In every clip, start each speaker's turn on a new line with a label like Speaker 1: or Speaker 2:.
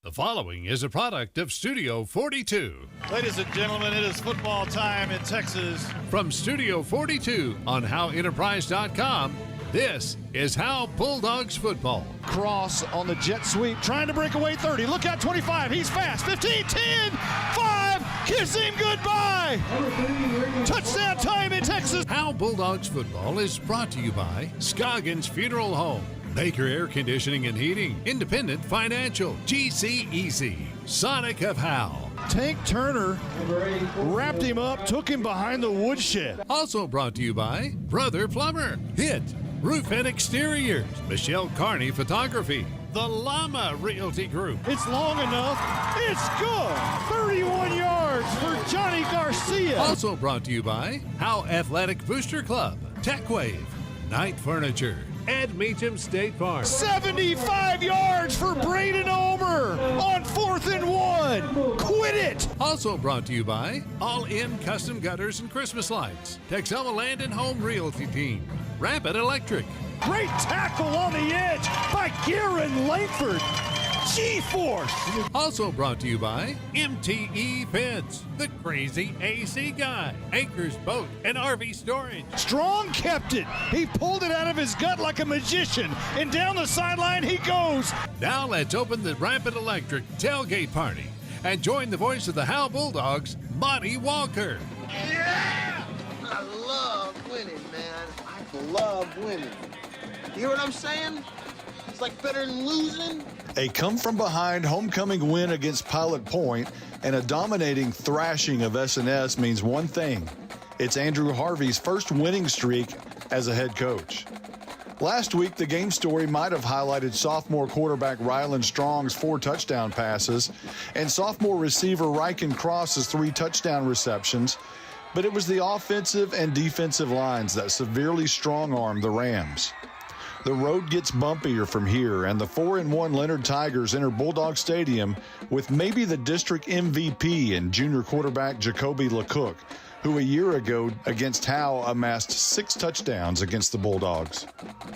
Speaker 1: The following is a product of Studio 42.
Speaker 2: Ladies and gentlemen, it is football time in Texas.
Speaker 1: From Studio 42 on HoweEnterprise.com, this is Howe Bulldogs football.
Speaker 2: Cross on the jet sweep, trying to break away 30. Look out, 25. He's fast. 15, 10, 5. Kiss him goodbye. Touchdown time in Texas.
Speaker 1: Howe Bulldogs football is brought to you by Scoggins Funeral Home, Baker Air Conditioning and Heating, Independent Financial, GCEC, Sonic of Howe.
Speaker 2: Tank Turner wrapped him up, took him behind the woodshed.
Speaker 1: Also brought to you by Brother Plumber, Hit, Roof and Exteriors, Michelle Carney Photography, the Llama Realty Group.
Speaker 2: It's long enough. It's good. 31 yards for Johnny Garcia.
Speaker 1: Also brought to you by Howe Athletic Booster Club, TechWave, Knight Furniture, Ed Meacham State Farm.
Speaker 2: 75 yards for Braden Omer on 4th and 1. Quit it.
Speaker 1: Also brought to you by All In Custom Gutters and Christmas Lights, Texoma Land and Home Realty Team, Rapid Electric.
Speaker 2: Great tackle on the edge by Garen Langford. G-Force.
Speaker 1: Also brought to you by MTE Fence, the crazy AC guy, Anchors Boat and RV Storage.
Speaker 2: Strong kept it. He pulled it out of his gut like a magician, and down the sideline he goes.
Speaker 1: Now let's open the Rapid Electric tailgate party and join the voice of the Howe Bulldogs, Monty Walker.
Speaker 3: Yeah! I love winning, man. I love winning. You hear what I'm saying? It's like better than losing.
Speaker 4: A come-from-behind homecoming win against Pilot Point and a dominating thrashing of S&S means one thing. It's Andrew Harvey's first winning streak as a head coach. Last week, the game story might have highlighted sophomore quarterback Rylan Strong's 4 touchdown passes and sophomore receiver Ryken Cross's 3 touchdown receptions, but it was the offensive and defensive lines that severely strong-armed the Rams. The road gets bumpier from here, and the 4-1 Leonard Tigers enter Bulldog Stadium with maybe the district MVP in junior quarterback Jacoby LeCook, who a year ago against Howe amassed 6 touchdowns against the Bulldogs.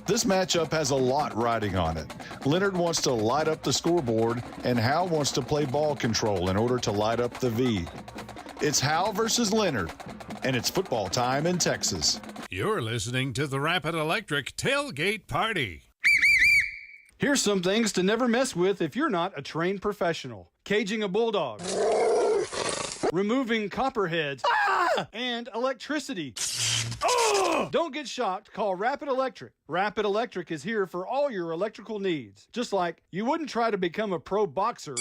Speaker 4: This matchup has a lot riding on it. Leonard wants to light up the scoreboard, and Howe wants to play ball control in order to light up the V. It's Howe versus Leonard, and it's football time in Texas.
Speaker 1: You're listening to the Rapid Electric Tailgate Party.
Speaker 5: Here's some things to never mess with if you're not a trained professional. Caging a bulldog. Removing copperheads. And electricity. Don't get shocked. Call Rapid Electric. Rapid Electric is here for all your electrical needs. Just like you wouldn't try to become a pro boxer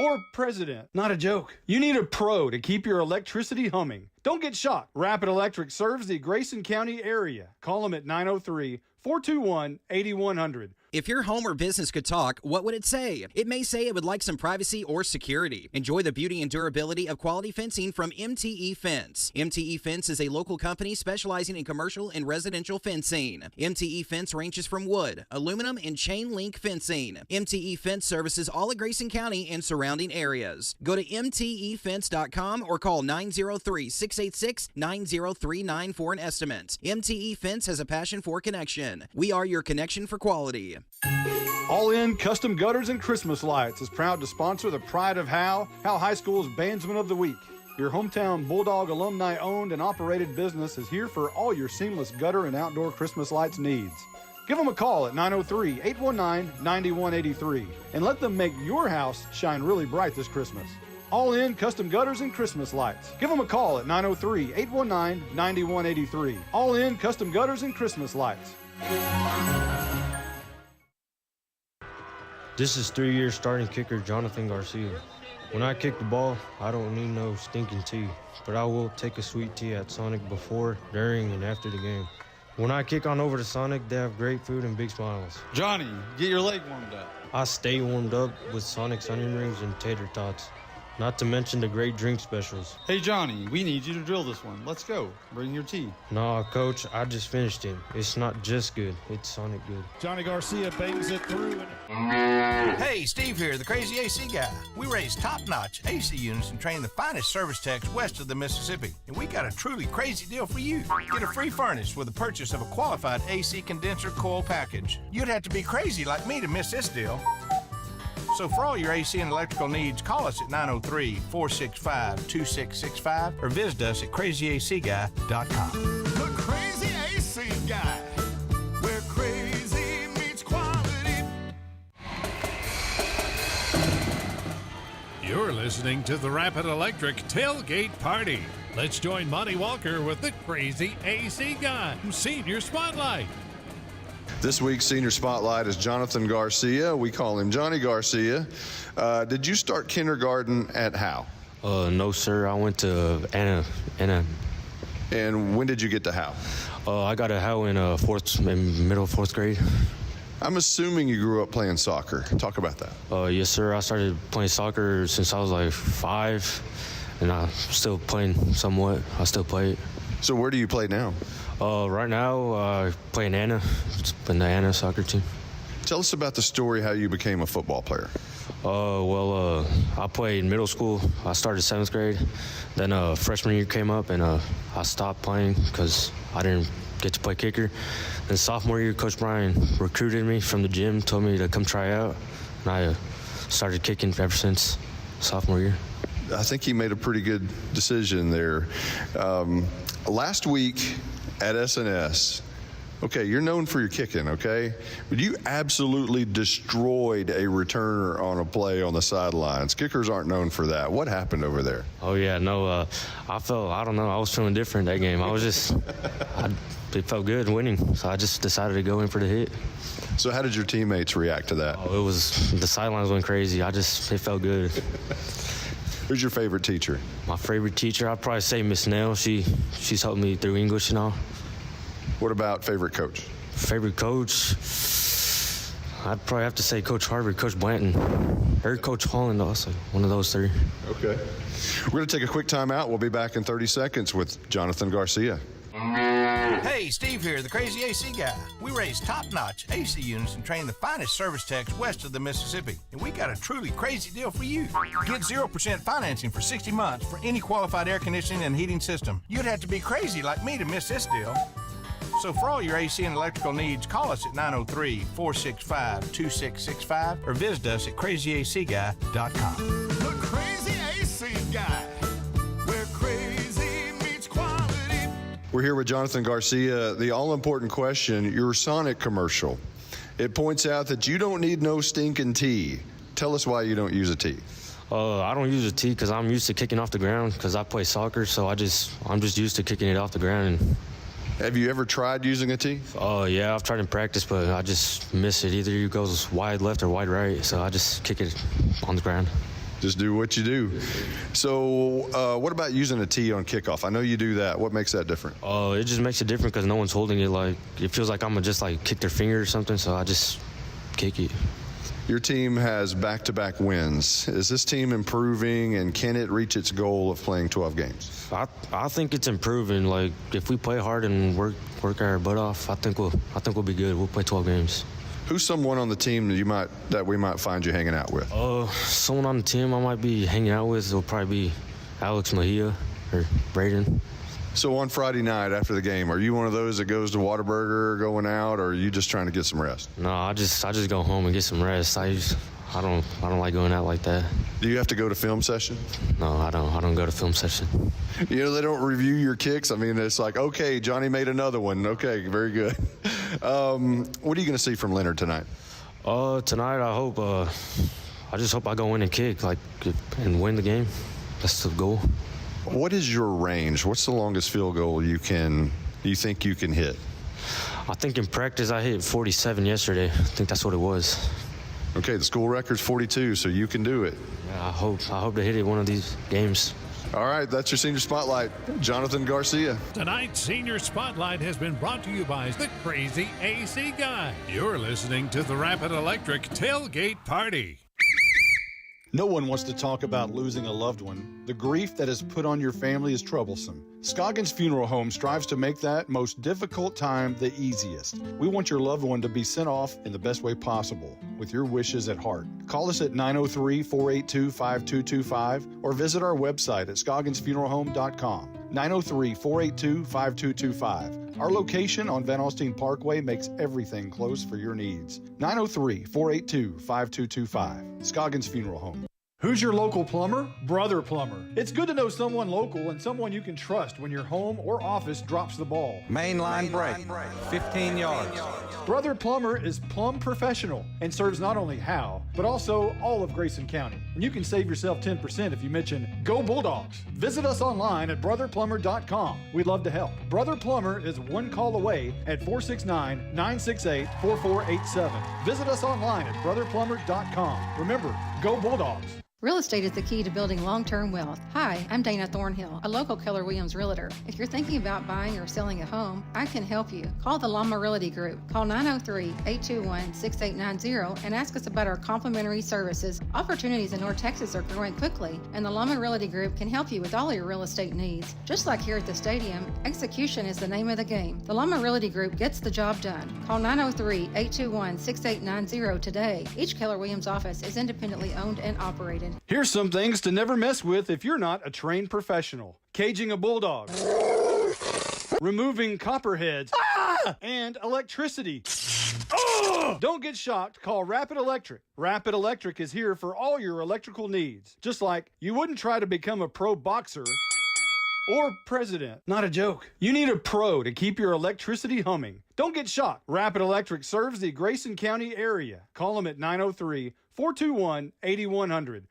Speaker 5: or president. Not a joke. You need a pro to keep your electricity humming. Don't get shocked. Rapid Electric serves the Grayson County area. Call them at 903-421-8100.
Speaker 6: If your home or business could talk, what would it say? It may say it would like some privacy or security. Enjoy the beauty and durability of quality fencing from MTE Fence. MTE Fence is a local company specializing in commercial and residential fencing. MTE Fence ranges from wood, aluminum, and chain link fencing. MTE Fence services all of Grayson County and surrounding areas. Go to mtefence.com or call 903-686-9039 for an estimate. MTE Fence has a passion for connection. We are your connection for quality.
Speaker 5: All In Custom Gutters and Christmas Lights is proud to sponsor the Pride of Howe High School's Bandsman of the Week. Your hometown Bulldog alumni-owned and operated business is here for all your seamless gutter and outdoor Christmas lights needs. Give them a call at 903-819-9183 and let them make your house shine really bright this Christmas. All In Custom Gutters and Christmas Lights. Give them a call at 903-819-9183. All In Custom Gutters and Christmas Lights.
Speaker 7: This is 3-year starting kicker Jonathan Garcia. When I kick the ball, I don't need no stinking tea, but I will take a sweet tea at Sonic before, during, and after the game. When I kick on over to Sonic, they have great food and big smiles.
Speaker 8: Johnny, get your leg warmed up.
Speaker 7: I stay warmed up with Sonic's onion rings and tater tots. Not to mention the great drink specials.
Speaker 8: Hey, Johnny, we need you to drill this one. Let's go. Bring your tea.
Speaker 7: Nah, Coach, I just finished it. It's not just good. It's Sonic good.
Speaker 2: Johnny Garcia bangs it through.
Speaker 9: Hey, Steve here, the crazy AC guy. We raise top-notch AC units and train the finest service techs west of the Mississippi. And we got a truly crazy deal for you. Get a free furnace with the purchase of a qualified AC condenser coil package. You'd have to be crazy like me to miss this deal. So for all your AC and electrical needs, call us at 903-465-2665 or visit us at crazyacguy.com.
Speaker 10: The Crazy AC Guy, where crazy meets quality.
Speaker 1: You're listening to the Rapid Electric Tailgate Party. Let's join Monty Walker with the Crazy AC Guy, Senior Spotlight.
Speaker 4: This week's Senior Spotlight is Jonathan Garcia. We call him Johnny Garcia. Did you start kindergarten at Howe?
Speaker 7: No, sir. I went to Anna.
Speaker 4: And when did you get to Howe?
Speaker 7: I got a Howe in middle fourth grade.
Speaker 4: I'm assuming you grew up playing soccer. Talk about that.
Speaker 7: Yes, sir. I started playing soccer since I was like 5, and I'm still playing somewhat. I still play it.
Speaker 4: So where do you play now?
Speaker 7: Right now, I play in Anna. It's in the Anna soccer team.
Speaker 4: Tell us about the story how you became a football player.
Speaker 7: I played in middle school. I started 7th grade. Then freshman year came up, and I stopped playing because I didn't get to play kicker. Then sophomore year, Coach Brian recruited me from the gym, told me to come try out, and I started kicking ever since sophomore year.
Speaker 4: I think he made a pretty good decision there. Last week at SNS, okay, you're known for your kicking, okay? But you absolutely destroyed a returner on a play on the sidelines. Kickers aren't known for that. What happened over there?
Speaker 7: Oh, yeah, no, I don't know, I was feeling different that game. It felt good winning, so I just decided to go in for the hit.
Speaker 4: So how did your teammates react to that?
Speaker 7: Oh, the sidelines went crazy. It felt good.
Speaker 4: Who's your favorite teacher?
Speaker 7: My favorite teacher, I'd probably say Miss Nell. She's helped me through English and all.
Speaker 4: What about favorite coach?
Speaker 7: Favorite coach, I'd probably have to say Coach Harvey, Coach Blanton, or Coach Holland also, one of those three.
Speaker 4: Okay. We're going to take a quick timeout. We'll be back in 30 seconds with Jonathan Garcia.
Speaker 9: Hey, Steve here, the Crazy AC Guy. We raise top-notch AC units and train the finest service techs west of the Mississippi. And we got a truly crazy deal for you. Get 0% financing for 60 months for any qualified air conditioning and heating system. You'd have to be crazy like me to miss this deal. So for all your AC and electrical needs, call us at 903-465-2665 or visit us at crazyacguy.com.
Speaker 10: The Crazy AC Guy, where crazy meets quality.
Speaker 4: We're here with Jonathan Garcia. The all-important question, your Sonic commercial. It points out that you don't need no stinking tee. Tell us why you don't use a tee.
Speaker 7: I don't use a tee because I'm used to kicking off the ground because I play soccer, so I'm just used to kicking it off the ground.
Speaker 4: Have you ever tried using a tee?
Speaker 7: Yeah, I've tried in practice, but I just miss it. Either it goes wide left or wide right, so I just kick it on the ground.
Speaker 4: Just do what you do. So what about using a tee on kickoff? I know you do that. What makes that different?
Speaker 7: It just makes it different because no one's holding it. Like, it feels like I'm going to just like kick their finger or something, so I just kick it.
Speaker 4: Your team has back-to-back wins. Is this team improving, and can it reach its goal of playing 12 games?
Speaker 7: I think it's improving. Like, if we play hard and work our butt off, I think we'll be good. We'll play 12 games.
Speaker 4: Who's someone on the team that we might find you hanging out with?
Speaker 7: Someone on the team I might be hanging out with will probably be Alex Mejia or Braden.
Speaker 4: So on Friday night after the game, are you one of those that goes to Whataburger going out, or are you just trying to get some rest?
Speaker 7: No, I just go home and get some rest. I don't like going out like that.
Speaker 4: Do you have to go to film session?
Speaker 7: No, I don't go to film session.
Speaker 4: You know, they don't review your kicks. I mean, it's like, okay, Johnny made another one. Okay, very good. What are you going to see from Leonard tonight?
Speaker 7: Tonight I just hope I go in and kick and win the game. That's the goal.
Speaker 4: What is your range? What's the longest field goal you think you can hit?
Speaker 7: I think in practice I hit 47 yesterday. I think that's what it was.
Speaker 4: Okay, the school record's 42, so you can do it.
Speaker 7: Yeah, I hope to hit it one of these games.
Speaker 4: All right, that's your Senior Spotlight, Jonathan Garcia.
Speaker 1: Tonight's Senior Spotlight has been brought to you by the Crazy AC Guy. You're listening to the Rapid Electric Tailgate Party.
Speaker 2: No one wants to talk about losing a loved one. The grief that is put on your family is troublesome.
Speaker 4: Scoggins Funeral Home strives to make that most difficult time the easiest. We want your loved one to be sent off in the best way possible, with your wishes at heart. Call us at 903-482-5225 or visit our website at scogginsfuneralhome.com. 903-482-5225. Our location on Van Alstyne Parkway makes everything close for your needs. 903-482-5225. Scoggins Funeral Home.
Speaker 5: Who's your local plumber? Brother Plumber. It's good to know someone local and someone you can trust when your home or office drops the ball.
Speaker 11: Main line break, 15 yards.
Speaker 5: Brother Plumber is plumb professional and serves not only Howe, but also all of Grayson County. And you can save yourself 10% if you mention Go Bulldogs. Visit us online at brotherplumber.com. We'd love to help. Brother Plumber is one call away at 469-968-4487. Visit us online at brotherplumber.com. Remember, Go Bulldogs.
Speaker 12: Real estate is the key to building long-term wealth. Hi, I'm Dana Thornhill, a local Keller Williams realtor. If you're thinking about buying or selling a home, I can help you. Call the Llama Realty Group. Call 903-821-6890 and ask us about our complimentary services. Opportunities in North Texas are growing quickly, and the Llama Realty Group can help you with all your real estate needs. Just like here at the stadium, execution is the name of the game. The Llama Realty Group gets the job done. Call 903-821-6890 today. Each Keller Williams office is independently owned and operated.
Speaker 5: Here's some things to never mess with if you're not a trained professional. Caging a bulldog. Removing copperheads. And electricity. Don't get shocked. Call Rapid Electric. Rapid Electric is here for all your electrical needs. Just like you wouldn't try to become a pro boxer or president. Not a joke. You need a pro to keep your electricity humming. Don't get shocked. Rapid Electric serves the Grayson County area. Call them at 903-421-8100.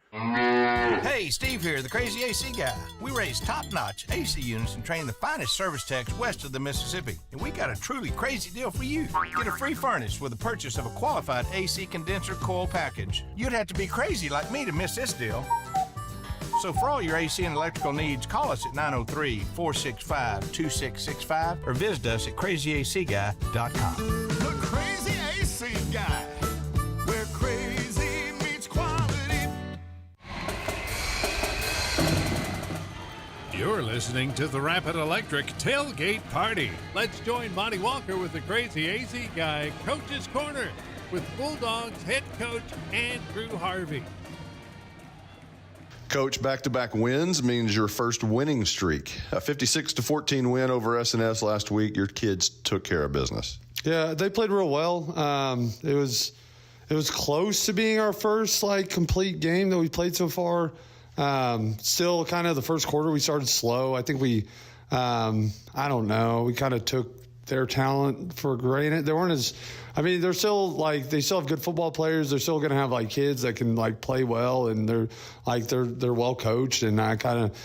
Speaker 9: Hey, Steve here, the Crazy AC Guy. We raise top-notch AC units and train the finest service techs west of the Mississippi. And we got a truly crazy deal for you. Get a free furnace with the purchase of a qualified AC condenser coil package. You'd have to be crazy like me to miss this deal. So for all your AC and electrical needs, call us at 903-465-2665 or visit us at crazyacguy.com.
Speaker 10: The Crazy AC Guy, where crazy meets quality.
Speaker 1: You're listening to the Rapid Electric Tailgate Party. Let's join Monty Walker with the Crazy AC Guy Coach's Corner with Bulldogs head coach Andrew Harvey.
Speaker 4: Coach, back-to-back wins means your first winning streak. A 56-14 win over S&S last week. Your kids took care of business.
Speaker 13: Yeah, they played real well. It was close to being our first complete game that we played so far. Still, kind of the first quarter we started slow. I think we kind of took their talent for granted. They weren't as, they're still they still have good football players. They're still going to have kids that can play well, and they're well coached. And I kind of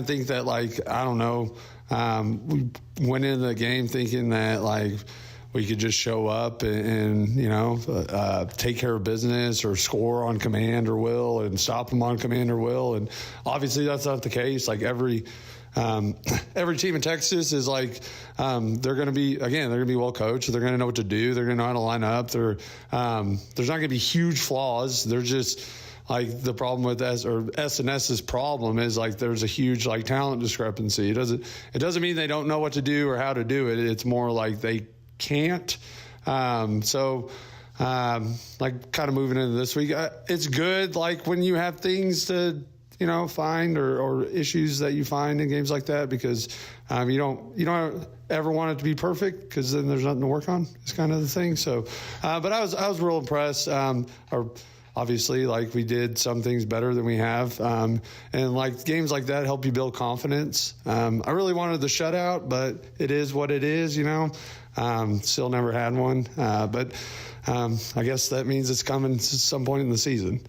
Speaker 13: think that we went into the game thinking that we could just show up and take care of business or score on command or will and stop them on command or will. And obviously that's not the case. Every team in Texas is they're going to be well coached. They're going to know what to do. They're going to know how to line up. There's not going to be huge flaws. They're just the problem with S&S's problem is there's a huge talent discrepancy. It doesn't mean they don't know what to do or how to do it. It's more they can't. Kind of moving into this week, it's good. When you have things to find or issues that you find in games like that, because you don't ever want it to be perfect, because then there's nothing to work on. It's kind of the thing. So, but I was real impressed. Obviously, we did some things better than we have, and games like that help you build confidence. I really wanted the shutout, but it is what it is. Still never had one, but I guess that means it's coming at some point in the season.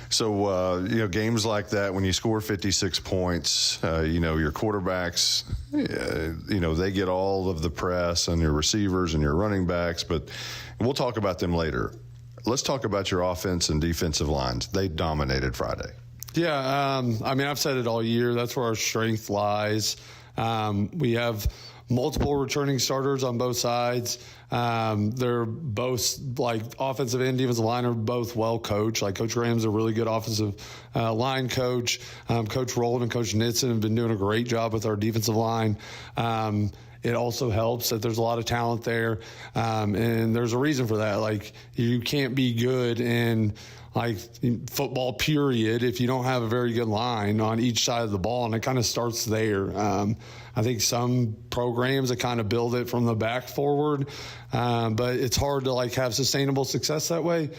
Speaker 4: So, games like that, when you score 56 points, your quarterbacks, they get all of the press, and your receivers and your running backs, but we'll talk about them later. Let's talk about your offense and defensive lines. They dominated Friday. Yeah, I've said it all year. That's where our strength lies. We have
Speaker 13: multiple returning starters on both sides. They're both, like, offensive and defensive line are both well coached. Like, Coach Graham's a really good offensive line coach. Coach Rowland and Coach Nitson have been doing a great job with our defensive line. It also helps that there's a lot of talent there, and there's a reason for that. Like, you can't be good in, like, football period if you don't have a very good line on each side of the ball, and it kind of starts there. I think some programs that kind of build it from the back forward, but it's hard to, like, have sustainable success that way.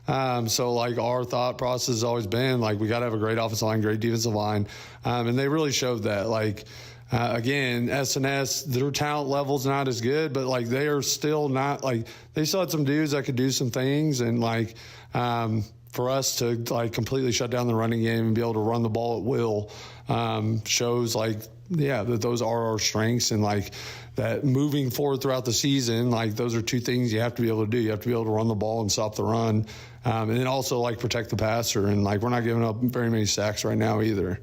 Speaker 13: So, like, our thought process has always been, like, we got to have a great offensive line, great defensive line, and they really showed that. Like, again, SNS, their talent level's not as good, but, like, they are still not, like, they still had some dudes that could do some things, and, like, for us to, like, completely shut down the running game and be able to run the ball at will shows, like, yeah, that those are our strengths, and, like, that moving forward throughout the season, like, those are two things you have to be able to do. You have to be able to run the ball and stop the run, and then also, like, protect the passer, and, like, we're not giving up very many sacks right now either.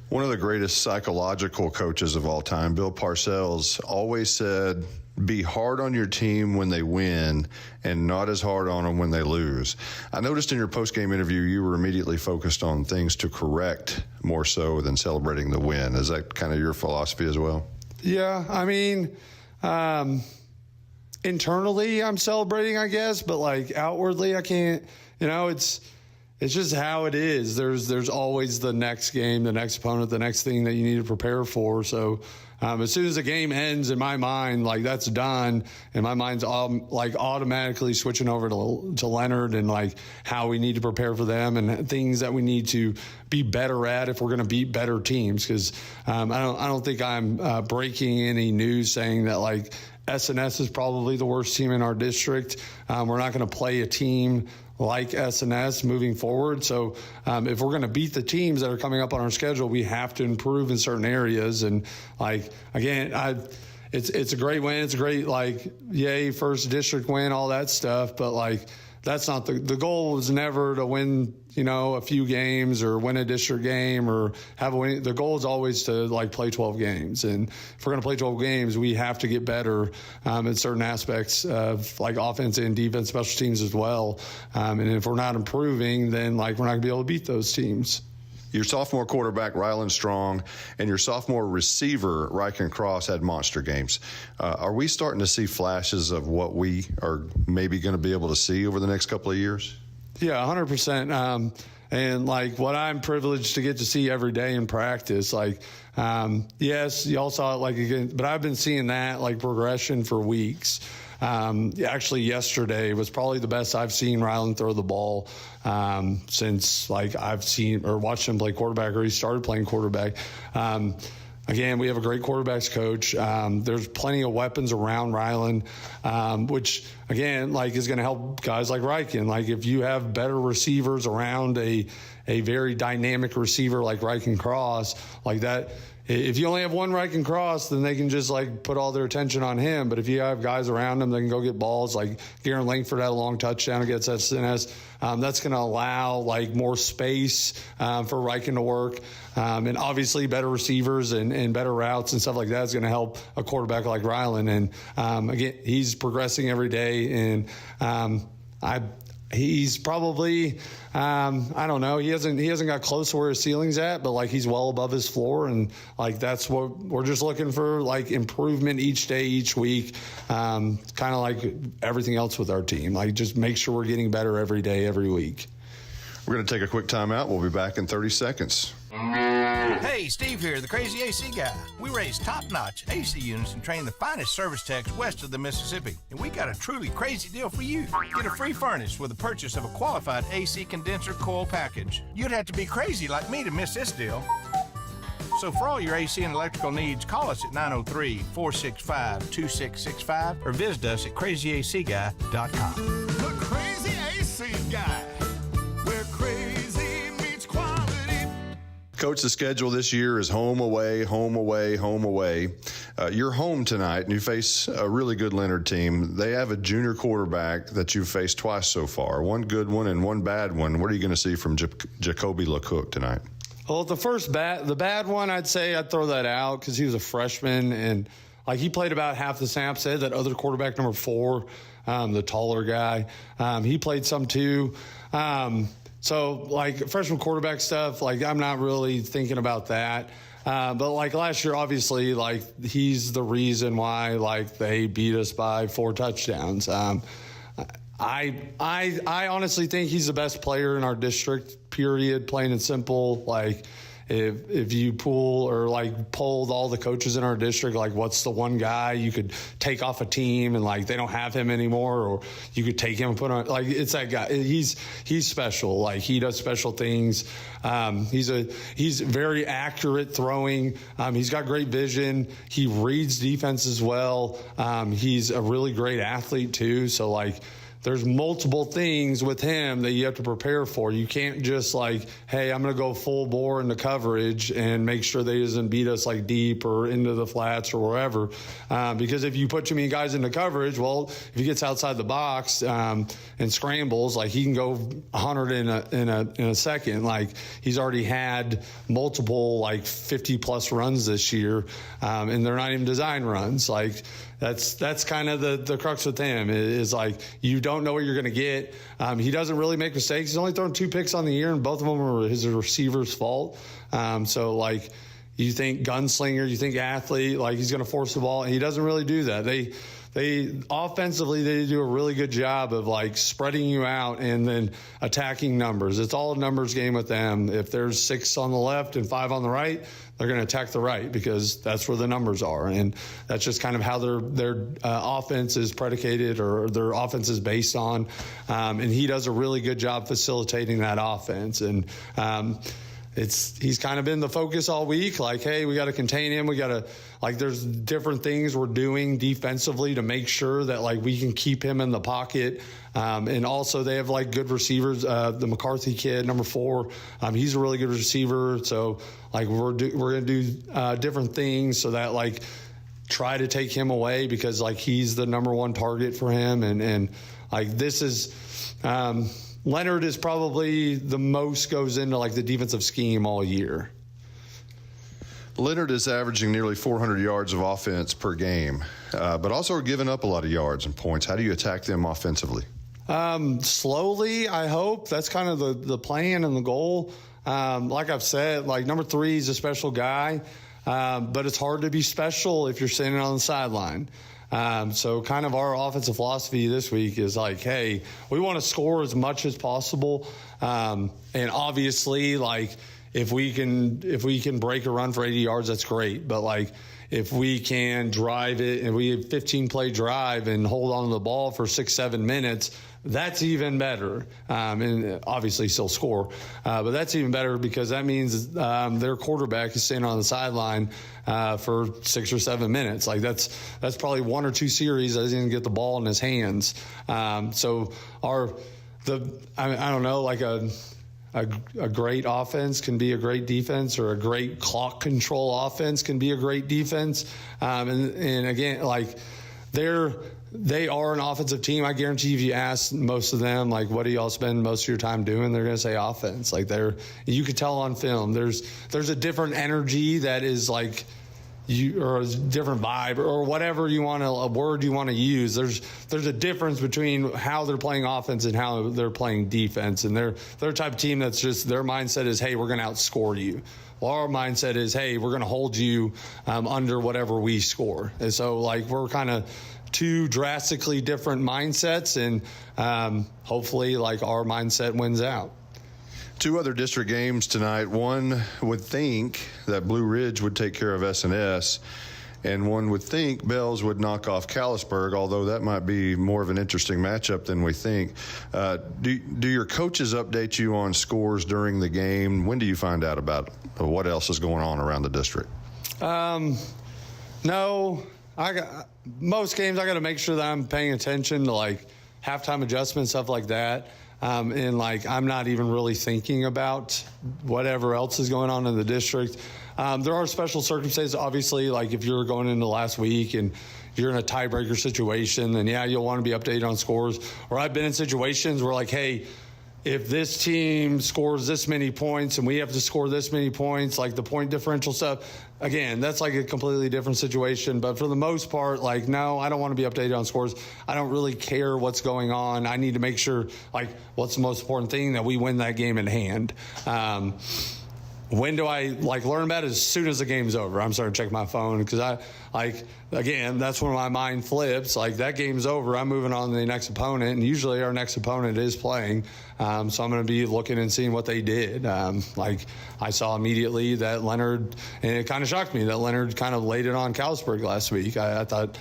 Speaker 14: One of the greatest psychological coaches of all time, Bill Parcells, always said, be hard on your team when they win and not as hard on them when they lose. I noticed in your post-game interview you were immediately focused on things to correct more so than celebrating the win. Is that kind of your philosophy as well? Yeah, I mean, internally I'm celebrating, I guess, but, like, outwardly I can't, you know, it's just how it is. There's always the next game, the next opponent, the next thing that you need to prepare for. So as soon as the game ends, in my mind, like, that's done, and my mind's like automatically switching over to Leonard and, like, how we need to prepare for them and things that we need to be better at if we're going to beat better teams. Because I don't think I'm breaking any news saying that, like, SNS is probably the worst team in our district. We're not going to play a team like SNS moving forward. So if we're going to beat the teams that are coming up on our schedule, we have to improve in certain areas. And, like, again, it's a great win. It's a great, like, yay, first district win, all that stuff. But, like, that's not the goal was never to win, you know, a few games or win a district game or have a win. The goal is always to, like, play 12 games. And if we're going to play 12 games, we have to get better in certain aspects of, like, offense and defense, special teams as well. And if we're not improving, then, like, we're not going to be able to beat those teams. Your sophomore quarterback, Rylan Strong, and your sophomore receiver, Ryken Cross, had monster games. Are we starting to see flashes of what we are maybe going to be able to see over the next couple of years?
Speaker 13: Yeah, 100%. And, like, what I'm privileged to get to see every day in practice, like, yes, y'all saw it, like, again, but I've been seeing that, like, progression for weeks. Actually, yesterday was probably the best I've seen Rylan throw the ball since, like, I've seen or watched him play quarterback, or he started playing quarterback. Again, we have a great quarterbacks coach. There's plenty of weapons around Rylan, which, again, like, is going to help guys like Ryken. Like, if you have better receivers around a very dynamic receiver like Ryken Cross, like that, if you only have one Ryken Cross, then they can just, like, put all their attention on him. But if you have guys around him that can go get balls, like Garen Langford had a long touchdown against SNS, that's going to allow, like, more space for Ryken to work. And obviously better receivers and better routes and stuff like that is going to help a quarterback like Rylan. And, again, he's progressing every day. And he's probably, I don't know, he hasn't got close to where his ceiling's at, but, like, he's well above his floor. And, like, that's what we're just looking for, like, improvement each day, each week, kind of like everything else with our team. Like, just make sure we're getting better every day, every week.
Speaker 14: We're going to take a quick timeout. We'll be back in 30 seconds.
Speaker 9: Hey, Steve here, the Crazy AC Guy. We raise top-notch AC units and train the finest service techs west of the Mississippi. And we got a truly crazy deal for you. Get a free furnace with the purchase of a qualified AC condenser coil package. You'd have to be crazy like me to miss this deal. So for all your AC and electrical needs, call us at 903-465-2665 or visit us at crazyacguy.com.
Speaker 10: The Crazy AC Guy, where crazy meets quality.
Speaker 14: Coach, the schedule this year is home, away, home, away, home, away. You're home tonight, and you face a really good Leonard team. They have a junior quarterback that you've faced twice so far, one good one and one bad one. What are you going to see from Jacoby LeCook tonight?
Speaker 13: Well, the bad one, I'd say I'd throw that out because he was a freshman, and,
Speaker 14: like he played about half the snaps. They had that other quarterback, number 4, the taller guy. He played some too. So like freshman quarterback stuff, like I'm not really thinking about that. But like last year, obviously, like he's the reason why like they beat us by 4 touchdowns. I honestly think he's the best player in our district, period, plain and simple. Like if you polled all the coaches in our district, like what's the one guy you could take off a team and like they don't have him anymore, or you could take him and put on, like it's that guy. He's special. Like he does special things. He's very accurate throwing. He's got great vision. He reads defenses well. He's a really great athlete too. So like, there's multiple things with him that you have to prepare for. You can't just like, hey, I'm going to go full bore into coverage and make sure they doesn't beat us like deep or into the flats or wherever. Because if you put too many guys into coverage, well, if he gets outside the box and scrambles, like he can go 100 in a second. Like he's already had multiple like 50+ runs this year, and they're not even design runs. Like that's kind of the crux with him is like you don't know what you're going to get. He doesn't really make mistakes. He's only thrown 2 picks on the year, and both of them were his receiver's fault. So like you think gunslinger, you think athlete, like he's going to force the ball, and he doesn't really do that. They offensively, they do a really good job of like spreading you out and then attacking numbers. It's all a numbers game with them. If there's 6 on the left and 5 on the right, they're going to attack the right because that's where the numbers are. And that's just kind of how their offense is predicated or their offense is based on. And he does a really good job facilitating that offense. And he's kind of been the focus all week. Like, hey, we got to contain him. We got to, like, there's different things we're doing defensively to make sure that like we can keep him in the pocket. And also they have like good receivers. The McCarthy kid, number 4, he's a really good receiver. So like we're going to do different things so that like try to take him away because like he's the number 1 target for him. And like this is, Leonard is probably the most goes into like the defensive scheme all year.
Speaker 15: Leonard is averaging nearly 400 yards of offense per game, but also are giving up a lot of yards and points. How do you attack them offensively?
Speaker 14: Slowly, I hope. That's kind of the plan and the goal. Like I've said, like number 3 is a special guy, but it's hard to be special if you're standing on the sideline. So kind of our offensive philosophy this week is like, hey, we want to score as much as possible. And obviously, like if we can break a run for 80 yards, that's great. But like if we can drive it and we have 15-play drive and hold on to the ball for 6-7 minutes, that's even better. And obviously still score. But that's even better because that means their quarterback is staying on the sideline for 6 or 7 minutes. Like that's probably 1 or 2 series that doesn't even get the ball in his hands. So I don't know, like a great offense can be a great defense, or a great clock control offense can be a great defense. And again, like they are an offensive team. I guarantee if you ask most of them, like, what do y'all spend most of your time doing? They're going to say offense. Like you could tell on film, there's a different energy that is like or a different vibe or whatever a word you want to use. There's a difference between how they're playing offense and how they're playing defense. And they're a type of team that's just, their mindset is, hey, we're going to outscore you. Well, our mindset is, hey, we're going to hold you under whatever we score. And so like we're kind of 2 drastically different mindsets, and hopefully like our mindset wins out.
Speaker 15: 2 other district games tonight. One would think that Blue Ridge would take care of S&S, and one would think Bells would knock off Callisburg, although that might be more of an interesting matchup than we think. Do your coaches update you on scores during the game? When do you find out about what else is going on around the district?
Speaker 14: No. Most games I got to make sure that I'm paying attention to like halftime adjustments, stuff like that. And like I'm not even really thinking about whatever else is going on in the district. There are special circumstances, obviously, like if you're going into last week and you're in a tiebreaker situation, then yeah, you'll want to be updated on scores. Or I've been in situations where like, hey, if this team scores this many points and we have to score this many points, like the point differential stuff, again, that's like a completely different situation. But for the most part, like, no, I don't want to be updated on scores. I don't really care what's going on. I need to make sure, like, what's the most important thing, that we win that game in hand. When do I learn about it? As soon as the game's over. I'm starting to check my phone because again, that's when my mind flips. Like, that game's over, I'm moving on to the next opponent, and usually our next opponent is playing. So I'm going to be looking and seeing what they did. I saw immediately that Leonard, and it kind of shocked me that Leonard kind of laid it on Callisburg last week. I thought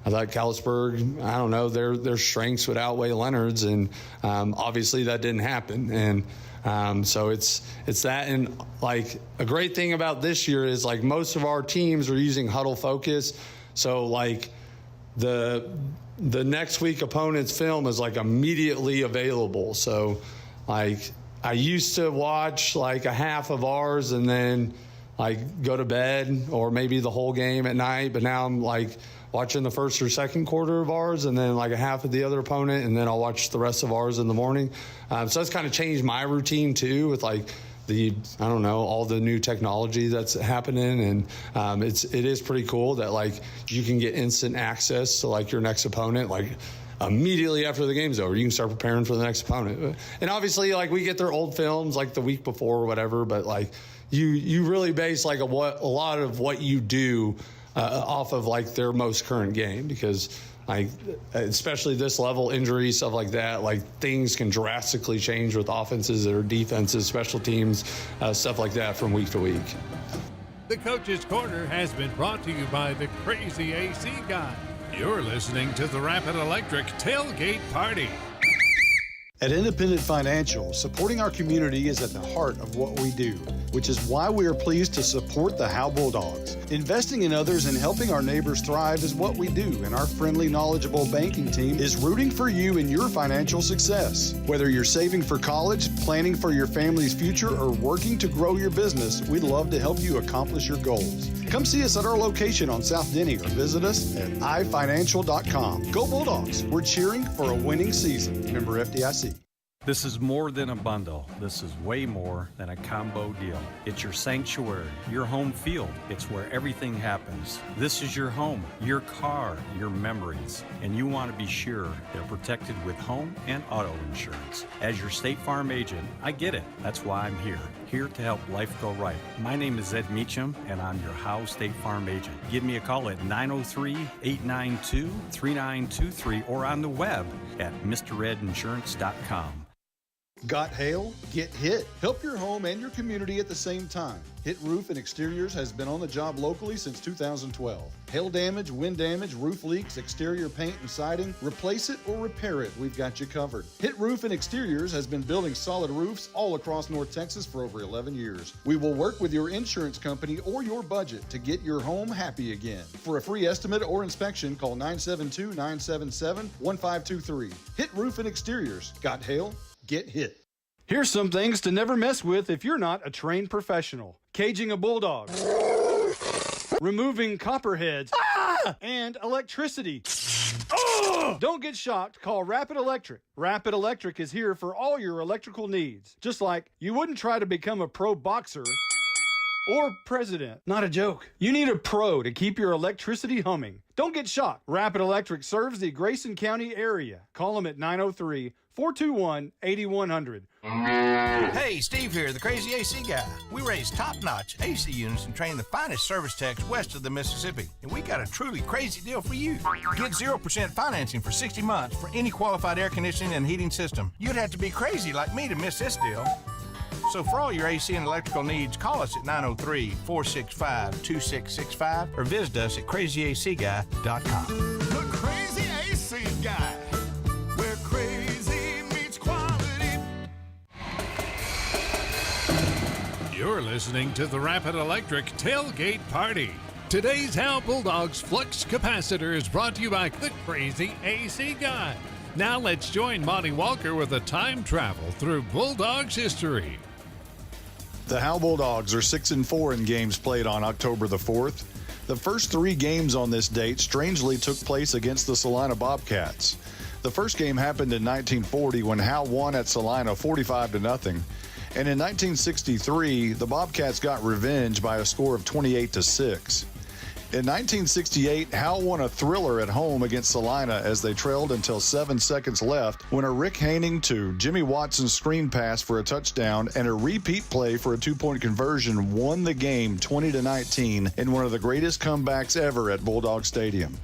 Speaker 14: Callisburg, I don't know, their strengths would outweigh Leonard's, and obviously that didn't happen. And so it's that, and like a great thing about this year is like most of our teams are using huddle focus. So like the next week opponent's film is like immediately available. So like I used to watch like a half of ours and then like go to bed, or maybe the whole game at night, but now I'm like watching the first or second quarter of ours and then like a half of the other opponent, and then I'll watch the rest of ours in the morning. So that's kind of changed my routine too, with like all the new technology that's happening. And it is pretty cool that like you can get instant access to like your next opponent, like immediately after the game's over. You can start preparing for the next opponent. And obviously like we get their old films like the week before or whatever, but like you really base like a lot of what you do off of like their most current game, because like especially this level, injuries, stuff like that, like things can drastically change with offenses or defenses, special teams, stuff like that from week to week.
Speaker 1: The Coach's Corner has been brought to you by the Crazy AC Guy. You're listening to the Rapid Electric Tailgate Party.
Speaker 2: At Independent Financial, supporting our community is at the heart of what we do, which is why we are pleased to support the Howe Bulldogs. Investing in others and helping our neighbors thrive is what we do, and our friendly, knowledgeable banking team is rooting for you in your financial success. Whether you're saving for college, planning for your family's future, or working to grow your business, we'd love to help you accomplish your goals. Come see us at our location on South Denny or visit us at ifinancial.com. Go Bulldogs! We're cheering for a winning season. Member FDIC.
Speaker 11: This is more than a bundle. This is way more than a combo deal. It's your sanctuary, your home field. It's where everything happens. This is your home, your car, your memories. And you want to be sure they're protected with home and auto insurance. As your State Farm agent, I get it. That's why I'm here to help life go right. My name is Ed Meacham, and I'm your Howe State Farm agent. Give me a call at 903-892-3923 or on the web at MrEdInsurance.com.
Speaker 2: Got hail? Get hit. Help your home and your community at the same time. Hit Roof and Exteriors has been on the job locally since 2012. Hail damage, wind damage, roof leaks, exterior paint and siding, replace it or repair it, we've got you covered. Hit Roof and Exteriors has been building solid roofs all across North Texas for over 11 years. We will work with your insurance company or your budget to get your home happy again. For a free estimate or inspection, call 972-977-1523. Hit Roof and Exteriors. Got hail? Get hit.
Speaker 5: Here's some things to never mess with if you're not a trained professional. Caging a bulldog. Removing copperheads. And electricity. Don't get shocked. Call Rapid Electric. Rapid Electric is here for all your electrical needs. Just like you wouldn't try to become a pro boxer or president. Not a joke. You need a pro to keep your electricity humming. Don't get shocked. Rapid Electric serves the Grayson County area. Call them at 903-421-8100.
Speaker 9: Hey, Steve here, the Crazy AC Guy. We raise top-notch AC units and train the finest service techs west of the Mississippi. And we got a truly crazy deal for you. Get 0% financing for 60 months for any qualified air conditioning and heating system. You'd have to be crazy like me to miss this deal. So for all your AC and electrical needs, call us at 903-465-2665 or visit us at crazyacguy.com.
Speaker 10: The Crazy AC Guy, where crazy meets quality.
Speaker 1: You're listening to the Rapid Electric Tailgate Party. Today's Howe Bulldogs Flux Capacitor is brought to you by the Crazy AC Guy. Now let's join Monty Walker with a time travel through Bulldogs history.
Speaker 4: The Howe Bulldogs are 6-4 in games played on October the 4th. The first 3 games on this date strangely took place against the Salina Bobcats. The first game happened in 1940 when Howe won at Salina 45-0. And in 1963, the Bobcats got revenge by a score of 28-6. In 1968, Howe won a thriller at home against Salina as they trailed until 7 seconds left when a Rick Haining to Jimmy Watson's screen pass for a touchdown and a repeat play for a two-point conversion won the game 20-19 in one of the greatest comebacks ever at Bulldog Stadium.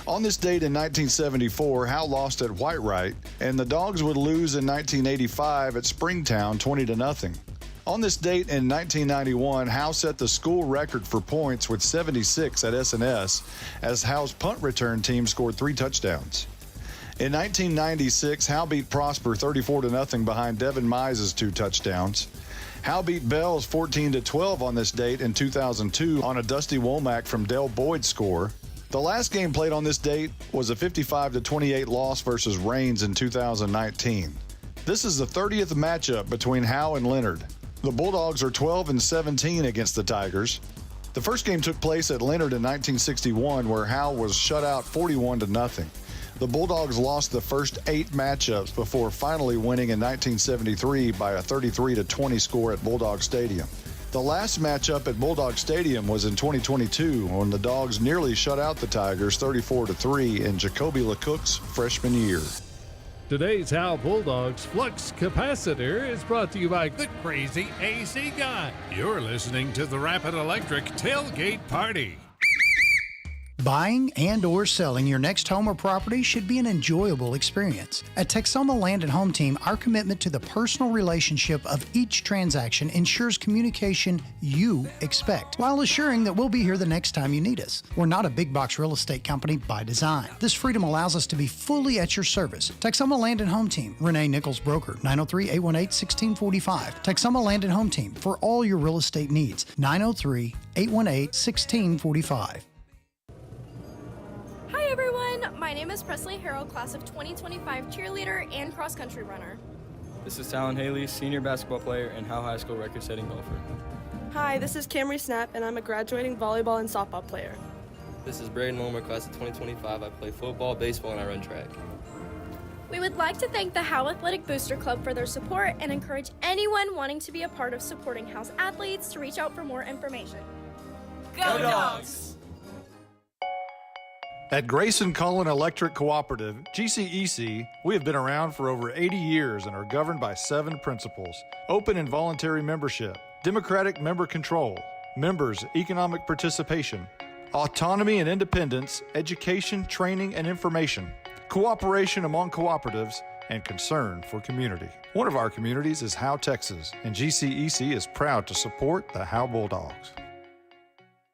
Speaker 4: On this date in 1974, Howe lost at Whitewright, and the Dogs would lose in 1985 at Springtown 20-0. On this date in 1991, Howe set the school record for points with 76 at S&S, as Howe's punt return team scored 3 touchdowns. In 1996, Howe beat Prosper 34-0 behind Devin Mize's 2 touchdowns. Howe beat Bells 14-12 on this date in 2002 on a Dusty Womack from Del Boyd score. The last game played on this date was a 55-28 loss versus Raines in 2019. This is the 30th matchup between Howe and Leonard. The Bulldogs are 12-17 against the Tigers. The first game took place at Leonard in 1961, where Howe was shut out 41-0. The Bulldogs lost the first 8 matchups before finally winning in 1973 by a 33-20 score at Bulldog Stadium. The last matchup at Bulldog Stadium was in 2022 when the Dogs nearly shut out the Tigers 34-3 in Jacoby LeCook's freshman year.
Speaker 1: Today's Howe Bulldogs Flux Capacitor is brought to you by the Crazy AC Guy. You're listening to the Rapid Electric Tailgate Party.
Speaker 16: Buying and or selling your next home or property should be an enjoyable experience. At Texoma Land and Home Team, our commitment to the personal relationship of each transaction ensures communication you expect, while assuring that we'll be here the next time you need us. We're not a big box real estate company by design. This freedom allows us to be fully at your service. Texoma Land and Home Team, Renee Nichols Broker, 903-818-1645. Texoma Land and Home Team, for all your real estate needs, 903-818-1645.
Speaker 17: Hi everyone, my name is Presley Harrell, class of 2025 cheerleader and cross-country runner.
Speaker 18: This is Talon Haley, senior basketball player and Howe High School record-setting golfer.
Speaker 19: Hi, this is Camry Snap, and I'm a graduating volleyball and softball player.
Speaker 18: This is Braden Ulmer, class of 2025. I play football, baseball, and I run track.
Speaker 17: We would like to thank the Howe Athletic Booster Club for their support and encourage anyone wanting to be a part of supporting Howe's athletes to reach out for more information. Go Dogs!
Speaker 4: At Grayson Cullen Electric Cooperative, GCEC, we have been around for over 80 years and are governed by 7 principles: open and voluntary membership, democratic member control, members' economic participation, autonomy and independence, education, training, and information, cooperation among cooperatives, and concern for community. One of our communities is Howe, Texas, and GCEC is proud to support the Howe Bulldogs.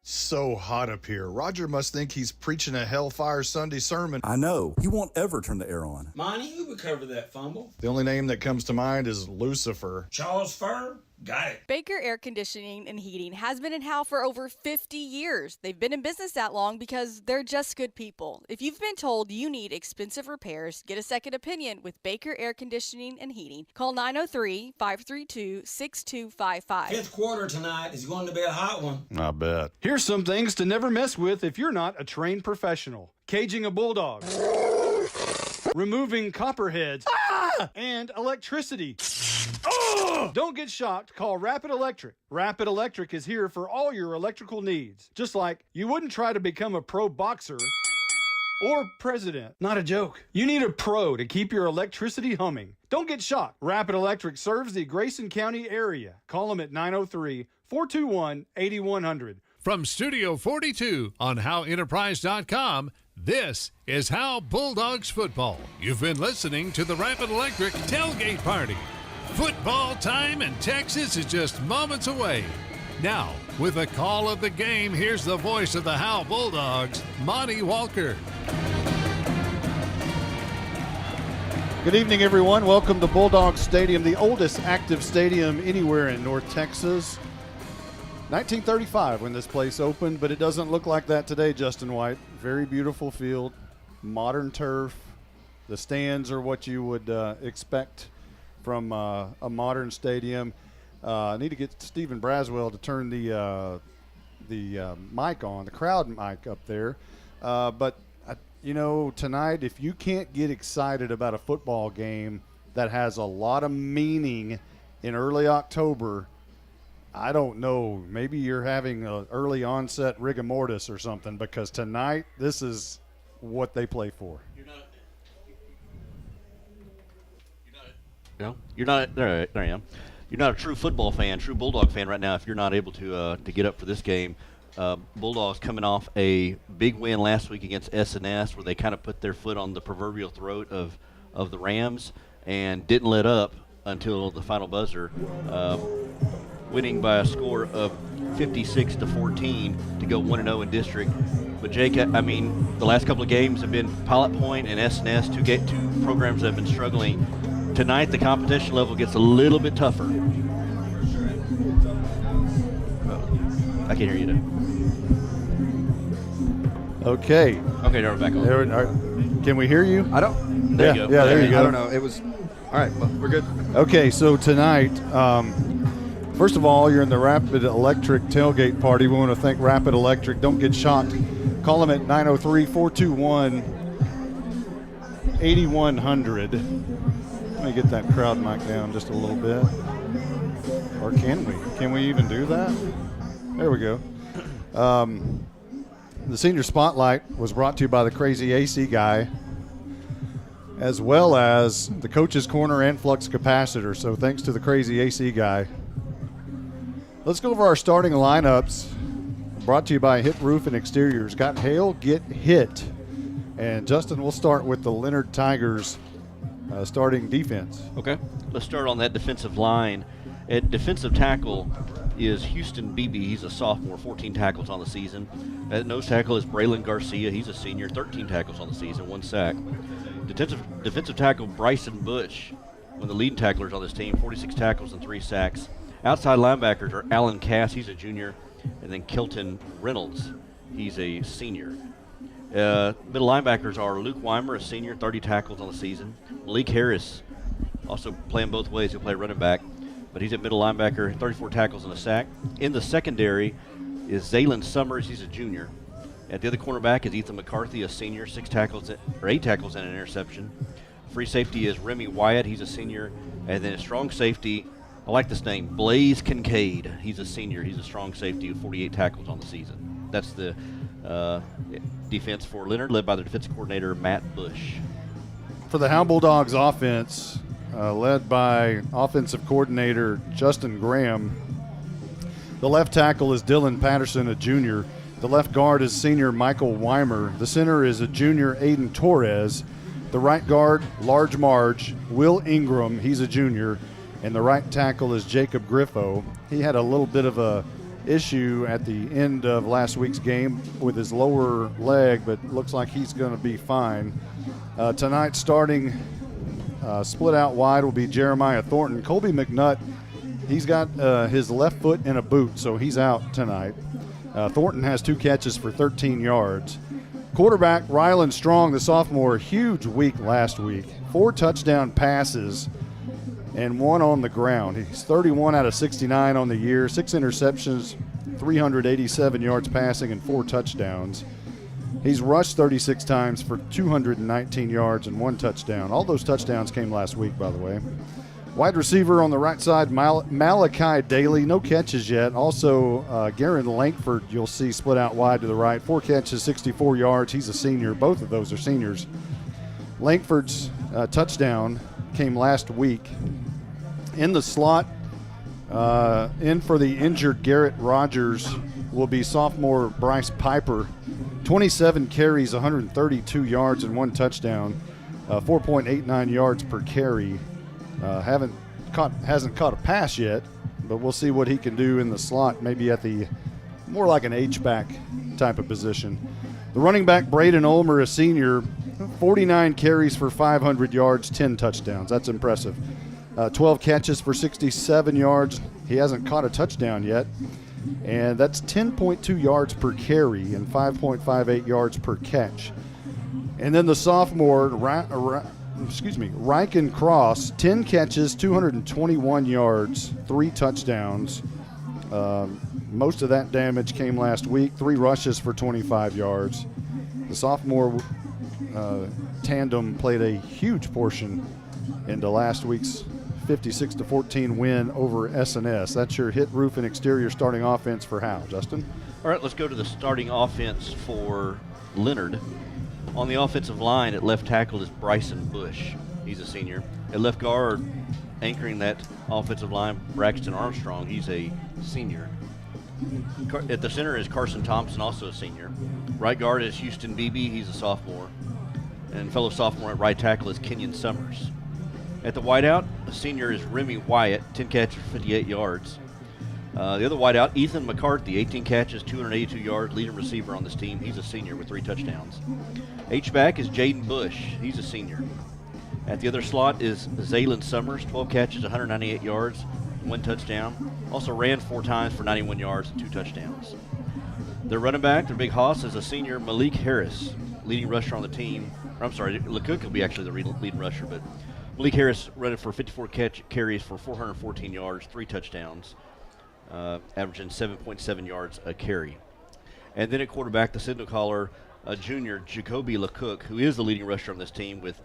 Speaker 4: So hot up here. Roger must think he's preaching a Hellfire Sunday sermon.
Speaker 20: I know. He won't ever turn the air on.
Speaker 21: Monty, who would cover that fumble?
Speaker 4: The only name that comes to mind is Lucifer.
Speaker 21: Charles Fur? Got it.
Speaker 22: Baker Air Conditioning and Heating has been in Howe for over 50 years. They've been in business that long because they're just good people. If you've been told you need expensive repairs, get a second opinion with Baker Air Conditioning and Heating. Call 903-532-6255.
Speaker 21: Fifth quarter tonight is going to be a hot one.
Speaker 4: I bet.
Speaker 5: Here's some things to never mess with if you're not a trained professional. Caging a bulldog. Removing copperheads. And electricity. Don't get shocked. Call Rapid Electric. Rapid Electric is here for all your electrical needs. Just like you wouldn't try to become a pro boxer or president. Not a joke. You need a pro to keep your electricity humming. Don't get shocked. Rapid Electric serves the Grayson County area. Call them at 903-421-8100.
Speaker 1: From Studio 42 on HoweEnterprise.com, this is Howe Bulldogs football. You've been listening to the Rapid Electric Tailgate Party. Football time in Texas is just moments away. Now, with a call of the game, here's the voice of the Howe Bulldogs, Monty Walker.
Speaker 8: Good evening, everyone. Welcome to Bulldog Stadium, the oldest active stadium anywhere in North Texas. 1935 when this place opened, but it doesn't look like that today, Justin White. Very beautiful field, modern turf. The stands are what you would expect from a modern stadium. I need to get Stephen Braswell to turn the mic on, the crowd mic up there. But you know, tonight, if you can't get excited about a football game that has a lot of meaning in early October, I don't know. Maybe you're having an early onset rigor mortis or something, because tonight, this is what they play for.
Speaker 3: You're not there I am. You're not a true football fan, true Bulldog fan right now if you're not able to get up for this game. Bulldogs coming off a big win last week against S&S, where they kind of put their foot on the proverbial throat of the Rams and didn't let up until the final buzzer, winning by a score of 56-14 to go 1-0 in district. But Jake, I mean, the last couple of games have been Pilot Point and S&S, two programs that have been struggling. Tonight, the competition level gets a little bit tougher. I can't hear you now.
Speaker 8: Okay.
Speaker 3: Okay, now we're back on.
Speaker 8: Can we hear you?
Speaker 6: I don't.
Speaker 3: There you go.
Speaker 8: Yeah, there you go.
Speaker 6: I don't know. It was. All right, well, we're good.
Speaker 8: Okay, so tonight, first of all, you're in the Rapid Electric tailgate party. We want to thank Rapid Electric. Don't get shocked. Call them at 903-421-8100. Let me get that crowd mic down just a little bit. Or can we? Can we even do that? There we go. The Senior Spotlight was brought to you by the Crazy AC Guy, as well as the Coach's Corner and Flux Capacitor. So thanks to the Crazy AC Guy. Let's go over our starting lineups, brought to you by Hit Roof and Exteriors. Got hail, get hit. And Justin, we'll start with the Leonard Tigers starting defense.
Speaker 3: Okay, let's start on that defensive line. At defensive tackle is Houston Beebe. He's a sophomore, 14 tackles on the season. At nose tackle is Braylon Garcia. He's a senior, 13 tackles on the season, 1 sack. Defensive tackle Bryson Bush, one of the leading tacklers on this team, 46 tackles and 3 sacks. Outside linebackers are Alan Cass, he's a junior, and then Kilton Reynolds, he's a senior. Middle linebackers are Luke Weimer, a senior, 30 tackles on the season. Malik Harris, also playing both ways. He'll play running back, but he's at middle linebacker, 34 tackles and a sack. In the secondary is Zaylen Summers. He's a junior. At the other cornerback is Ethan McCarthy, a senior, 8 tackles and an interception. Free safety is Remy Wyatt. He's a senior. And then a strong safety, I like this name, Blaze Kincaid. He's a senior. He's a strong safety with 48 tackles on the season. That's the defense for Leonard, led by the defensive coordinator, Matt Bush.
Speaker 8: For the Howe Bulldogs offense, led by offensive coordinator Justin Graham, the left tackle is Dylan Patterson, a junior. The left guard is senior Michael Weimer. The center is a junior Aiden Torres. The right guard, Large Marge, Will Ingram. He's a junior. And the right tackle is Jacob Griffo. He had a little bit of a issue at the end of last week's game with his lower leg, but looks like he's going to be fine. Tonight, starting split out wide will be Jeremiah Thornton. Colby McNutt, he's got his left foot in a boot, so he's out tonight. Thornton has 2 catches for 13 yards. Quarterback Rylan Strong, the sophomore, huge week last week. 4 touchdown passes and 1 on the ground. He's 31 out of 69 on the year, 6 interceptions, 387 yards passing, and 4 touchdowns. He's rushed 36 times for 219 yards and 1 touchdown. All those touchdowns came last week, by the way. Wide receiver on the right side, Malachi Daly, no catches yet. Also, Garen Lankford, you'll see split out wide to the right. 4 catches, 64 yards. He's a senior. Both of those are seniors. Lankford's touchdown came last week. In the slot, in for the injured Garrett Rogers will be sophomore Bryce Piper. 27 carries, 132 yards, and 1 touchdown. 4.89 yards per carry. Hasn't caught a pass yet, but we'll see what he can do in the slot, maybe at the more like an H-back type of position. The running back, Braden Ulmer, a senior, 49 carries for 500 yards, 10 touchdowns. That's impressive. 12 catches for 67 yards. He hasn't caught a touchdown yet, and that's 10.2 yards per carry and 5.58 yards per catch. And then the sophomore, Ryken Cross, 10 catches, 221 yards, 3 touchdowns. Most of that damage came last week. 3 rushes for 25 yards. The sophomore tandem played a huge portion into last week's 56-14 win over S&S. That's your hit, roof, and exterior starting offense for Howe. Justin?
Speaker 3: All right, let's go to the starting offense for Leonard. On the offensive line, at left tackle is Bryson Bush. He's a senior. At left guard, anchoring that offensive line, Braxton Armstrong. He's a senior. At the center is Carson Thompson, also a senior. Right guard is Houston Beebe. He's a sophomore. And fellow sophomore at right tackle is Kenyon Summers. At the wideout, a senior is Remy Wyatt, 10 catches, 58 yards. The other wideout, Ethan McCarthy, 18 catches, 282 yards, leading receiver on this team. He's a senior with 3 touchdowns. H-back is Jaden Bush. He's a senior. At the other slot is Zaylin Summers, 12 catches, 198 yards, 1 touchdown. Also ran 4 times for 91 yards and 2 touchdowns. Their running back, their big hoss, is a senior, Malik Harris, leading rusher on the team. I'm sorry, LeCook will be actually the leading rusher, but Malik Harris running for 54 carries for 414 yards, 3 touchdowns, averaging 7.7 yards a carry. And then at quarterback, the signal caller, junior Jacoby LeCook, who is the leading rusher on this team with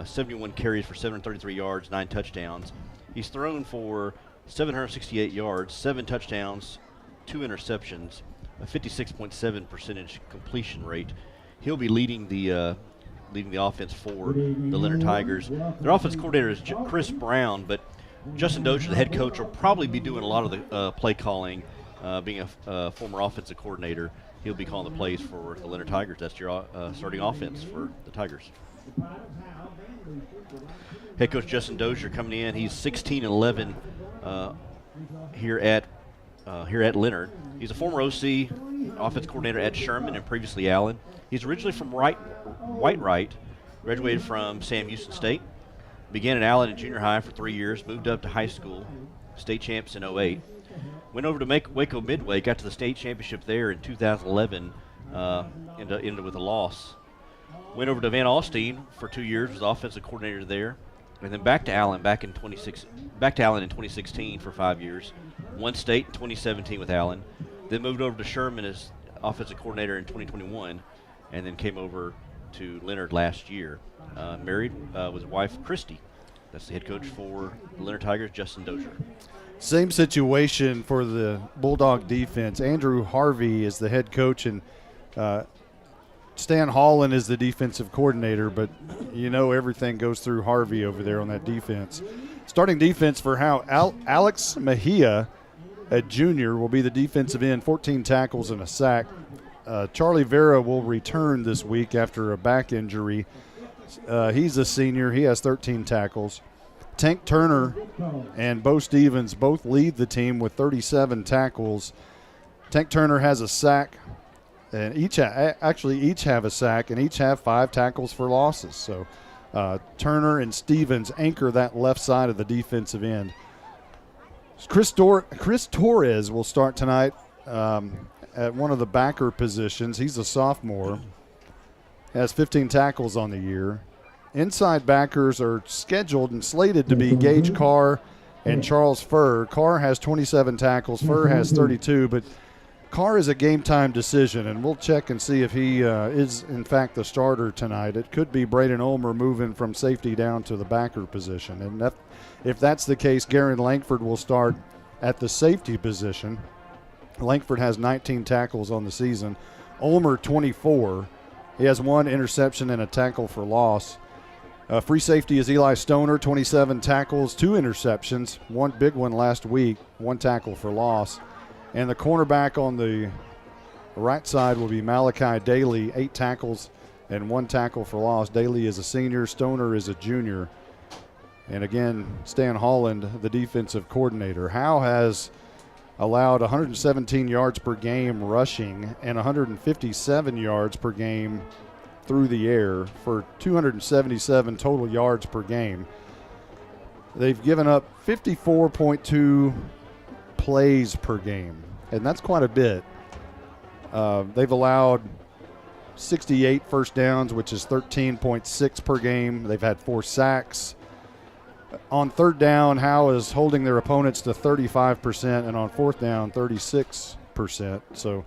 Speaker 3: 71 carries for 733 yards, 9 touchdowns. He's thrown for 768 yards, 7 touchdowns, 2 interceptions, a 56.7% completion rate. He'll be leading the offense for the Leonard Tigers. Their offense coordinator is Chris Brown, but Justin Dozier, the head coach, will probably be doing a lot of the play calling, being a former offensive coordinator. He'll be calling the plays for the Leonard Tigers. That's your starting offense for the Tigers. Head coach Justin Dozier coming in. He's 16-11 here at Leonard. He's a former OC, offense coordinator at Sherman and previously Allen. He's originally from Whitewright, graduated from Sam Houston State, began at Allen in junior high for 3 years, moved up to high school, state champs in 2008. Went over to Waco Midway, got to the state championship there in 2011, ended with a loss. Went over to Van Alstyne for 2 years, was offensive coordinator there, and then back to Allen in 2016 for 5 years. Won state in 2017 with Allen, then moved over to Sherman as offensive coordinator in 2021, and then came over to Leonard last year. Married with his wife, Christy. That's the head coach for the Leonard Tigers, Justin Dozier.
Speaker 8: Same situation for the Bulldog defense. Andrew Harvey is the head coach, and Stan Holland is the defensive coordinator, but you know everything goes through Harvey over there on that defense. Starting defense for Howe, Alex Mejia, a junior, will be the defensive end, 14 tackles and a sack. Charlie Vera will return this week after a back injury. He's a senior. He has 13 tackles. Tank Turner and Bo Stevens both lead the team with 37 tackles. Tank Turner has a sack, and each have a sack, and each have 5 tackles for losses. So Turner and Stevens anchor that left side of the defensive end. Chris Torres will start tonight at one of the backer positions. He's a sophomore. Has 15 tackles on the year. Inside backers are scheduled and slated to be Gage Carr and Charles Furr. Carr has 27 tackles. Furr has 32, but Carr is a game-time decision, and we'll check and see if he is, in fact, the starter tonight. It could be Braden Ulmer moving from safety down to the backer position. And if that's the case, Garen Langford will start at the safety position. Langford has 19 tackles on the season. Ulmer, 24. He has 1 interception and a tackle for loss. Free safety is Eli Stoner, 27 tackles, 2 interceptions, 1 big one last week, 1 tackle for loss. And the cornerback on the right side will be Malachi Daly, 8 tackles and 1 tackle for loss. Daly is a senior, Stoner is a junior. And again, Stan Holland, the defensive coordinator. Howe has allowed 117 yards per game rushing and 157 yards per game through the air for 277 total yards per game. They've given up 54.2 plays per game, and that's quite a bit. They've allowed 68 first downs, which is 13.6 per game. They've had 4 sacks. On third down, Howe is holding their opponents to 35%, and on fourth down, 36%. So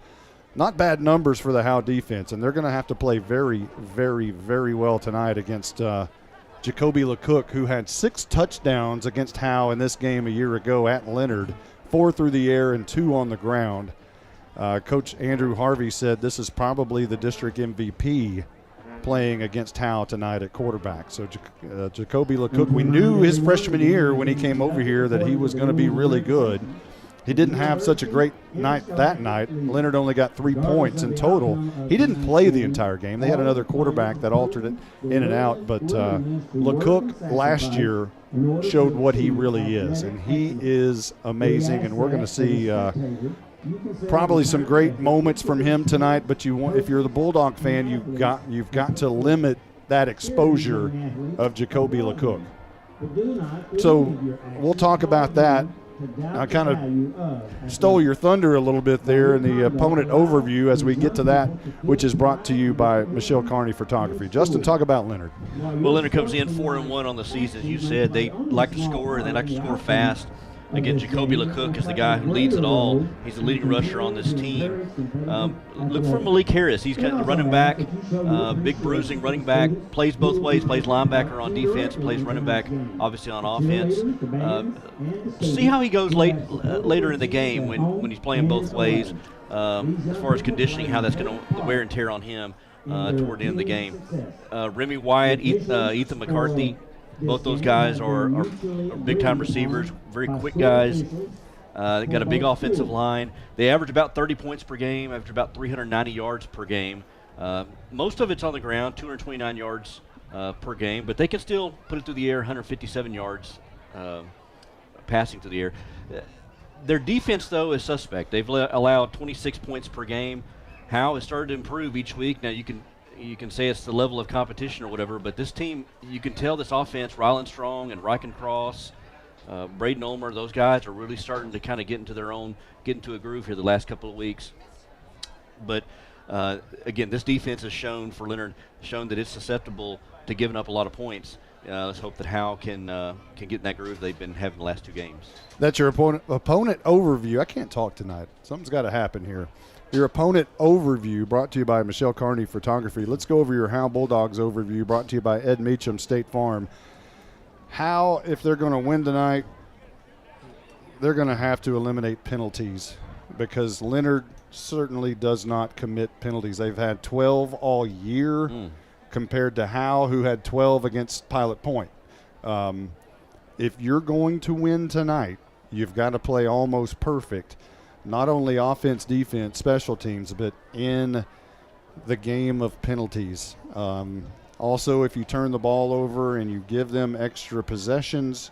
Speaker 8: not bad numbers for the Howe defense, and they're going to have to play very, very, very well tonight against Jacoby LeCook, who had 6 touchdowns against Howe in this game a year ago at Leonard, 4 through the air and 2 on the ground. Coach Andrew Harvey said this is probably the district MVP playing against Howe tonight at quarterback. So Jacoby LeCook, we knew his freshman year when he came over here that he was going to be really good. He didn't have such a great night that night. Leonard only got 3 points in total. He didn't play the entire game. They had another quarterback that altered it in and out. But LeCook last year showed what he really is, and he is amazing. And we're going to see probably some great moments from him tonight. But if you're the Bulldog fan, you've got to limit that exposure of Jacoby LeCook. So we'll talk about that. I kind of stole your thunder a little bit there in the opponent overview as we get to that, which is brought to you by Michelle Carney Photography. Justin, talk about Leonard.
Speaker 3: Well, Leonard comes in 4-1 on the season, as you said. They like to score, and they like to score fast. Again, Jacoby LeCook is the guy who leads it all. He's the leading rusher on this team. Look for Malik Harris. He's kind of the running back, big bruising running back, plays both ways, plays linebacker on defense, plays running back obviously on offense. See how he goes later in the game when he's playing both ways as far as conditioning, how that's going to wear and tear on him toward the end of the game. Remy Wyatt, Ethan McCarthy, both those guys are big-time receivers, very quick guys. They got a big offensive line. They average about 30 points per game, average about 390 yards per game. Most of it's on the ground, 229 yards per game, but they can still put it through the air, 157 yards passing through the air. Their defense, though, is suspect. They've allowed 26 points per game. Howe has started to improve each week. Now, you can say it's the level of competition or whatever, but this team, you can tell this offense, Ryland Strong and Ryken Cross, Braden Ulmer, those guys are really starting to kind of get into a groove here the last couple of weeks. But again, this defense has shown that it's susceptible to giving up a lot of points. Let's hope that Howe can get in that groove they've been having the last 2 games.
Speaker 8: That's your opponent overview. I can't talk tonight. Something's got to happen here. Your opponent overview brought to you by Michelle Carney Photography. Let's go over your Howe Bulldogs overview brought to you by Ed Meacham State Farm. Howe, if they're going to win tonight, they're going to have to eliminate penalties because Leonard certainly does not commit penalties. They've had 12 all year compared to Howe, who had 12 against Pilot Point. If you're going to win tonight, you've got to play almost perfect. Not only offense, defense, special teams, but in the game of penalties. Also, if you turn the ball over and you give them extra possessions,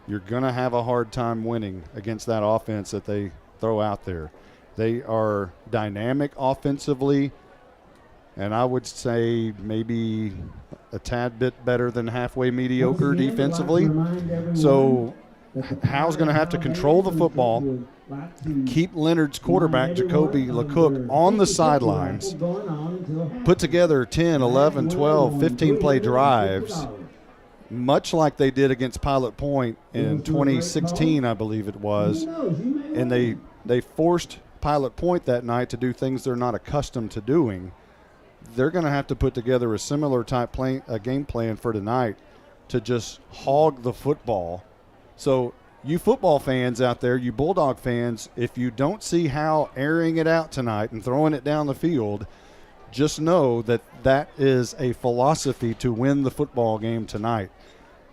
Speaker 8: you're going to have a hard time winning against that offense that they throw out there. They are dynamic offensively, and I would say maybe a tad bit better than halfway mediocre defensively. So Howe's going to have to control the football, keep Leonard's quarterback, Jacoby LeCook, on the sidelines, put together 10, 11, 12, 15-play drives, much like they did against Pilot Point in 2016, I believe it was. And they forced Pilot Point that night to do things they're not accustomed to doing. They're going to have to put together a similar type game plan for tonight to just hog the football. So you football fans out there, you Bulldog fans, if you don't see Howe airing it out tonight and throwing it down the field, just know that that is a philosophy to win the football game tonight,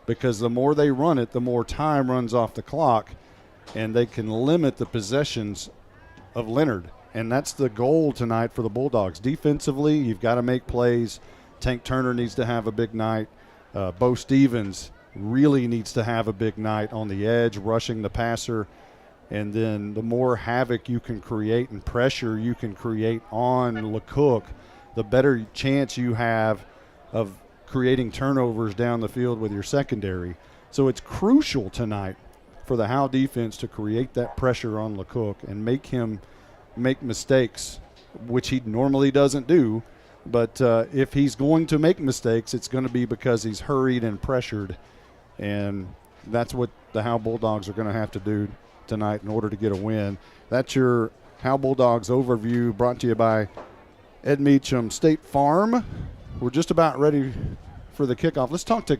Speaker 8: because the more they run it, the more time runs off the clock, and they can limit the possessions of Leonard. And that's the goal tonight for the Bulldogs. Defensively, you've got to make plays. Tank Turner needs to have a big night. Bo Stevens really needs to have a big night on the edge, rushing the passer. And then the more havoc you can create and pressure you can create on LeCook, the better chance you have of creating turnovers down the field with your secondary. So it's crucial tonight for the Howe defense to create that pressure on LeCook and make him make mistakes, which he normally doesn't do. But if he's going to make mistakes, it's going to be because he's hurried and pressured. And that's what the Howe Bulldogs are going to have to do tonight in order to get a win. That's your Howe Bulldogs overview brought to you by Ed Meacham State Farm. We're just about ready for the kickoff. Let's talk to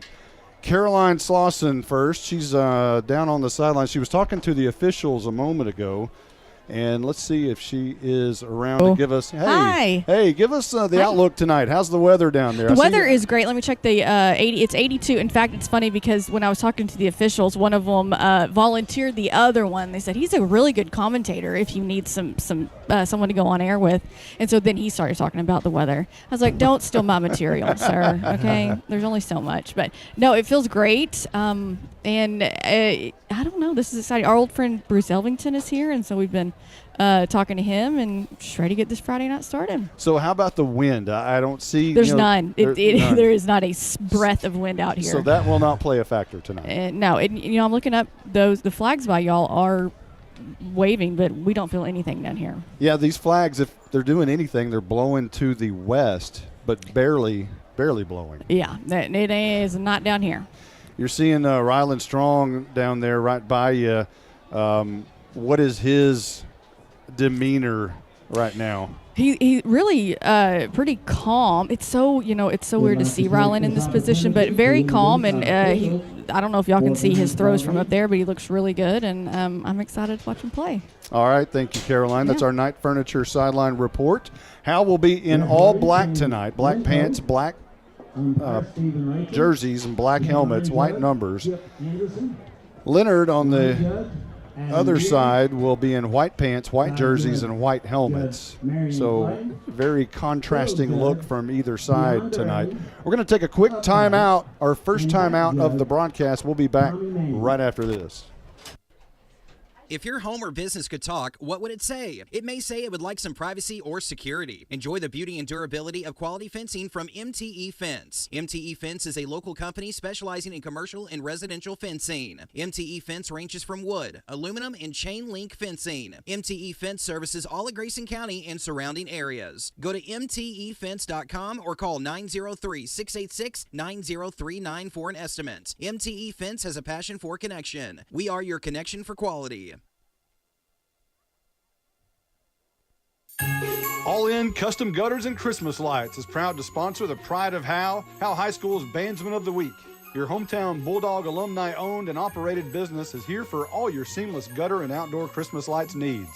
Speaker 8: Caroline Slauson first. She's down on the sideline. She was talking to the officials a moment ago. And let's see if she is around to give us.
Speaker 7: Hi.
Speaker 8: Hey, give us the outlook tonight. How's the weather down there?
Speaker 7: The weather is great. Let me check the 80. It's 82. In fact, it's funny because when I was talking to the officials, one of them volunteered the other one. They said he's a really good commentator if you need someone to go on air with. And so then he started talking about the weather. I was like, don't steal my material, sir. Okay, there's only so much. But no, it feels great. And I don't know. This is exciting. Our old friend Bruce Elvington is here, and so we've been talking to him and just ready to get this Friday night started.
Speaker 8: So how about the wind? I don't see.
Speaker 7: There's none.
Speaker 8: None.
Speaker 7: There is not a breath of wind out here.
Speaker 8: So that will not play a factor tonight.
Speaker 7: No. I'm looking up the flags by y'all are waving, but we don't feel anything down here.
Speaker 8: Yeah, these flags, if they're doing anything, they're blowing to the west, but barely blowing.
Speaker 7: Yeah, it is not down here.
Speaker 8: You're seeing Ryland Strong down there right by you. What is his demeanor right now?
Speaker 7: He really pretty calm. It's so weird to see Ryland in this position, but very calm. And I don't know if y'all can see his throws from up there, but he looks really good, and I'm excited to watch him play.
Speaker 8: All right, thank you, Caroline. That's our Night Furniture sideline report. Hal will be in all black tonight: black pants, black jerseys, and black helmets, white numbers. Leonard on the other side will be in white pants, white jerseys, and white helmets. So very contrasting look from either side tonight. We're going to take a quick timeout, our first timeout of the broadcast. We'll be back right after this.
Speaker 12: If your home or business could talk, what would it say? It may say it would like some privacy or security. Enjoy the beauty and durability of quality fencing from MTE Fence. MTE Fence is a local company specializing in commercial and residential fencing. MTE Fence ranges from wood, aluminum, and chain link fencing. MTE Fence services all of Grayson County and surrounding areas. Go to mtefence.com or call 903-686-9039 for an estimate. MTE Fence has a passion for connection. We are your connection for quality.
Speaker 5: All In Custom Gutters and Christmas Lights is proud to sponsor the Pride of Howe High School's Bandsman of the Week. Your hometown Bulldog alumni-owned and operated business is here for all your seamless gutter and outdoor Christmas lights needs.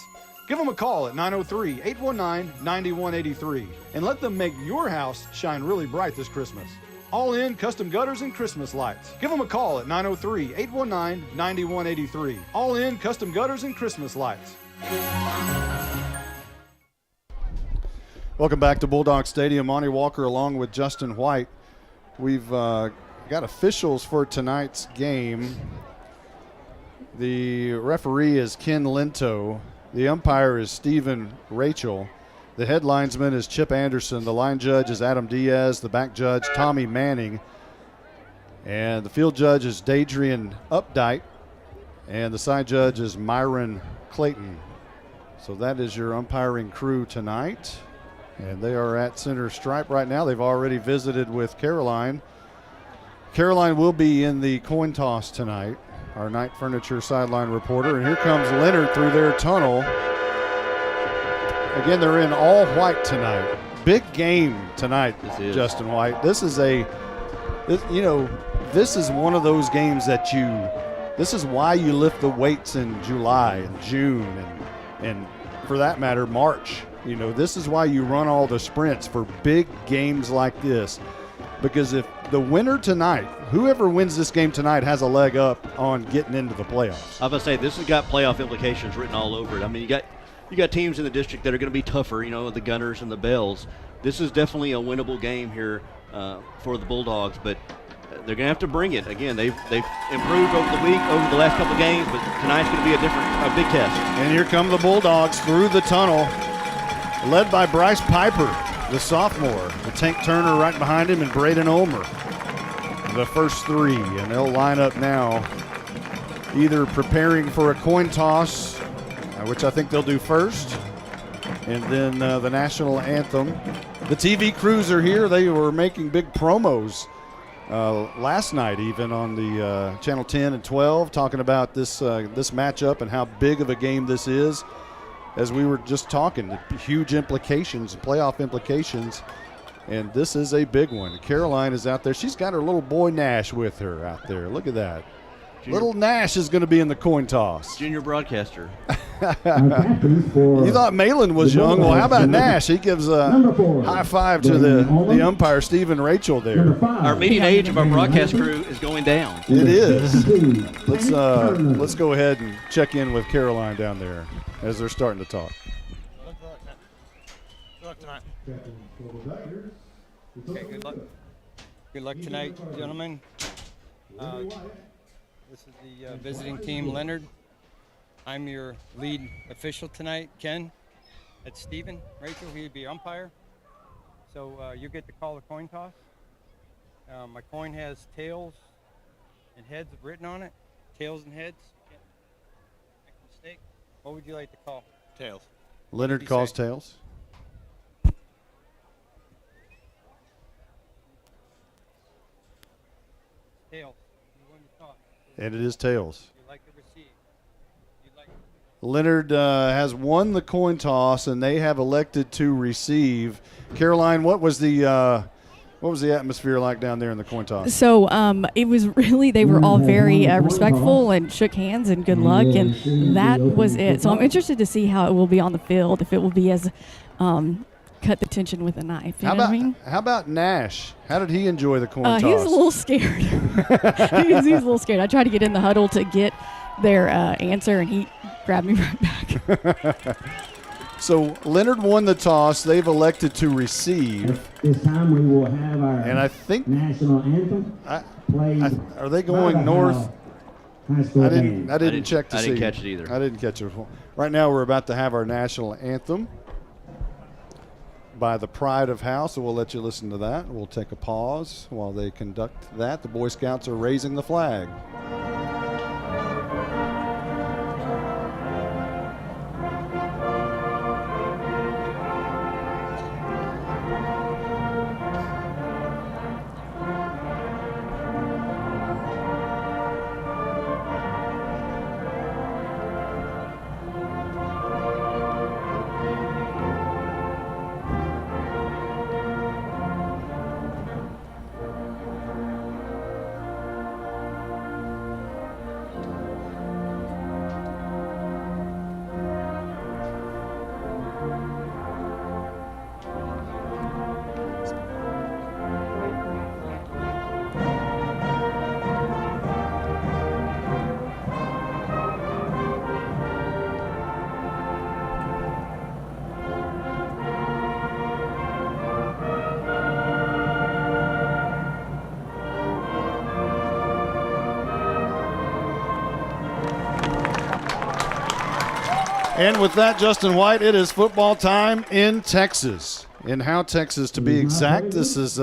Speaker 5: Give them a call at 903-819-9183 and let them make your house shine really bright this Christmas. All In Custom Gutters and Christmas Lights. Give them a call at 903-819-9183. All In Custom Gutters and Christmas Lights.
Speaker 8: Welcome back to Bulldog Stadium. Monty Walker along with Justin White. We've got officials for tonight's game. The referee is Ken Linto. The umpire is Stephen Rachel. The head linesman is Chip Anderson. The line judge is Adam Diaz. The back judge, Tommy Manning. And the field judge is Dadrian Updike. And the side judge is Myron Clayton. So that is your umpiring crew tonight. And they are at center stripe right now. They've already visited with Caroline. Caroline will be in the coin toss tonight, our Night Furniture sideline reporter. And here comes Leonard through their tunnel. Again, they're in all white tonight. Big game tonight, Justin White. This is one of those games that this is why you lift the weights in July and June and for that matter, March. This is why you run all the sprints for big games like this. Because if the winner tonight, whoever wins this game tonight, has a leg up on getting into the playoffs.
Speaker 3: I was going to say, this has got playoff implications written all over it. I mean, you got teams in the district that are going to be tougher, the Gunners and the Bells. This is definitely a winnable game here for the Bulldogs, but they're going to have to bring it. Again, they've improved over the last couple of games, but tonight's going to be a big test.
Speaker 8: And here come the Bulldogs through the tunnel, led by Bryce Piper, the sophomore. The Tank Turner right behind him, and Braden Ulmer. The first three, and they'll line up now, either preparing for a coin toss, which I think they'll do first, and then the national anthem. The TV crews are here. They were making big promos last night, even on the Channel 10 and 12, talking about this matchup and how big of a game this is. as we were just talking, huge implications, playoff implications. And this is a big one. Caroline is out there. She's got her little boy Nash with her out there. Look at that. Little Nash is going to be in the coin toss.
Speaker 3: Junior broadcaster.
Speaker 8: You thought Malin was young. Well, how about Nash? He gives a high five to the umpire, Steve and Rachel there.
Speaker 3: Our median age of our broadcast crew is going down.
Speaker 8: It is. Let's go ahead and check in with Caroline down there as they're starting to talk.
Speaker 13: Good luck tonight. Okay, good luck. Good luck tonight, gentlemen. This is the visiting team, Leonard. I'm your lead official tonight, Ken. That's Steven. Rachel, he'd be umpire. So you get to call the coin toss. My coin has tails and heads written on it. Tails and heads. Make a mistake. What would you like to call? Tails.
Speaker 8: Leonard calls tails.
Speaker 13: Tails. You win the toss.
Speaker 8: And it is tails.
Speaker 13: You like to receive.
Speaker 8: Leonard has won the coin toss, and they have elected to receive. Caroline, what was the atmosphere like down there in the coin toss?
Speaker 7: So it was really, they were all very respectful and shook hands and good luck, and that was it. So I'm interested to see how it will be on the field, if it will be as cut the tension with a knife. You know what I mean?
Speaker 8: How about Nash? How did he enjoy the coin toss?
Speaker 7: He was a little scared. he was a little scared. I tried to get in the huddle to get their answer, and he grabbed me right back.
Speaker 8: So Leonard won the toss. They've elected to receive.
Speaker 15: This time we will have our
Speaker 8: and I think
Speaker 15: national anthem played.
Speaker 8: Are they going north?
Speaker 15: High school
Speaker 8: I didn't check to see.
Speaker 3: I didn't catch it either.
Speaker 8: I didn't catch it. Right now we're about to have our national anthem by the Pride of Howe, so we'll let you listen to that. We'll take a pause while they conduct that. The Boy Scouts are raising the flag. And with that, Justin White, it is football time in Texas, in Howe, Texas, to be exact. This is,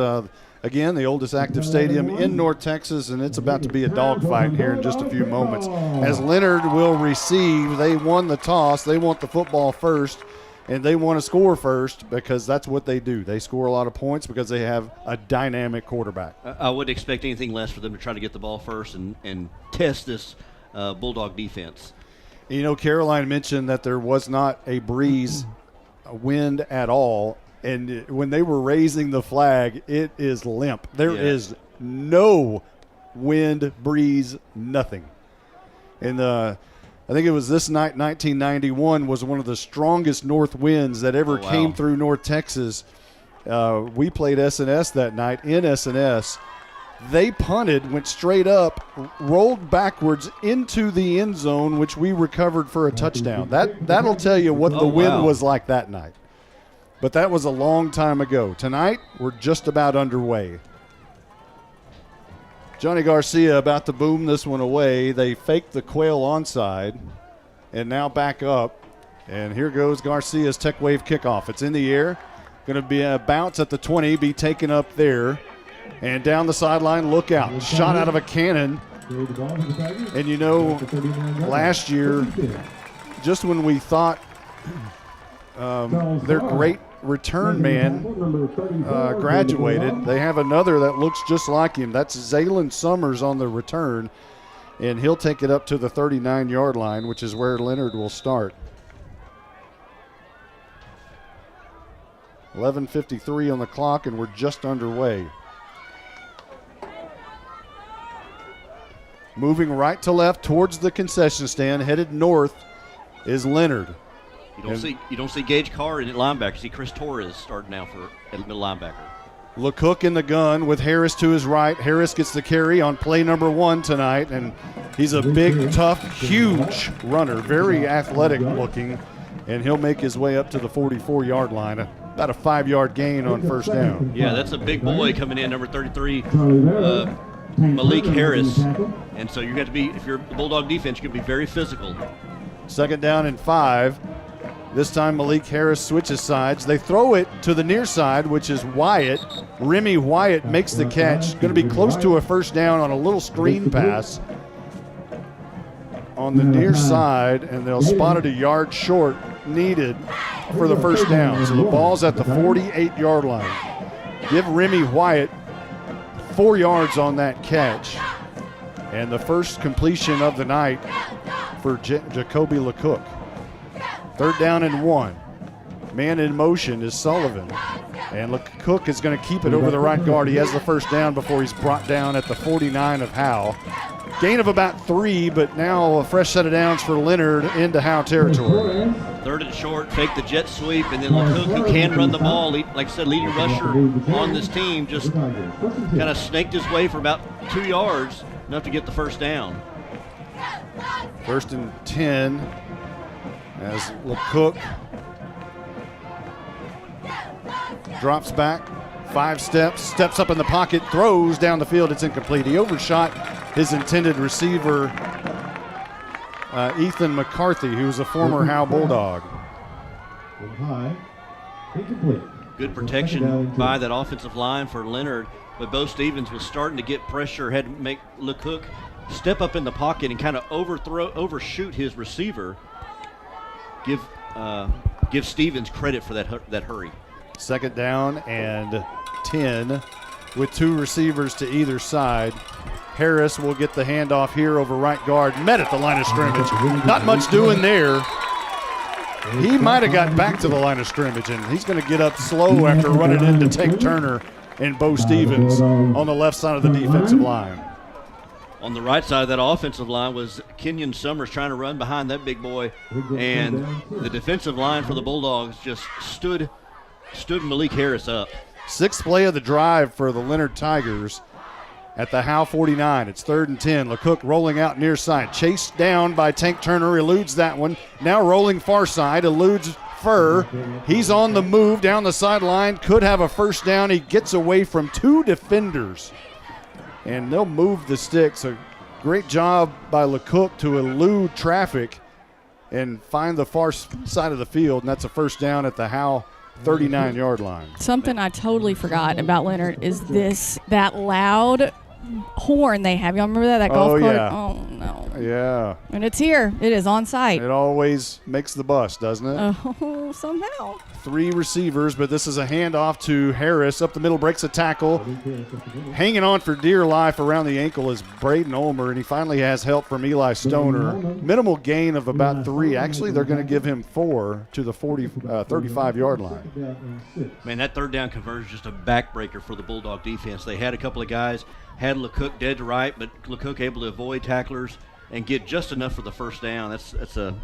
Speaker 8: again, the oldest active stadium in North Texas, and it's about to be a dogfight here in just a few moments. As Leonard will receive, they won the toss. They want the football first, and they want to score first because that's what they do. They score a lot of points because they have a dynamic quarterback.
Speaker 3: I wouldn't expect anything less for them to try to get the ball first and test this Bulldog defense.
Speaker 8: You know, Caroline mentioned that there was not a breeze, a wind at all, and when they were raising the flag, it is limp. There is no wind, breeze, nothing. And I think it was this night, 1991, was one of the strongest north winds that ever came through North Texas. We played S&S that night in S&S. They punted, went straight up, rolled backwards into the end zone, which we recovered for a touchdown. That'll tell you what the wind was like that night. But that was a long time ago. Tonight, we're just about underway. Johnny Garcia about to boom this one away. They faked the quail onside and now back up. And here goes Garcia's Tech Wave kickoff. It's in the air. Going to be a bounce at the 20, be taken up there. And down the sideline, look out. Shot out of a cannon. And you know, last year, just when we thought their great return man graduated, they have another that looks just like him. That's Zaylen Summers on the return. And he'll take it up to the 39-yard line, which is where Leonard will start. 11:53 on the clock, and we're just underway. Moving right to left towards the concession stand, headed north, is Leonard.
Speaker 3: You don't see Gage Carr in at linebacker. You see Chris Torres starting now for at middle linebacker.
Speaker 8: LeCook in the gun with Harris to his right. Harris gets the carry on play number 1 tonight, and he's a big, tough, huge runner, very athletic looking, and he'll make his way up to the 44-yard line. About a 5-yard gain on first down.
Speaker 3: Yeah, that's a big boy coming in, number 33, Malik Harris. And so you're going to be, if you're the Bulldog defense, you're going to be very physical.
Speaker 8: Second down and 5. This time Malik Harris switches sides. They throw it to the near side, which is Wyatt. Remy Wyatt makes the catch. Going to be close to a first down on a little screen pass on the near side, and they'll spot it a yard short needed for the first down. So the ball's at the 48-yard line. Give Remy Wyatt 4 yards on that catch. And the first completion of the night for Jacoby LeCook. Third down and 1. Man in motion is Sullivan. And LeCook is going to keep it over the right guard. He has the first down before he's brought down at the 49 of Howe. Gain of about 3, but now a fresh set of downs for Leonard into Howe territory.
Speaker 3: Third and short, fake the jet sweep, and then LeCook, who can run the ball, like I said, leading rusher on this team, just kind of snaked his way for about 2 yards, enough to get the first down.
Speaker 8: First and 10 as LeCook drops back, 5 steps, steps up in the pocket, throws down the field. It's incomplete. He overshot his intended receiver, Ethan McCarthy, who's a former Howe Bulldog.
Speaker 3: Good protection by that offensive line for Leonard, but Bo Stevens was starting to get pressure, had to make LeCook step up in the pocket and kind of overshoot his receiver. Give Stevens credit for that hurry.
Speaker 8: Second down and 10 with 2 receivers to either side. Harris will get the handoff here over right guard. Met at the line of scrimmage. Not much doing there. He might have got back to the line of scrimmage, and he's going to get up slow after running into Tank Turner and Bo Stevens on the left side of the defensive line.
Speaker 3: On the right side of that offensive line was Kenyon Summers trying to run behind that big boy, and the defensive line for the Bulldogs just stood Malik Harris up.
Speaker 8: 6th play of the drive for the Leonard Tigers at the Howe 49. It's 3rd and 10. LeCook rolling out near side. Chased down by Tank Turner, eludes that one. Now rolling far side, eludes Furr. He's on the move down the sideline. Could have a first down. He gets away from 2 defenders, and they'll move the sticks. A great job by LeCook to elude traffic and find the far side of the field, and that's a first down at the Howe 39-yard line.
Speaker 7: Something I totally forgot about Leonard is that loud horn they have. Y'all remember that golf cart?
Speaker 8: Yeah.
Speaker 7: Oh, no.
Speaker 8: Yeah.
Speaker 7: And it's here. It is on site.
Speaker 8: It always makes the bus, doesn't it?
Speaker 7: Oh, somehow.
Speaker 8: 3 receivers, but this is a handoff to Harris. Up the middle, breaks a tackle. Hanging on for dear life around the ankle is Braden Ulmer, and he finally has help from Eli Stoner. Minimal gain of about 3. Actually, they're going to give him 4 to the 35-yard line.
Speaker 3: Man, that third down conversion is just a backbreaker for the Bulldog defense. They had a couple of guys, had LeCook dead to right, but LeCook able to avoid tacklers and get just enough for the first down. That's a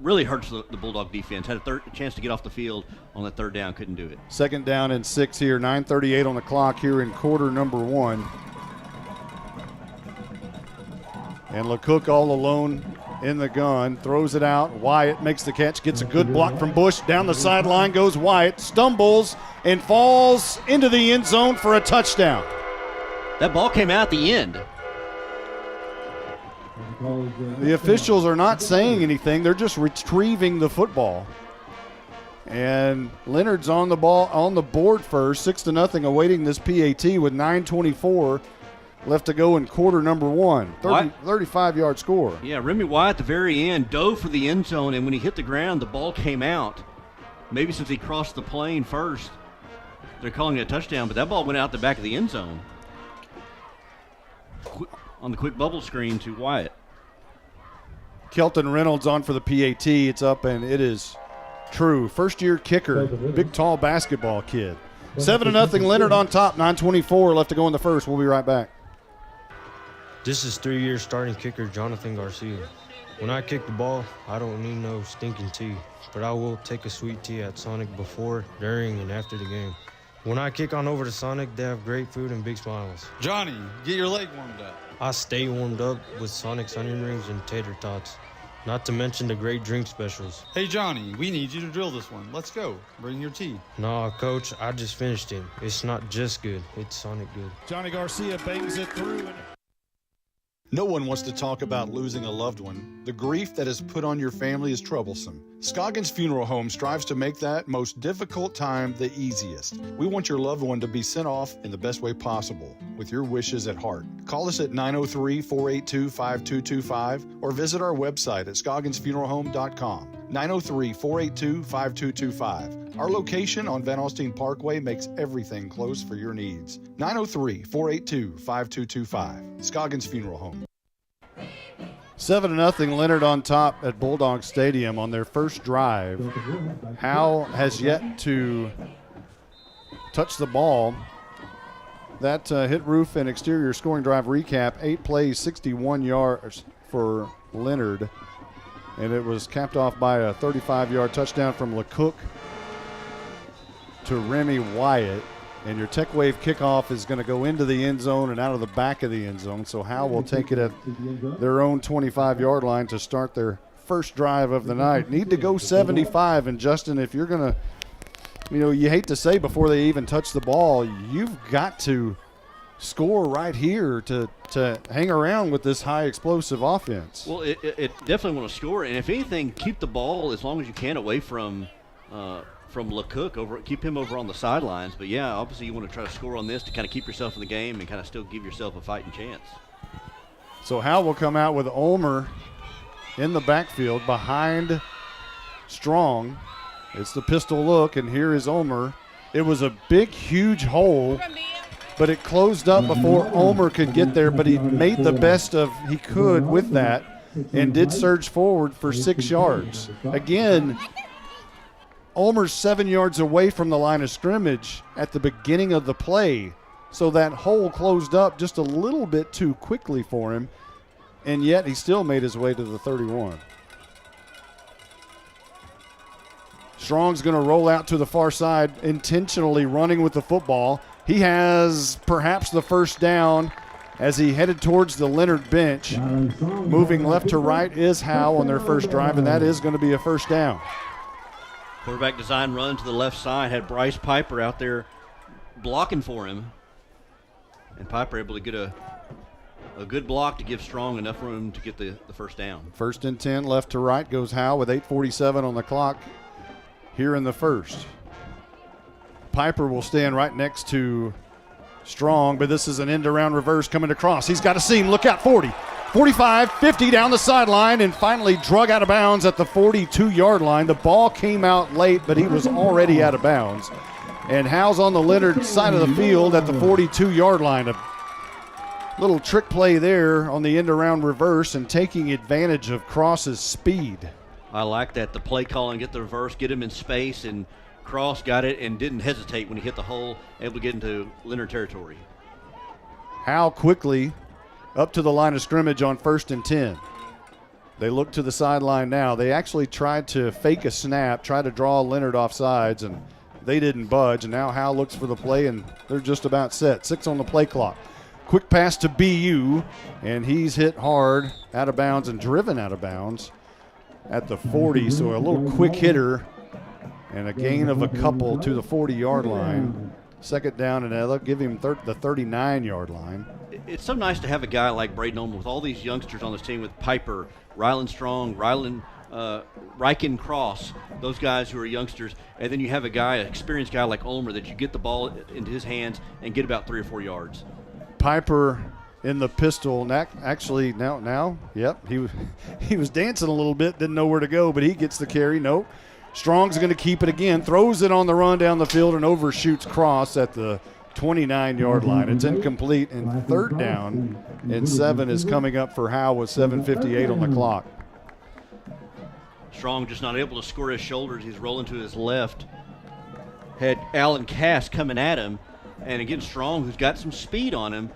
Speaker 3: really hurts the Bulldog defense. Had a chance to get off the field on that third down, couldn't do it.
Speaker 8: Second down and 6 here, 9:38 on the clock here in quarter number 1. And LeCook all alone in the gun, throws it out. Wyatt makes the catch, gets a good block from Bush. Down the sideline goes Wyatt, stumbles and falls into the end zone for a touchdown.
Speaker 3: That ball came out at the end.
Speaker 8: The officials are not saying anything. They're just retrieving the football. And Leonard's on the ball, on the board first, 6-0, awaiting this PAT with 9:24 left to go in quarter number 1. 35-yard score.
Speaker 3: Yeah, Remy Wyatt at the very end dove for the end zone, and when he hit the ground, the ball came out. Maybe since he crossed the plane first, they're calling it a touchdown, but that ball went out the back of the end zone. On the quick bubble screen to Wyatt.
Speaker 8: Kelton Reynolds on for the PAT. It's up, and it is True. First-year kicker. Big, tall basketball kid. 7-0 Leonard on top. 9:24 left to go in the first. We'll be right back.
Speaker 11: This is 3-year starting kicker Jonathan Garcia. When I kick the ball, I don't need no stinking tea, but I will take a sweet tea at Sonic before, during, and after the game. When I kick on over to Sonic, they have great food and big smiles.
Speaker 14: Johnny, get your leg warmed up.
Speaker 11: I stay warmed up with Sonic's onion rings and tater tots, not to mention the great drink specials.
Speaker 14: Hey, Johnny, we need you to drill this one. Let's go. Bring your tea.
Speaker 11: Nah, Coach, I just finished it. It's not just good, it's Sonic good.
Speaker 8: Johnny Garcia bangs it through.
Speaker 2: No one wants to talk about losing a loved one. The grief that is put on your family is troublesome. Scoggins Funeral Home strives to make that most difficult time the easiest. We want your loved one to be sent off in the best way possible, with your wishes at heart. Call us at 903-482-5225 or visit our website at scogginsfuneralhome.com. 903-482-5225. Our location on Van Alstyne Parkway makes everything close for your needs. 903-482-5225. Scoggins Funeral Home.
Speaker 8: 7-0 Leonard on top at Bulldog Stadium on their first drive. Howe has yet to touch the ball. That hit roof and exterior scoring drive recap, 8 plays, 61 yards for Leonard. And it was capped off by a 35-yard touchdown from LeCook to Remy Wyatt. And your Tech Wave kickoff is going to go into the end zone and out of the back of the end zone. So Howe will take it at their own 25-yard line to start their first drive of the night. Need to go 75. And, Justin, if you're going to, you hate to say before they even touch the ball, you've got to score right here to hang around with this high explosive offense.
Speaker 3: Well, it definitely want to score. And if anything, keep the ball as long as you can away from LeCook, keep him over on the sidelines. But, yeah, obviously you want to try to score on this to kind of keep yourself in the game and kind of still give yourself a fighting chance.
Speaker 8: So Howe will come out with Ulmer in the backfield behind Strong. It's the pistol look, and here is Ulmer. It was a big, huge hole, but it closed up before Ulmer could get there, but he made the best of he could with that and did surge forward for 6 yards. Again, Ulmer's 7 yards away from the line of scrimmage at the beginning of the play. So that hole closed up just a little bit too quickly for him, and yet he still made his way to the 31. Strong's going to roll out to the far side, intentionally running with the football. He has perhaps the first down as he headed towards the Leonard bench. Moving left to right is Howe on their first drive, and that is going to be a first down.
Speaker 3: Quarterback design run to the left side, had Bryce Piper out there blocking for him. And Piper able to get a good block to give Strong enough room to get the first down.
Speaker 8: 1st and 10, left to right goes Howe with 8:47 on the clock here in the first. Piper will stand right next to Strong, but this is an end-around reverse coming across. He's got a seam. Look out, 40. 45, 50 down the sideline, and finally drug out of bounds at the 42-yard line. The ball came out late, but he was already out of bounds. And Howe's on the Leonard side of the field at the 42-yard line. A little trick play there on the end-around reverse and taking advantage of Cross's speed.
Speaker 3: I like that, the play calling, get the reverse, get him in space, and Cross got it and didn't hesitate when he hit the hole, able to get into Leonard territory.
Speaker 8: Howe quickly up to the line of scrimmage on 1st and 10. They look to the sideline now. They actually tried to fake a snap, try to draw Leonard off sides, and they didn't budge. And now Howe looks for the play, and they're just about set. 6 on the play clock. Quick pass to BU, and he's hit hard, out of bounds, and driven out of bounds at the 40. So a little quick hitter and a gain of a couple to the 40-yard line. 2nd down, and they'll give him the 39-yard line.
Speaker 3: It's so nice to have a guy like Braden Ulmer with all these youngsters on this team with Piper, Ryland Strong, Ryken Cross, those guys who are youngsters, and then you have an experienced guy like Ulmer that you get the ball into his hands and get about 3 or 4 yards.
Speaker 8: Piper in the pistol. Actually, now, yep, he was dancing a little bit, didn't know where to go, but he gets the carry. Nope. Strong's going to keep it again, throws it on the run down the field and overshoots Cross at the 29-yard line. It's incomplete, and 3rd down and 7 is coming up for Howe with 7:58 on the clock.
Speaker 3: Strong just not able to score his shoulders. He's rolling to his left. Had Alan Cass coming at him. And again, Strong, who's got some speed on him,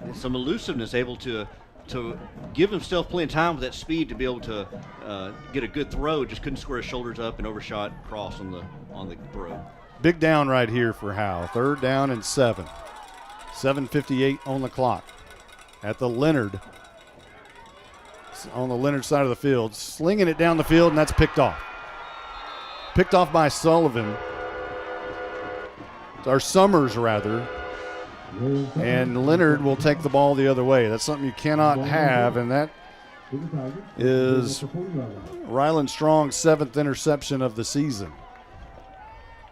Speaker 3: and some elusiveness, able to give himself plenty of time with that speed to be able to get a good throw. Just couldn't square his shoulders up and overshot cross on the throw.
Speaker 8: Big down right here for Howe. 3rd down and 7. 7:58 on the clock. At the Leonard. On the Leonard side of the field. Slinging it down the field, and that's picked off. Picked off by Sullivan. Or Summers, rather. And Leonard will take the ball the other way. That's something you cannot have, and that is Ryland Strong's 7th interception of the season.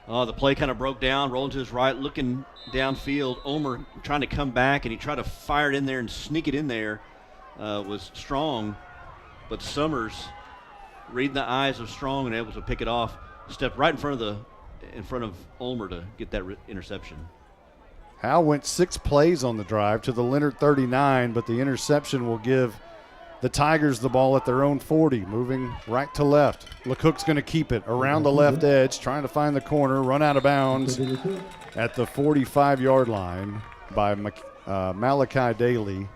Speaker 3: The play kind of broke down, rolling to his right, looking downfield. Omer trying to come back, and he tried to fire it in there and sneak it in there. Was Strong, but Summers, reading the eyes of Strong and able to pick it off, stepped right in front of Ulmer to get that interception.
Speaker 8: Howe went 6 plays on the drive to the Leonard 39, but the interception will give the Tigers the ball at their own 40, moving right to left. LeCook's going to keep it around the left edge, trying to find the corner, run out of bounds at the 45-yard line by Malachi Daly.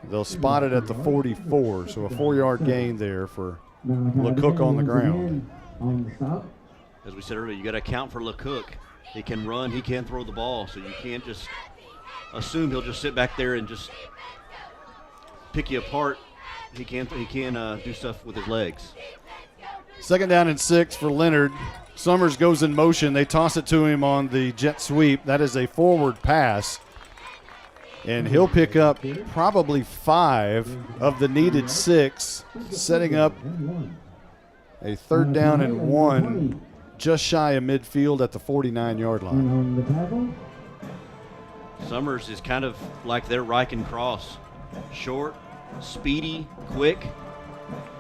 Speaker 8: They'll spot it at the 44, so a 4-yard gain there for LeCook on the ground.
Speaker 3: As we said earlier, you got to account for LeCook. He can run, he can throw the ball, so you can't just assume he'll just sit back there and just pick you apart. He can do stuff with his legs.
Speaker 8: 2nd down and 6 for Leonard. Summers goes in motion. They toss it to him on the jet sweep. That is a forward pass. And he'll pick up probably 5 of the needed 6, setting up a 3rd down and 1 just shy of midfield at the 49-yard line.
Speaker 3: Summers is kind of like their Riken Cross. Short, speedy, quick,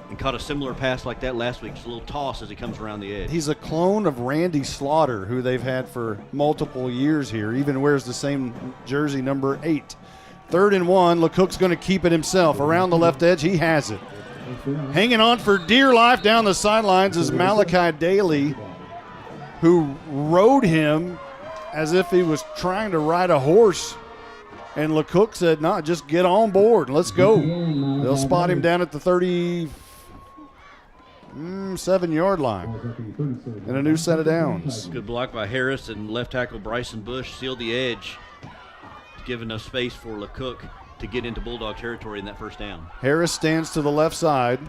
Speaker 3: and caught a similar pass like that last week. Just a little toss as he comes around the edge.
Speaker 8: He's a clone of Randy Slaughter, who they've had for multiple years here. Even wears the same jersey, number 8. 3rd and 1. LeCook's going to keep it himself. Around the left edge, he has it. Hanging on for dear life down the sidelines is Malachi Daly, who rode him as if he was trying to ride a horse. And LeCook said, no, just get on board. Let's go. They'll spot him down at the 37-yard line. And a new set of downs.
Speaker 3: Good block by Harris, and left tackle Bryson Bush sealed the edge, giving enough space for LeCook to get into Bulldog territory in that 1st down.
Speaker 8: Harris stands to the left side.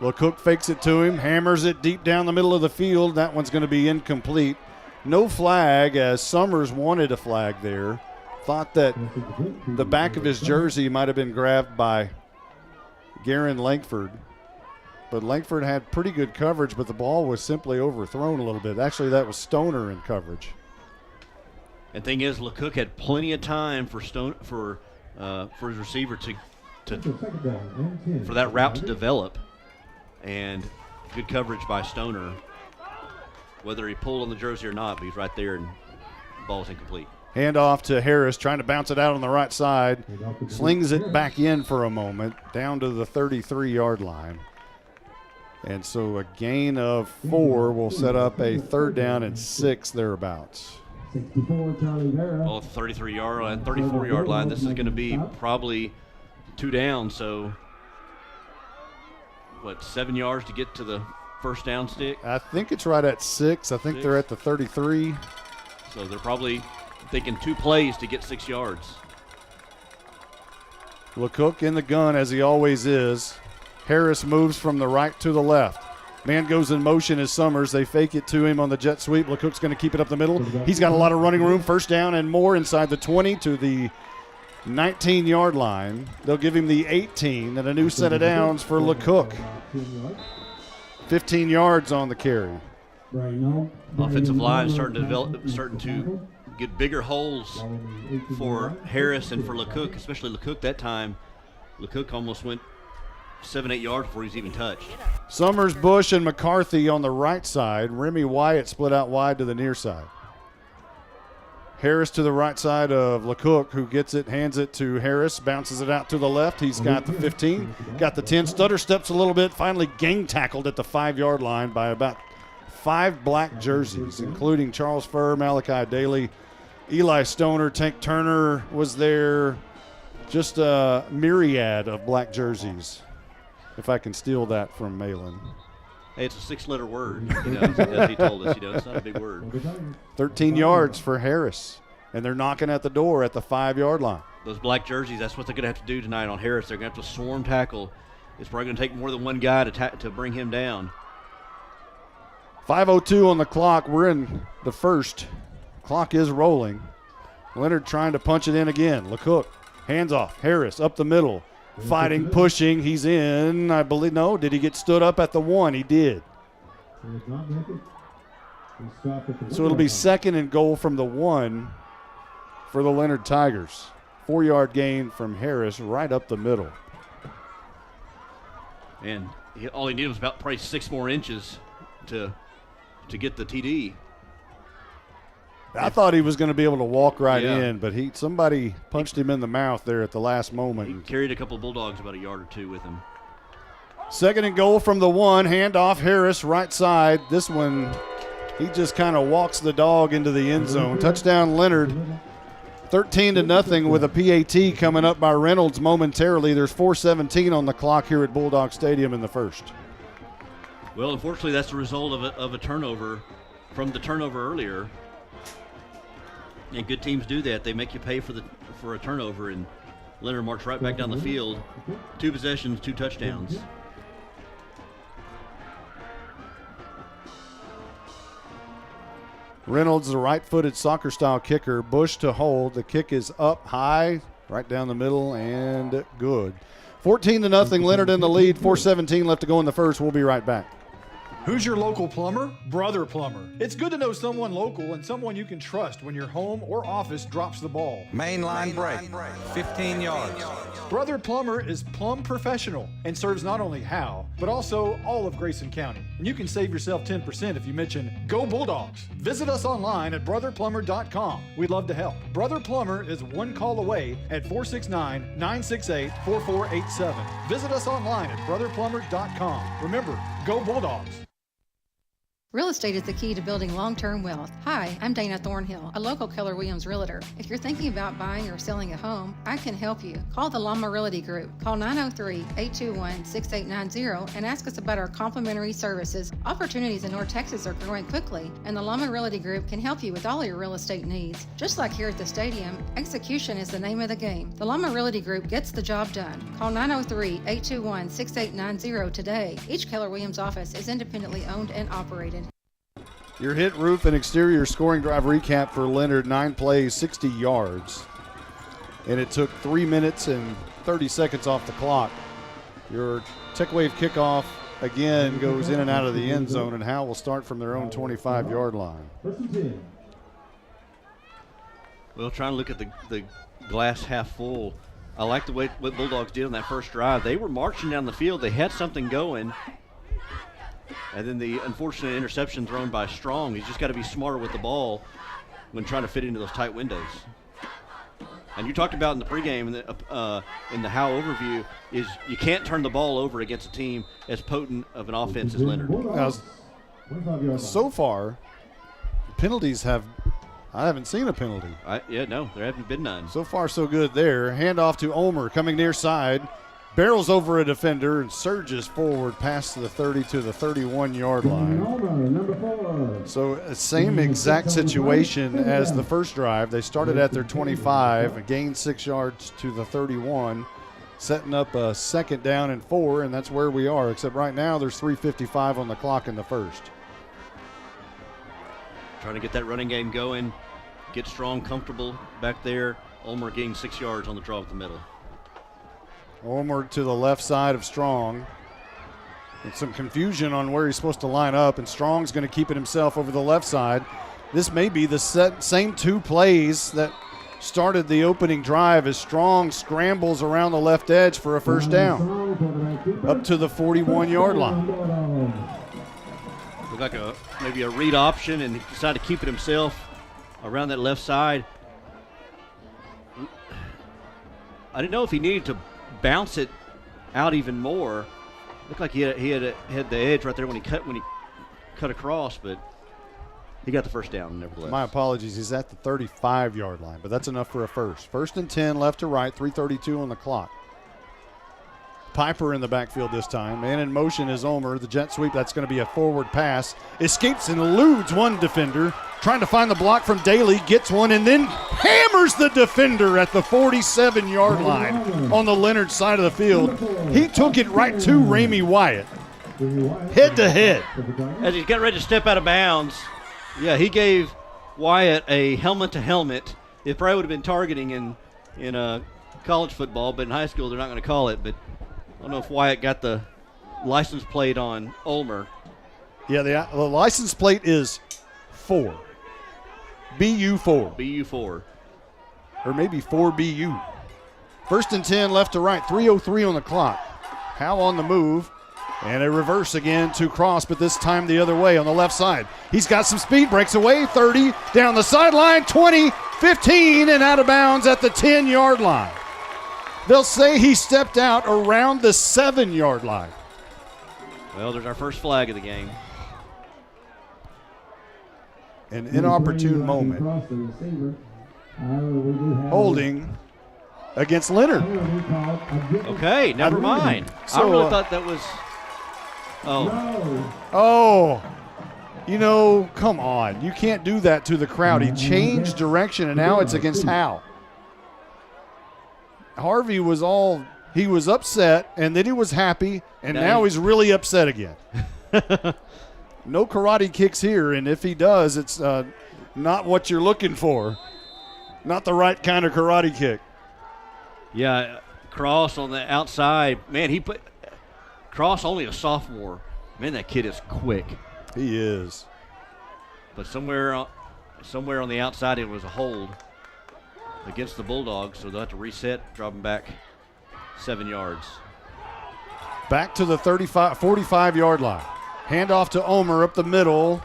Speaker 8: LeCook fakes it to him, hammers it deep down the middle of the field. That one's going to be incomplete. No flag, as Summers wanted a flag there. Thought that the back of his jersey might have been grabbed by Garen Langford. But Langford had pretty good coverage, but the ball was simply overthrown a little bit. Actually, that was Stoner in coverage.
Speaker 3: And thing is, LeCook had plenty of time for his receiver for that route to develop. And good coverage by Stoner, whether he pulled on the jersey or not, but he's right there and the ball's incomplete.
Speaker 8: Hand off to Harris, trying to bounce it out on the right side. Slings it back in for a moment, down to the 33-yard line. And so a gain of 4 will set up a 3rd down and 6 thereabouts.
Speaker 3: Well, 33-yard line, 34-yard line. This is going to be probably 2 down, so 7 yards to get to the 1st down stick?
Speaker 8: I think it's right at 6. I think they're at the 33.
Speaker 3: So they're probably thinking 2 plays to get 6 yards.
Speaker 8: LeCook in the gun, as he always is. Harris moves from the right to the left. Man goes in motion as Summers. They fake it to him on the jet sweep. LeCook's going to keep it up the middle. He's got a lot of running room. 1st down and more inside the 20 to the 19-yard line. They'll give him the 18 and a new set of downs for LeCook. 15 yards on the carry.
Speaker 3: Offensive line starting to get bigger holes for Harris and for LeCook, especially LeCook that time. LeCook almost went 7-8 yards before he's even touched.
Speaker 8: Summers, Bush, and McCarthy on the right side. Remy Wyatt split out wide to the near side. Harris to the right side of LeCook, who gets it, hands it to Harris, bounces it out to the left. He's got the 15, got the 10, stutter steps a little bit, finally gang tackled at the 5-yard line by about 5 black jerseys, including Charles Furr, Malachi Daly, Eli Stoner, Tank Turner was there. Just a myriad of black jerseys, if I can steal that from Malin.
Speaker 3: Hey, it's a 6-letter word, as he told us. It's not a big word.
Speaker 8: 13 yards for Harris, and they're knocking at the door at the 5-yard line.
Speaker 3: Those black jerseys, that's what they're going to have to do tonight on Harris. They're going to have to swarm tackle. It's probably going to take more than one guy to bring him down.
Speaker 8: 5:02 on the clock. We're in the first. Clock is rolling. Leonard trying to punch it in again. LeCook, hands off. Harris up the middle. Fighting, pushing. He's in, I believe. No, did he get stood up at the 1? He did. So it'll be 2nd and goal from the 1 for the Leonard Tigers. 4-yard gain from Harris right up the middle.
Speaker 3: And all he needed was about probably 6 more inches to get the TD.
Speaker 8: I thought he was going to be able to walk right in, but somebody punched him in the mouth there at the last moment.
Speaker 3: He carried a couple of Bulldogs about a yard or 2 with him.
Speaker 8: 2nd and goal from the 1. Handoff, Harris, right side. This one, he just kind of walks the dog into the end zone. Touchdown, Leonard. 13-0 with a PAT coming up by Reynolds momentarily. There's 4:17 on the clock here at Bulldog Stadium in the first.
Speaker 3: Well, unfortunately, that's the result of a turnover from the turnover earlier. And good teams do that. They make you pay for a turnover, and Leonard marched right back down the field. 2 possessions, 2 touchdowns.
Speaker 8: Reynolds, the right-footed soccer-style kicker. Bush to hold. The kick is up high, right down the middle, and good. 14-0, Leonard in the lead. 4:17 left to go in the first. We'll be right back.
Speaker 5: Who's your local plumber? Brother Plumber. It's good to know someone local and someone you can trust when your home or office drops the ball.
Speaker 9: Mainline break, 15 yards.
Speaker 5: Brother Plumber is plumb professional and serves not only Howe, but also all of Grayson County. And you can save yourself 10% if you mention Go Bulldogs. Visit us online at brotherplumber.com. We'd love to help. Brother Plumber is one call away at 469-968-4487. Visit us online at brotherplumber.com. Remember, Go Bulldogs.
Speaker 10: Real estate is the key to building long-term wealth. Hi, I'm Dana Thornhill, a local Keller Williams realtor. If you're thinking about buying or selling a home, I can help you. Call the Llama Realty Group. Call 903-821-6890 and ask us about our complimentary services. Opportunities in North Texas are growing quickly, and the Llama Realty Group can help you with all your real estate needs. Just like here at the stadium, execution is the name of the game. The Llama Realty Group gets the job done. Call 903-821-6890 today. Each Keller Williams office is independently owned and operated.
Speaker 8: Your hit, roof, and exterior scoring drive recap for Leonard. 9 plays, 60 yards. And it took 3 minutes and 30 seconds off the clock. Your Tech Wave kickoff, again, goes in and out of the end zone, and Howe will start from their own 25-yard line.
Speaker 3: Well, trying to look at the glass half full, I like the way what Bulldogs did on that first drive. They were marching down the field. They had something going. And then the unfortunate interception thrown by Strong. He's just got to be smarter with the ball when trying to fit into those tight windows. And you talked about in the pregame, in the Howe overview, is you can't turn the ball over against a team as potent of an offense as Leonard.
Speaker 8: Now, so far, penalties I haven't seen a penalty.
Speaker 3: No, there haven't been none.
Speaker 8: So far, so good there. Handoff to Ulmer, coming near side. Barrels over a defender and surges forward past the 30 to the 31-yard line. So same exact situation as the first drive. They started at their 25, gained 6 yards to the 31, setting up a 2nd down and 4, and that's where we are, except right now there's 3:55 on the clock in the first.
Speaker 3: Trying to get that running game going, get Strong comfortable back there. Ulmer gained 6 yards on the draw up the middle.
Speaker 8: Ulmer to the left side of Strong. And some confusion on where he's supposed to line up, and Strong's going to keep it himself over the left side. This may be the same 2 plays that started the opening drive as Strong scrambles around the left edge for a first down up to the 41-yard line.
Speaker 3: Looked like maybe a read option, and he decided to keep it himself around that left side. I didn't know if he needed to bounce it out even more. Looked like he had the edge right there when he cut across, but he got the first down nevertheless.
Speaker 8: My apologies. He's at the 35-yard line, but that's enough for a first. 1st and 10, left to right, 3:32 on the clock. Piper in the backfield this time. Man in motion is Omer. The jet sweep, that's going to be a forward pass. Escapes and eludes one defender. Trying to find the block from Daly. Gets one and then hammers the defender at the 47-yard line on the Leonard side of the field. He took it right to Ramey Wyatt. Head to head.
Speaker 3: As he's getting ready to step out of bounds, yeah, he gave Wyatt a helmet to helmet. It probably would have been targeting in college football, but in high school they're not going to call it. But I don't know if Wyatt got the license plate on Ulmer.
Speaker 8: Yeah, the license plate is 4. BU4.
Speaker 3: BU4.
Speaker 8: Or maybe 4BU. 1st and 10, left to right, 3:03 on the clock. Howe on the move. And a reverse again to Cross, but this time the other way on the left side. He's got some speed, breaks away, 30, down the sideline, 20, 15, and out of bounds at the 10-yard line. They'll say he stepped out around the 7-yard line.
Speaker 3: Well, there's our first flag of the game.
Speaker 8: An inopportune moment. Holding against Leonard.
Speaker 3: Okay, never mind.
Speaker 8: So,
Speaker 3: I really thought that was...
Speaker 8: Oh, you know, come on. You can't do that to the crowd. He changed direction, and now it's against Howe. Harvey was upset, and then he was happy, and now he's really upset again. No karate kicks here, and if he does, it's not what you're looking for. Not the right kind of karate kick.
Speaker 3: Yeah, Cross on the outside. Man, Cross only a sophomore. Man, that kid is quick.
Speaker 8: He is.
Speaker 3: But somewhere on the outside, it was a hold against the Bulldogs, so they'll have to reset, drop him back 7 yards.
Speaker 8: Back to the 45-yard line. Handoff to Omer up the middle,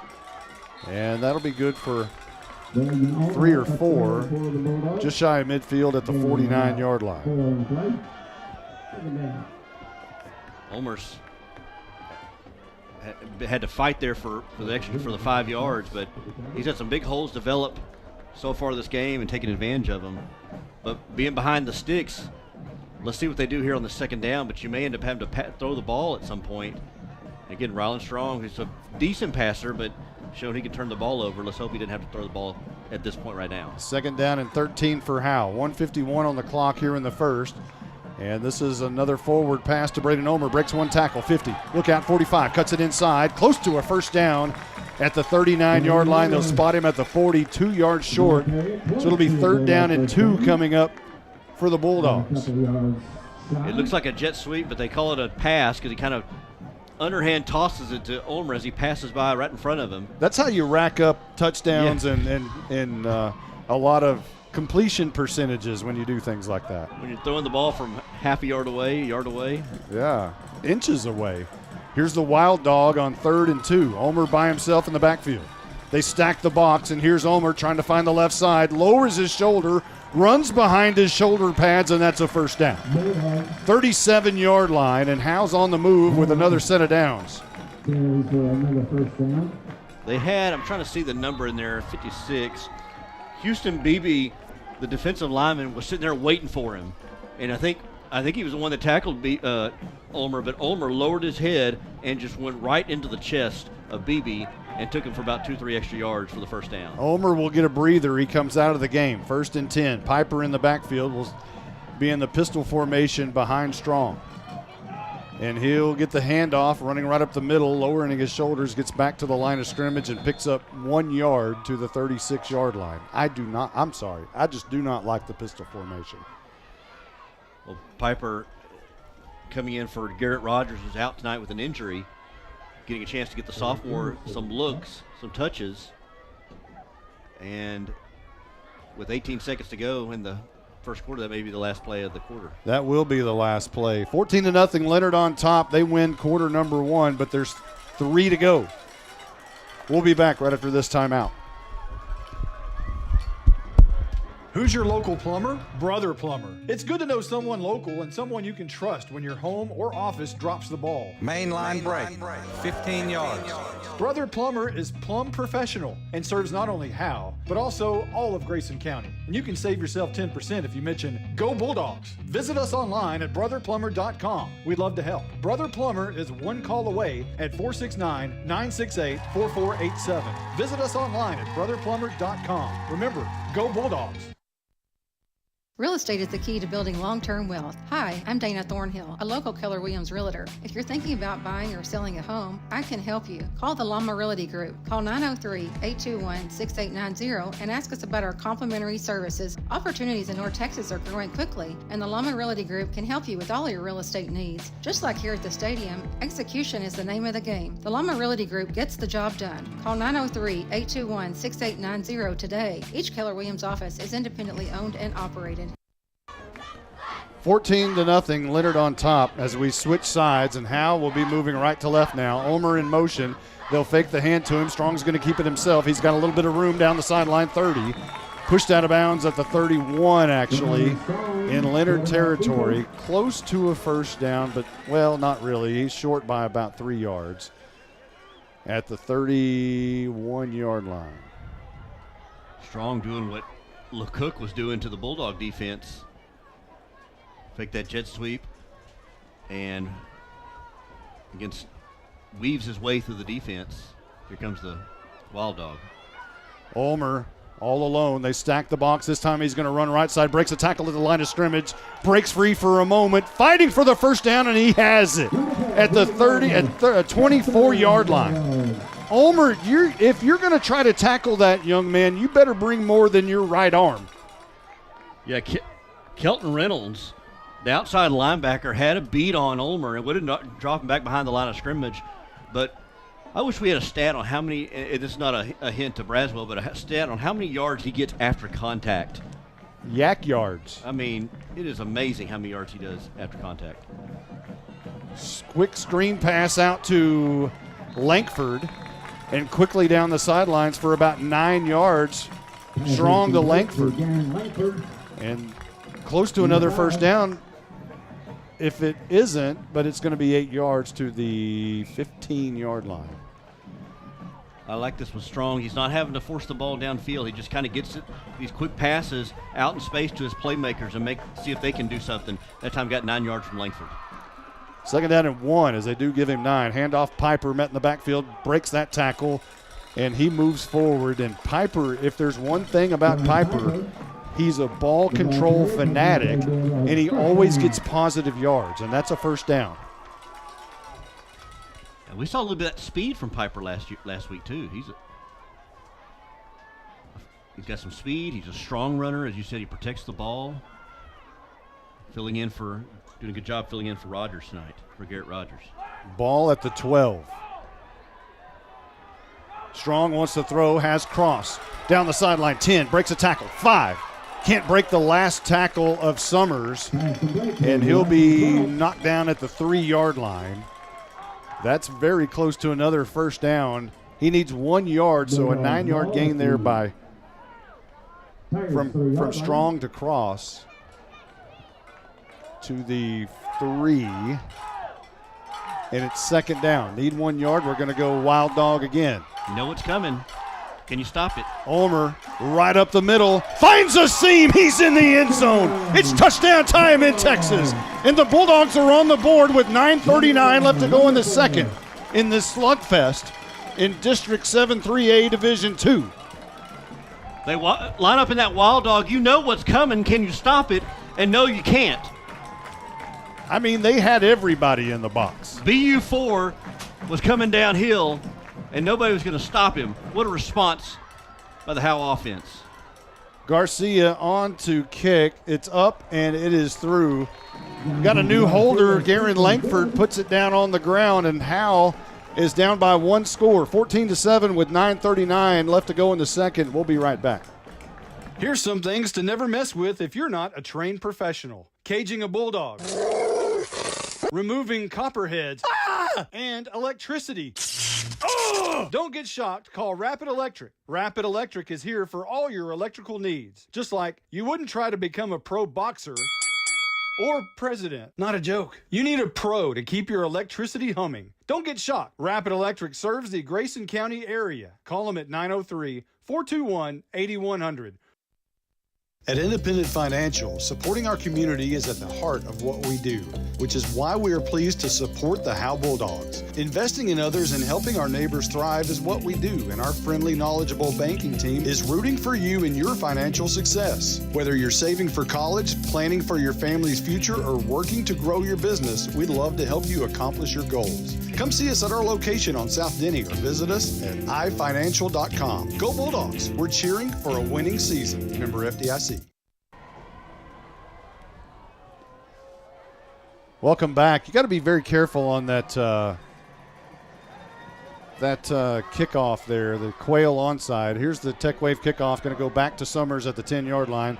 Speaker 8: and that'll be good for 3 or 4, just shy of midfield at the 49-yard line.
Speaker 3: Omer's had to fight there for the 5 yards, but he's had some big holes develop so far this game and taking advantage of them. But being behind the sticks, let's see what they do here on the 2nd down, but you may end up having to throw the ball at some point. Again, Rylan Strong, who's a decent passer, but showed he could turn the ball over. Let's hope he didn't have to throw the ball at this point right now.
Speaker 8: 2nd down and 13 for Howe. 1:51 on the clock here in the first. And this is another forward pass to Braden Omer. Breaks one tackle, 50. Look out, 45. Cuts it inside. Close to a first down at the 39-yard line. They'll spot him at the 42 yards short. So it'll be 3rd down and 2 coming up for the Bulldogs.
Speaker 3: It looks like a jet sweep, but they call it a pass because he kind of underhand tosses it to Ulmer as he passes by right in front of him.
Speaker 8: That's how you rack up touchdowns and a lot of completion percentages when you do things like that.
Speaker 3: When you're throwing the ball from half a yard away,
Speaker 8: Yeah, inches away. Here's the Wild Dog on 3rd and 2. Omer by himself in the backfield. They stack the box, and here's Omer trying to find the left side, lowers his shoulder, runs behind his shoulder pads, and that's a first down. 37-yard line, and Howe's on the move with another set of downs.
Speaker 3: They had, I'm trying to see the number in there, 56. Houston Beebe, the defensive lineman, was sitting there waiting for him. And I think he was the one that tackled Ulmer, but Ulmer lowered his head and just went right into the chest of Beebe and took him for about 2-3 extra yards for the first down.
Speaker 8: Ulmer will get a breather. He comes out of the game. 1st and 10. Piper in the backfield will be in the pistol formation behind Strong. And he'll get the handoff, running right up the middle, lowering his shoulders, gets back to the line of scrimmage and picks up 1 yard to the 36-yard line. I just do not like the pistol formation.
Speaker 3: Well, Piper coming in for Garrett Rogers, who's out tonight with an injury, getting a chance to get the sophomore some looks, some touches. And with 18 seconds to go in the first quarter, that may be the last play of the quarter.
Speaker 8: That will be the last play. 14-0, Leonard on top. They win quarter number 1, but there's 3 to go. We'll be back right after this timeout.
Speaker 5: Who's your local plumber? Brother Plumber. It's good to know someone local and someone you can trust when your home or office drops the ball.
Speaker 9: Main line break, 15 yards.
Speaker 5: Brother Plumber is plumb professional and serves not only Howe, but also all of Grayson County. And you can save yourself 10% if you mention Go Bulldogs. Visit us online at brotherplumber.com. We'd love to help. Brother Plumber is one call away at 469-968-4487. Visit us online at brotherplumber.com. Remember, Go Bulldogs.
Speaker 10: Real estate is the key to building long-term wealth. Hi, I'm Dana Thornhill, a local Keller Williams realtor. If you're thinking about buying or selling a home, I can help you. Call the Llama Realty Group. Call 903-821-6890 and ask us about our complimentary services. Opportunities in North Texas are growing quickly, and the Llama Realty Group can help you with all your real estate needs. Just like here at the stadium, execution is the name of the game. The Llama Realty Group gets the job done. Call 903-821-6890 today. Each Keller Williams office is independently owned and operated.
Speaker 8: 14-0, Leonard on top as we switch sides, and Howe will be moving right to left now. Ulmer in motion. They'll fake the hand to him. Strong's going to keep it himself. He's got a little bit of room down the sideline, 30. Pushed out of bounds at the 31, actually, in Leonard territory. Close to a first down, but, well, not really. He's short by about 3 yards at the 31-yard line.
Speaker 3: Strong doing what LeCook was doing to the Bulldog defense. Fake that jet sweep and weaves his way through the defense. Here comes the Wild Dog.
Speaker 8: Ulmer all alone. They stack the box. This time he's going to run right side, breaks a tackle at the line of scrimmage, breaks free for a moment, fighting for the first down, and he has it at the 24-yard line. Ulmer, if you're going to try to tackle that young man, you better bring more than your right arm.
Speaker 3: Yeah, Kelton Reynolds, the outside linebacker, had a beat on Ulmer and would have dropped him back behind the line of scrimmage. But I wish we had a stat on how many, this is not a hint to Braswell, but a stat on how many yards he gets after contact.
Speaker 8: Yak yards.
Speaker 3: I mean, it is amazing how many yards he does after contact.
Speaker 8: Quick screen pass out to Lankford and quickly down the sidelines for about 9 yards. Strong to Lankford. And close to another first down. If it isn't, but it's going to be 8 yards to the 15-yard line.
Speaker 3: I like this one, Strong. He's not having to force the ball downfield. He just kind of gets it, these quick passes out in space to his playmakers and see if they can do something. That time got 9 yards from Langford.
Speaker 8: Second down and 1 as they do give him 9. Handoff, Piper met in the backfield, breaks that tackle, and he moves forward. And Piper, if there's one thing about Piper, he's a ball control fanatic, and he always gets positive yards, and that's a first down.
Speaker 3: And we saw a little bit of that speed from Piper last week too. He's got some speed. He's a strong runner, as you said. He protects the ball. Doing a good job filling in for Rogers tonight, for Garrett Rogers.
Speaker 8: Ball at the 12. Strong wants to throw, has cross down the sideline. 10 breaks a tackle. 5. Can't break the last tackle of Summers, and he'll be knocked down at the 3-yard line. That's very close to another first down. He needs 1 yard, so a 9-yard gain there from Strong to Cross to the 3. And it's second down. Need 1 yard. We're going to go Wild Dog again.
Speaker 3: You know what's coming. Can you stop it?
Speaker 8: Ulmer right up the middle, finds a seam. He's in the end zone. It's touchdown time in Texas. And the Bulldogs are on the board with 9:39 left to go in the second in this slugfest in District 7-3A Division 2.
Speaker 3: They line up in that Wild Dog. You know what's coming. Can you stop it? And no, you can't.
Speaker 8: I mean, they had everybody in the box.
Speaker 3: BU4 was coming downhill, and nobody was going to stop him. What a response by the Howe offense.
Speaker 8: Garcia on to kick. It's up, and it is through. Got a new holder. Garen Lankford puts it down on the ground, and Howe is down by 1 score, 14-7 with 9:39 left to go in the second. We'll be right back.
Speaker 5: Here's some things to never mess with if you're not a trained professional. Caging a bulldog. Removing copperheads. And electricity. Don't get shocked. Call Rapid Electric. Rapid Electric is here for all your electrical needs. Just like you wouldn't try to become a pro boxer or president. Not a joke. You need a pro to keep your electricity humming. Don't get shocked. Rapid Electric serves the Grayson County area. Call them at 903-421-8100.
Speaker 2: At Independent Financial, supporting our community is at the heart of what we do, which is why we are pleased to support the Howe Bulldogs. Investing in others and helping our neighbors thrive is what we do, and our friendly, knowledgeable banking team is rooting for you in your financial success. Whether you're saving for college, planning for your family's future, or working to grow your business, we'd love to help you accomplish your goals. Come see us at our location on South Denny or visit us at ifinancial.com. Go Bulldogs! We're cheering for a winning season. Member FDIC.
Speaker 8: Welcome back. You got to be very careful on that kickoff there, the Quail onside. Here's the Tech Wave kickoff, going to go back to Summers at the 10-yard line.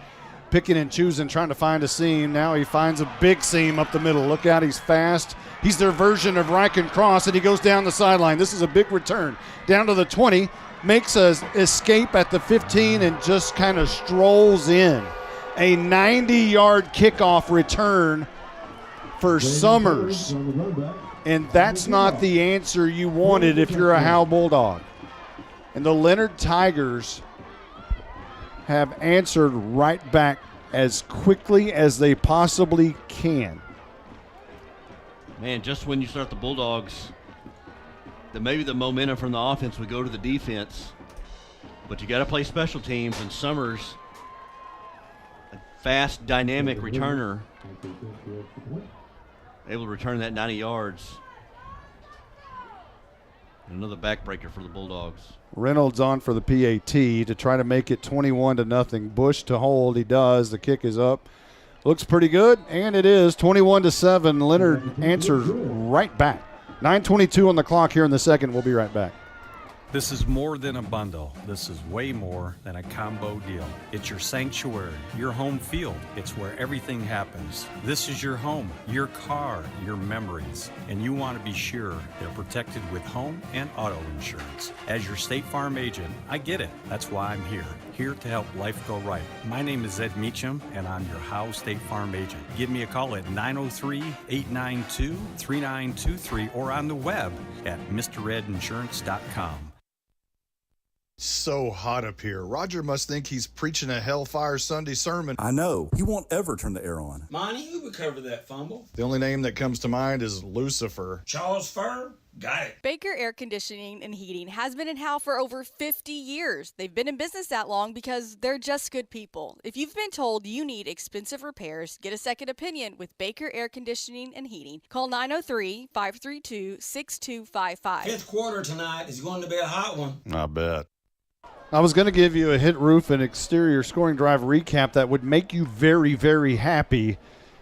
Speaker 8: Picking and choosing, trying to find a seam. Now he finds a big seam up the middle. Look out, he's fast. He's their version of Ryken Cross, and he goes down the sideline. This is a big return. Down to the 20, makes a escape at the 15, and just kind of strolls in. A 90-yard kickoff return for Summers. And that's not the answer you wanted if you're a Howe Bulldog. And the Leonard Tigers have answered right back as quickly as they possibly can.
Speaker 3: Man, just when you start the Bulldogs, maybe the momentum from the offense would go to the defense, but you got to play special teams, and Summers, a fast, dynamic returner, able to return that 90 yards. Another backbreaker for the Bulldogs.
Speaker 8: Reynolds on for the PAT to try to make it 21-0. Bush to hold. He does. The kick is up. Looks pretty good, and it is 21-7. Leonard answers right back. 9:22 on the clock here in the second. We'll be right back.
Speaker 9: This is more than a bundle. This is way more than a combo deal. It's your sanctuary, your home field. It's where everything happens. This is your home, your car, your memories. And you want to be sure they're protected with home and auto insurance. As your State Farm agent, I get it. That's why I'm here to help life go right. My name is Ed Meacham, and I'm your Howe State Farm agent. Give me a call at 903-892-3923 or on the web at mredinsurance.com.
Speaker 4: So hot up here. Roger must think he's preaching a Hellfire Sunday sermon.
Speaker 20: I know. He won't ever turn the air on.
Speaker 21: Monty, who would cover that fumble?
Speaker 4: The only name that comes to mind is Lucifer.
Speaker 21: Charles Furr? Got it.
Speaker 22: Baker Air Conditioning and Heating has been in Howe for over 50 years. They've been in business that long because they're just good people. If you've been told you need expensive repairs, get a second opinion with Baker Air Conditioning and Heating. Call 903-532-6255.
Speaker 21: Fifth quarter tonight is going to be a hot one.
Speaker 4: I bet.
Speaker 8: I was going to give you a hit roof and exterior scoring drive recap that would make you very, very happy.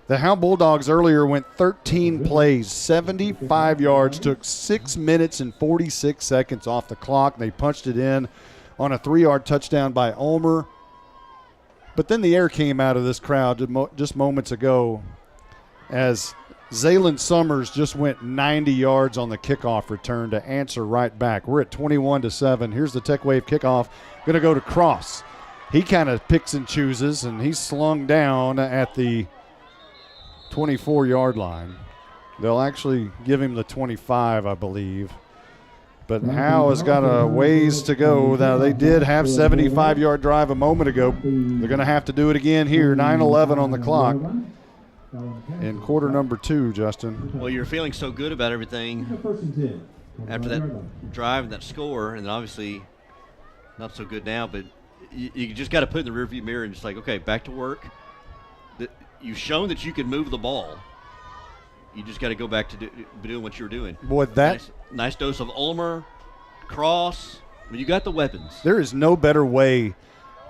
Speaker 8: The Howe Bulldogs earlier went 13 plays, 75 yards, took 6 minutes and 46 seconds off the clock. They punched it in on a 3-yard touchdown by Ulmer. But then the air came out of this crowd just moments ago as Zaylen Summers just went 90 yards on the kickoff return to answer right back. We're at 21-7. Here's the Tech Wave kickoff. Going to go to Cross. He kind of picks and chooses, and he's slung down at the 24-yard line. They'll actually give him the 25, I believe. But Howe has got a ways to go. Now, they did have 75-yard drive a moment ago. They're going to have to do it again here. 9:11 on the clock in quarter number 2, Justin.
Speaker 3: Well, you're feeling so good about everything after that drive and that score, and then obviously not so good now, but you just got to put it in the rearview mirror and just like, okay, back to work. You've shown that you can move the ball. You just got to go back to doing what you were doing.
Speaker 8: Boy, that
Speaker 3: nice dose of Ulmer, Cross. I mean, you got the weapons.
Speaker 8: There is no better way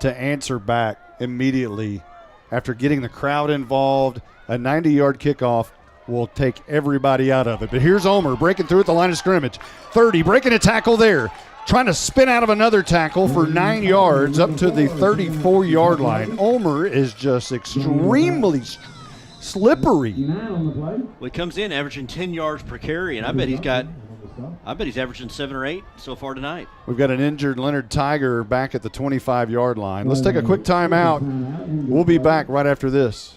Speaker 8: to answer back immediately after getting the crowd involved. A 90-yard kickoff will take everybody out of it. But here's Ulmer breaking through at the line of scrimmage. 30, breaking a tackle there. Trying to spin out of another tackle for 9 yards up to the 34-yard line. Ulmer is just extremely slippery.
Speaker 3: Well, he comes in averaging 10 yards per carry, and I bet he's got I bet he's averaging 7 or 8 so far tonight.
Speaker 8: We've got an injured Leonard Tiger back at the 25-yard line. Let's take a quick timeout. We'll be back right after this.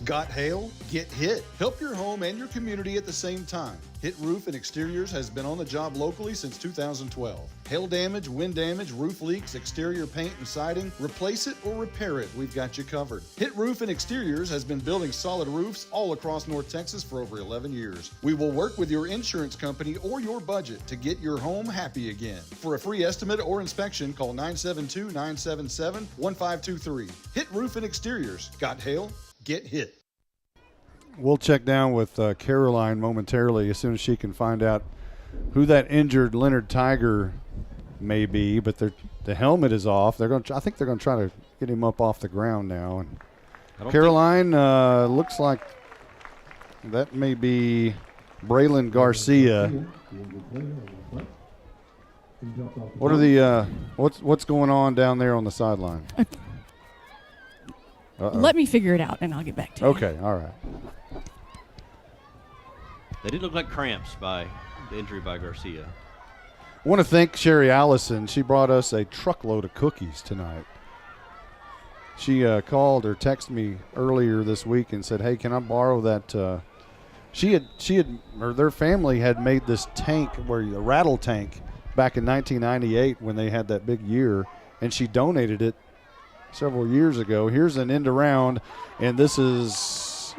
Speaker 2: Got hail? Get Hit. Help your home and your community at the same time. Hit Roof and Exteriors has been on the job locally since 2012. Hail damage, wind damage, roof leaks, exterior paint and siding, replace it or repair it, we've got you covered. Hit Roof and Exteriors has been building solid roofs all across North Texas for over 11 years. We will work with your insurance company or your budget to get your home happy again. For a free estimate or inspection, call 972-977-1523. Hit Roof and Exteriors. Got hail? Get hit.
Speaker 8: We'll check down with Caroline momentarily as soon as she can find out who that injured Leonard Tiger may be. But the helmet is off. I think they're going to try to get him up off the ground now. And Caroline looks like that may be Braylon Garcia. What are the what's going on down there on the sideline?
Speaker 7: Let me figure it out, and I'll get back to you.
Speaker 8: Okay, all right.
Speaker 3: They did look like cramps by the injury by Garcia.
Speaker 8: I want to thank Sherry Allison. She brought us a truckload of cookies tonight. She called or texted me earlier this week and said, "Hey, can I borrow that?" Their family had made this tank, a rattle tank, back in 1998 when they had that big year, and she donated it several years ago. Here's an end around, and this is,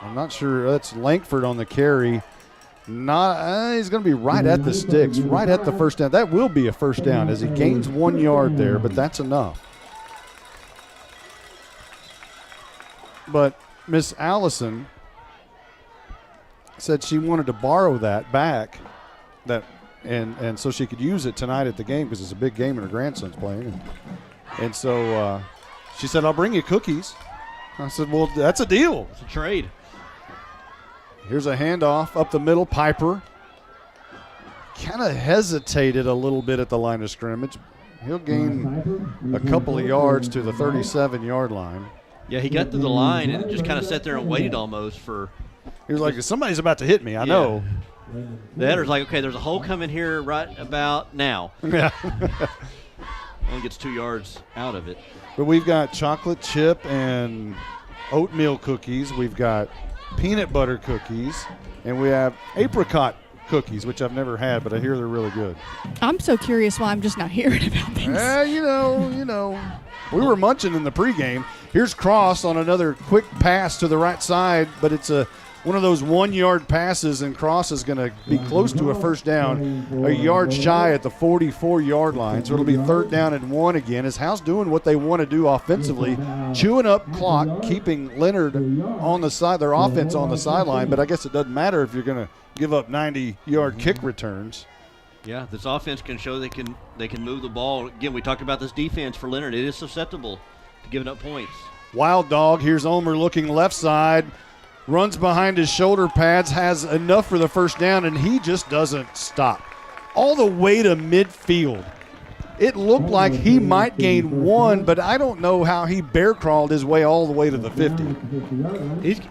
Speaker 8: I'm not sure, that's Langford on the carry. He's going to be right at the sticks, right at the first down. That will be a first down as he gains 1 yard there, but that's enough. But Miss Allison said she wanted to borrow that back, and so she could use it tonight at the game because it's a big game and her grandson's playing. And so she said, "I'll bring you cookies." I said, "Well, that's a deal."
Speaker 3: It's a trade.
Speaker 8: Here's a handoff up the middle. Piper kind of hesitated a little bit at the line of scrimmage. He'll gain a couple of yards to the 37-yard line.
Speaker 3: Yeah, he got to the line and just kind of sat there and waited almost for.
Speaker 8: He was like, "Somebody's about to hit me." I know.
Speaker 3: The header's like, "Okay, there's a hole coming here right about now."
Speaker 8: Yeah.
Speaker 3: Only gets 2 yards out of it.
Speaker 8: But we've got chocolate chip and oatmeal cookies. We've got peanut butter cookies. And we have apricot cookies, which I've never had, but I hear they're really good.
Speaker 7: I'm so curious why I'm just not hearing about things.
Speaker 8: You know. We were munching in the pregame. Here's Cross on another quick pass to the right side, but it's one of those 1 yard passes, and Cross is going to be close to a first down, a yard shy at the 44-yard line. So it'll be 3rd down and 1 again. Is Howe's doing what they want to do offensively, chewing up clock, keeping Leonard on the side, their offense on the sideline. But I guess it doesn't matter if you're going to give up 90-yard kick returns.
Speaker 3: Yeah, this offense can show they can move the ball. Again, we talked about this defense for Leonard. It is susceptible to giving up points.
Speaker 8: Wild dog. Here's Ulmer looking left side. Runs behind his shoulder pads, has enough for the first down, and he just doesn't stop. All the way to midfield. It looked like he might gain 1, but I don't know how he bear crawled his way all the way to the 50.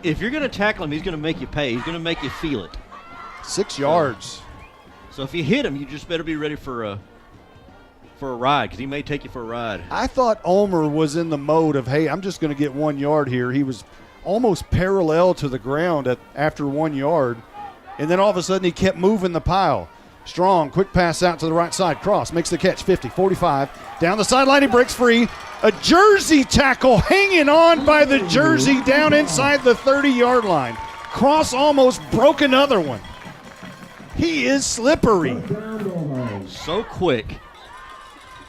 Speaker 3: If you're going to tackle him, he's going to make you pay. He's going to make you feel it.
Speaker 8: 6 yards.
Speaker 3: So if you hit him, you just better be ready for a ride, because he may take you for a ride.
Speaker 8: I thought Ulmer was in the mode of, hey, I'm just going to get 1 yard here. He was almost parallel to the ground after 1 yard, and then all of a sudden he kept moving the pile. Strong, quick pass out to the right side. Cross makes the catch, 50, 45. Down the sideline, he breaks free. A jersey tackle hanging on by the jersey down inside the 30-yard line. Cross almost broke another one. He is slippery.
Speaker 3: So quick.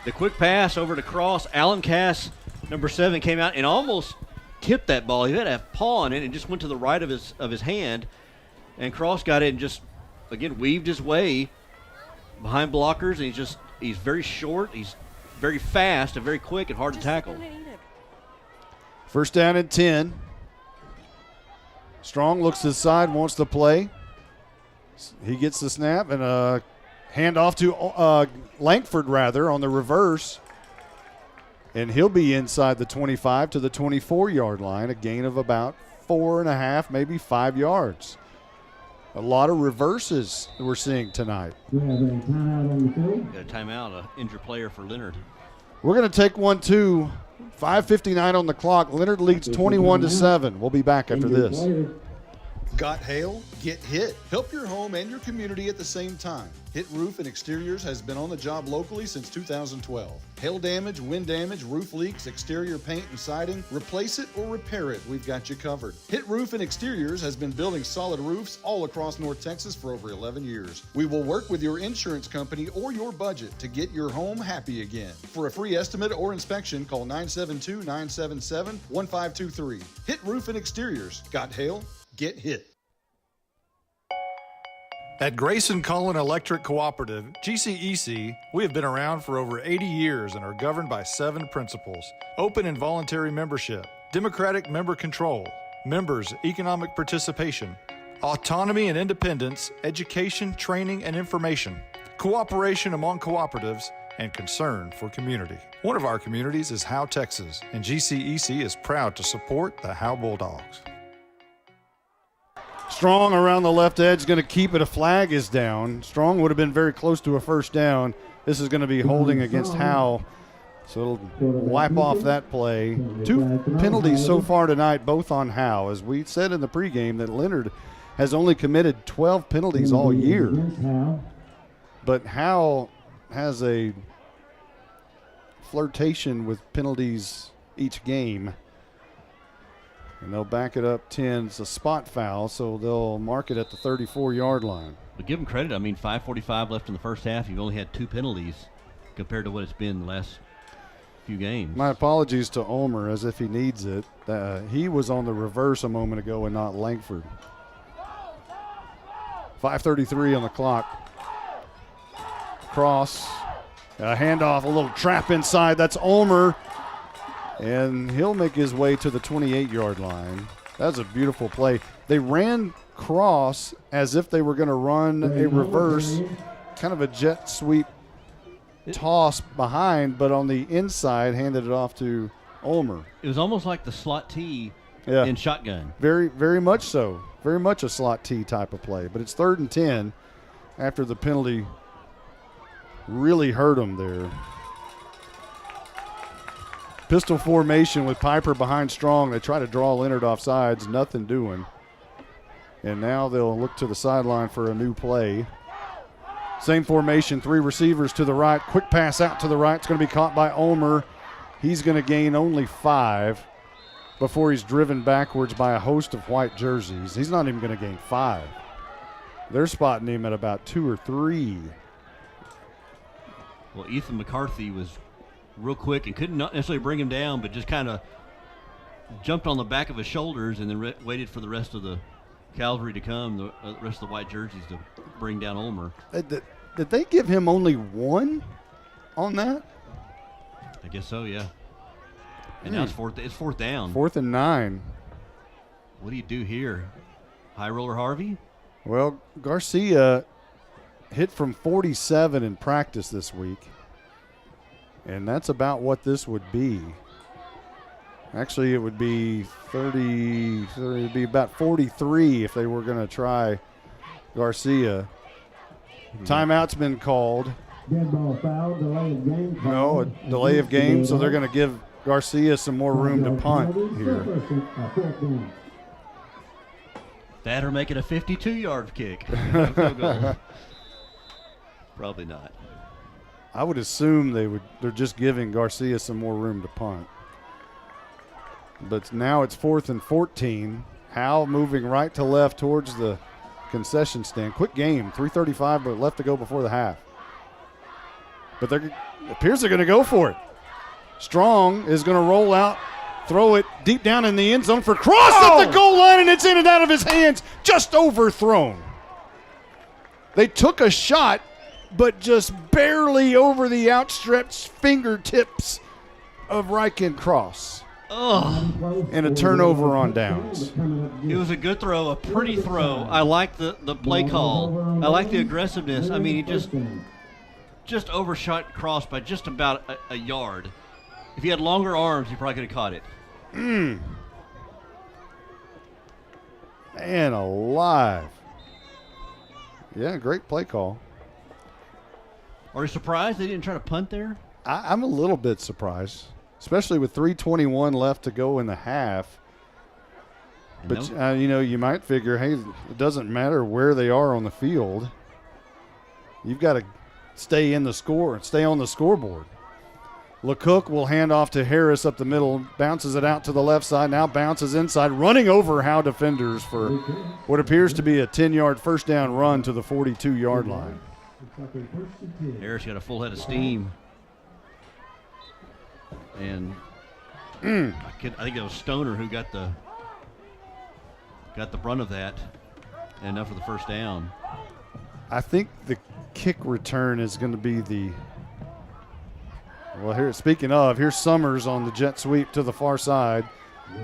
Speaker 3: The quick pass over to Cross. Alan Cass, number 7, came out and almost tipped that ball. He had a paw on it and just went to the right of his hand, and Cross got it and just again weaved his way behind blockers, and he's very short, he's very fast and very quick and hard to tackle.
Speaker 8: First down and 10. Strong looks to the side, wants to play. He gets the snap and a handoff to Langford on the reverse. And he'll be inside the 25 to the 24-yard line, a gain of about 4.5, maybe 5 yards. A lot of reverses that we're seeing tonight.
Speaker 15: We have a timeout on the field.
Speaker 3: Got a timeout, an injured player for Leonard.
Speaker 8: We're going to take one, too. 5:59 on the clock. Leonard leads 21-7. We'll be back after this.
Speaker 2: Got hail? Get hit. Help your home and your community at the same time. Hit Roof and Exteriors has been on the job locally since 2012. Hail damage, wind damage, roof leaks, exterior paint and siding, replace it or repair it, we've got you covered. Hit Roof and Exteriors has been building solid roofs all across North Texas for over 11 years. We will work with your insurance company or your budget to get your home happy again. For a free estimate or inspection, call 972-977-1523. Hit Roof and Exteriors. Got hail? Get hit.
Speaker 4: At Grayson Cullen Electric Cooperative, GCEC, we have been around for over 80 years and are governed by 7 principles: open and voluntary membership, democratic member control, members' economic participation, autonomy and independence, education, training, and information, cooperation among cooperatives, and concern for community. One of our communities is Howe, Texas, and GCEC is proud to support the Howe Bulldogs.
Speaker 8: Strong around the left edge, going to keep it. A flag is down. Strong would have been very close to a first down. This is going to be holding against Howe, so it'll wipe off that play. 2 penalties so far tonight, both on Howe. As we said in the pregame that Leonard has only committed 12 penalties all year. But Howe has a flirtation with penalties each game. And they'll back it up 10. It's a spot foul, so they'll mark it at the 34-yard line.
Speaker 3: But give them credit. I mean, 5:45 left in the first half. You've only had 2 penalties compared to what it's been the last few games.
Speaker 8: My apologies to Ulmer, as if he needs it. He was on the reverse a moment ago and not Langford. 5:33 on the clock. Cross. A handoff, a little trap inside. That's Ulmer. And he'll make his way to the 28-yard line. That's a beautiful play. They ran cross as if they were going to run a reverse, kind of a jet sweep toss behind, but on the inside handed it off to Ulmer.
Speaker 3: It was almost like the slot T in shotgun.
Speaker 8: Very, very much so. Very much a slot T type of play. But it's 3rd and 10 after the penalty really hurt him there. Pistol formation with Piper behind Strong. They try to draw Leonard off sides, nothing doing. And now they'll look to the sideline for a new play. Same formation, 3 receivers to the right. Quick pass out to the right. It's going to be caught by Ulmer. He's going to gain only 5 before he's driven backwards by a host of white jerseys. He's not even going to gain 5. They're spotting him at about 2 or 3.
Speaker 3: Well, Ethan McCarthy was real quick and couldn't not necessarily bring him down, but just kind of jumped on the back of his shoulders and then waited for the rest of the cavalry to come, the rest of the white jerseys to bring down Ulmer.
Speaker 8: Did they give him only 1 on that?
Speaker 3: I guess so, yeah. And now it's fourth down.
Speaker 8: 4th and 9.
Speaker 3: What do you do here? High roller Harvey?
Speaker 8: Well, Garcia hit from 47 in practice this week. And that's about what this would be. Actually, it would be 30, it would be about 43 if they were going to try Garcia. Timeout's been called.
Speaker 15: Dead ball foul, delay of game.
Speaker 8: No, a delay of game, so they're going to give Garcia some more room to punt here.
Speaker 3: That or make it a 52-yard kick. Field goal. Probably not.
Speaker 8: I would assume they're just giving Garcia some more room to punt. But now it's 4th and 14. Howe moving right to left towards the concession stand. Quick game, 3:35 but left to go before the half. But it appears they're going to go for it. Strong is going to roll out, throw it deep down in the end zone for Cross at the goal line, and it's in and out of his hands, just overthrown. They took a shot, but just barely over the outstretched fingertips of Ryken Cross.
Speaker 3: Oh.
Speaker 8: And a turnover on downs.
Speaker 3: It was a good throw, a pretty throw. I like the play call. I like the aggressiveness. I mean, he just overshot Cross by just about a yard. If he had longer arms, he probably could have caught it.
Speaker 8: Man alive. Yeah, great play call.
Speaker 3: Are you surprised they didn't try to punt there?
Speaker 8: I'm a little bit surprised, especially with 3:21 left to go in the half. But, you might figure, hey, it doesn't matter where they are on the field. You've got to stay on the scoreboard. LeCook will hand off to Harris up the middle, bounces it out to the left side, now bounces inside, running over Howe defenders for what appears to be a 10-yard first down run to the 42-yard line.
Speaker 3: Harris got a full head of steam. And I think it was Stoner who got the brunt of that, and enough for the first down.
Speaker 8: I think the kick return is going to be here's Summers on the jet sweep to the far side.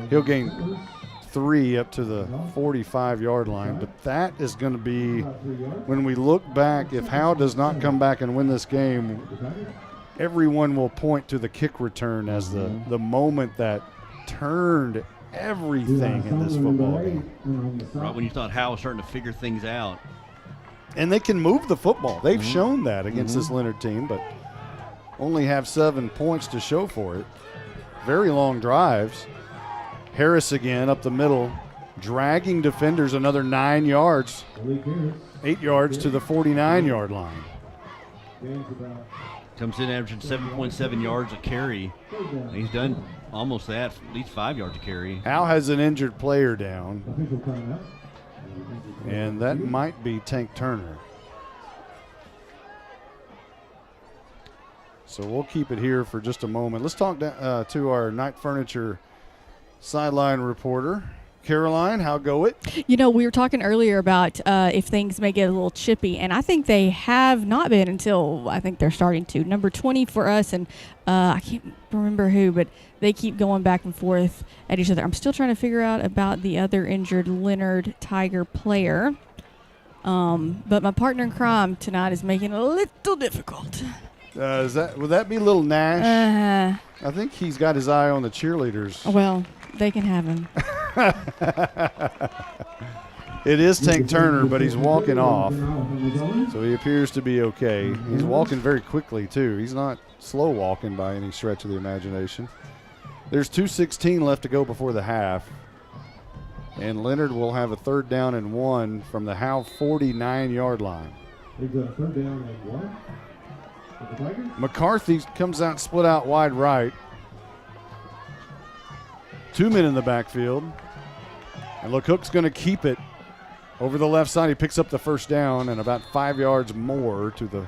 Speaker 8: He'll gain 3 up to the 45-yard line, but that is going to be, when we look back, if Howe does not come back and win this game, everyone will point to the kick return as the moment that turned everything in this football game.
Speaker 3: Right when you thought Howe was starting to figure things out.
Speaker 8: And they can move the football. They've shown that against this Leonard team, but only have 7 points to show for it. Very long drives. Harris again up the middle, dragging defenders another 9 yards. 8 yards to the 49-yard line.
Speaker 3: Comes in averaging 7.7 yards a carry. He's done almost that, at least 5 yards a carry.
Speaker 8: Howe has an injured player down, and that might be Tank Turner. So we'll keep it here for just a moment. Let's talk to our Night Furniture sideline reporter. Caroline, how go it?
Speaker 7: We were talking earlier about if things may get a little chippy, and I think they have not been until I think they're starting to. Number 20 for us, and I can't remember who, but they keep going back and forth at each other. I'm still trying to figure out about the other injured Leonard Tiger player. But my partner in crime tonight is making it a little difficult.
Speaker 8: Would that be Little Nash? I think he's got his eye on the cheerleaders.
Speaker 7: Well, they can have him.
Speaker 8: It is Tank Turner, but he's walking off, so he appears to be okay. He's walking very quickly, too. He's not slow walking by any stretch of the imagination. There's 2:16 left to go before the half, and Leonard will have a 3rd down and 1 from the Howe 49-yard line.
Speaker 15: They've got 3rd down and 1.
Speaker 8: McCarthy comes out split out wide right. 2 men in the backfield. And LeCook's going to keep it over the left side. He picks up the first down and about 5 yards more to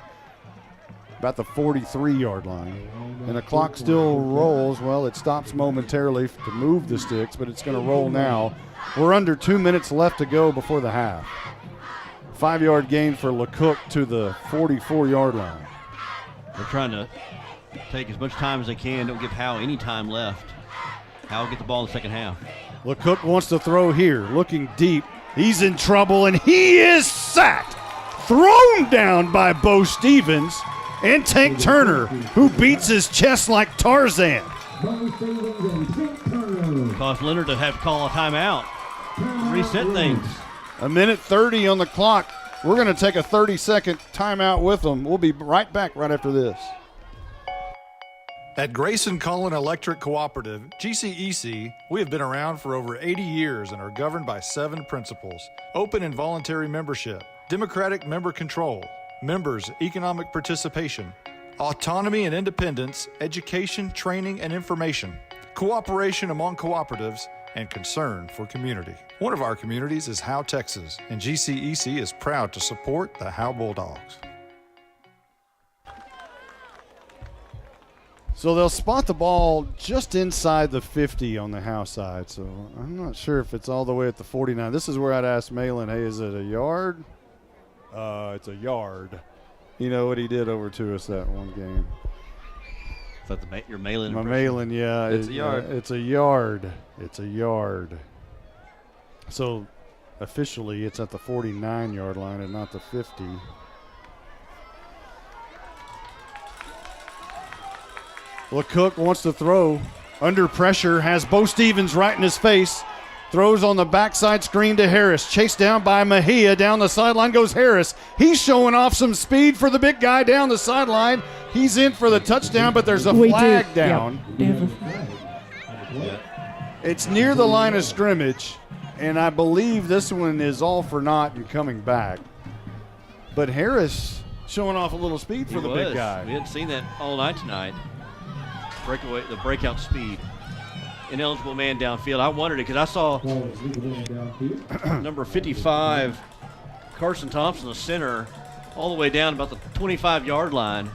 Speaker 8: about the 43-yard line. And the clock still rolls. Well, it stops momentarily to move the sticks, but it's going to roll now. We're under 2 minutes left to go before the half. 5-yard gain for LeCook to the 44-yard line.
Speaker 3: They're trying to take as much time as they can. Don't give Howe any time left. Howe will get the ball in the second half.
Speaker 8: LeCook wants to throw here, looking deep. He's in trouble, and he is sacked. Thrown down by Bo Stevens and Tank Turner, who beats his chest like Tarzan.
Speaker 3: Caused Leonard to have to call a timeout. Reset things.
Speaker 8: 1:30 on the clock. We're going to take a 30-second timeout with them. We'll be right back right after this.
Speaker 4: At Grayson Cullen Electric Cooperative, GCEC, we have been around for over 80 years and are governed by 7 principles: open and voluntary membership, democratic member control, members' economic participation, autonomy and independence, education, training, and information, cooperation among cooperatives, and concern for community. One of our communities is Howe, Texas, and GCEC is proud to support the Howe Bulldogs.
Speaker 8: So they'll spot the ball just inside the 50 on the Howe side. So I'm not sure if it's all the way at the 49. This is where I'd ask Malin, hey, is it a yard? It's a yard. You know what he did over to us that one game.
Speaker 3: Is that your Malin?
Speaker 8: My Malin, yeah.
Speaker 3: It's a yard.
Speaker 8: It's a yard. It's a yard. So officially it's at the 49-yard line and not the 50. LeCook wants to throw. Under pressure, has Bo Stevens right in his face. Throws on the backside screen to Harris. Chased down by Mejia. Down the sideline goes Harris. He's showing off some speed for the big guy down the sideline. He's in for the touchdown, but there's a flag down. It's near the line of scrimmage, and I believe this one is all for naught and coming back. But Harris showing off a little speed for the big guy.
Speaker 3: We hadn't seen that all night tonight. The breakout speed. Ineligible man downfield. I wondered it because I saw number 55, Carson Thompson, the center, all the way down about the 25-yard line.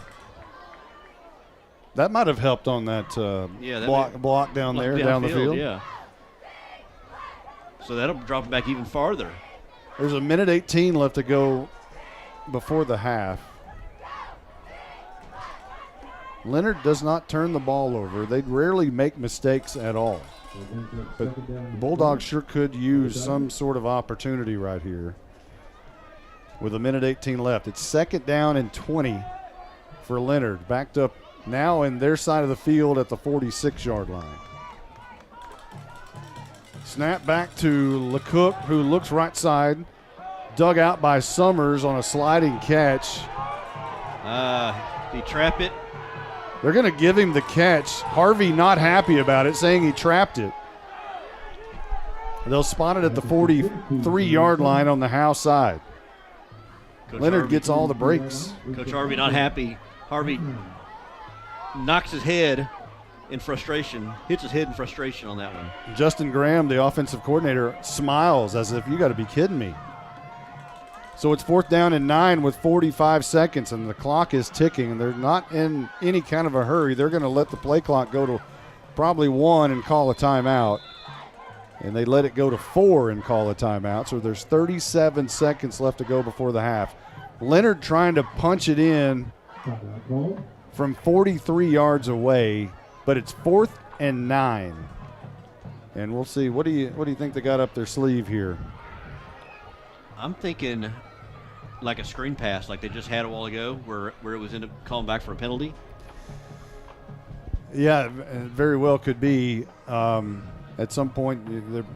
Speaker 8: That might have helped on that, block down there, down the field.
Speaker 3: Yeah. So that'll drop it back even farther.
Speaker 8: There's a minute 18 left to go before the half. Leonard does not turn the ball over. They rarely make mistakes at all. But the Bulldogs sure could use some sort of opportunity right here with a minute 18 left. It's 2nd down and 20 for Leonard. Backed up now in their side of the field at the 46-yard line. Snap back to LeCook, who looks right side. Dug out by Summers on a sliding catch.
Speaker 3: Did he trap it?
Speaker 8: They're going to give him the catch. Harvey not happy about it, saying he trapped it. They'll spot it at the 43-yard line on the Howe side.
Speaker 3: Coach
Speaker 8: Leonard
Speaker 3: Harvey
Speaker 8: gets all the breaks.
Speaker 3: Coach Harvey not happy. Harvey knocks his head in frustration, hits his head in frustration on that one.
Speaker 8: Justin Graham, the offensive coordinator, smiles as if you got to be kidding me. So it's 4th down and 9 with 45 seconds, and the clock is ticking, and they're not in any kind of a hurry. They're going to let the play clock go to probably 1 and call a timeout. And they let it go to 4 and call a timeout. So there's 37 seconds left to go before the half. Leonard trying to punch it in from 43 yards away, but it's 4th and 9. And we'll see. What do you think they got up their sleeve here?
Speaker 3: I'm thinking like a screen pass like they just had a while ago where it was ended up calling back for a penalty.
Speaker 8: Yeah, very well could be. At some point,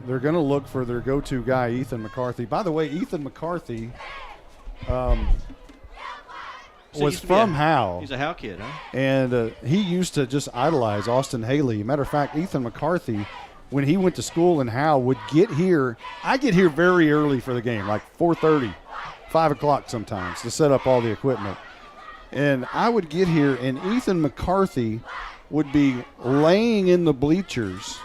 Speaker 8: they're going to look for their go-to guy, Ethan McCarthy. By the way, Ethan McCarthy was from Howe.
Speaker 3: He's a Howe kid, huh?
Speaker 8: And he used to just idolize Austin Haley. Matter of fact, Ethan McCarthy, when he went to school in Howe, would get here. I get here very early for the game, like 4:30, 5 o'clock sometimes, to set up all the equipment. And I would get here, and Ethan McCarthy would be laying in the bleachers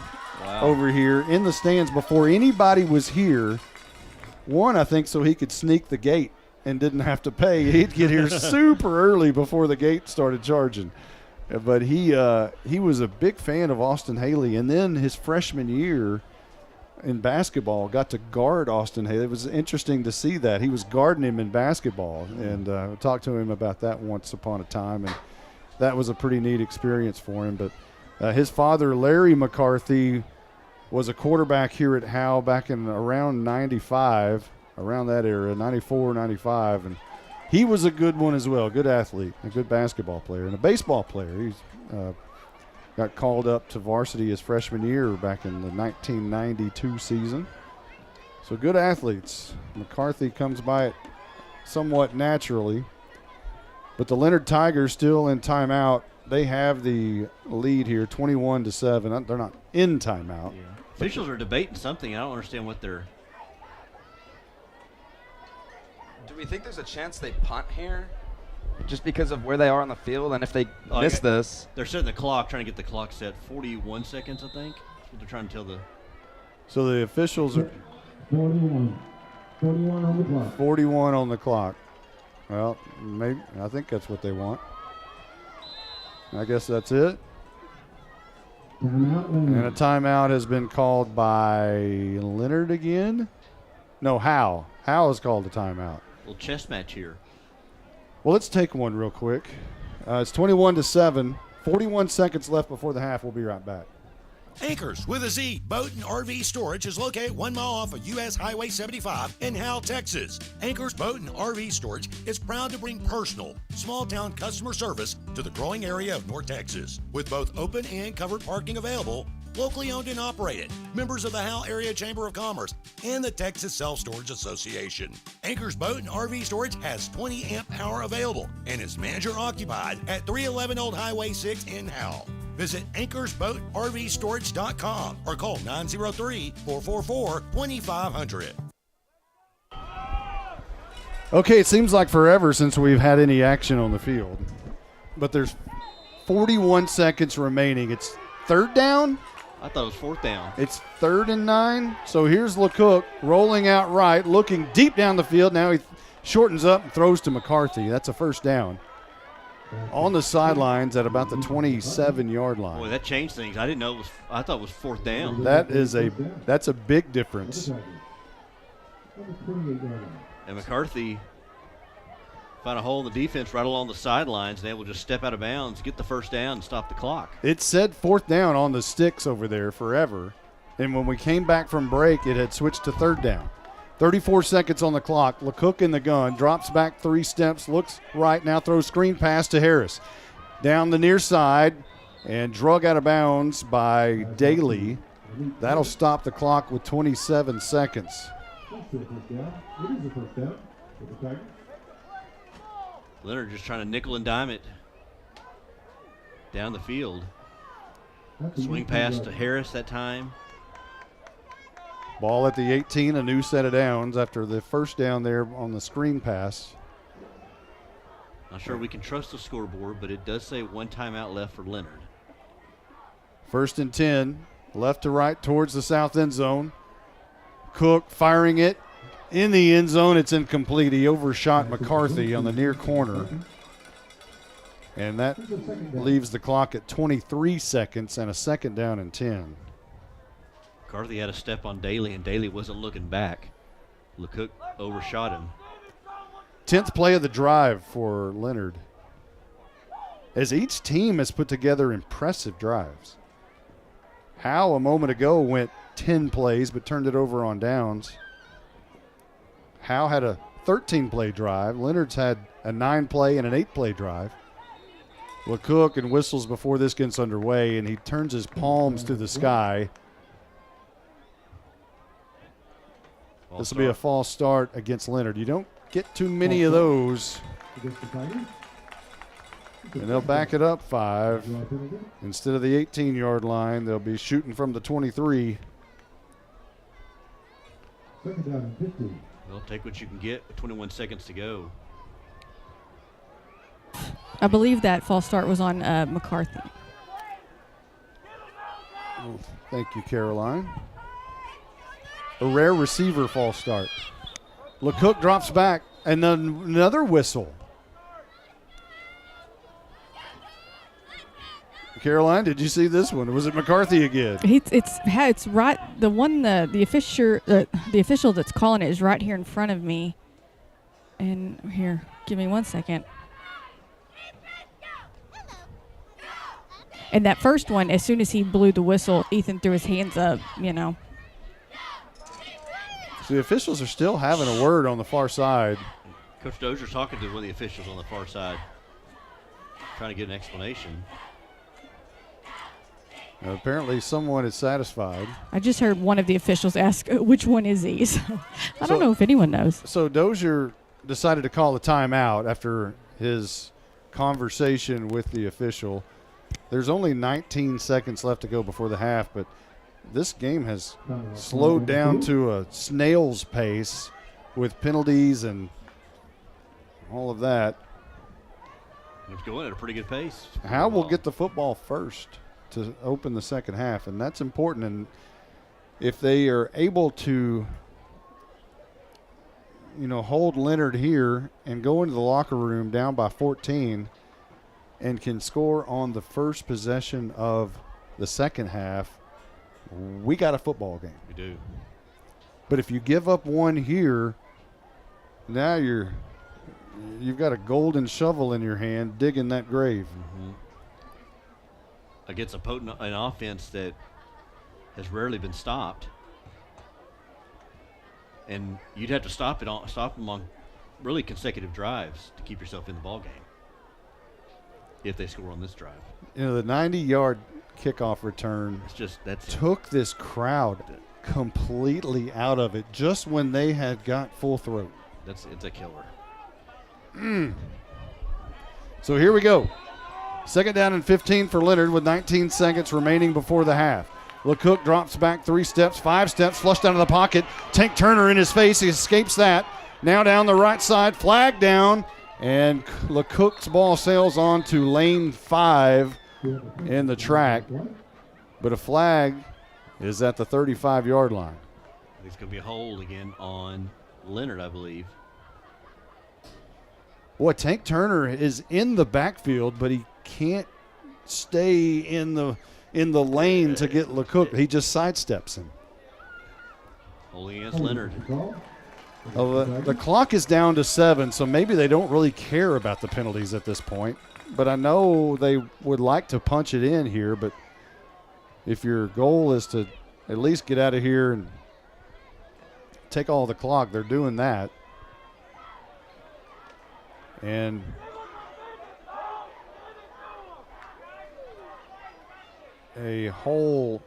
Speaker 8: over here in the stands before anybody was here. One, I think, so he could sneak the gate and didn't have to pay. He'd get here super early before the gate started charging. But he was a big fan of Austin Haley. And then his freshman year in basketball got to guard Austin Haley. It was interesting to see that. He was guarding him in basketball. And I talked to him about that once upon a time. And that was a pretty neat experience for him. But his father, Larry McCarthy, was a quarterback here at Howe back in around 95, around that era, 94, 95. And he was a good one as well, good athlete, a good basketball player, and a baseball player. He's got called up to varsity his freshman year back in the 1992 season. So good athletes. McCarthy comes by it somewhat naturally. But the Leonard Tigers still in timeout. They have the lead here, 21-7. They're not in timeout.
Speaker 3: Yeah. Officials are debating something. I don't understand what they're.
Speaker 16: Do we think there's a chance they punt here? Just because of where they are on the field, and if they miss this.
Speaker 3: They're setting the clock, trying to get the clock set. 41 seconds, I think. That's what they're trying to tell the.
Speaker 8: So the officials are.
Speaker 15: 41. 41 on the clock.
Speaker 8: 41 on the clock. Well, maybe I think that's what they want. I guess that's it. And a timeout has been called by Leonard again. No, Howe. Howe has called a timeout.
Speaker 3: Little chess match here.
Speaker 8: Well, let's take one real quick. It's 21-7. 41 seconds left before the half. We'll be right back.
Speaker 19: Anchors with a Z Boat and RV Storage is located 1 mile off of U.S. Highway 75 in Howe, Texas. Anchors Boat and RV Storage is proud to bring personal, small-town customer service to the growing area of North Texas. With both open and covered parking available, locally owned and operated, members of the Howe Area Chamber of Commerce, and the Texas Self-Storage Association. Anchors Boat and RV Storage has 20 amp power available and is manager occupied at 311 Old Highway 6 in Howe. Visit anchorsboatrvstorage.com or call 903-444-2500.
Speaker 8: Okay, it seems like forever since we've had any action on the field. But there's 41 seconds remaining. It's third down?
Speaker 3: I thought it was fourth down.
Speaker 8: It's 3rd and 9. So here's LeCook rolling out right, looking deep down the field. Now he shortens up and throws to McCarthy. That's a first down. On the sidelines at about the 27-yard line.
Speaker 3: Boy, that changed things. I didn't know it was. I thought it was fourth down.
Speaker 8: That's a big difference.
Speaker 3: And McCarthy found a hole in the defense right along the sidelines, and able to just step out of bounds, get the first down, and stop the clock.
Speaker 8: It said fourth down on the sticks over there forever, and when we came back from break, it had switched to third down. 34 seconds on the clock. LeCook in the gun, drops back 3 steps, looks right, now throws screen pass to Harris. Down the near side and drug out of bounds by Daly. That'll stop the clock with 27 seconds.
Speaker 3: Leonard just trying to nickel and dime it down the field. Swing pass to Harris that time.
Speaker 8: Ball at the 18, a new set of downs after the first down there on the screen pass.
Speaker 3: Not sure we can trust the scoreboard, but it does say 1 timeout left for Leonard.
Speaker 8: 1st and 10, left to right towards the south end zone. Cook firing it in the end zone. It's incomplete. He overshot McCarthy on the near corner. And that leaves the clock at 23 seconds and a 2nd down and 10.
Speaker 3: McCarthy had a step on Daly, and Daly wasn't looking back. LeCook overshot him.
Speaker 8: 10th play of the drive for Leonard, as each team has put together impressive drives. Howe a moment ago went 10 plays but turned it over on downs. Howe had a 13-play drive. Leonard's had a 9-play and an 8-play drive. LeCook and whistles before this gets underway, and he turns his palms to the sky. This will be a false start against Leonard. You don't get too many of those. And they'll back it up 5. Instead of the 18-yard line, they'll be shooting from the 23.
Speaker 3: Well, take what you can get with 21 seconds to go.
Speaker 7: I believe that false start was on McCarthy.
Speaker 8: Oh, thank you, Caroline. A rare receiver false start. LeCook drops back, and then another whistle. Caroline, did you see this one? Was it McCarthy again?
Speaker 7: It's right. The one the official that's calling it is right here in front of me. And here, give me 1 second. And that first one, as soon as he blew the whistle, Ethan threw his hands up.
Speaker 8: So the officials are still having a word on the far side.
Speaker 3: Coach Dozier's talking to one of the officials on the far side, trying to get an explanation.
Speaker 8: Apparently someone is satisfied.
Speaker 7: I just heard one of the officials ask, which one is he? So I don't know if anyone knows.
Speaker 8: So Dozier decided to call a timeout after his conversation with the official. There's only 19 seconds left to go before the half, but this game has slowed down to a snail's pace with penalties and all of that.
Speaker 3: It's going at a pretty good pace.
Speaker 8: Howe will get the football first to open the second half, and that's important. And if they are able to, hold Leonard here and go into the locker room down by 14 and can score on the first possession of the second half, we got a football game.
Speaker 3: We do.
Speaker 8: But if you give up one here, now you've got a golden shovel in your hand digging that grave.
Speaker 3: Mm-hmm. Against an offense that has rarely been stopped, and you'd have to stop them on really consecutive drives to keep yourself in the ball game if they score on this drive.
Speaker 8: The 90-yard kickoff return
Speaker 3: That's
Speaker 8: took this crowd completely out of it just when they had got full throat.
Speaker 3: It's a killer.
Speaker 8: So here we go. 2nd down and 15 for Leonard with 19 seconds remaining before the half. LeCook drops back 3 steps, 5 steps, flushed out of the pocket. Tank Turner in his face. He escapes that. Now down the right side, flag down, and LeCook's ball sails on to lane 5 in the track. But a flag is at the 35-yard line.
Speaker 3: I think it's going to be a hold again on Leonard, I believe.
Speaker 8: Boy, Tank Turner is in the backfield, but he can't stay in the lane to get LeCook. He just sidesteps him.
Speaker 3: Holding against Leonard.
Speaker 8: The clock is down to 7, so maybe they don't really care about the penalties at this point. But I know they would like to punch it in here, but if your goal is to at least get out of here and take all the clock, they're doing that. And a whole.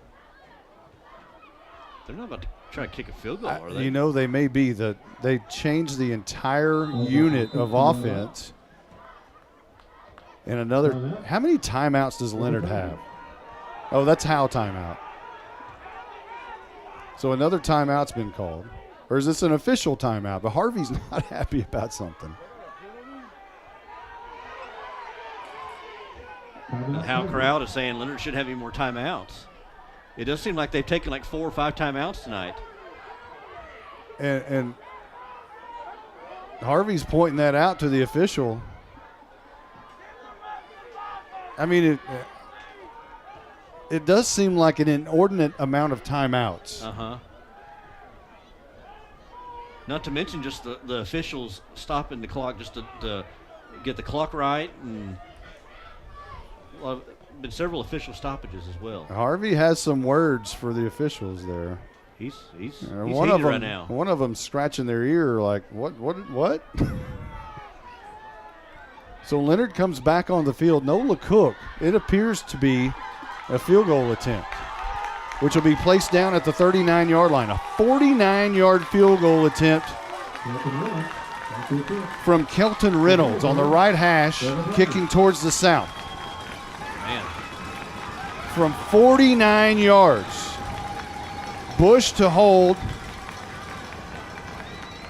Speaker 3: They're not about to try to kick a field goal, are they?
Speaker 8: You know, they may be. They changed the entire unit of offense. And another. How many timeouts does Leonard have? Oh, that's Howe timeout. So another timeout's been called. Or is this an official timeout? But Harvey's not happy about something.
Speaker 3: The Howe crowd is saying Leonard should have any more timeouts. It does seem like they've taken like 4 or 5 timeouts tonight.
Speaker 8: And Harvey's pointing that out to the official. I mean, it does seem like an inordinate amount of timeouts.
Speaker 3: Uh-huh. Not to mention just the officials stopping the clock just to get the clock right, and been several official stoppages as well.
Speaker 8: Harvey has some words for the officials there.
Speaker 3: He's
Speaker 8: one of them
Speaker 3: right now.
Speaker 8: One of them scratching their ear like, what? So Leonard comes back on the field. No LeCook. It appears to be a field goal attempt, which will be placed down at the 39-yard line. A 49-yard field goal attempt from Kelton Reynolds on the right hash, kicking towards the south.
Speaker 3: Man.
Speaker 8: From 49 yards. Bush to hold.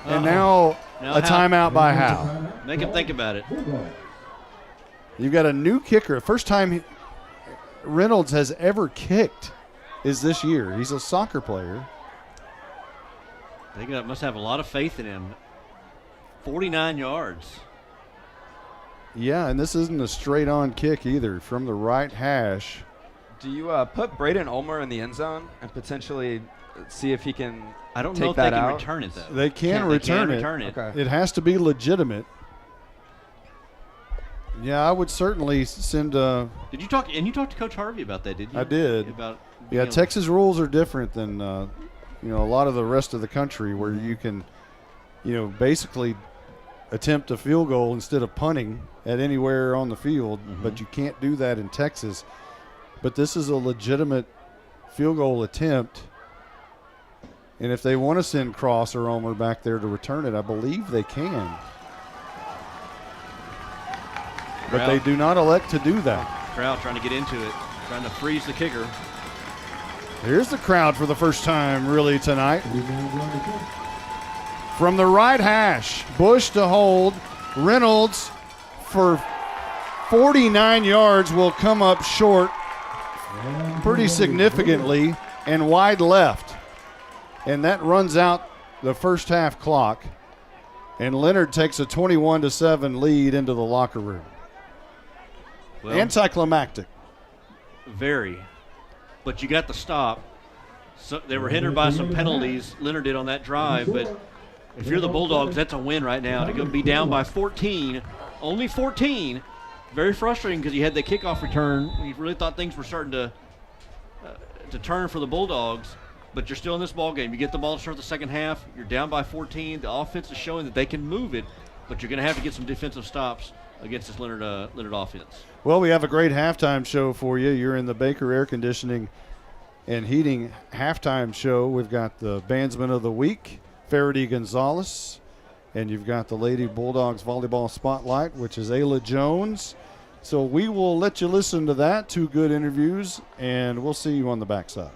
Speaker 8: And now a timeout by Howe.
Speaker 3: Make him think about it.
Speaker 8: You've got a new kicker. First time Reynolds has ever kicked is this year. He's a soccer player.
Speaker 3: They must have a lot of faith in him. 49 yards.
Speaker 8: Yeah, and this isn't a straight-on kick either from the right hash.
Speaker 16: Do you put Braden Ulmer in the end zone and potentially see if he can
Speaker 3: I don't
Speaker 16: take
Speaker 3: know if
Speaker 16: that
Speaker 3: they can
Speaker 16: out?
Speaker 3: return it, though.
Speaker 8: They can return it.
Speaker 16: Okay.
Speaker 8: It has to be legitimate. Yeah, I would certainly send a.
Speaker 3: Did you talk? And you talked to Coach Harvey about that, did you?
Speaker 8: I did.
Speaker 3: About
Speaker 8: yeah, Texas rules are different than a lot of the rest of the country, where you can, basically attempt a field goal instead of punting at anywhere on the field.
Speaker 3: Mm-hmm.
Speaker 8: But you can't do that in Texas. But this is a legitimate field goal attempt. And if they want to send Cross or Ulmer back there to return it, I believe they can. But they do not elect to do that.
Speaker 3: Crowd trying to get into it, trying to freeze the kicker.
Speaker 8: Here's the crowd for the first time really tonight. From the right hash, Bush to hold. Reynolds for 49 yards will come up short pretty significantly and wide left. And that runs out the first half clock. And Leonard takes a 21-7 lead into the locker room.
Speaker 3: Well,
Speaker 8: anticlimactic.
Speaker 3: Very. But you got the stop. So they were hindered by some penalties Leonard did on that drive. But if you're the Bulldogs, that's a win right now. To go be down by 14, only 14. Very frustrating because you had the kickoff return. You really thought things were starting to turn for the Bulldogs. But you're still in this ball game. You get the ball to start the second half. You're down by 14. The offense is showing that they can move it, but you're going to have to get some defensive stops against this Leonard offense.
Speaker 8: Well, we have a great halftime show for you. You're in the Baker Air Conditioning and Heating halftime show. We've got the Bandsman of the Week, Faraday Gonzalez, and you've got the Lady Bulldogs Volleyball Spotlight, which is Ayla Jones. So we will let you listen to that. 2 good interviews, and we'll see you on the backside.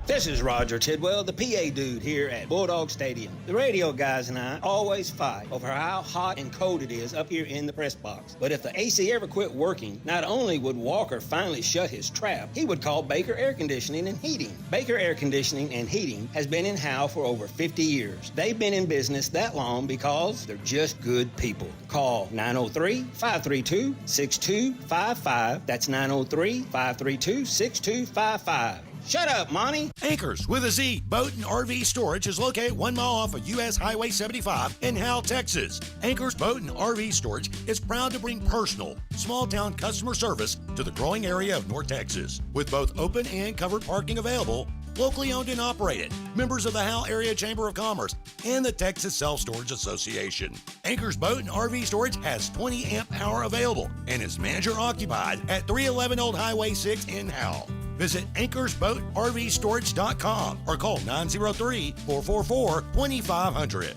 Speaker 21: This is Roger Tidwell, the PA dude here at Bulldog Stadium. The radio guys and I always fight over how hot and cold it is up here in the press box. But if the AC ever quit working, not only would Walker finally shut his trap, he would call Baker Air Conditioning and Heating. Baker Air Conditioning and Heating has been in Howe for over 50 years. They've been in business that long because they're just good people. Call 903-532-6255. That's 903-532-6255. Shut up, Monty.
Speaker 19: Anchors with a Z Boat and RV Storage is located 1 mile off of U.S. Highway 75 in Howell, Texas. Anchors Boat and RV Storage is proud to bring personal, small-town customer service to the growing area of North Texas. With both open and covered parking available, locally owned and operated, members of the Howell Area Chamber of Commerce and the Texas Self-Storage Association. Anchors Boat and RV Storage has 20 amp power available and is manager occupied at 311 Old Highway 6 in Howell. Visit anchorsboatrvstorage.com or call 903-444-2500.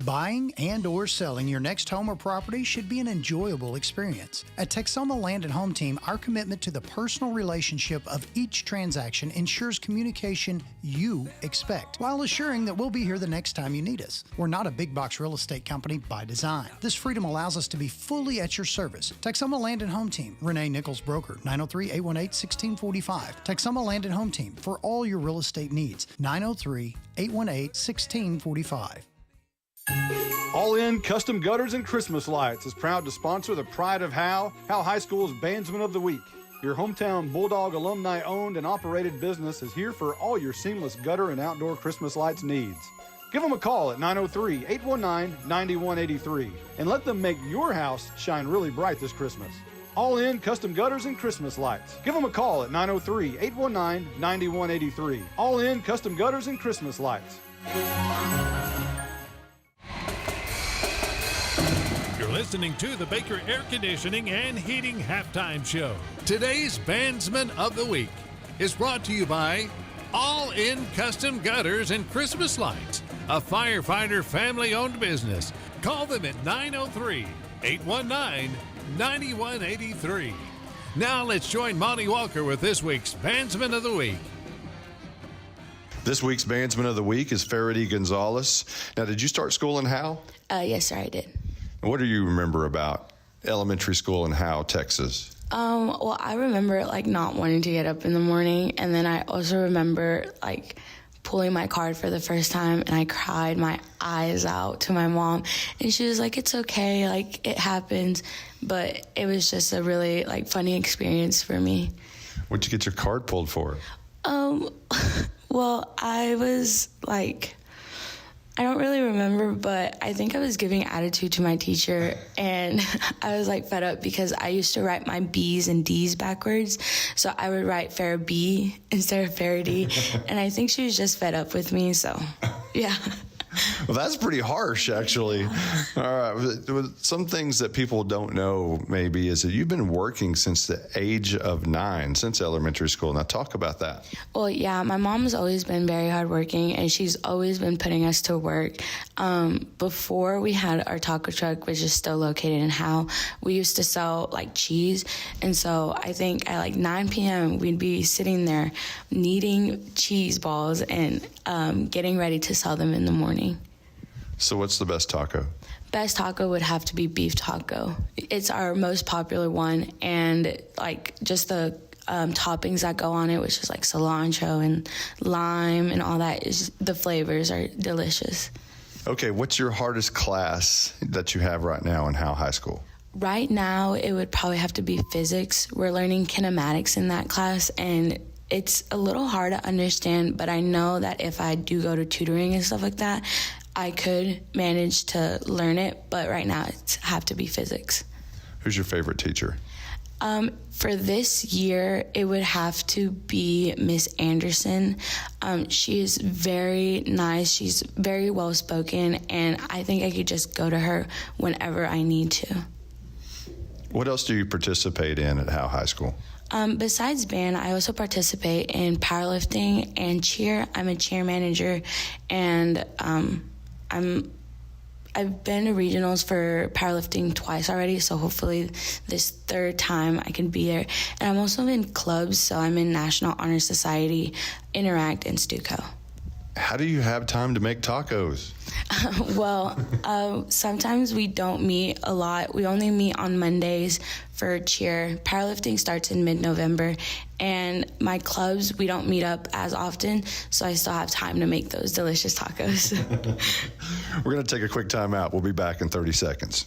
Speaker 17: Buying and or selling your next home or property should be an enjoyable experience. At Texoma Land and Home Team, our commitment to the personal relationship of each transaction ensures communication you expect, while assuring that we'll be here the next time you need us. We're not a big box real estate company by design. This freedom allows us to be fully at your service. Texoma Land and Home Team, Renee Nichols Broker, 903-818-1645. Texoma Land and Home Team, for all your real estate needs, 903-818-1645.
Speaker 5: All In Custom Gutters and Christmas Lights is proud to sponsor the Pride of Howe High School's Bandsman of the Week. Your hometown Bulldog alumni-owned and operated business is here for all your seamless gutter and outdoor Christmas lights needs. Give them a call at 903-819-9183 and let them make your house shine really bright this Christmas. All In Custom Gutters and Christmas Lights. Give them a call at 903-819-9183. All In Custom Gutters and Christmas Lights.
Speaker 1: You're listening to the Baker Air Conditioning and Heating Halftime Show. Today's Bandsman of the Week is brought to you by All In Custom Gutters and Christmas Lights, a firefighter family-owned business. Call them at 903-819-9183. Now let's join Monty Walker with this week's Bandsman of the Week.
Speaker 4: This week's Bandsman of the Week is Faraday Gonzalez. Now, did you start school in Howe?
Speaker 18: Yes, sir, I did.
Speaker 4: What do you remember about elementary school in Howe, Texas?
Speaker 18: Well, I remember not wanting to get up in the morning, and then I also remember pulling my card for the first time, and I cried my eyes out to my mom, and she was like, "It's okay, it happens," but it was just a really funny experience for me.
Speaker 4: What'd you get your card pulled for?
Speaker 18: Well, I was I don't really remember, but I think I was giving attitude to my teacher, and I was fed up because I used to write my B's and D's backwards, so I would write Farabee instead of Faraday, and I think she was just fed up with me, so yeah.
Speaker 4: Well, that's pretty harsh, actually. All right. Some things that people don't know maybe is that you've been working since the age of 9, since elementary school. Now, talk about that.
Speaker 18: Well, yeah, my mom's always been very hardworking, and she's always been putting us to work. Before we had our taco truck, which is still located in Howe, we used to sell cheese, and so I think at 9 p.m. we'd be sitting there kneading cheese balls and getting ready to sell them in the morning.
Speaker 4: So what's the best taco?
Speaker 18: Best taco would have to be beef taco. It's our most popular one, and just the toppings that go on it, which is cilantro and lime and all that, the flavors are delicious.
Speaker 4: Okay, what's your hardest class that you have right now in Howe High School?
Speaker 18: Right now, it would probably have to be physics. We're learning kinematics in that class, and it's a little hard to understand, but I know that if I do go to tutoring and stuff like that, I could manage to learn it, but right now it's have to be physics.
Speaker 4: Who's your favorite teacher?
Speaker 18: For this year, it would have to be Miss Anderson. She is very nice. She's very well-spoken, and I think I could just go to her whenever I need to.
Speaker 4: What else do you participate in at Howe High School?
Speaker 18: Besides band, I also participate in powerlifting and cheer. I'm a cheer manager, and I've been to regionals for powerlifting twice already, so hopefully this third time I can be there. And I'm also in clubs, so I'm in National Honor Society, Interact, and Stuco.
Speaker 4: How do you have time to make tacos?
Speaker 18: Sometimes we don't meet a lot. We only meet on Mondays for cheer. Powerlifting starts in mid-November, and my clubs, we don't meet up as often, so I still have time to make those delicious tacos.
Speaker 4: We're going to take a quick time out. We'll be back in 30 seconds.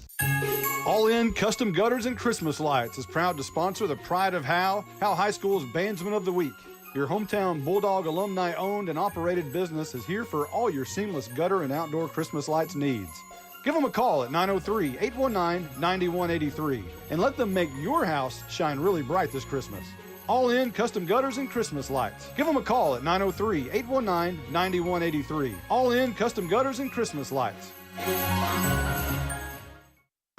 Speaker 5: All In Custom Gutters and Christmas Lights is proud to sponsor the Pride of Howe High School's Bandsman of the Week. Your hometown Bulldog alumni-owned and operated business is here for all your seamless gutter and outdoor Christmas lights needs. Give them a call at 903-819-9183 and let them make your house shine really bright this Christmas. All In Custom Gutters and Christmas Lights. Give them a call at 903-819-9183. All In Custom Gutters and Christmas Lights.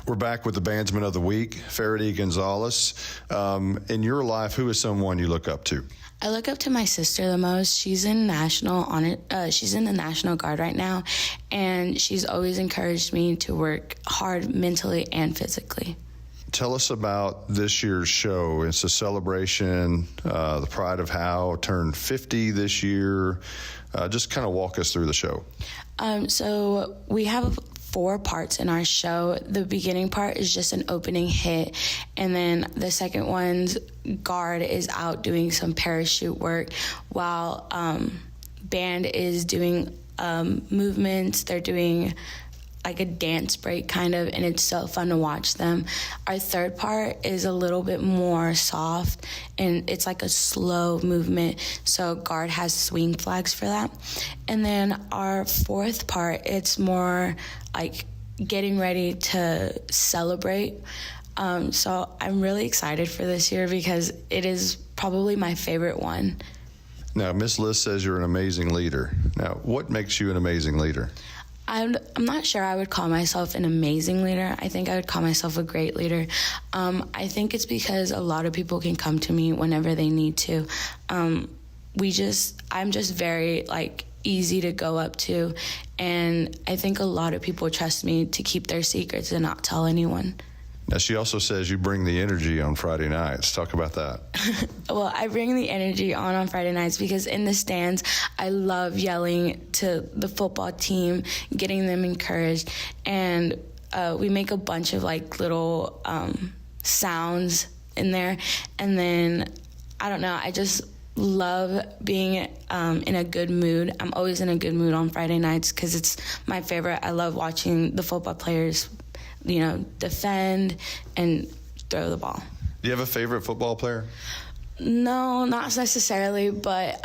Speaker 4: We're back with the Bandsman of the Week, Faraday Gonzalez. In your life, who is someone you look up to?
Speaker 18: I look up to my sister the most. She's in National Honor. She's in the National Guard right now, and she's always encouraged me to work hard mentally and physically.
Speaker 4: Tell us about this year's show. It's a celebration. The Pride of Howe turned 50 this year. Just kind of walk us through the show.
Speaker 18: So we have 4 parts in our show. The beginning part is just an opening hit, and then the second one's guard is out doing some parachute work while band is doing movements. They're doing like a dance break kind of, and it's so fun to watch them. Our third part is a little bit more soft, and it's like a slow movement, so guard has swing flags for that. And then our fourth part, it's more like getting ready to celebrate. So I'm really excited for this year because it is probably my favorite one.
Speaker 4: Now, Miss Liz says you're an amazing leader. Now, what makes you an amazing leader?
Speaker 18: I'm not sure I would call myself an amazing leader. I think I would call myself a great leader. I think it's because a lot of people can come to me whenever they need to. I'm just very easy to go up to, and I think a lot of people trust me to keep their secrets and not tell anyone.
Speaker 4: Now, she also says you bring the energy on Friday nights. Talk about that.
Speaker 18: Well, I bring the energy on Friday nights because in the stands, I love yelling to the football team, getting them encouraged, and we make a bunch of little sounds in there. And then, I don't know, I just love being in a good mood. I'm always in a good mood on Friday nights because it's my favorite. I love watching the football players defend and throw the ball.
Speaker 4: Do you have a favorite football player?
Speaker 18: No, not necessarily, but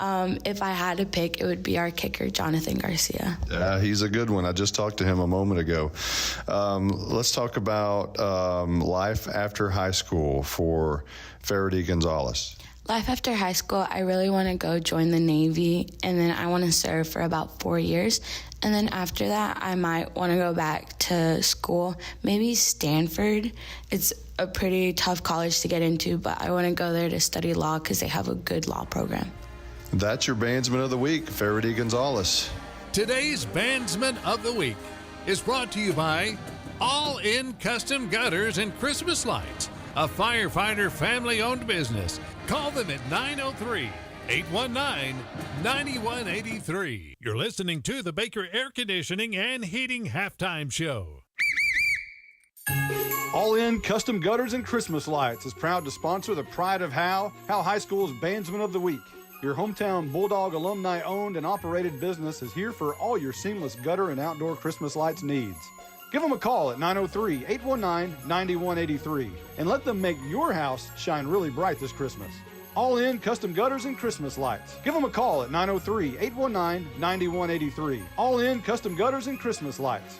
Speaker 18: if I had to pick, it would be our kicker, Jonathan Garcia.
Speaker 4: He's a good one. I just talked to him a moment ago. Let's talk about life after high school for Faraday Gonzalez.
Speaker 18: Life after high school, I really want to go join the Navy, and then I want to serve for about 4 years. And then after that, I might want to go back to school, maybe Stanford. It's a pretty tough college to get into, but I want to go there to study law because they have a good law program.
Speaker 4: That's your Bandsman of the Week, Faraday Gonzalez.
Speaker 1: Today's Bandsman of the Week is brought to you by All In Custom Gutters and Christmas Lights, a firefighter family-owned business. Call them at 903-819-9183. You're listening to the Baker Air Conditioning and Heating Halftime Show.
Speaker 5: All In Custom Gutters and Christmas Lights is proud to sponsor the Pride of Howe High School's Bandsman of the Week. Your hometown Bulldog alumni-owned and operated business is here for all your seamless gutter and outdoor Christmas lights needs. Give them a call at 903-819-9183 and let them make your house shine really bright this Christmas. All In Custom Gutters and Christmas Lights. Give them a call at 903-819-9183. All In Custom Gutters and Christmas Lights.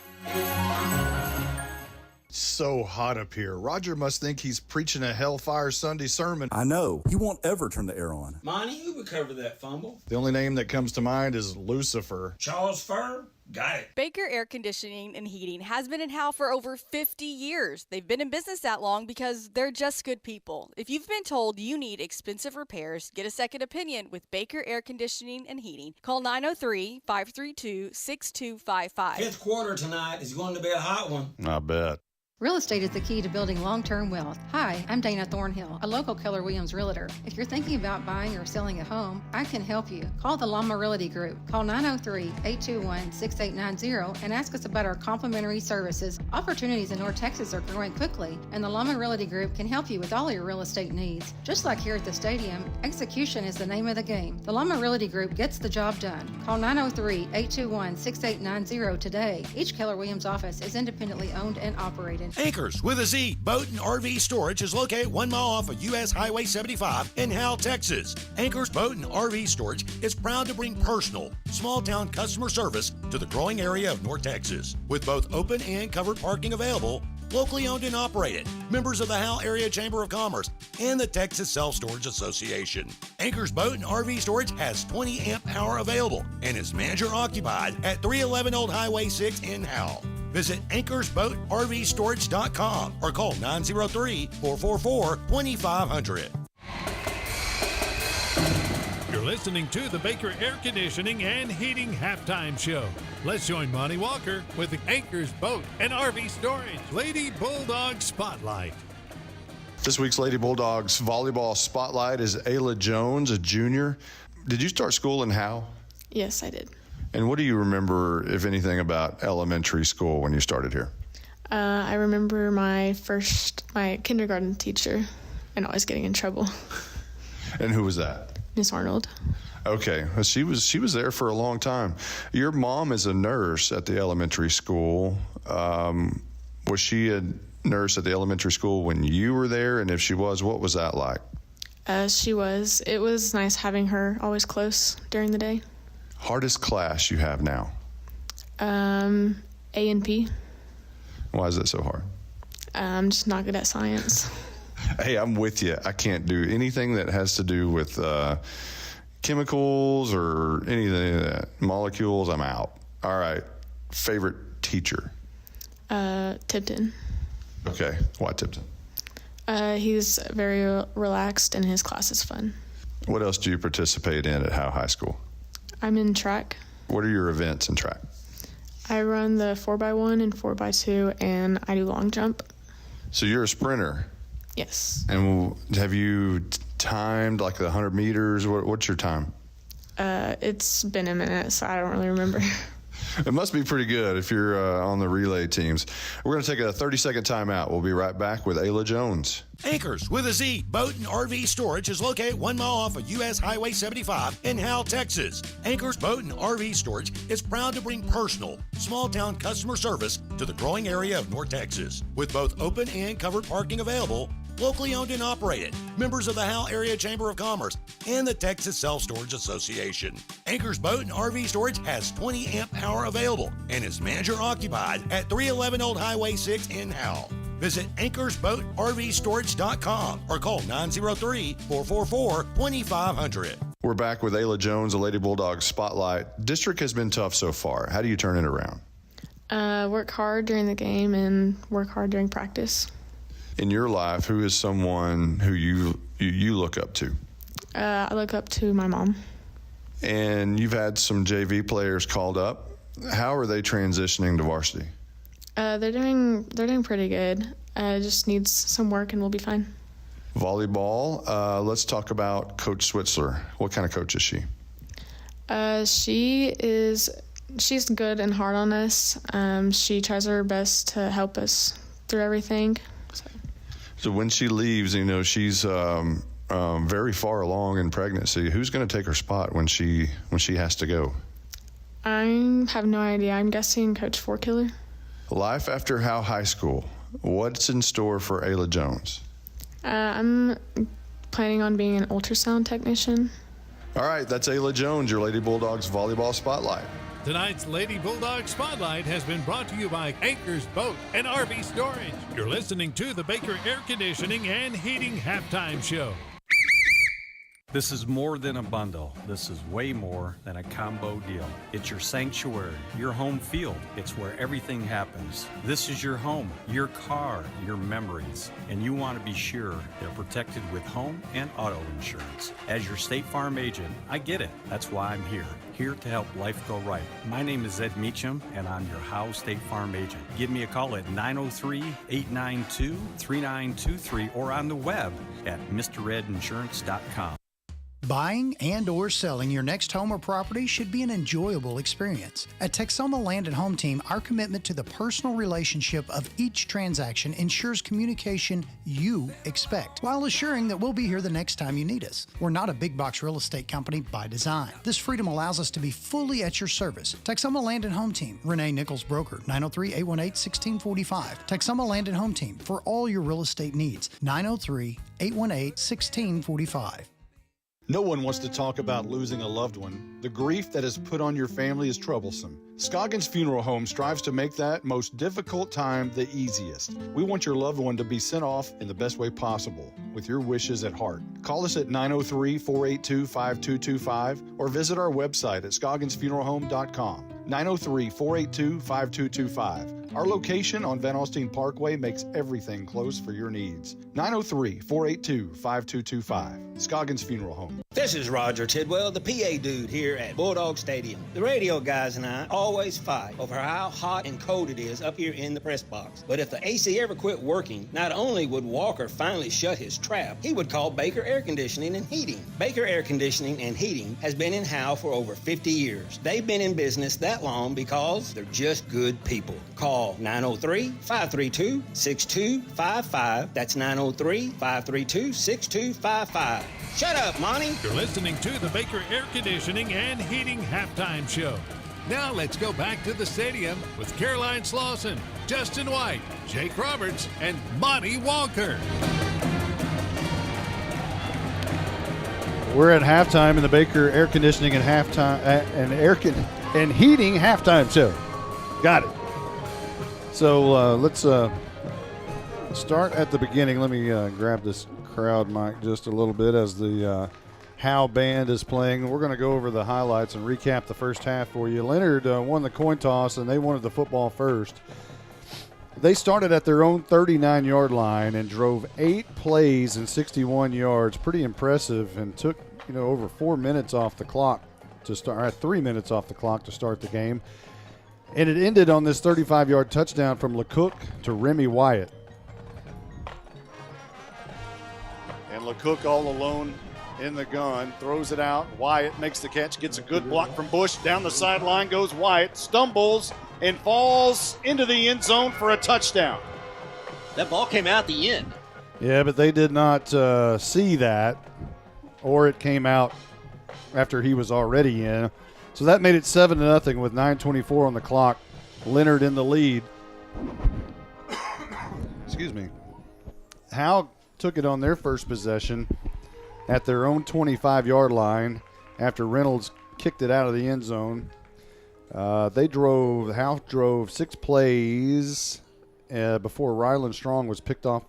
Speaker 4: So hot up here. Roger must think he's preaching a Hellfire Sunday sermon.
Speaker 20: I know. He won't ever turn the air on.
Speaker 6: Monty, who recovered that fumble?
Speaker 4: The only name that comes to mind is Lucifer.
Speaker 6: Charles Furr? Got it.
Speaker 22: Baker Air Conditioning and Heating has been in Howe for over 50 years. They've been in business that long because they're just good people. If you've been told you need expensive repairs, get a second opinion with Baker Air Conditioning and Heating. Call 903-532-6255.
Speaker 6: Fifth quarter tonight is going to be a hot one.
Speaker 8: I bet.
Speaker 10: Real estate is the key to building long-term wealth. Hi, I'm Dana Thornhill, a local Keller Williams realtor. If you're thinking about buying or selling a home, I can help you. Call the Llama Realty Group. Call 903-821-6890 and ask us about our complimentary services. Opportunities in North Texas are growing quickly, and the Llama Realty Group can help you with all your real estate needs. Just like here at the stadium, execution is the name of the game. The Llama Realty Group gets the job done. Call 903-821-6890 today. Each Keller Williams office is independently owned and operated.
Speaker 19: Anchors with a Z Boat and RV Storage is located 1 mile off of U.S. Highway 75 in Howe, Texas. Anchors Boat and RV Storage is proud to bring personal, small-town customer service to the growing area of North Texas. With both open and covered parking available, locally owned and operated, members of the Howe Area Chamber of Commerce and the Texas Self-Storage Association. Anchors Boat and RV Storage has 20 amp power available and is manager occupied at 311 Old Highway 6 in Howe. Visit anchorsboatrvstorage.com or call 903-444-2500.
Speaker 1: You're listening to the Baker Air Conditioning and Heating Halftime Show. Let's join Monty Walker with the Anchors Boat and RV Storage Lady Bulldog Spotlight.
Speaker 4: This week's Lady Bulldogs volleyball spotlight is Ayla Jones, a junior. Did you start school in Howe?
Speaker 12: Yes, I did.
Speaker 4: And what do you remember, if anything, about elementary school when you started here?
Speaker 12: I remember my kindergarten teacher and always getting in trouble.
Speaker 4: And who was that?
Speaker 12: Miss Arnold.
Speaker 4: Okay, well, she was there for a long time. Your mom is a nurse at the elementary school. Was she a nurse at the elementary school when you were there? And if she was, what was that like?
Speaker 12: She was. It was nice having her always close during the day.
Speaker 4: Hardest class you have now?
Speaker 12: A&P.
Speaker 4: Why is that so hard?
Speaker 12: I'm just not good at science.
Speaker 4: Hey, I'm with you. I can't do anything that has to do with chemicals or anything of that. Molecules, I'm out. All right. Favorite teacher?
Speaker 12: Tipton.
Speaker 4: Okay. Why Tipton?
Speaker 12: He's very relaxed and his class is fun.
Speaker 4: What else do you participate in at Howe High School?
Speaker 12: I'm in track.
Speaker 4: What are your events in track?
Speaker 12: I run the 4x1 and 4x2, and I do long jump.
Speaker 4: So you're a sprinter?
Speaker 12: Yes.
Speaker 4: And have you timed like the 100 meters? What's your time?
Speaker 12: It's been a minute, so I don't really remember.
Speaker 4: It must be pretty good if you're on the relay teams. We're going to take a 30-second timeout. We'll be right back with Ayla Jones.
Speaker 19: Anchors with a Z Boat and RV Storage is located 1 mile off of U.S. Highway 75 in Howe, Texas. Anchors Boat and RV Storage is proud to bring personal, small-town customer service to the growing area of North Texas. With both open and covered parking available, locally owned and operated, members of the Howe Area Chamber of Commerce and the Texas Self-Storage Association. Anchors Boat and RV Storage has 20 amp power available and is manager occupied at 311 Old Highway 6 in Howe. Visit anchorsboatrvstorage.com or call 903-444-2500.
Speaker 4: We're back with Ayla Jones, a Lady Bulldog Spotlight. District has been tough so far. How do you turn it around?
Speaker 12: Work hard during the game and work hard during practice.
Speaker 4: In your life, who is someone who you look up to?
Speaker 12: I look up to my mom.
Speaker 4: And you've had some JV players called up. How are they transitioning to varsity?
Speaker 12: They're doing pretty good. Just needs some work and we'll be fine.
Speaker 4: Volleyball. Let's talk about Coach Switzler. What kind of coach is she?
Speaker 12: She's good and hard on us. She tries her best to help us through everything.
Speaker 4: So when she leaves, she's very far along in pregnancy. Who's going to take her spot when she has to go?
Speaker 12: I have no idea. I'm guessing Coach Forkiller.
Speaker 4: Life after Howe High School. What's in store for Ayla Jones?
Speaker 12: I'm planning on being an ultrasound technician.
Speaker 4: All right, that's Ayla Jones, your Lady Bulldogs volleyball spotlight.
Speaker 1: Tonight's Lady Bulldog Spotlight has been brought to you by Anchors Boat and RV Storage. You're listening to the Baker Air Conditioning and Heating Halftime Show.
Speaker 9: This is more than a bundle. This is way more than a combo deal. It's your sanctuary, your home field. It's where everything happens. This is your home, your car, your memories. And you want to be sure they're protected with home and auto insurance. As your State Farm agent, I get it. That's why I'm here to help life go right. My name is Ed Meacham, and I'm your Howe State Farm agent. Give me a call at 903-892-3923 or on the web at mredinsurance.com.
Speaker 17: Buying and or selling your next home or property should be an enjoyable experience. At Texoma Land and Home Team, our commitment to the personal relationship of each transaction ensures communication you expect, while assuring that we'll be here the next time you need us. We're not a big box real estate company by design. This freedom allows us to be fully at your service. Texoma Land and Home Team, Renee Nichols Broker, 903-818-1645. Texoma Land and Home Team, for all your real estate needs, 903-818-1645.
Speaker 2: No one wants to talk about losing a loved one. The grief that is put on your family is troublesome. Scoggins Funeral Home strives to make that most difficult time the easiest. We want your loved one to be sent off in the best way possible, with your wishes at heart. Call us at 903-482-5225 or visit our website at scogginsfuneralhome.com. 903-482-5225. Our location on Van Alstyne Parkway makes everything close for your needs. 903-482-5225. Scoggins Funeral Home.
Speaker 21: This is Roger Tidwell, the PA dude here at Bulldog Stadium. The radio guys and I always fight over how hot and cold it is up here in the press box. But if the AC ever quit working, not only would Walker finally shut his trap, he would call Baker Air Conditioning and Heating. Baker Air Conditioning and Heating has been in Howe for over 50 years. They've been in business that long because they're just good people. Call 903-532-6255. That's 903-532-6255. Shut up, Monty.
Speaker 1: You're listening to the Baker Air Conditioning and Heating Halftime Show. Now let's go back to the stadium with Caroline Slauson, Justin White, Jake Roberts, and Monty Walker.
Speaker 8: We're at halftime in the Baker Air Conditioning and Heating Halftime Show. Got it. So let's start at the beginning. Let me grab this crowd mic just a little bit as the Howe band is playing. We're going to go over the highlights and recap the first half for you. Leonard won the coin toss, and they wanted the football first. They started at their own 39-yard line and drove 8 plays and 61 yards. Pretty impressive, and took over 4 minutes off the clock to start. 3 minutes off the clock to start the game. And it ended on this 35-yard touchdown from LeCook to Remy Wyatt. And LeCook all alone in the gun, throws it out. Wyatt makes the catch, gets a good block from Bush. Down the sideline goes Wyatt, stumbles and falls into the end zone for a touchdown.
Speaker 3: That ball came out the end.
Speaker 8: Yeah, but they did not see that, or it came out after he was already in. So that made it 7-0 with 9:24 on the clock. Leonard in the lead. Excuse me. Howe took it on their first possession at their own 25-yard line after Reynolds kicked it out of the end zone. Howe drove 6 plays before Ryland Strong was picked off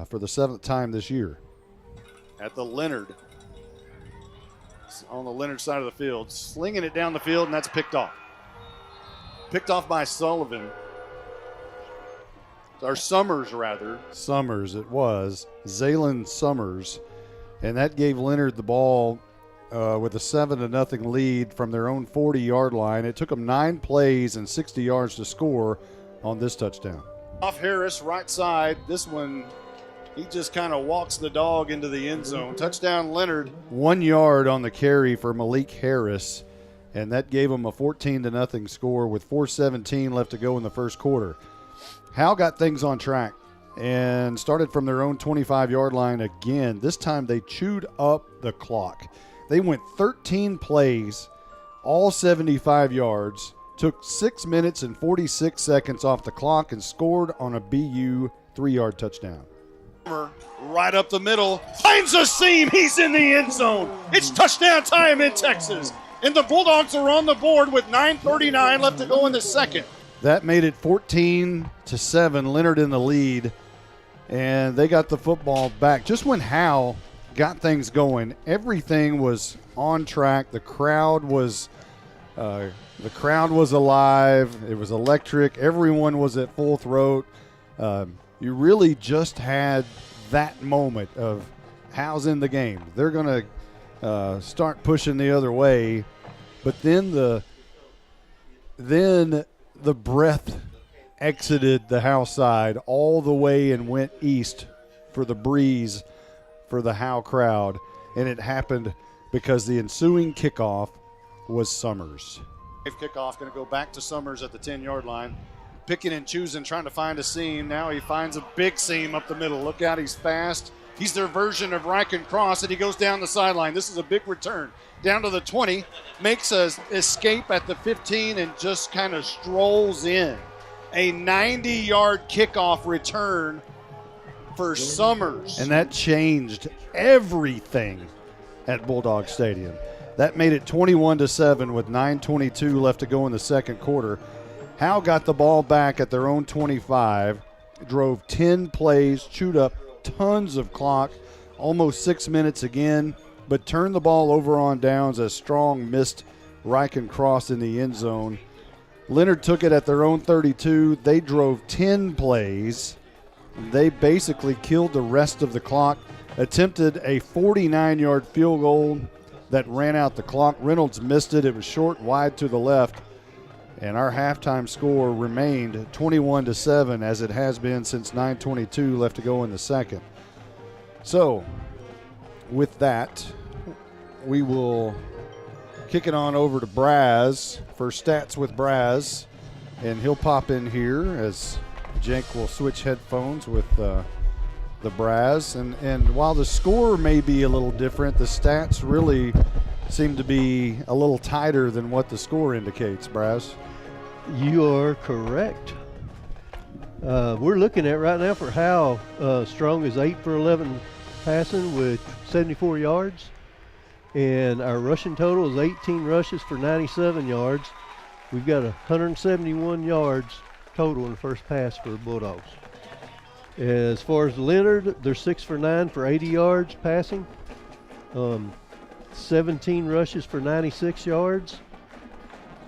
Speaker 8: for the 7th time this year. At the Leonard. On the Leonard side of the field, slinging it down the field, and that's picked off. Picked off by Sullivan. Or Summers, rather. Summers, it was. Zaylen Summers. And that gave Leonard the ball with a 7-0 lead from their own 40-yard line. It took them 9 plays and 60 yards to score on this touchdown. Off Harris, right side. This one, he just kind of walks the dog into the end zone. Touchdown, Leonard. 1 yard on the carry for Malik Harris, and that gave them a 14-0 score with 4:17 left to go in the first quarter. Howe got things on track and started from their own 25-yard line again. This time they chewed up the clock. They went 13 plays, all 75 yards, took 6 minutes and 46 seconds off the clock, and scored on a BU 3-yard touchdown. Right up the middle, finds a seam, he's in the end zone. It's touchdown time in Texas, and the Bulldogs are on the board with 9:39 left to go in the second. That made it 14-7, Leonard in the lead, and they got the football back just when Howe got things going. Everything was on track. The crowd was alive. It was electric. Everyone was at full throat. You really just had that moment of Howe's in the game. They're going to start pushing the other way, but then the breath exited the Howe side all the way and went east for the breeze for the Howe crowd, and it happened because the ensuing kickoff was Summers. Kickoff going to go back to Summers at the 10-yard line, picking and choosing, trying to find a seam. Now he finds a big seam up the middle. Look out, he's fast. He's their version of Ryken Cross, and he goes down the sideline. This is a big return. Down to the 20, makes a escape at the 15, and just kind of strolls in. A 90-yard kickoff return for Summers. And that changed everything at Bulldog Stadium. That made it 21-7 with 9:22 left to go in the second quarter. Howe got the ball back at their own 25, drove 10 plays, chewed up tons of clock, almost 6 minutes again, but turned the ball over on downs as Strong missed Ryken Cross in the end zone. Leonard took it at their own 32. They drove 10 plays. They basically killed the rest of the clock, attempted a 49-yard field goal that ran out the clock. Reynolds missed it. It was short, wide to the left. And our halftime score remained 21-7 as it has been since 9:22 left to go in the second. So, with that, we will kick it on over to Braz for Stats with Braz. And he'll pop in here as Jake will switch headphones with the Braz. And while the score may be a little different, the stats really seem to be a little tighter than what the score indicates, Braz.
Speaker 13: You are correct. We're looking at right now for Howe. Strong is 8 for 11 passing with 74 yards. And our rushing total is 18 rushes for 97 yards. We've got 171 yards total in the first pass for the Bulldogs. As far as Leonard, they're 6 for 9 for 80 yards passing. 17 rushes for 96 yards.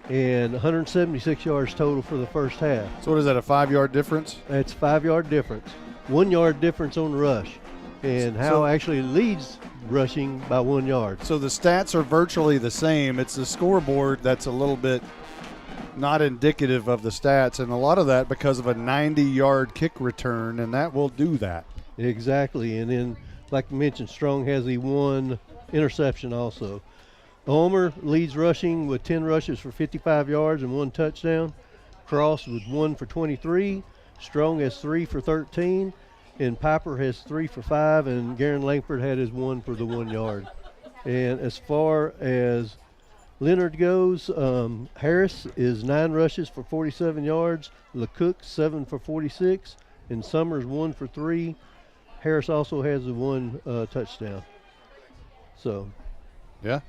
Speaker 13: And 176 yards total for the first half.
Speaker 8: So what is that, a 5-yard difference?
Speaker 13: That's a 5-yard difference. 1 yard difference on the rush. And Howe actually leads rushing by 1 yard.
Speaker 8: So the stats are virtually the same. It's the scoreboard that's a little bit not indicative of the stats, and a lot of that because of a 90-yard kick return, and that will do that.
Speaker 13: Exactly. And then, like you mentioned, Strong has the 1 interception also. Homer leads rushing with 10 rushes for 55 yards and 1 touchdown. Cross with 1 for 23. Strong has 3 for 13. And Piper has 3 for 5. And Garen Langford had his 1 for the 1 yard. And as far as Leonard goes, Harris is 9 rushes for 47 yards. LeCook 7 for 46. And Summers 1 for 3. Harris also has the 1 touchdown. So.
Speaker 8: Yeah.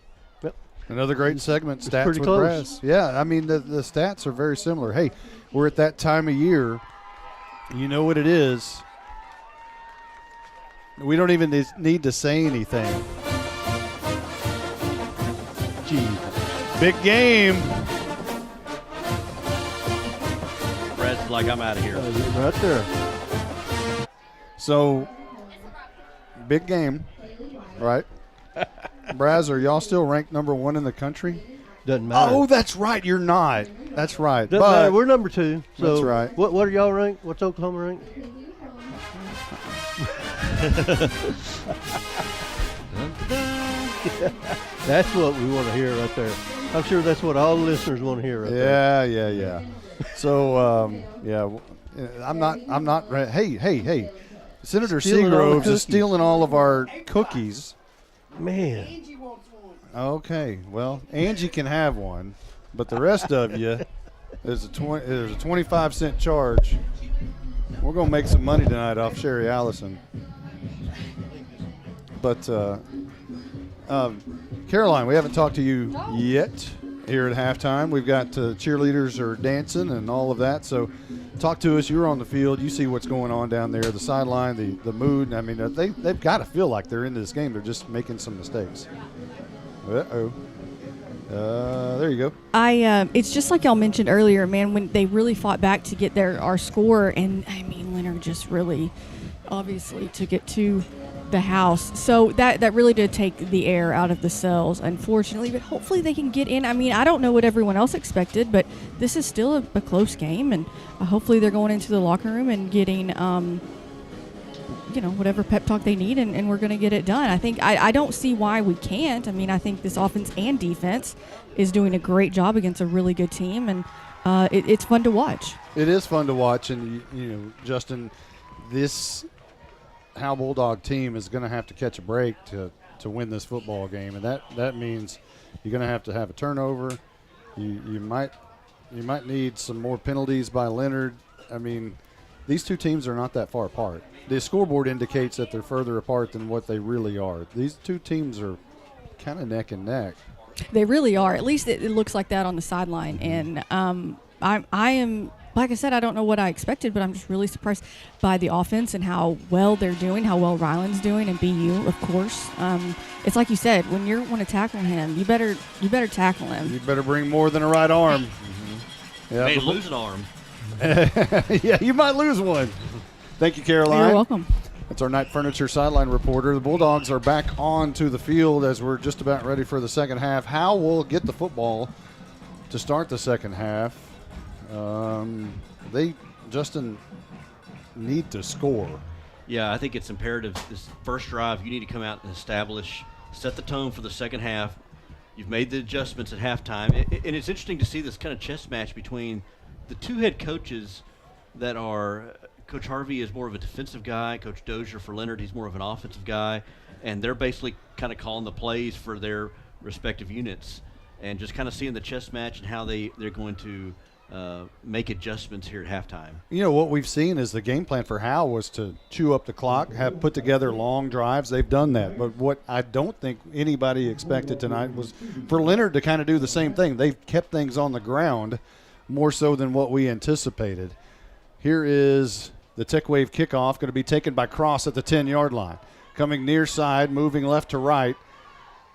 Speaker 13: Yep.
Speaker 8: Another great segment,
Speaker 13: It's
Speaker 8: Stats
Speaker 13: pretty
Speaker 8: with
Speaker 13: close.
Speaker 8: Braz. Yeah, I mean, the stats are very similar. Hey, we're at that time of year. You know what it is. We don't even need to say anything. Gee, big game.
Speaker 3: Brad's like, I'm out of here.
Speaker 13: Right there.
Speaker 8: So, big game, right? Braz, are y'all still ranked number 1 in the country?
Speaker 13: Doesn't matter.
Speaker 8: Oh, that's right. You're not. That's right.
Speaker 13: Doesn't matter. We're number 2. So
Speaker 8: that's right.
Speaker 13: What are y'all ranked? What's Oklahoma ranked? That's what we want to hear right there. I'm sure that's what all the listeners want to hear right there.
Speaker 8: Yeah. So, I'm not. Hey. Senator
Speaker 13: Stealing all the
Speaker 8: Seagroves is
Speaker 13: cookies.
Speaker 8: stealing all of our cookies.
Speaker 13: Man.
Speaker 8: Okay, well, Angie can have one, but the rest of you, there's a 25-cent charge. We're gonna make some money tonight off Sherry Allison. But Caroline, we haven't talked to you yet, here at halftime. We've got cheerleaders are dancing and all of that. So talk to us. You're on the field. You see what's going on down there, the sideline, the mood. I mean, they've got to feel like they're into this game. They're just making some mistakes. Uh-oh. There you go.
Speaker 7: It's just like y'all mentioned earlier, man, when they really fought back to get our score. And, I mean, Leonard just really obviously took it to the house. So that really did take the air out of the cells, unfortunately. But hopefully they can get in. I mean, I don't know what everyone else expected, but this is still a close game. And hopefully they're going into the locker room and getting whatever pep talk they need, and we're going to get it done. I think I don't see why we can't. I mean, I think this offense and defense is doing a great job against a really good team, and it's fun to watch.
Speaker 8: It is fun to watch, and, Justin, this Howe Bulldog team is going to have to catch a break to win this football game, and that means you're going to have a turnover. You might need some more penalties by Leonard. I mean, these two teams are not that far apart. The scoreboard indicates that they're further apart than what they really are. These two teams are kind of neck and neck.
Speaker 7: They really are. At least it looks like that on the sideline. And I am, like I said, I don't know what I expected, but I'm just really surprised by the offense and how well they're doing, how well Ryland's doing, and BU, of course. It's like you said, when you want to tackle him, you better tackle him.
Speaker 8: You better bring more than a right arm.
Speaker 3: Yeah, may lose an arm.
Speaker 8: Yeah, you might lose one. Thank you, Caroline.
Speaker 7: You're welcome.
Speaker 8: That's our Night Furniture sideline reporter. The Bulldogs are back onto the field as we're just about ready for the second half. Howe will get the football to start the second half. They, Justin, need to score.
Speaker 3: Yeah, I think it's imperative. This first drive, you need to come out and set the tone for the second half. You've made the adjustments at halftime. And it's interesting to see this kind of chess match between the two head coaches that are – Coach Harvey is more of a defensive guy. Coach Dozier for Leonard, he's more of an offensive guy. And they're basically kind of calling the plays for their respective units and just kind of seeing the chess match and how they're going to make adjustments here at halftime.
Speaker 8: What we've seen is the game plan for Howe was to chew up the clock, have put together long drives. They've done that. But what I don't think anybody expected tonight was for Leonard to kind of do the same thing. They've kept things on the ground more so than what we anticipated. Here is the Tech Wave kickoff, going to be taken by Cross at the 10-yard line. Coming near side, moving left to right.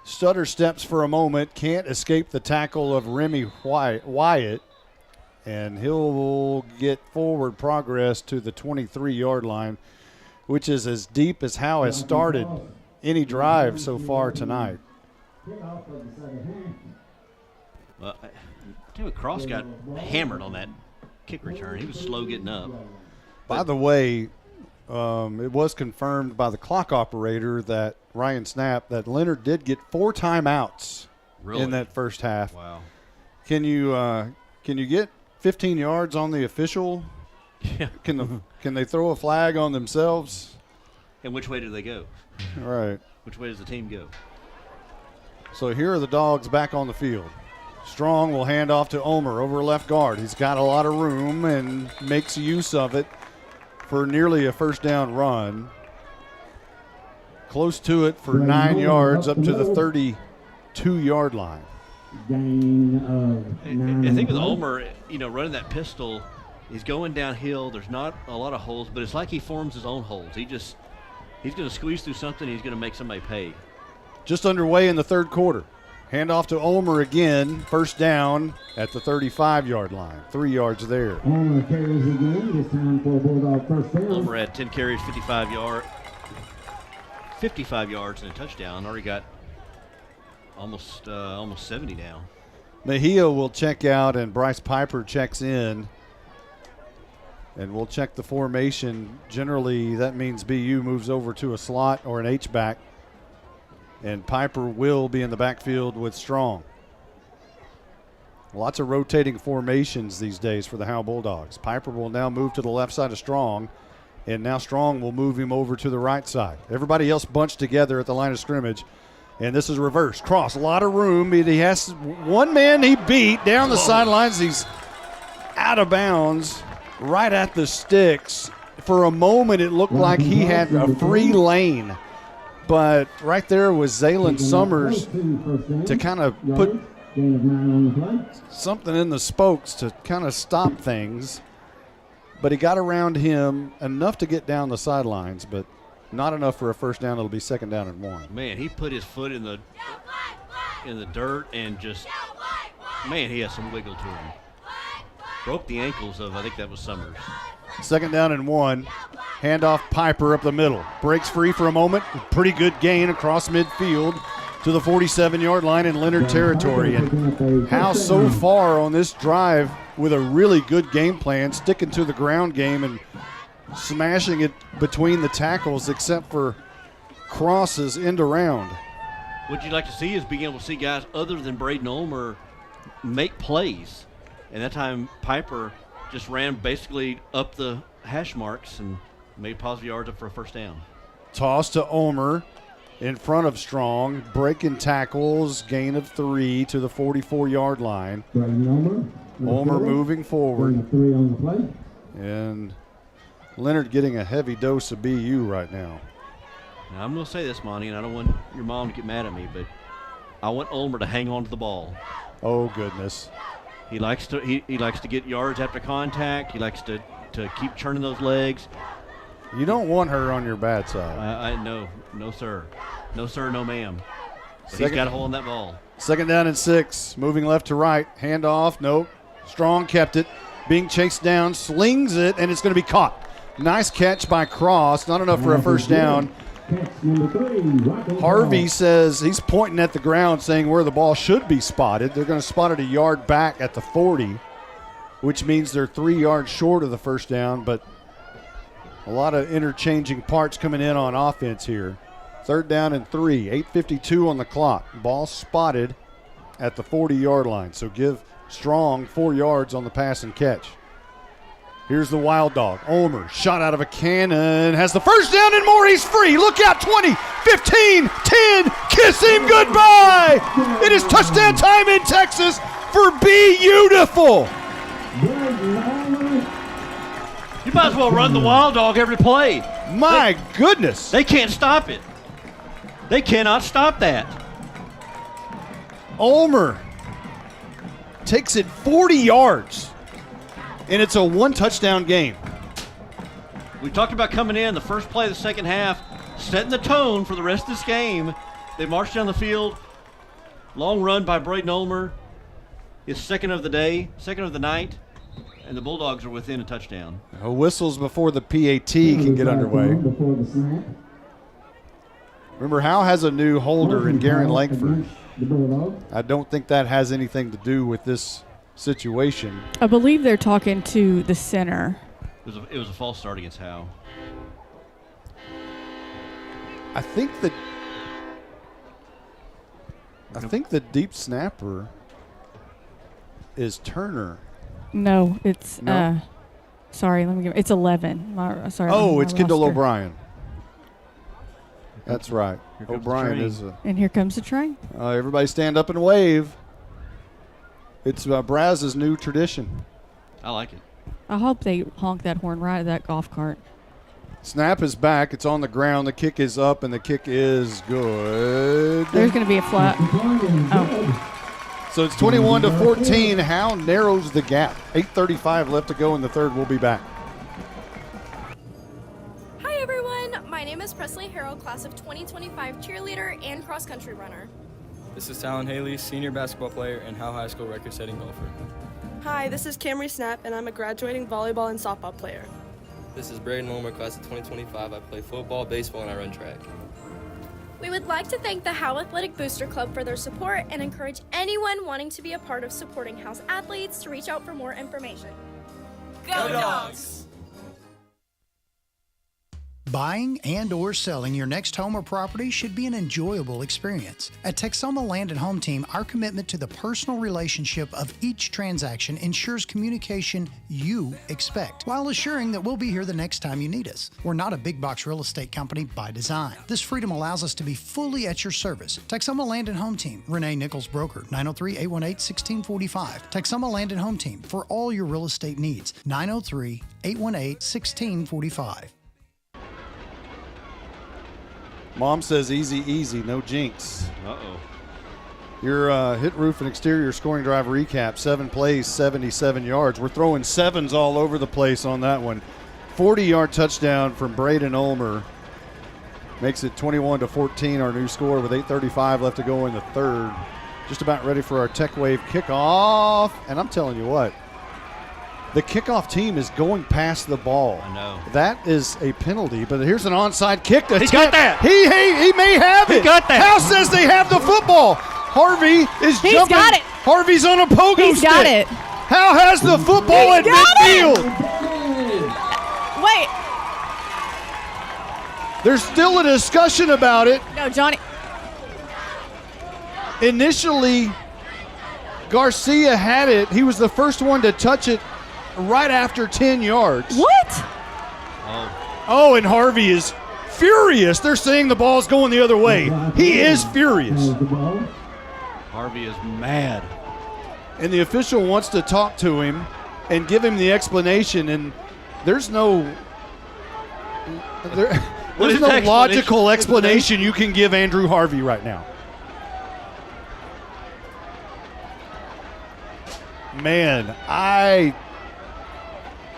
Speaker 8: Stutter steps for a moment, can't escape the tackle of Remy Wyatt, and he'll get forward progress to the 23-yard line, which is as deep as Howe has started any drive so far tonight.
Speaker 3: Well, David Cross got hammered on that kick return. He was slow getting up.
Speaker 8: By the way, it was confirmed by the clock operator that Ryan Snapp that Leonard did get 4 timeouts in that first half.
Speaker 3: Wow.
Speaker 8: Can you get 15 yards on the official?
Speaker 3: Yeah.
Speaker 8: Can they throw a flag on themselves?
Speaker 3: And which way do they go?
Speaker 8: Right.
Speaker 3: Which way does the team go?
Speaker 8: So here are the Dogs back on the field. Strong will hand off to Omer over left guard. He's got a lot of room and makes use of it for nearly a first down run. Close to it for 9 yards up to the 32-yard line.
Speaker 3: I think with Omer, running that pistol, he's going downhill. There's not a lot of holes, but it's like he forms his own holes. He's going to squeeze through something. He's going to make somebody pay.
Speaker 8: Just underway in the third quarter. Hand off to Omer again. First down at the 35-yard line. 3 yards there.
Speaker 15: Omer carries again. This time for Bulldog first down.
Speaker 3: Omer had 10 carries, 55 yards and a touchdown. Already got almost 70 now.
Speaker 8: Mejia will check out and Bryce Piper checks in. And we'll check the formation. Generally, that means BU moves over to a slot or an H-back. And Piper will be in the backfield with Strong. Lots of rotating formations these days for the Howe Bulldogs. Piper will now move to the left side of Strong, and now Strong will move him over to the right side. Everybody else bunched together at the line of scrimmage, and this is reverse. Cross, a lot of room. He has one man he beat down the sidelines. He's out of bounds right at the sticks. For a moment, it looked like he had a free lane. But right there was Zaylen Summers to kind of
Speaker 15: Gain of 9 on the play.
Speaker 8: Something in the spokes to kind of stop things. But he got around him enough to get down the sidelines, but not enough for a first down. It'll be 2nd down and 1.
Speaker 3: Man, he put his foot in the dirt and just, man, he has some wiggle to him. Broke the ankles of, I think that was Summers.
Speaker 8: 2nd down and 1. Handoff Piper up the middle. Breaks free for a moment. Pretty good gain across midfield to the 47-yard line in Leonard territory. And Howe so far on this drive with a really good game plan, sticking to the ground game and smashing it between the tackles except for crosses end around.
Speaker 3: What you'd like to see is being able to see guys other than Braden Ulmer make plays. And that time Piper just ran basically up the hash marks and made positive yards up for a first down.
Speaker 8: Toss to Ulmer in front of Strong, breaking tackles, gain of 3 to the 44-yard line. Ulmer moving forward.
Speaker 15: 3 on the play.
Speaker 8: And Leonard getting a heavy dose of BU right now.
Speaker 3: Now I'm going to say this, Monty, and I don't want your mom to get mad at me, but I want Ulmer to hang on to the ball.
Speaker 8: Oh, goodness.
Speaker 3: He likes to he likes to get yards after contact. He likes to keep churning those legs.
Speaker 8: You don't want her on your bad side.
Speaker 3: No sir, no ma'am. But he's got a hold on that ball.
Speaker 8: 2nd down and 6, moving left to right. Handoff, nope. Strong kept it, being chased down, slings it, and it's going to be caught. Nice catch by Cross, not enough for a first down. Harvey says he's pointing at the ground saying where the ball should be spotted. They're going to spot it a yard back at the 40, which means they're 3 yards short of the first down, but a lot of interchanging parts coming in on offense here. 3rd down and 3, 8:52 on the clock. Ball spotted at the 40-yard line, so give Strong 4 yards on the pass and catch. Here's the Wild Dog. Ulmer, shot out of a cannon, has the first down and more. He's free. Look out, 20, 15, 10. Kiss him goodbye. It is touchdown time in Texas for Beautiful.
Speaker 3: You might as well run the Wild Dog every play.
Speaker 8: My goodness.
Speaker 3: They can't stop it. They cannot stop that.
Speaker 8: Ulmer takes it 40 yards. And it's a 1-touchdown game.
Speaker 3: We talked about coming in the first play of the second half, setting the tone for the rest of this game. They marched down the field. Long run by Braden Ulmer. His second of the day, second of the night, and the Bulldogs are within a touchdown.
Speaker 8: Whistles before the PAT can get underway. Remember, Howe has a new holder in Garen Langford. I don't think that has anything to do with this situation.
Speaker 7: I believe they're talking to the center.
Speaker 3: It was a false start against Howe.
Speaker 8: I think the deep snapper is Turner.
Speaker 7: No, it's sorry, it's 11.
Speaker 8: It's Kendall O'Brien. That's right. O'Brien is
Speaker 7: and here comes the train.
Speaker 8: Everybody stand up and wave. It's Braz's new tradition.
Speaker 3: I like it.
Speaker 7: I hope they honk that horn right at that golf cart.
Speaker 8: Snap is back. It's on the ground. The kick is up, and the kick is good.
Speaker 7: There's going to be a flat. Oh.
Speaker 8: So it's 21-14. Howe narrows the gap. 8:35 left to go in the third. We'll be back.
Speaker 11: Hi, everyone. My name is Presley Harrell, class of 2025 cheerleader and cross-country runner.
Speaker 14: This is Talon Haley, senior basketball player and Howe High School record-setting golfer.
Speaker 23: Hi, this is Camry Snap, and I'm a graduating volleyball and softball player.
Speaker 24: This is Braden Ulmer, class of 2025. I play football, baseball, and I run track.
Speaker 11: We would like to thank the Howe Athletic Booster Club for their support and encourage anyone wanting to be a part of supporting Howe's athletes to reach out for more information.
Speaker 25: Go Dogs!
Speaker 17: Buying and or selling your next home or property should be an enjoyable experience. At Texoma Land and Home Team, our commitment to the personal relationship of each transaction ensures communication you expect, while assuring that we'll be here the next time you need us. We're not a big box real estate company by design. This freedom allows us to be fully at your service. Texoma Land and Home Team, Renee Nichols Broker, 903-818-1645. Texoma Land and Home Team, for all your real estate needs, 903-818-1645.
Speaker 8: Mom says easy, easy, no jinx.
Speaker 3: Uh-oh.
Speaker 8: Your hit, roof, and exterior scoring drive recap, 7 plays, 77 yards. We're throwing sevens all over the place on that one. 40-yard touchdown from Braden Ulmer. Makes it 21-14, our new score with 8:35 left to go in the third. Just about ready for our Tech Wave kickoff. And I'm telling you what, the kickoff team is going past the ball.
Speaker 3: I know.
Speaker 8: That is a penalty, but here's an onside kick.
Speaker 3: He got that.
Speaker 8: He may have it.
Speaker 3: He got that.
Speaker 8: Howe says they have the football. Harvey is
Speaker 7: He's
Speaker 8: jumping.
Speaker 7: got it.
Speaker 8: Harvey's on a pogo stick.
Speaker 7: He's got it.
Speaker 8: Howe has the football at midfield.
Speaker 7: Wait.
Speaker 8: There's still a discussion about it.
Speaker 7: No, Johnny.
Speaker 8: Initially, Garcia had it. He was the first one to touch it right after 10 yards.
Speaker 7: What?
Speaker 8: Oh, and Harvey is furious. They're saying the ball's going the other way. He is furious.
Speaker 3: Harvey is mad.
Speaker 8: And the official wants to talk to him and give him the explanation, and there's no logical explanation you can give Andrew Harvey right now. Man, I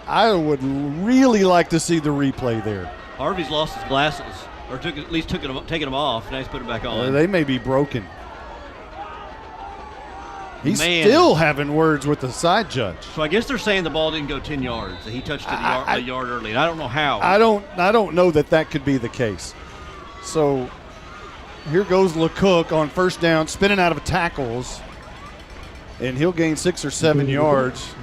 Speaker 8: would really like to see the replay there.
Speaker 3: Harvey's lost his glasses, or taking them off. Now he's put them back on.
Speaker 8: They may be broken. He's still having words with the side judge.
Speaker 3: So I guess they're saying the ball didn't go 10 yards. That he touched it a yard early. And I don't know how.
Speaker 8: I don't know that could be the case. So here goes LeCook on first down, spinning out of tackles, and he'll gain 6 or 7 yards.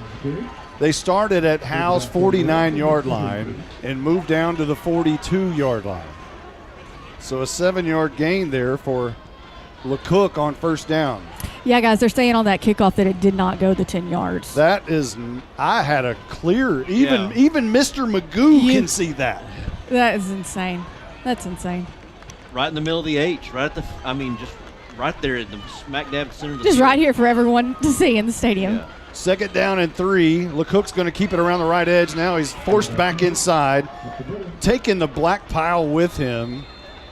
Speaker 8: They started at Howe's 49-yard line and moved down to the 42-yard line. So a 7-yard gain there for LeCook on first down.
Speaker 7: Yeah, guys, they're saying on that kickoff that it did not go the 10 yards.
Speaker 8: That is, I had a clear, even Mr. Magoo can see that.
Speaker 7: That is insane. That's insane.
Speaker 3: Right in the middle of the H, just right there in the smack dab center of the
Speaker 7: Just
Speaker 3: field.
Speaker 7: right here for everyone to see in the stadium.
Speaker 3: Yeah.
Speaker 8: Second down and 3. LeCook's going to keep it around the right edge. Now he's forced back inside, taking the black pile with him,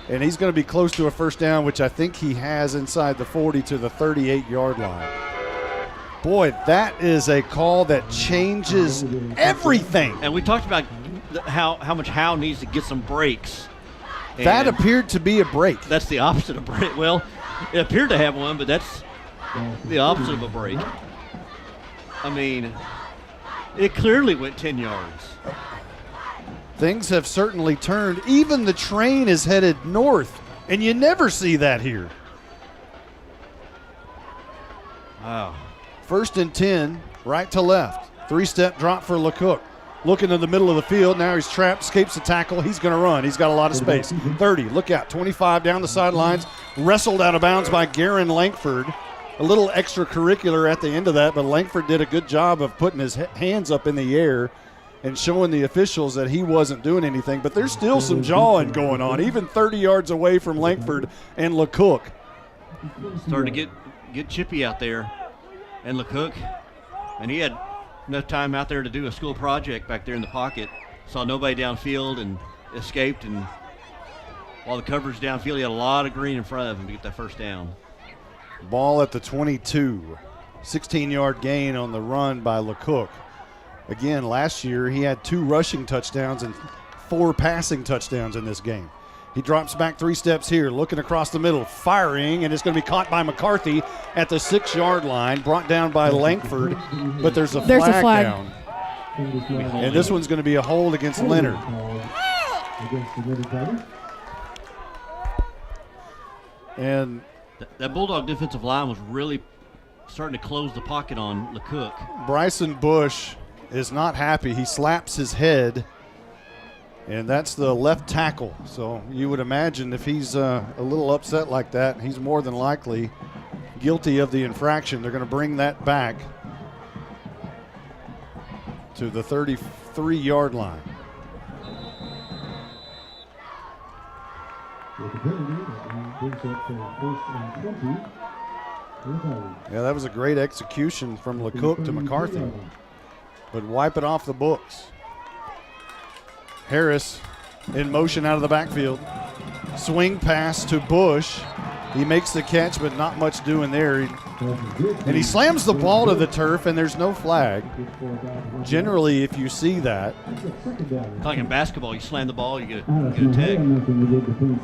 Speaker 8: and he's going to be close to a first down, which I think he has inside the 40 to the 38-yard line. Boy, that is a call that changes everything.
Speaker 3: And we talked about how much Howe needs to get some breaks.
Speaker 8: That appeared to be a break.
Speaker 3: That's the opposite of break. Well, it appeared to have one, but that's the opposite of a break. I mean, it clearly went 10 yards.
Speaker 8: Things have certainly turned. Even the train is headed north, and you never see that here.
Speaker 3: Wow.
Speaker 8: First and 10, right to left. 3-step drop for LeCook. Looking in the middle of the field. Now he's trapped, escapes the tackle. He's going to run. He's got a lot of space. 30, look out. 25 down the sidelines. Wrestled out of bounds by Garen Langford. A little extracurricular at the end of that, but Langford did a good job of putting his hands up in the air and showing the officials that he wasn't doing anything. But there's still some jawing going on, even 30 yards away from Langford and LeCook.
Speaker 3: Starting to get chippy out there. And LeCook, and he had enough time out there to do a school project back there in the pocket. Saw nobody downfield and escaped. And while the coverage downfield, he had a lot of green in front of him to get that first down.
Speaker 8: Ball at the 22. 16-yard gain on the run by LeCook. Again, last year he had 2 rushing touchdowns and 4 passing touchdowns in this game. He drops back 3 steps here, looking across the middle, firing, and it's going to be caught by McCarthy at the 6-yard line, brought down by Langford, but there's a flag down. And this one's going to be a hold against Leonard. And
Speaker 3: that Bulldog defensive line was really starting to close the pocket on LeCook.
Speaker 8: Bryson Bush is not happy. He slaps his head, and that's the left tackle. So you would imagine if he's a little upset like that, he's more than likely guilty of the infraction. They're going to bring that back to the 33-yard line. Yeah, that was a great execution from LeCook to McCarthy, but wipe it off the books. Harris in motion out of the backfield. Swing pass to Bush. He makes the catch, but not much doing there. And he slams the ball to the turf, and there's no flag. Generally, if you see that.
Speaker 3: Like in basketball, you slam the ball, you get a tag.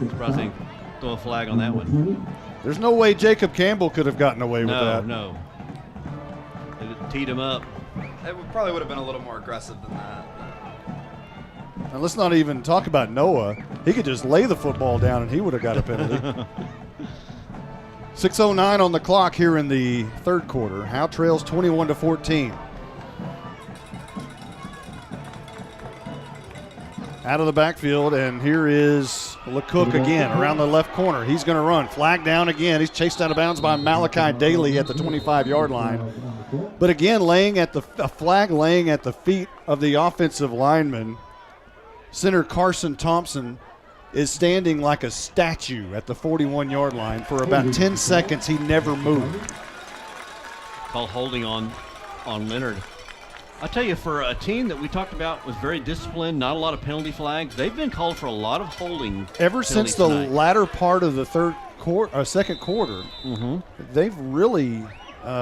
Speaker 3: Surprised they throw a flag on that one.
Speaker 8: There's no way Jacob Campbell could have gotten away with that.
Speaker 3: No. They teed him up.
Speaker 5: It probably would have been a little more aggressive than that.
Speaker 8: And let's not even talk about Noah. He could just lay the football down, and he would have got a penalty. 6:09 on the clock here in the third quarter. Howe trails 21-14. Out of the backfield, and here is LeCook again around the left corner. He's going to run. Flag down again. He's chased out of bounds by Malachi Daly at the 25-yard line. But again, a flag laying at the feet of the offensive lineman. Center Carson Thompson is standing like a statue at the 41-yard line. For about 10 seconds, he never moved.
Speaker 3: Call holding on Leonard. I'll tell you, for a team that we talked about was very disciplined, not a lot of penalty flags, they've been called for a lot of holding.
Speaker 8: Ever since the latter part of the second quarter, they've really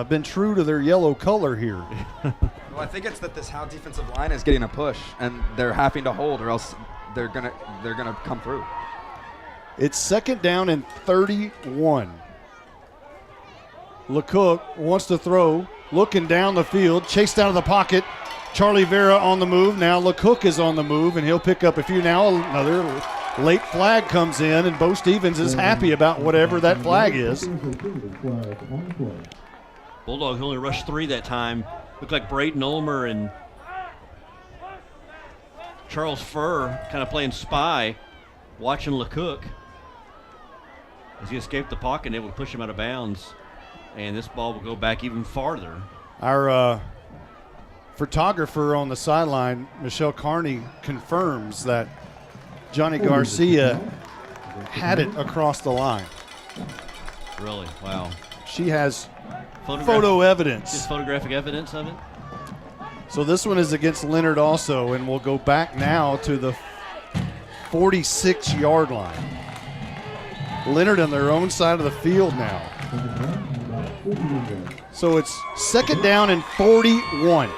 Speaker 8: been true to their yellow color here.
Speaker 5: Well, I think it's that this Howe defensive line is getting a push, and they're having to hold, or else they're gonna come through.
Speaker 8: It's second down and 31. LeCook wants to throw, looking down the field, chased out of the pocket. Charlie Vera on the move. Now LeCook is on the move, and he'll pick up a few. Now another late flag comes in, and Bo Stevens is happy about whatever that flag is.
Speaker 3: Bulldogs only rushed 3 that time. Looked like Braden Ulmer and Charles Furr kind of playing spy, watching LeCook. As he escaped the pocket, it would push him out of bounds. And this ball will go back even farther.
Speaker 8: Our photographer on the sideline, Michelle Carney, confirms that Johnny Garcia had it across the line.
Speaker 3: Really? Wow.
Speaker 8: She has photo evidence.
Speaker 3: Just photographic evidence of it?
Speaker 8: So this one is against Leonard also, and we'll go back now to the 46-yard line. Leonard on their own side of the field now. So it's second down and 41.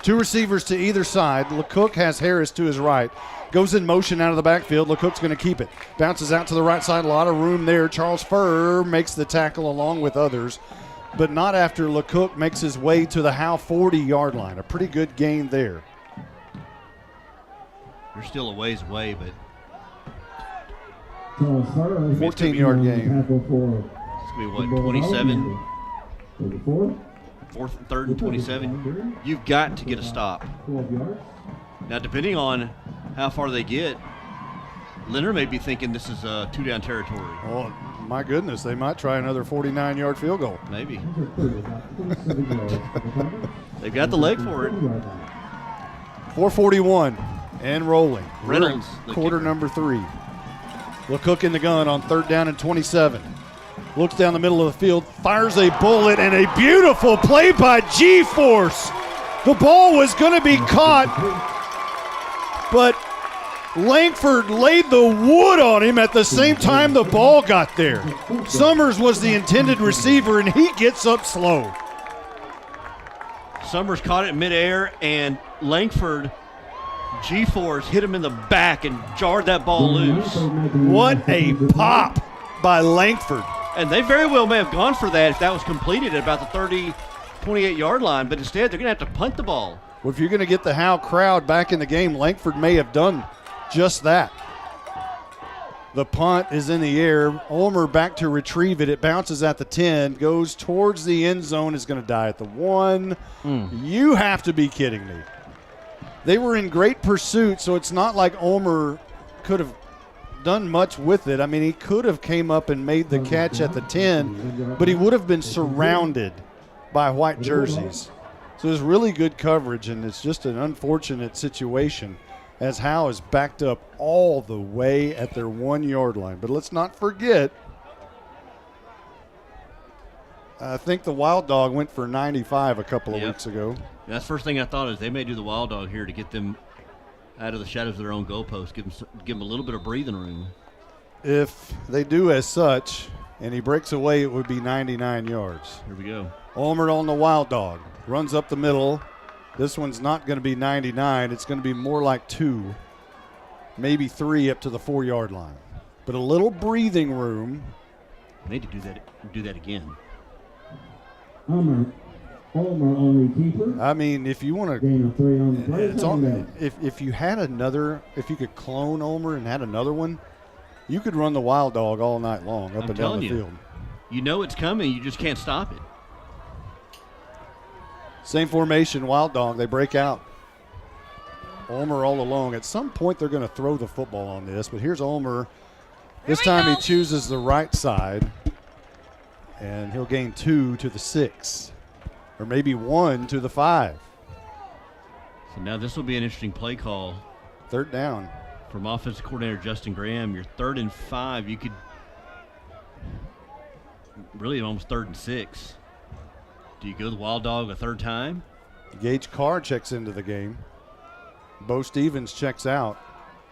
Speaker 8: 2 receivers to either side. LeCook has Harris to his right. Goes in motion out of the backfield. LeCook's going to keep it. Bounces out to the right side. A lot of room there. Charles Furr makes the tackle along with others, but not after LeCook makes his way to the Howe 40-yard line. A pretty good gain there.
Speaker 3: You're still a ways away, but
Speaker 8: 14-yard gain.
Speaker 3: It's going to be, what, 27? Third and 27. You've got to get a stop. Now, depending on how far they get, Leonard may be thinking this is 2-down territory.
Speaker 8: Oh, my goodness. They might try another 49-yard field goal.
Speaker 3: Maybe. They've got the leg for it.
Speaker 8: 4:41 and rolling.
Speaker 3: Reynolds,
Speaker 8: quarter number 3. LeCook in the gun on third down and 27. Looks down the middle of the field, fires a bullet, and a beautiful play by G-Force. The ball was going to be caught, but Langford laid the wood on him at the same time the ball got there. Summers was the intended receiver, and he gets up slow.
Speaker 3: Summers caught it in midair, and Langford, G-Force, hit him in the back and jarred that ball loose.
Speaker 8: What a pop by Langford.
Speaker 3: And they very well may have gone for that if that was completed at about the 30, 28-yard line, but instead they're going to have to punt the ball.
Speaker 8: Well, if you're going to get the Howe crowd back in the game, Langford may have done just that. The punt is in the air. Ulmer back to retrieve it. It bounces at the 10, goes towards the end zone, is going to die at the 1. You have to be kidding me. They were in great pursuit, so it's not like Ulmer could have done much with it. I mean, he could have came up and made the catch at the 10, but he would have been surrounded by white jerseys. So it was really good coverage, and it's just an unfortunate situation as Howe is backed up all the way at their 1-yard line. But let's not forget, I think the Wild Dog went for 95 a couple of weeks ago.
Speaker 3: That's the first thing I thought is they may do the Wild Dog here to get them out of the shadows of their own goalpost, give them a little bit of breathing room.
Speaker 8: If they do as such, and he breaks away, it would be 99 yards.
Speaker 3: Here we go.
Speaker 8: Ulmer on the Wild Dog. Runs up the middle. This one's not going to be 99. It's going to be more like 2, maybe 3 up to the 4-yard line. But a little breathing room.
Speaker 3: I need to do that again.
Speaker 15: Ulmer only keeper.
Speaker 8: I mean, if you want to,
Speaker 15: Gain of 3 on the play.
Speaker 8: it's on, if you had another, if you could clone Ulmer and had another one, you could run the Wild Dog all night long up and down the field.
Speaker 3: You know it's coming. You just can't stop it.
Speaker 8: Same formation, Wild Dog. They break out. Ulmer all along. At some point, they're going to throw the football on this, but here's Ulmer. This time he chooses the right side, and he'll gain 2 to the 6, or maybe 1 to the 5.
Speaker 3: So now this will be an interesting play call.
Speaker 8: 3rd down.
Speaker 3: From offensive coordinator Justin Graham, your 3rd and 5, you could really almost 3rd and 6. Do you go the Wild Dog a 3rd time?
Speaker 8: Gage Carr checks into the game. Bo Stevens checks out.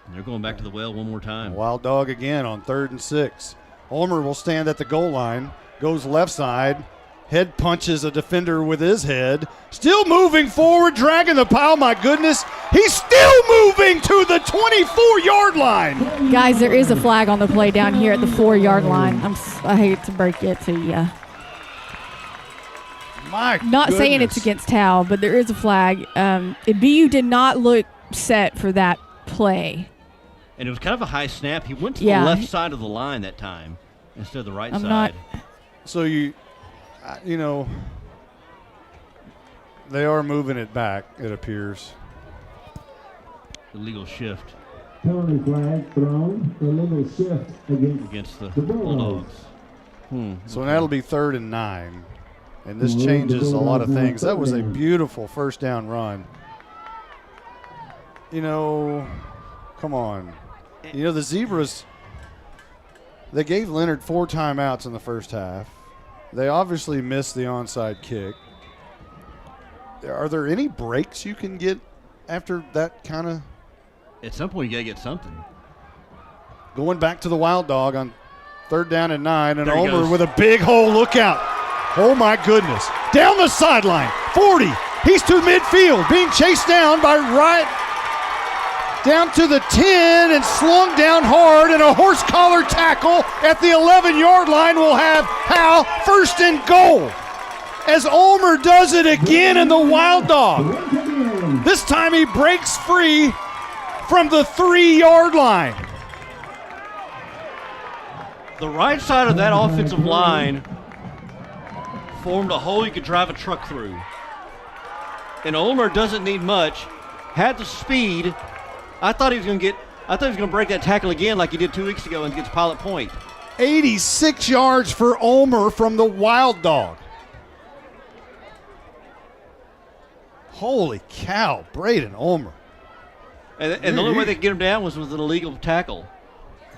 Speaker 3: And they're going back to the well one more time.
Speaker 8: Wild Dog again on 3rd and 6. Ulmer will stand at the goal line, goes left side, head punches a defender with his head. Still moving forward, dragging the pile. My goodness, he's still moving to the 24-yard line.
Speaker 7: Guys, there is a flag on the play down here at the 4-yard line. I hate to break it to you. Not saying it's against Howe, but there is a flag. BU did not look set for that play.
Speaker 3: And it was kind of a high snap. He went to the left side of the line that time instead of the right side.
Speaker 8: So you know, they are moving it back, it appears.
Speaker 3: Illegal shift.
Speaker 15: Penalty flag thrown. Illegal shift
Speaker 3: against the Bulldogs.
Speaker 8: So that'll be 3rd and 9. And this changes a lot of things. That was a beautiful 1st down run. You know, come on. You know, the Zebras, they gave Leonard 4 timeouts in the first half. They obviously missed the onside kick. Are there any breaks you can get after that kind of?
Speaker 3: At some point, you got to get something.
Speaker 8: Going back to the Wild Dog on 3rd down and 9, and Ulmer with a big hole. Look out. Oh, my goodness. Down the sideline. 40. He's to midfield. Being chased down by Wright. Down to the 10 and slung down hard, and a horse collar tackle at the 11-yard line will have Howe 1st and goal. As Ulmer does it again in the Wild Dog. This time he breaks free from the 3-yard line.
Speaker 3: The right side of that offensive line formed a hole you could drive a truck through. And Ulmer doesn't need much. Had the speed. I thought he was going to break that tackle again like he did 2 weeks ago and gets Pilot Point.
Speaker 8: 86 yards for Ulmer from the Wild Dog. Holy cow, Braden Ulmer.
Speaker 3: And the only way they could get him down was with an illegal tackle.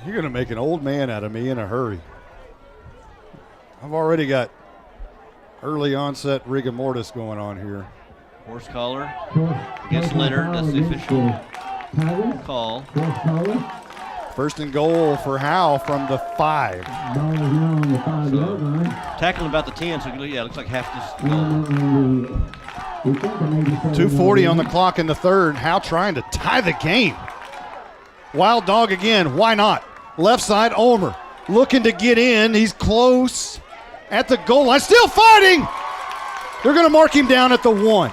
Speaker 8: You're going to make an old man out of me in a hurry. I've already got early onset rigor mortis going on here.
Speaker 3: Horse collar against Leonard. That's the official call.
Speaker 8: 1st and goal for Howe from the 5.
Speaker 3: So, tackling about the 10, so it looks like half this goal.
Speaker 8: 2:40 on the clock in the 3rd. Howe trying to tie the game. Wild Dog again. Why not? Left side, Ulmer looking to get in. He's close at the goal line. Still fighting. They're going to mark him down at the 1.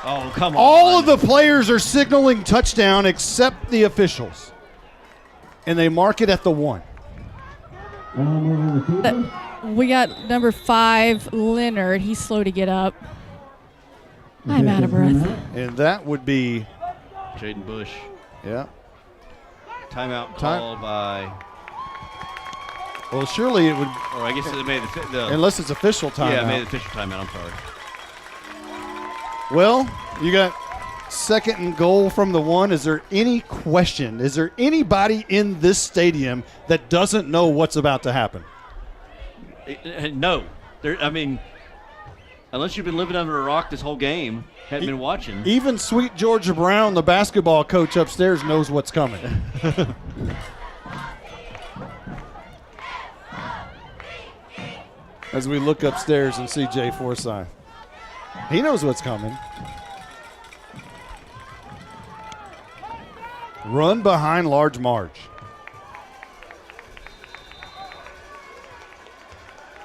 Speaker 3: Oh, come on.
Speaker 8: All of the players are signaling touchdown except the officials. And they mark it at the 1.
Speaker 7: We got number 5, Leonard. He's slow to get up. I'm out of breath.
Speaker 8: And that would be
Speaker 3: Jaden Bush.
Speaker 8: Yeah.
Speaker 3: Timeout called by.
Speaker 8: Well, surely it would.
Speaker 3: Or I guess they made the
Speaker 8: unless it's official timeout.
Speaker 3: Yeah, made the official timeout. I'm sorry.
Speaker 8: Well, you got 2nd and goal from the 1. Is there any question? Is there anybody in this stadium that doesn't know what's about to happen?
Speaker 3: No. Unless you've been living under a rock this whole game, hadn't been watching.
Speaker 8: Even sweet Georgia Brown, the basketball coach upstairs, knows what's coming. as we look upstairs and see Jay Forsyth. He knows what's coming. Run behind Large March.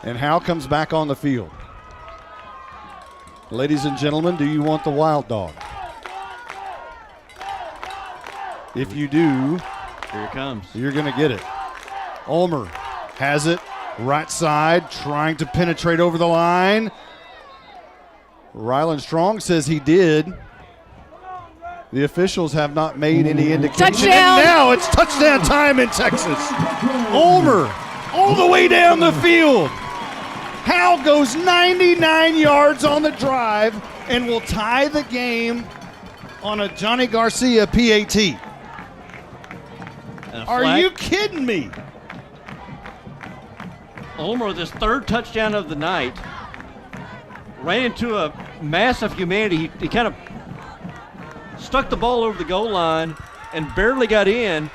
Speaker 8: And Howe comes back on the field. Ladies and gentlemen, do you want the wild dog? If you do,
Speaker 3: here it comes.
Speaker 8: You're going to get it. Ulmer has it, right side, trying to penetrate over the line. Ryland Strong says he did. The officials have not made any indication.
Speaker 7: Touchdown!
Speaker 8: And now it's touchdown time in Texas. Ulmer all the way down the field. Howe goes 99 yards on the drive and will tie the game on a Johnny Garcia PAT. Are you kidding me?
Speaker 3: Ulmer with his third touchdown of the night ran into a mass of humanity. He kind of stuck the ball over the goal line and barely got in,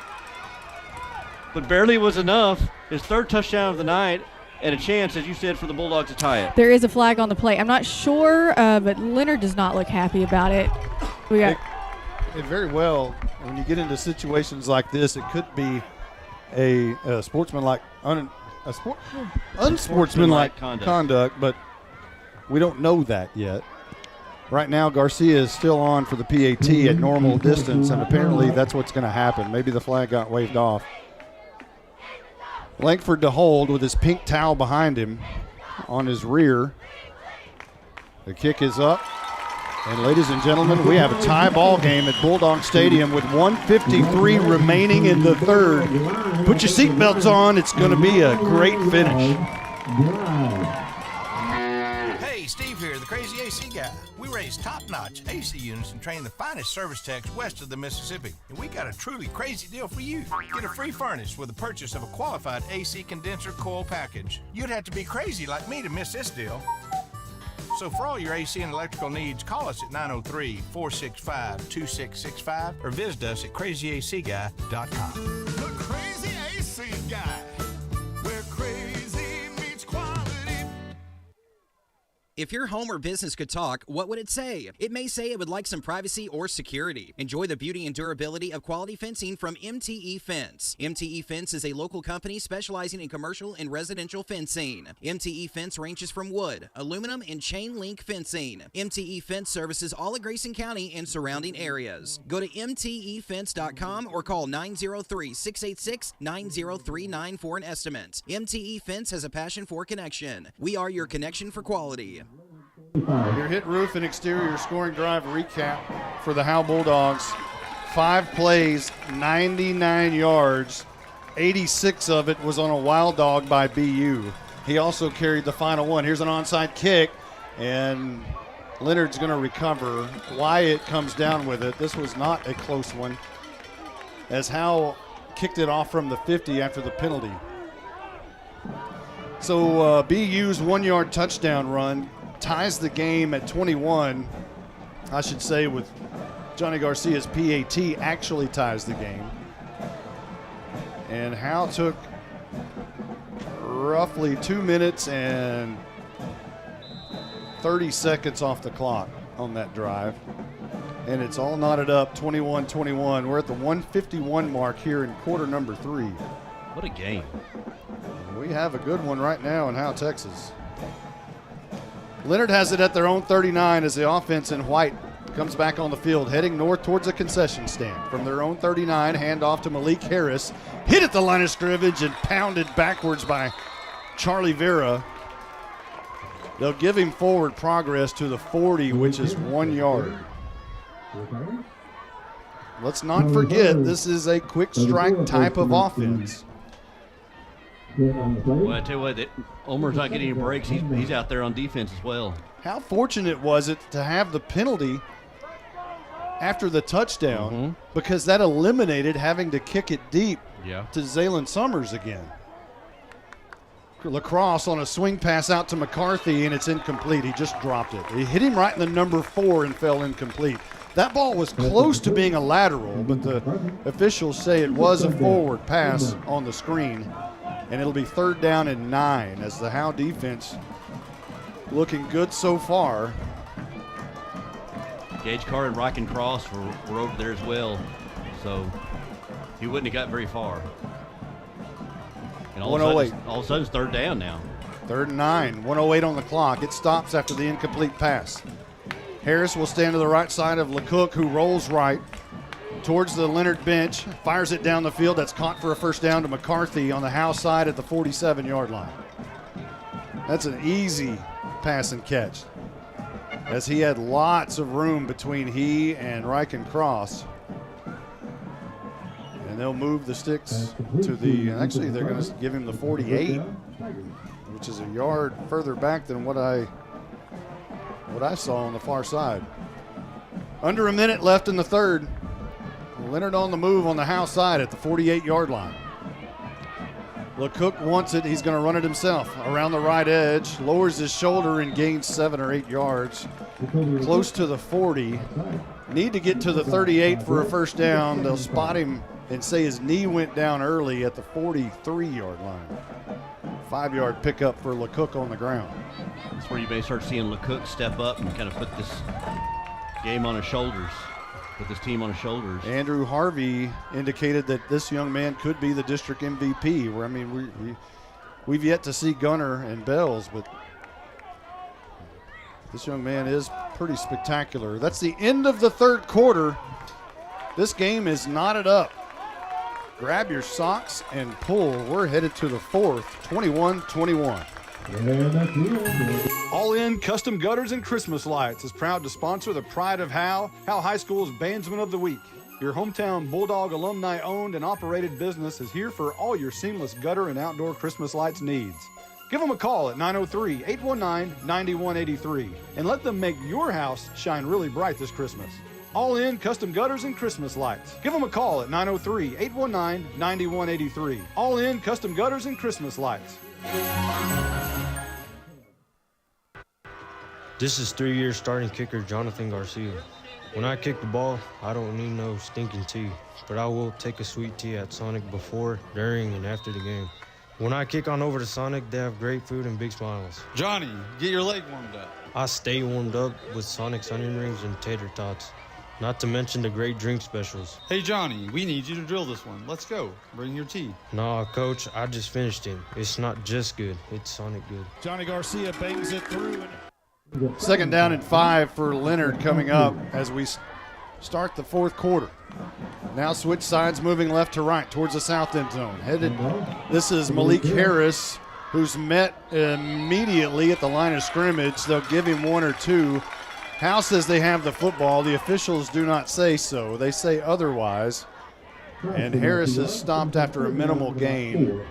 Speaker 3: but barely was enough. His third touchdown of the night and a chance, as you said, for the Bulldogs to tie it.
Speaker 7: There is a flag on the play. I'm not sure, but Leonard does not look happy about it. We got
Speaker 8: it very well. When you get into situations like this, it could be a sportsmanlike, unsportsmanlike conduct, but we don't know that yet. Right now, Garcia is still on for the PAT at normal distance, and apparently that's what's going to happen. Maybe the flag got waved off. Langford to hold with his pink towel behind him on his rear. The kick is up. And ladies and gentlemen, we have a tie ball game at Bulldog Stadium with 1:53 remaining in the third. Put your seatbelts on. It's going to be a great finish.
Speaker 6: Hey, Steve here, the Crazy AC Guy. We raise top-notch AC units and train the finest service techs west of the Mississippi. And we got a truly crazy deal for you. Get a free furnace with the purchase of a qualified AC condenser coil package. You'd have to be crazy like me to miss this deal. So for all your AC and electrical needs, call us at 903-465-2665 or visit us at crazyacguy.com.
Speaker 16: The Crazy AC Guy, where crazy meets quality.
Speaker 18: If your home or business could talk, what would it say? It may say it would like some privacy or security. Enjoy the beauty and durability of quality fencing from MTE Fence. MTE Fence is a local company specializing in commercial and residential fencing. MTE Fence ranges from wood, aluminum, and chain link fencing. MTE Fence services all of Grayson County and surrounding areas. Go to mtefence.com or call 903-686-9039 for an estimate. MTE Fence has a passion for connection. We are your connection for quality.
Speaker 8: Your hit roof and exterior scoring drive recap for the Howe Bulldogs. 5 plays, 99 yards. 86 of it was on a wild dog by BU. He also carried the final one. Here's an onside kick, and Leonard's going to recover. Wyatt comes down with it. This was not a close one, as Howe kicked it off from the 50 after the penalty. So BU's 1-yard touchdown run ties the game at 21. I should say with Johnny Garcia's PAT actually ties the game. And Howe took roughly 2 minutes and 30 seconds off the clock on that drive. And it's all knotted up, 21-21. We're at the 151 mark here in quarter number 3.
Speaker 3: What a game.
Speaker 8: We have a good one right now in Howe, Texas. Leonard has it at their own 39 as the offense in white comes back on the field, heading north towards the concession stand. From their own 39, handoff to Malik Harris. Hit at the line of scrimmage and pounded backwards by Charlie Vera. They'll give him forward progress to the 40, which is 1 yard. Let's not forget, this is a quick strike type of offense.
Speaker 3: Well, I tell you what, Ulmer's not getting any breaks. He's out there on defense as well.
Speaker 8: How fortunate was it to have the penalty after the touchdown, because that eliminated having to kick it deep to Zaylen Summers again. Lacrosse on a swing pass out to McCarthy, and it's incomplete. He just dropped it. He hit him right in the number 4 and fell incomplete. That ball was close to being a lateral, but the officials say it was a forward pass on the screen. and it'll be 3rd down and 9 as the Howe defense looking good so far.
Speaker 3: Gage Carr and Ryken Cross were over there as well, so he wouldn't have got very far. And all of a sudden it's 3rd down now.
Speaker 8: 3rd and 9, 1:08 on the clock. It stops after the incomplete pass. Harris will stand to the right side of LeCook, who rolls right towards the Leonard bench, fires it down the field. That's caught for a 1st down to McCarthy on the Howe side at the 47-yard line. That's an easy pass and catch, as he had lots of room between he and Ryken Cross. And they'll move the sticks to the, actually they're going to give him the 48, which is a yard further back than what I saw on the far side. Under a minute left in the 3rd. Leonard on the move on the Howe side at the 48-yard line. LeCook wants it. He's going to run it himself around the right edge. Lowers his shoulder and gains 7 or 8 yards. Close to the 40. Need to get to the 38 for a 1st down. They'll spot him and say his knee went down early at the 43-yard line. 5-yard pickup for LeCook on the ground.
Speaker 3: That's where you may start seeing LeCook step up and kind of put this game on his shoulders. Put this team on his shoulders.
Speaker 8: Andrew Harvey indicated that this young man could be the district MVP. Where, I mean, we've yet to see Gunner and Bells, but this young man is pretty spectacular. That's the end of the 3rd quarter. This game is knotted up. Grab your socks and pull. We're headed to the 4th, 21-21.
Speaker 2: All In Custom Gutters and Christmas Lights is proud to sponsor the Pride of Howe High School's Bandsman of the Week. Your hometown Bulldog alumni owned and operated business is here for all your seamless gutter and outdoor Christmas lights needs. Give them a call at 903-819-9183 and let them make your house shine really bright this Christmas. All In Custom Gutters and Christmas Lights. Give them a call at 903-819-9183. All In Custom Gutters and Christmas Lights.
Speaker 10: This is 3-year starting kicker Jonathan Garcia. When I kick the ball, I don't need no stinking tea, but I will take a sweet tea at Sonic before, during, and after the game. When I kick on over to Sonic, they have great food and big smiles.
Speaker 12: Johnny, get your leg warmed up.
Speaker 10: I stay warmed up with Sonic's onion rings and tater tots, not to mention the great drink specials.
Speaker 12: Hey, Johnny, we need you to drill this one. Let's go. Bring your tea.
Speaker 10: Nah, Coach, I just finished it. It's not just good, it's Sonic good.
Speaker 8: Johnny Garcia bangs it through. 2nd down and 5 for Leonard coming up as we start the 4th quarter. Now switch sides, moving left to right towards the south end zone. This is Malik Harris, who's met immediately at the line of scrimmage. They'll give him 1 or 2. Howe says they have the football. The officials do not say so. They say otherwise. And Harris is stopped after a minimal gain.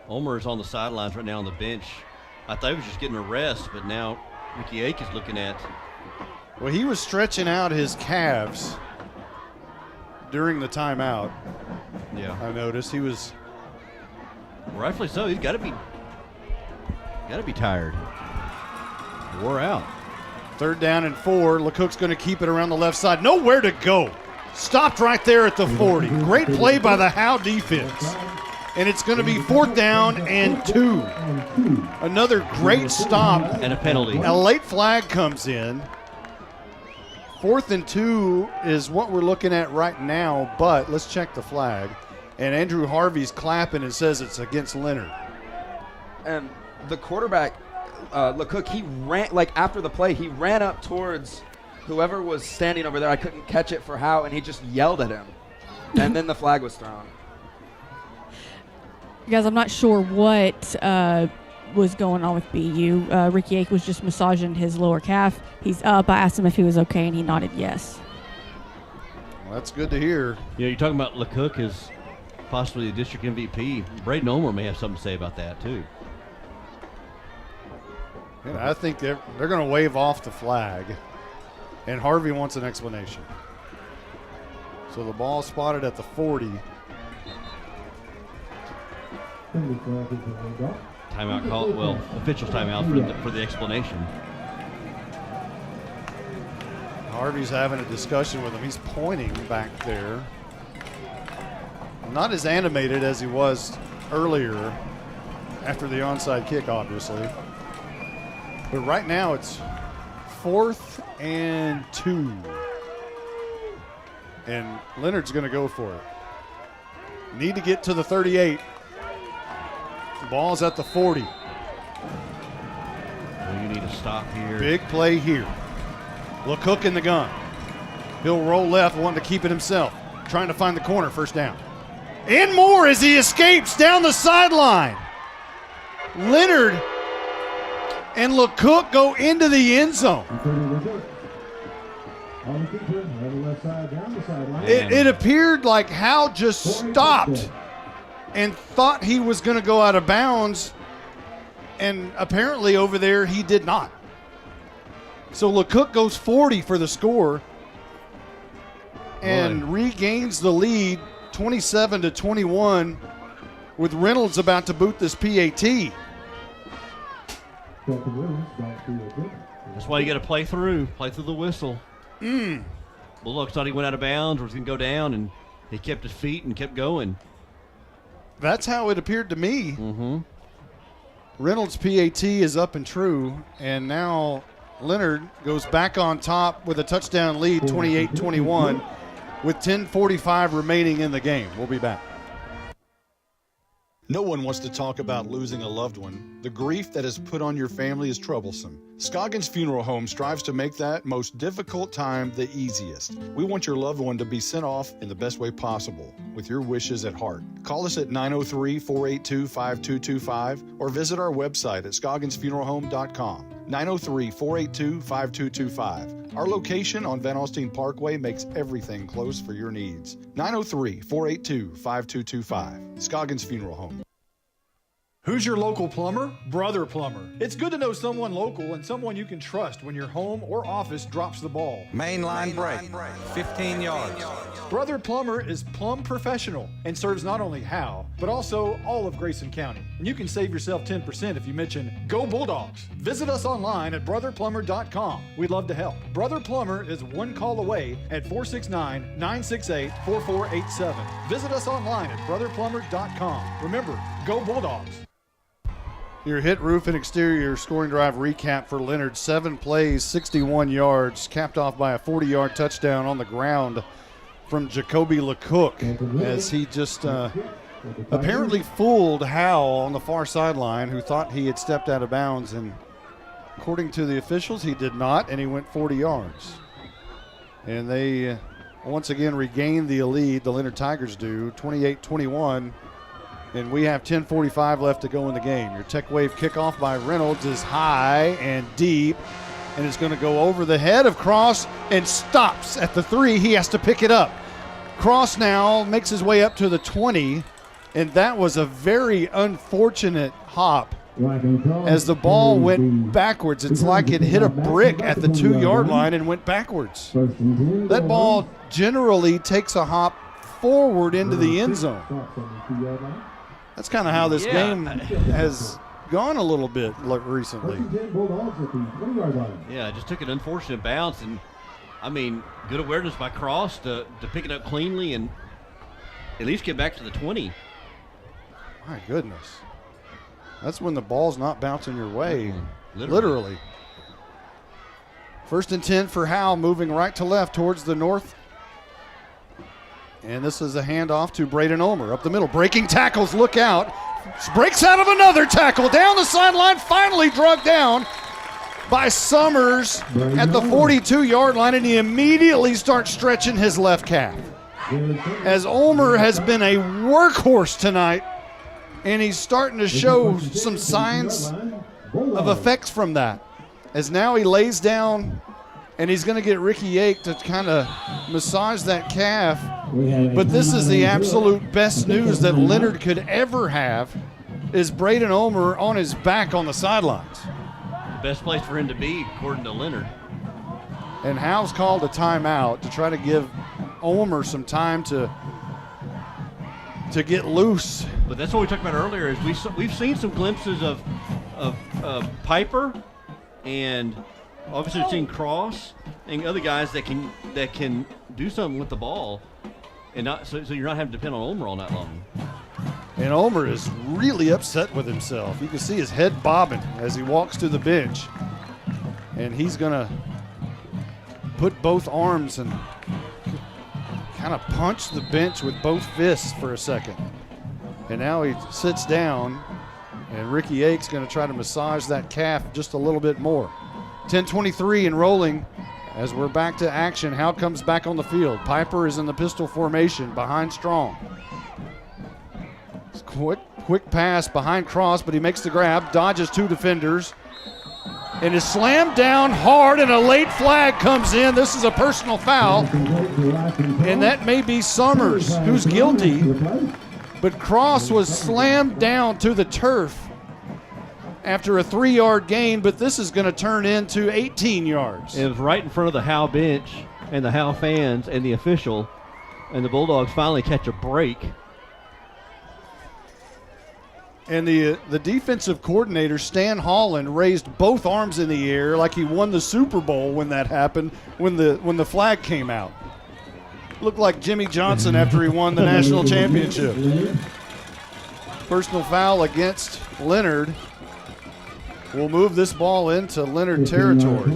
Speaker 3: Omer is on the sidelines right now on the bench. I thought he was just getting a rest, but now Ricky Ake is looking at.
Speaker 8: Well, he was stretching out his calves during the timeout.
Speaker 3: Yeah.
Speaker 8: I noticed he was.
Speaker 3: Rightfully so. He's got to be tired. Wore out.
Speaker 8: 3rd down and 4. LeCook's going to keep it around the left side. Nowhere to go. Stopped right there at the 40. Great play by the Howe defense. And it's going to be 4th down and 2. Another great stop.
Speaker 3: And a penalty.
Speaker 8: A late flag comes in. 4th and 2 is what we're looking at right now, but let's check the flag. And Andrew Harvey's clapping and says it's against Leonard.
Speaker 5: And the quarterback, LeCook, he ran, like after the play, he ran up towards whoever was standing over there. I couldn't catch it for Howe, and he just yelled at him. And then the flag was thrown.
Speaker 7: Guys, I'm not sure what was going on with BU. Ricky Ake was just massaging his lower calf. He's up. I asked him if he was okay, and he nodded yes.
Speaker 8: Well, that's good to hear.
Speaker 3: Yeah, you're talking about LeCook as possibly the district MVP. Braden Omer may have something to say about that, too.
Speaker 8: Yeah, I think they're going to wave off the flag, and Harvey wants an explanation. So the ball spotted at the 40.
Speaker 3: Timeout call. Well, official timeout for the explanation.
Speaker 8: Harvey's having a discussion with him. He's pointing back there. Not as animated as he was earlier after the onside kick, obviously. But right now it's 4th and 2. And Leonard's going to go for it. Need to get to the 38. The ball's at the 40.
Speaker 3: Well, you need to stop here.
Speaker 8: Big play here. LeCook in the gun. He'll roll left, wanting to keep it himself. Trying to find the corner, first down. And more as he escapes down the sideline. Leonard and LeCook go into the end zone. It appeared like Howe just stopped and thought he was going to go out of bounds, and apparently over there he did not. So LeCook goes 40 for the score and regains the lead 27-21 with Reynolds about to boot this PAT.
Speaker 3: That's why you got to play through the whistle. Bulldogs thought he went out of bounds or was going to go down, and he kept his feet and kept going.
Speaker 8: That's how it appeared to me. Reynolds' PAT is up and true, and now Leonard goes back on top with a touchdown lead, 28-21, with 10:45 remaining in the game. We'll be back.
Speaker 2: No one wants to talk about losing a loved one. The grief that is put on your family is troublesome. Scoggins Funeral Home strives to make that most difficult time the easiest. We want your loved one to be sent off in the best way possible, with your wishes at heart. Call us at 903-482-5225 or visit our website at scogginsfuneralhome.com. 903-482-5225. Our location on Van Alstyne Parkway makes everything close for your needs. 903-482-5225. Scoggins Funeral Home.
Speaker 4: Who's your local plumber? Brother Plumber. It's good to know someone local and someone you can trust when your home or office drops the ball.
Speaker 9: Main line break, 15 yards.
Speaker 4: Brother Plumber is plumb professional and serves not only Howe, but also all of Grayson County. And you can save yourself 10% if you mention Go Bulldogs. Visit us online at brotherplumber.com. We'd love to help. Brother Plumber is one call away at 469-968-4487. Visit us online at brotherplumber.com. Remember, Go Bulldogs.
Speaker 8: Your hit, roof, and exterior scoring drive recap for Leonard. 7 plays, 61 yards, capped off by a 40-yard touchdown on the ground from Jacoby LeCook as he just apparently fooled Howe on the far sideline, who thought he had stepped out of bounds. And according to the officials, he did not, and he went 40 yards. And they once again regained the lead, the Leonard Tigers do, 28-21. And we have 10:45 left to go in the game. Your Tech Wave kickoff by Reynolds is high and deep, and it's going to go over the head of Cross and stops at the 3. He has to pick it up. Cross now makes his way up to the 20, and that was a very unfortunate hop as the ball went backwards. It's like it hit a brick at the 2-yard line and went backwards. That ball generally takes a hop forward into the end zone. That's kind of how this game has gone a little bit recently.
Speaker 3: Yeah, just took an unfortunate bounce, and I mean, good awareness by Cross to pick it up cleanly and at least get back to the 20.
Speaker 8: My goodness. That's when the ball's not bouncing your way, literally. 1st and 10 for Howe, moving right to left towards the north. And this is a handoff to Braden Ulmer up the middle. Breaking tackles, look out. Breaks out of another tackle down the sideline, finally dragged down by Summers at the 42-yard line, and he immediately starts stretching his left calf. As Ulmer has been a workhorse tonight, and he's starting to show some signs of effects from that. As now he lays down, and he's going to get Ricky Yake to kind of massage that calf. But this is the absolute best news that Leonard could ever have, is Braden Ulmer on his back on the sidelines.
Speaker 3: The best place for him to be, according to Leonard.
Speaker 8: And Howe's called a timeout to try to give Ulmer some time to get loose.
Speaker 3: But that's what we talked about earlier, is we've seen some glimpses of Piper, and obviously we've seen Cross and other guys that can do something with the ball, and not so you're not having to depend on Ulmer all night long.
Speaker 8: And Omer is really upset with himself. You can see his head bobbing as he walks to the bench. And he's going to put both arms and kind of punch the bench with both fists for a second. And now he sits down, and Ricky Yake's going to try to massage that calf just a little bit more. 10:23 and rolling as we're back to action. Howe comes back on the field. Piper is in the pistol formation behind Strong. Quick pass behind Cross, but he makes the grab, dodges two defenders, and is slammed down hard, and a late flag comes in. This is a personal foul, and that may be Summers, who's guilty. But Cross was slammed down to the turf after a 3-yard gain, but this is going to turn into 18 yards.
Speaker 3: It was right in front of the Howe bench and the Howe fans and the official, and the Bulldogs finally catch a break.
Speaker 8: And the defensive coordinator, Stan Holland, raised both arms in the air like he won the Super Bowl when that happened, when the flag came out. Looked like Jimmy Johnson after he won the national championship. Personal foul against Leonard. We'll move this ball into Leonard territory.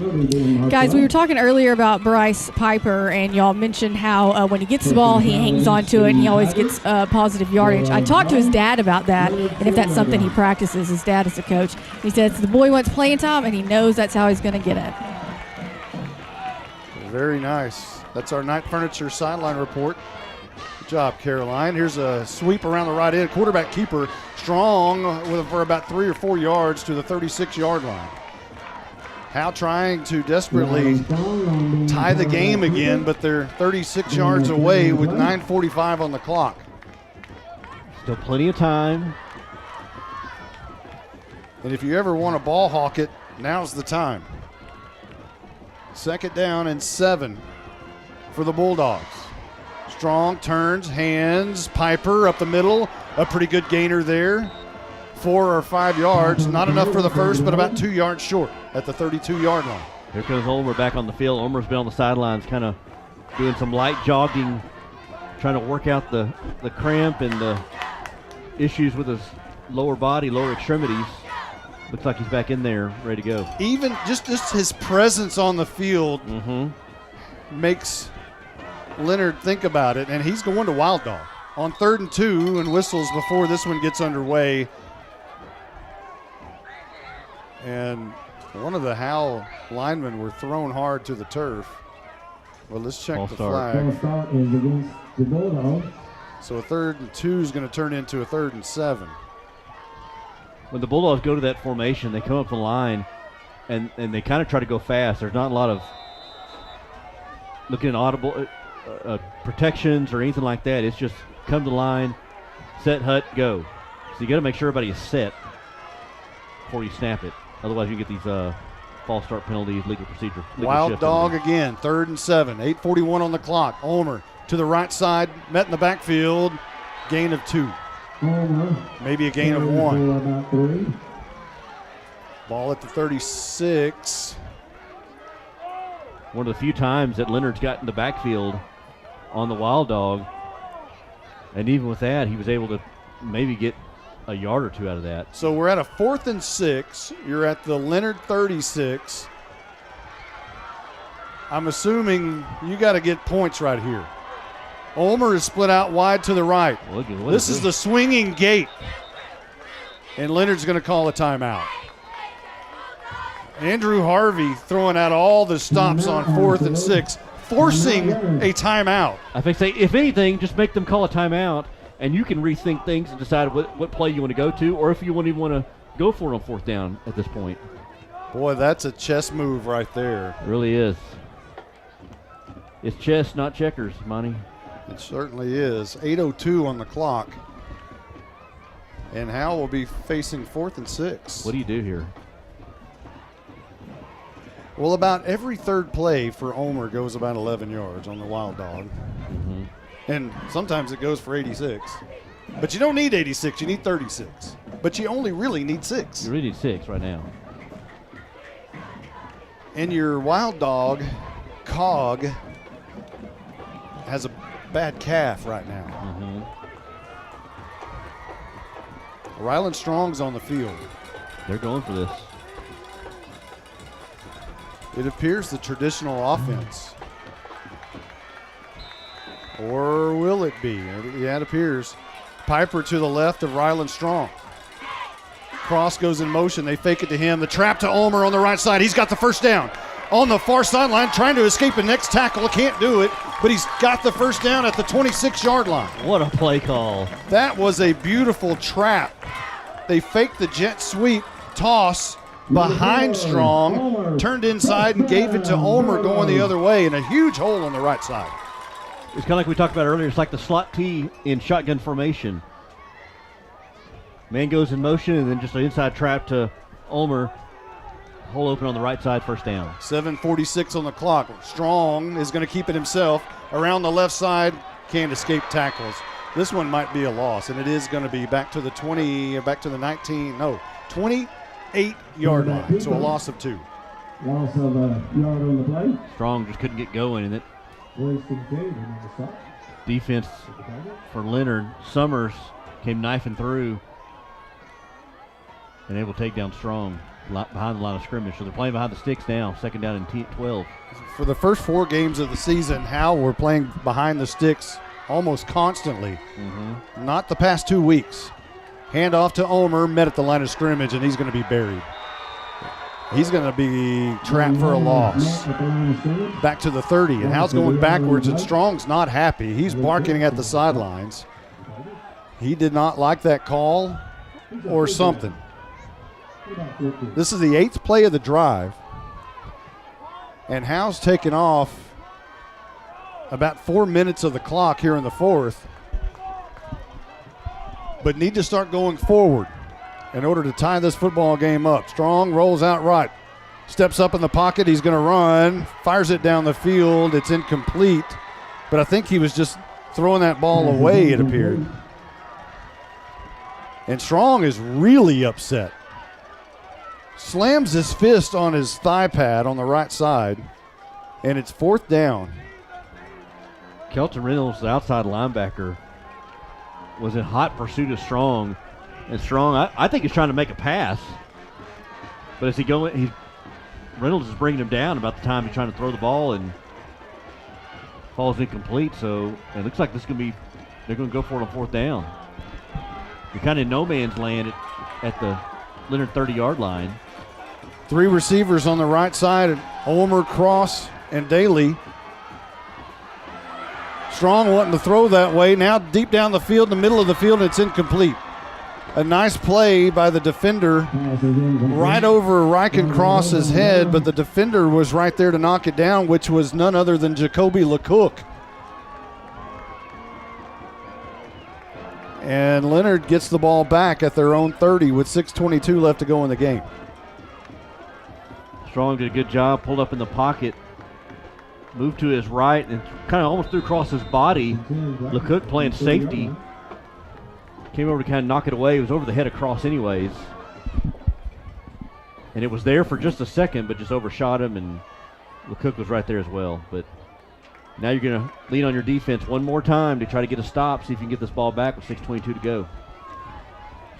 Speaker 7: Guys, we were talking earlier about Bryce Piper, and y'all mentioned how when he gets the ball, he hangs on to it, and he always gets positive yardage. I talked to his dad about that, and if that's something he practices. His dad is a coach. He says the boy wants playing time, and he knows that's how he's going to get it.
Speaker 8: Very nice. That's our Night Furniture sideline report. Good job, Caroline. Here's a sweep around the right end. Quarterback keeper Strong for about 3 or 4 yards to the 36-yard line. Howe trying to desperately tie the game again, but they're 36 yards away with 9:45 on the clock.
Speaker 3: Still plenty of time.
Speaker 8: And if you ever want to ball hawk it, now's the time. 2nd down and 7 for the Bulldogs. Strong turns, hands, Piper up the middle. A pretty good gainer there. 4 or 5 yards. Not enough for the first, but about 2 yards short at the 32-yard line.
Speaker 3: Here comes Ulmer back on the field. Ulmer's been on the sidelines kind of doing some light jogging, trying to work out the cramp and the issues with his lower body, lower extremities. Looks like he's back in there, ready to go.
Speaker 8: Even just his presence on the field makes Leonard think about it, and he's going to Wild Dog on 3rd and 2 and whistles before this one gets underway. And one of the Howe linemen were thrown hard to the turf. Well, let's check the flag. So a 3rd and 2 is going to turn into a 3rd and 7.
Speaker 3: When the Bulldogs go to that formation, they come up the line and they kind of try to go fast. There's not a lot of looking at audible protections or anything like that. It's just come to the line, set, hut, go. So you got to make sure everybody is set before you snap it. Otherwise, you get these false start penalties, legal procedure.
Speaker 8: Wild Dog again, 3rd and 7, 8:41 on the clock. Ulmer to the right side, met in the backfield, gain of 2. Maybe a gain of 1. Ball at the 36.
Speaker 3: One of the few times that Leonard's got in the backfield on the Wild Dog, and even with that, he was able to maybe get a yard or 2 out of that.
Speaker 8: So we're at a 4th and 6. You're at the Leonard 36. I'm assuming you got to get points right here. Ulmer is split out wide to the right. This is the swinging gate. And Leonard's going to call a timeout. Andrew Harvey throwing out all the stops on 4th and 6, forcing a timeout.
Speaker 3: I think, if anything, just make them call a timeout, and you can rethink things and decide what play you want to go to, or if you wouldn't even want to go for it on 4th down at this point.
Speaker 8: Boy, that's a chess move right there.
Speaker 3: It really is. It's chess, not checkers, Monty.
Speaker 8: It certainly is. 8:02 on the clock. And Howe will be facing 4th and 6.
Speaker 3: What do you do here?
Speaker 8: Well, about every 3rd play for Ulmer goes about 11 yards on the Wild Dog. And sometimes it goes for 86. But you don't need 86, you need 36. But you only really need 6.
Speaker 3: You really need 6 right now.
Speaker 8: And your Wild Dog, Cog, has a bad calf right now. Ryland Strong's on the field.
Speaker 3: They're going for this.
Speaker 8: It appears the traditional offense. Or will it be? Yeah, it appears. Piper to the left of Ryland Strong. Cross goes in motion. They fake it to him. The trap to Ulmer on the right side. He's got the first down. On the far sideline, trying to escape the next tackle. Can't do it, but he's got the first down at the 26-yard line.
Speaker 3: What a play call.
Speaker 8: That was a beautiful trap. They faked the jet sweep toss behind Strong, turned inside and gave it to Ulmer going the other way, and a huge hole on the right side.
Speaker 3: It's kind of like we talked about earlier. It's like the slot T in shotgun formation. Man goes in motion, and then just an inside trap to Ulmer. Hole open on the right side, first down.
Speaker 8: 7:46 on the clock. Strong is going to keep it himself. Around the left side, can't escape tackles. This one might be a loss, and it is going to be back to the 28-yard line, so a loss of 2.
Speaker 15: Loss of a yard on the play.
Speaker 3: Strong just couldn't get going, and it
Speaker 15: Wasted carry on the stop.
Speaker 3: defense for Leonard. Summers came knifing through and able to take down Strong behind the line of scrimmage. So they're playing behind the sticks now, second down and 12.
Speaker 8: For the first 4 games of the season, Howe were playing behind the sticks almost constantly. Not the past 2 weeks. Handoff to Ulmer, met at the line of scrimmage, and he's going to be buried. He's going to be trapped for a loss. Back to the 30, and Howe's going backwards, and Strong's not happy. He's barking at the sidelines. He did not like that call or something. This is the 8th play of the drive, and Howe's taken off about 4 minutes of the clock here in the 4th, but need to start going forward in order to tie this football game up. Strong rolls out right, steps up in the pocket. He's going to run, fires it down the field. It's incomplete, but I think he was just throwing that ball away, it appeared. And Strong is really upset. Slams his fist on his thigh pad on the right side, and it's 4th down.
Speaker 3: Kelton Reynolds, the outside linebacker, was in hot pursuit of Strong. And Strong, I think he's trying to make a pass. But as Reynolds is bringing him down about the time he's trying to throw the ball and falls incomplete. So it looks like they're going to go for it on 4th down. You're kind of in no man's land at the Leonard 30-yard line.
Speaker 8: 3 receivers on the right side, and Ulmer, Cross, and Daly. Strong wanting to throw that way. Now deep down the field, in the middle of the field, and it's incomplete. A nice play by the defender right over Cross's head, but the defender was right there to knock it down, which was none other than Jacoby LeCook. And Leonard gets the ball back at their own 30 with 6:22 left to go in the game.
Speaker 3: Strong did a good job, pulled up in the pocket, moved to his right, and kind of almost threw across his body. LeCook playing safety. Came over to kind of knock it away. It was over the head of Cross anyways. And it was there for just a second, but just overshot him, and LeCook was right there as well. But now you're going to lean on your defense one more time to try to get a stop, see if you can get this ball back with 6:22 to go.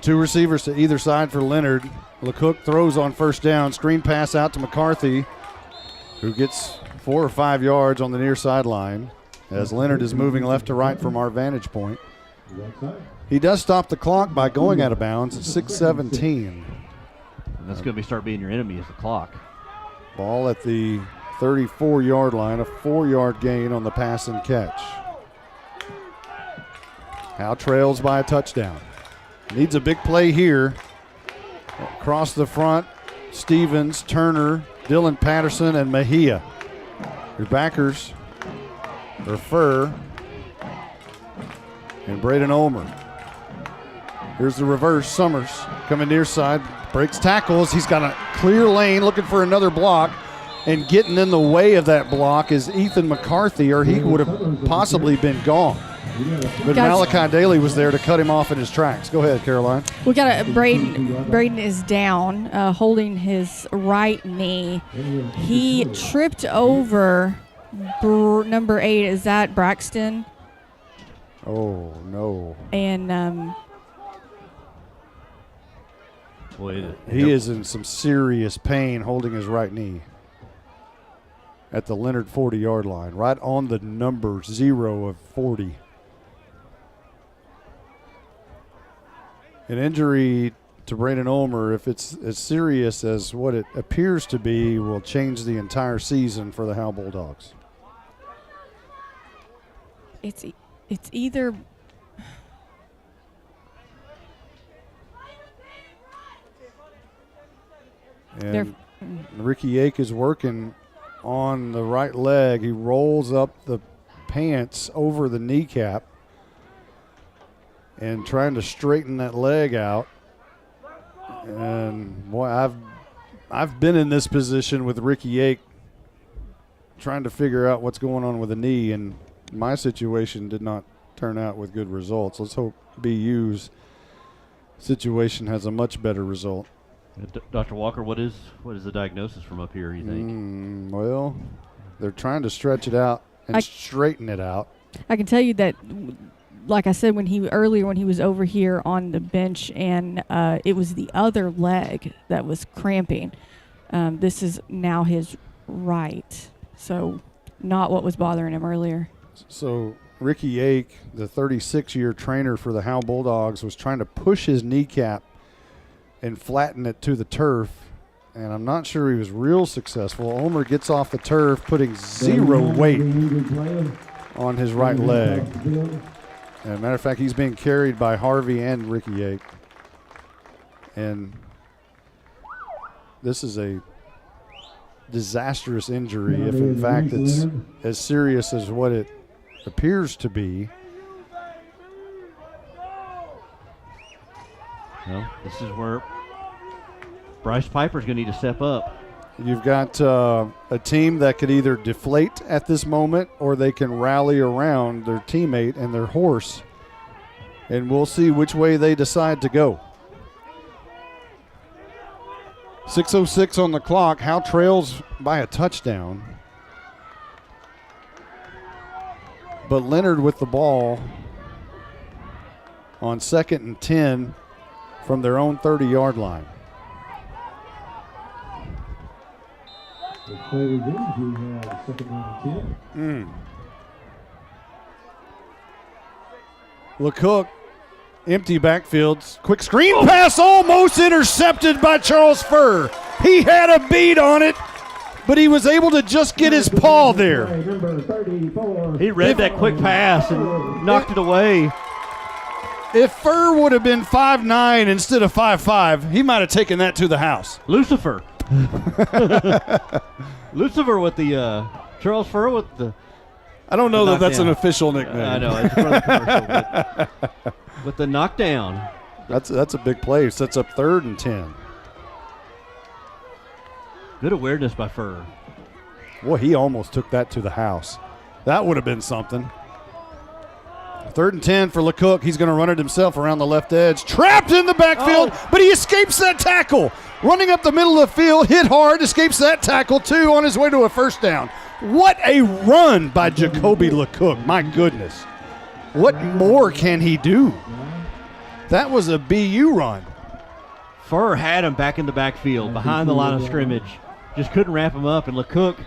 Speaker 8: 2 receivers to either side for Leonard. LeCook throws on 1st down. Screen pass out to McCarthy, who gets 4 or 5 yards on the near sideline as Leonard is moving left to right from our vantage point. He does stop the clock by going out of bounds at 6:17.
Speaker 3: And that's going to start being your enemy is the clock.
Speaker 8: Ball at the 34-yard line, a 4-yard gain on the pass and catch. Howe trails by a touchdown. Needs a big play here. Across the front, Stevens, Turner, Dylan Patterson, and Mejia. Your backers are Furr and Braden Ulmer. Here's the reverse. Summers coming near side, breaks tackles. He's got a clear lane looking for another block, and getting in the way of that block is Ethan McCarthy, or he would have possibly been gone. But Malachi Daly was there to cut him off in his tracks. Go ahead, Caroline.
Speaker 7: We got Braden is down, holding his right knee. He tripped over number 8. Is that Braxton?
Speaker 8: Oh, no.
Speaker 7: And
Speaker 1: Boy,
Speaker 8: he is in some serious pain holding his right knee at the Leonard 40-yard line, right on the number 0 of 40. An injury to Braden Ulmer, if it's as serious as what it appears to be, will change the entire season for the Howe Bulldogs.
Speaker 7: It's either
Speaker 8: and Ricky Yake is working on the right leg. He rolls up the pants over the kneecap and trying to straighten that leg out. And boy, I've been in this position with Ricky Yake trying to figure out what's going on with the knee, and my situation did not turn out with good results. Let's hope BU's situation has a much better result.
Speaker 1: Dr. Walker, what is the diagnosis from up here, you think?
Speaker 8: Well, they're trying to stretch it out and straighten it out.
Speaker 7: I can tell you that, like I said, when he was over here on the bench, and it was the other leg that was cramping. This is now his right, so not what was bothering him earlier.
Speaker 8: So Ricky Yake, the 36-year trainer for the Howe Bulldogs, was trying to push his kneecap and flatten it to the turf, and I'm not sure he was real successful. Ulmer gets off the turf, putting 0 weight on his right leg. As a matter of fact, he's being carried by Harvey and Ricky Yake. And this is a disastrous injury if, in fact, it's as serious as what it appears to be.
Speaker 1: Well, this is where Bryce Piper's going to need to step up.
Speaker 8: You've got a team that could either deflate at this moment or they can rally around their teammate and their horse, and we'll see which way they decide to go. 6:06 on the clock. Howe trails by a touchdown. But Leonard with the ball on 2nd and 10 from their own 30-yard line. LeCook, empty backfields. Quick screen pass, almost intercepted by Charles Furr. He had a beat on it, but he was able to just get his paw there.
Speaker 1: He read that quick pass and knocked it away.
Speaker 8: If Furr would have been 5'9" instead of 5'5", he might have taken that to the house.
Speaker 1: Lucifer. Lucifer with the Charles Furr with the.
Speaker 8: I don't know that that's an official nickname.
Speaker 1: I know it's for the commercial, but with the knockdown.
Speaker 8: That's a big play. Sets up 3rd and 10.
Speaker 1: Good awareness by Furr.
Speaker 8: Boy, he almost took that to the house. That would have been something. 3rd and 10 for LeCook. He's going to run it himself around the left edge. Trapped in the backfield, but he escapes that tackle. Running up the middle of the field, hit hard, escapes that tackle too on his way to a first down. What a run by Jacoby LeCook. My goodness. What more can he do? That was a BU run.
Speaker 1: Furr had him back in the backfield behind the line of scrimmage. Just couldn't wrap him up. And LeCook,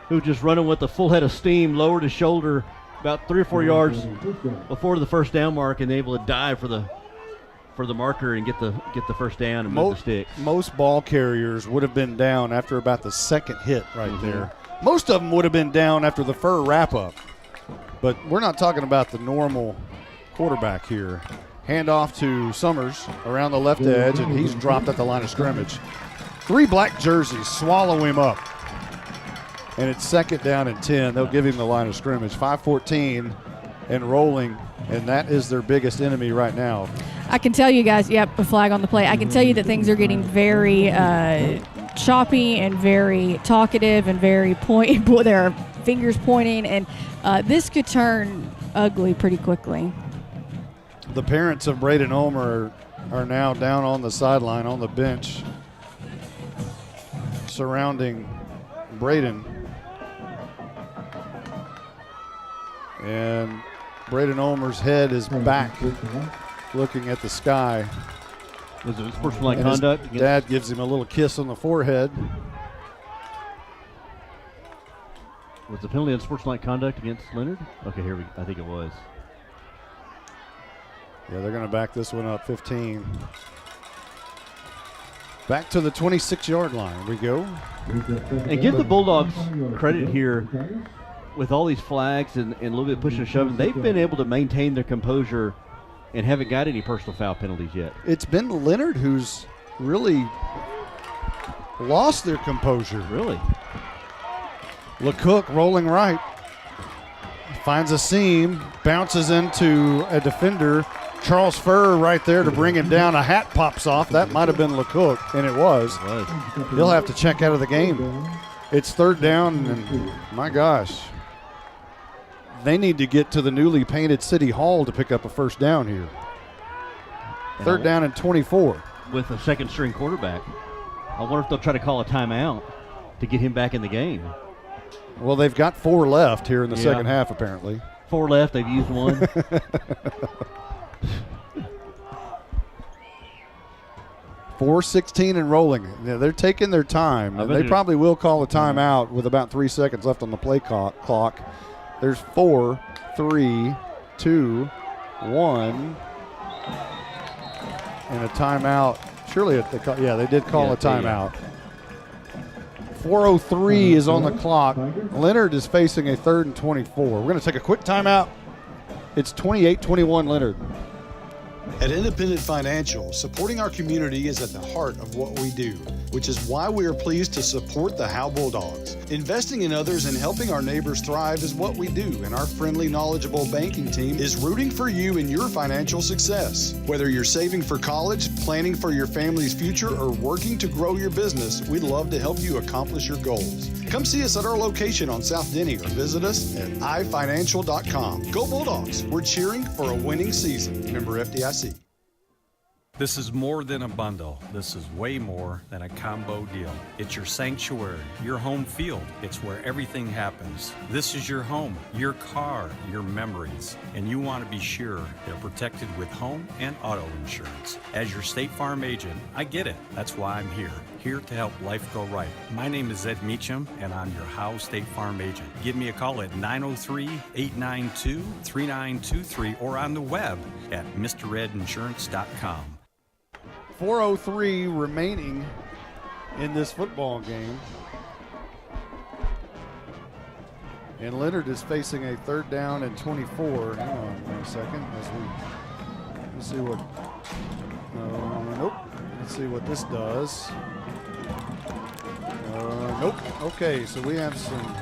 Speaker 1: who was just running with a full head of steam, lowered his shoulder about 3 or 4 yards before the first down mark and able to dive for the marker and get the first down and move the sticks.
Speaker 8: Most ball carriers would have been down after about the 2nd hit right there. Most of them would have been down after the Furr wrap-up. But we're not talking about the normal quarterback here. Handoff to Summers around the left edge, and he's dropped at the line of scrimmage. 3 black jerseys swallow him up. And it's 2nd down and 10. They'll give him the line of scrimmage. 5:14 and rolling, and that is their biggest enemy right now.
Speaker 7: I can tell you guys, a flag on the play. I can tell you that things are getting very choppy and very talkative and very there are fingers pointing, and this could turn ugly pretty quickly.
Speaker 8: The parents of Braden Ulmer are now down on the sideline on the bench surrounding Braden. And Braden Ulmer's head is back looking at the sky.
Speaker 1: Was it sportsmanlike
Speaker 8: And his
Speaker 1: conduct?
Speaker 8: dad gives him a little kiss on the forehead.
Speaker 1: Was the penalty on sportsmanlike conduct against Leonard? Okay, I think it was.
Speaker 8: Yeah, they're going to back this one up 15. Back to the 26-yard line we go.
Speaker 1: And give the Bulldogs credit here with all these flags and a little bit pushing and shoving. They've been able to maintain their composure and haven't got any personal foul penalties yet.
Speaker 8: It's been Leonard who's really lost their composure.
Speaker 1: Really?
Speaker 8: LeCook rolling right. Finds a seam, bounces into a defender. Charles Furr right there to bring him down. A hat pops off. That might have been LeCook, and it was. He'll have to check out of the game. It's third down, and my gosh. They need to get to the newly painted City Hall to pick up a first down here. Third down and 24.
Speaker 1: With a second-string quarterback. I wonder if they'll try to call a timeout to get him back in the game.
Speaker 8: Well, they've got 4 left here in the second half, apparently.
Speaker 1: 4 left. They've used 1.
Speaker 8: 4:16 and rolling. Yeah, they're taking their time. They probably will call a timeout with about 3 seconds left on the play clock. There's 4, 3, 2, 1, and a timeout. Surely, they did call a timeout. 4:03 is on the clock. Leonard is facing a 3rd and 24. We're going to take a quick timeout. It's 28-21 Leonard.
Speaker 2: At Independent Financial, supporting our community is at the heart of what we do, which is why we are pleased to support the Howe Bulldogs. Investing in others and helping our neighbors thrive is what we do, and our friendly, knowledgeable banking team is rooting for you in your financial success. Whether you're saving for college, planning for your family's future, or working to grow your business, we'd love to help you accomplish your goals. Come see us at our location on South Denny or visit us at ifinancial.com. Go Bulldogs! We're cheering for a winning season. Member FDIC.
Speaker 13: This is more than a bundle. This is way more than a combo deal. It's your sanctuary, your home field. It's where everything happens. This is your home, your car, your memories. And you want to be sure they're protected with home and auto insurance. As your State Farm agent, I get it. That's why I'm here to help life go right. My name is Ed Meacham, and I'm your Howe State Farm agent. Give me a call at 903-892-3923 or on the web at MrEdInsurance.com.
Speaker 8: 4:03 remaining in this football game. And Leonard is facing a 3rd down and 24. Hang on 1 second. Let's see what. Nope. Let's see what this does. Nope. Okay, so we have some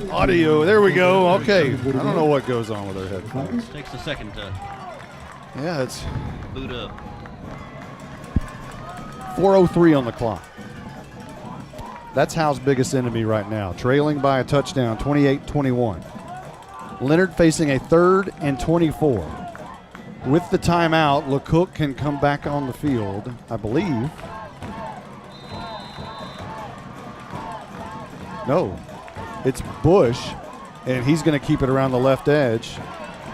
Speaker 8: audio. There we go. Okay. I don't know what goes on with our headphones.
Speaker 3: Takes a second to.
Speaker 8: Yeah, it's
Speaker 3: boot up.
Speaker 8: 4:03 on the clock. That's Howe's biggest enemy right now, trailing by a touchdown, 28-21. Leonard facing a 3rd and 24. With the timeout, LeCook can come back on the field, I believe. No, it's Bush, and he's going to keep it around the left edge.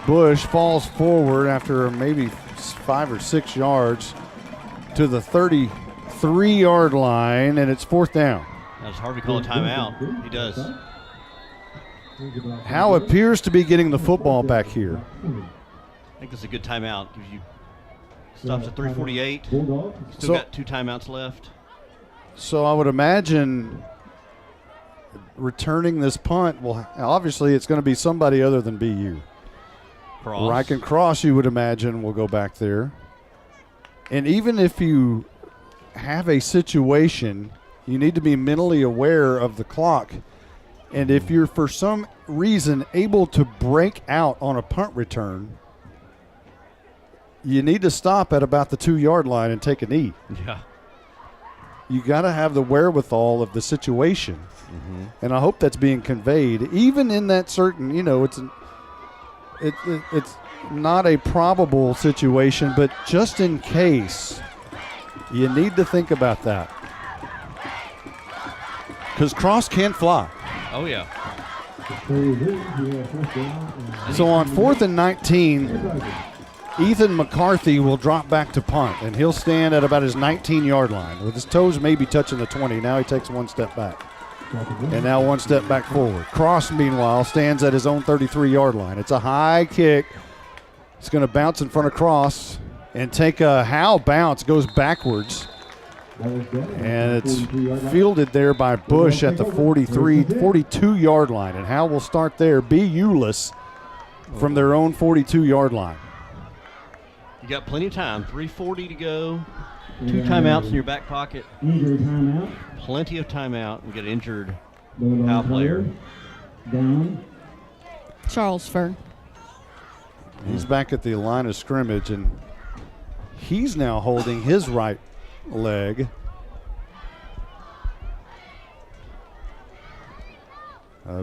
Speaker 8: Bush falls forward after maybe 5 or 6 yards to the 33-yard line, and it's 4th down.
Speaker 3: Does Harvey call a timeout? He does.
Speaker 8: Howe appears to be getting the football back here.
Speaker 3: I think this is a good timeout. Gives you stops at 3:48. Still got 2 timeouts left.
Speaker 8: So I would imagine returning this punt, well, obviously it's going to be somebody other than BU.
Speaker 3: Cross.
Speaker 8: Reich and Cross, you would imagine, will go back there. And even if you have a situation, you need to be mentally aware of the clock. And if you're for some reason able to break out on a punt return, you need to stop at about the 2-yard line and take a knee.
Speaker 3: Yeah.
Speaker 8: You got to have the wherewithal of the situation. Mm-hmm. And I hope that's being conveyed. Even in that certain, it's not a probable situation, but just in case, you need to think about that. Because Cross can fly.
Speaker 3: Oh, yeah.
Speaker 8: So on 4th and 19, Ethan McCarthy will drop back to punt, and he'll stand at about his 19-yard line. With his toes maybe touching the 20. Now he takes one step back. And now one step back forward. Cross, meanwhile, stands at his own 33-yard line. It's a high kick. It's going to bounce in front of Cross and take a Howe bounce, goes backwards. And it's fielded there by Bush at the 42-yard line. And Howe will start there. Be Euless from their own 42-yard line.
Speaker 1: You got plenty of time. 3:40 to go. 2 timeouts in your back pocket.
Speaker 15: Injury timeout.
Speaker 1: Plenty of timeout. We got an injured Howe player.
Speaker 15: Down.
Speaker 7: Charles Fur.
Speaker 8: He's back at the line of scrimmage, and he's now holding his right leg.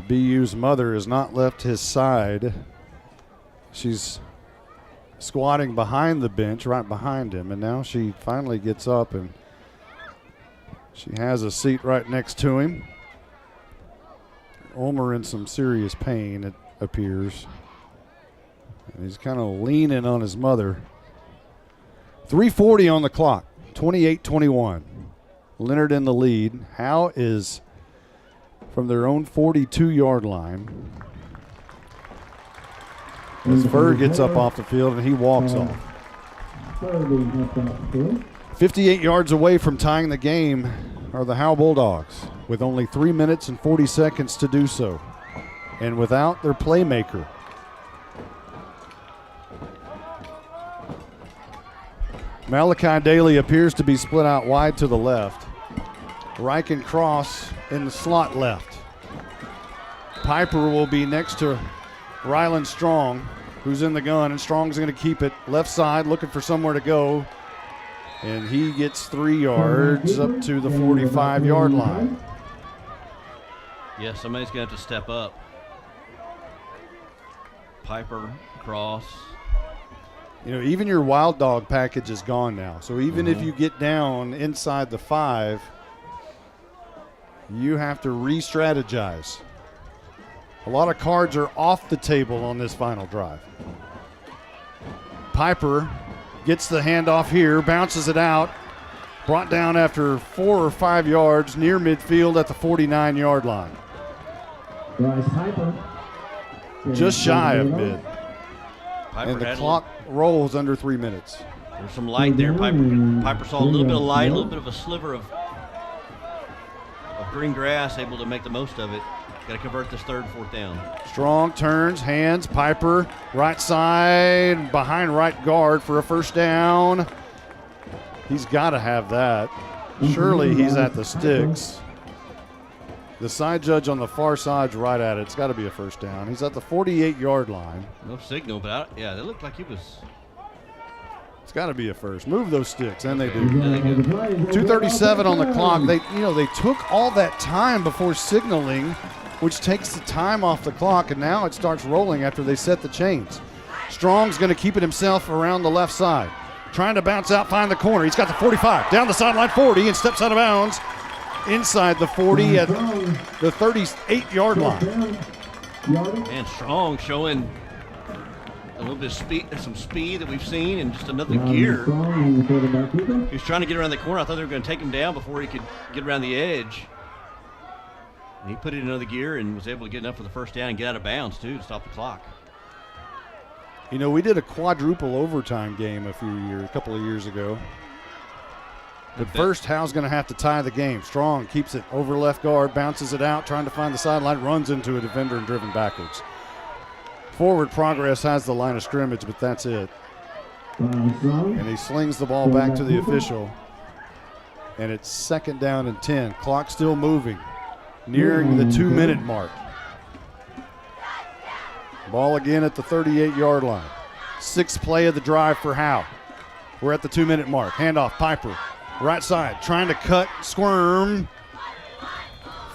Speaker 8: BU's mother has not left his side. She's squatting behind the bench, right behind him, and now she finally gets up and she has a seat right next to him. Ulmer in some serious pain, it appears. And he's kind of leaning on his mother. 3:40 on the clock, 28-21. Leonard in the lead. Howe is from their own 42-yard line. As Fur gets up off the field and he walks off. 58 yards away from tying the game are the Howe Bulldogs with only 3 minutes and 40 seconds to do so. And without their playmaker. Malachi Daly appears to be split out wide to the left. Reich and Cross in the slot left. Piper will be next to Ryland Strong, who's in the gun, and Strong's going to keep it left side, looking for somewhere to go. And he gets 3 yards up to the 45-yard line.
Speaker 1: Yeah, somebody's going to have to step up. Piper, Cross.
Speaker 8: You know, even your wild dog package is gone now. So even if you get down inside the 5, you have to re-strategize. A lot of cards are off the table on this final drive. Piper gets the handoff here, bounces it out, brought down after 4 or 5 yards near midfield at the 49-yard line. Just shy of mid.
Speaker 1: Piper
Speaker 8: And the
Speaker 1: had
Speaker 8: clock rolls under 3 minutes.
Speaker 1: There's some light there. Piper saw a little bit of light, a little bit of a sliver of green grass, able to make the most of it. Got to convert this 3rd, 4th down.
Speaker 8: Strong turns, hands, Piper, right side, behind right guard for a 1st down. He's got to have that. Surely he's at the sticks. The side judge on the far side's right at it. It's got to be a 1st down. He's at the 48-yard line.
Speaker 1: No signal, but yeah, that looked like he was.
Speaker 8: It's got to be a 1st. Move those sticks, and they do. 2:37 on the clock. They took all that time before signaling, which takes the time off the clock, and now it starts rolling after they set the chains. Strong's going to keep it himself around the left side. Trying to bounce out, find the corner. He's got the 45, down the sideline 40, and steps out of bounds inside the 40 at the 38-yard line.
Speaker 1: And Strong showing a little bit of speed, some speed that we've seen, and just another gear. He was trying to get around the corner. I thought they were going to take him down before he could get around the edge. And he put it in another gear and was able to get enough for the 1st down and get out of bounds, too, to stop the clock.
Speaker 8: You know, we did a quadruple overtime game a couple of years ago. But first, Howe's going to have to tie the game. Strong keeps it over left guard, bounces it out, trying to find the sideline, runs into a defender and driven backwards. Forward progress has the line of scrimmage, but that's it. And he slings the ball back to the official. And it's 2nd down and 10. Clock still moving, nearing the 2-minute mark. Ball again at the 38-yard line. 6th play of the drive for Howe. We're at the 2-minute mark. Handoff, Piper. Right side, trying to cut, squirm.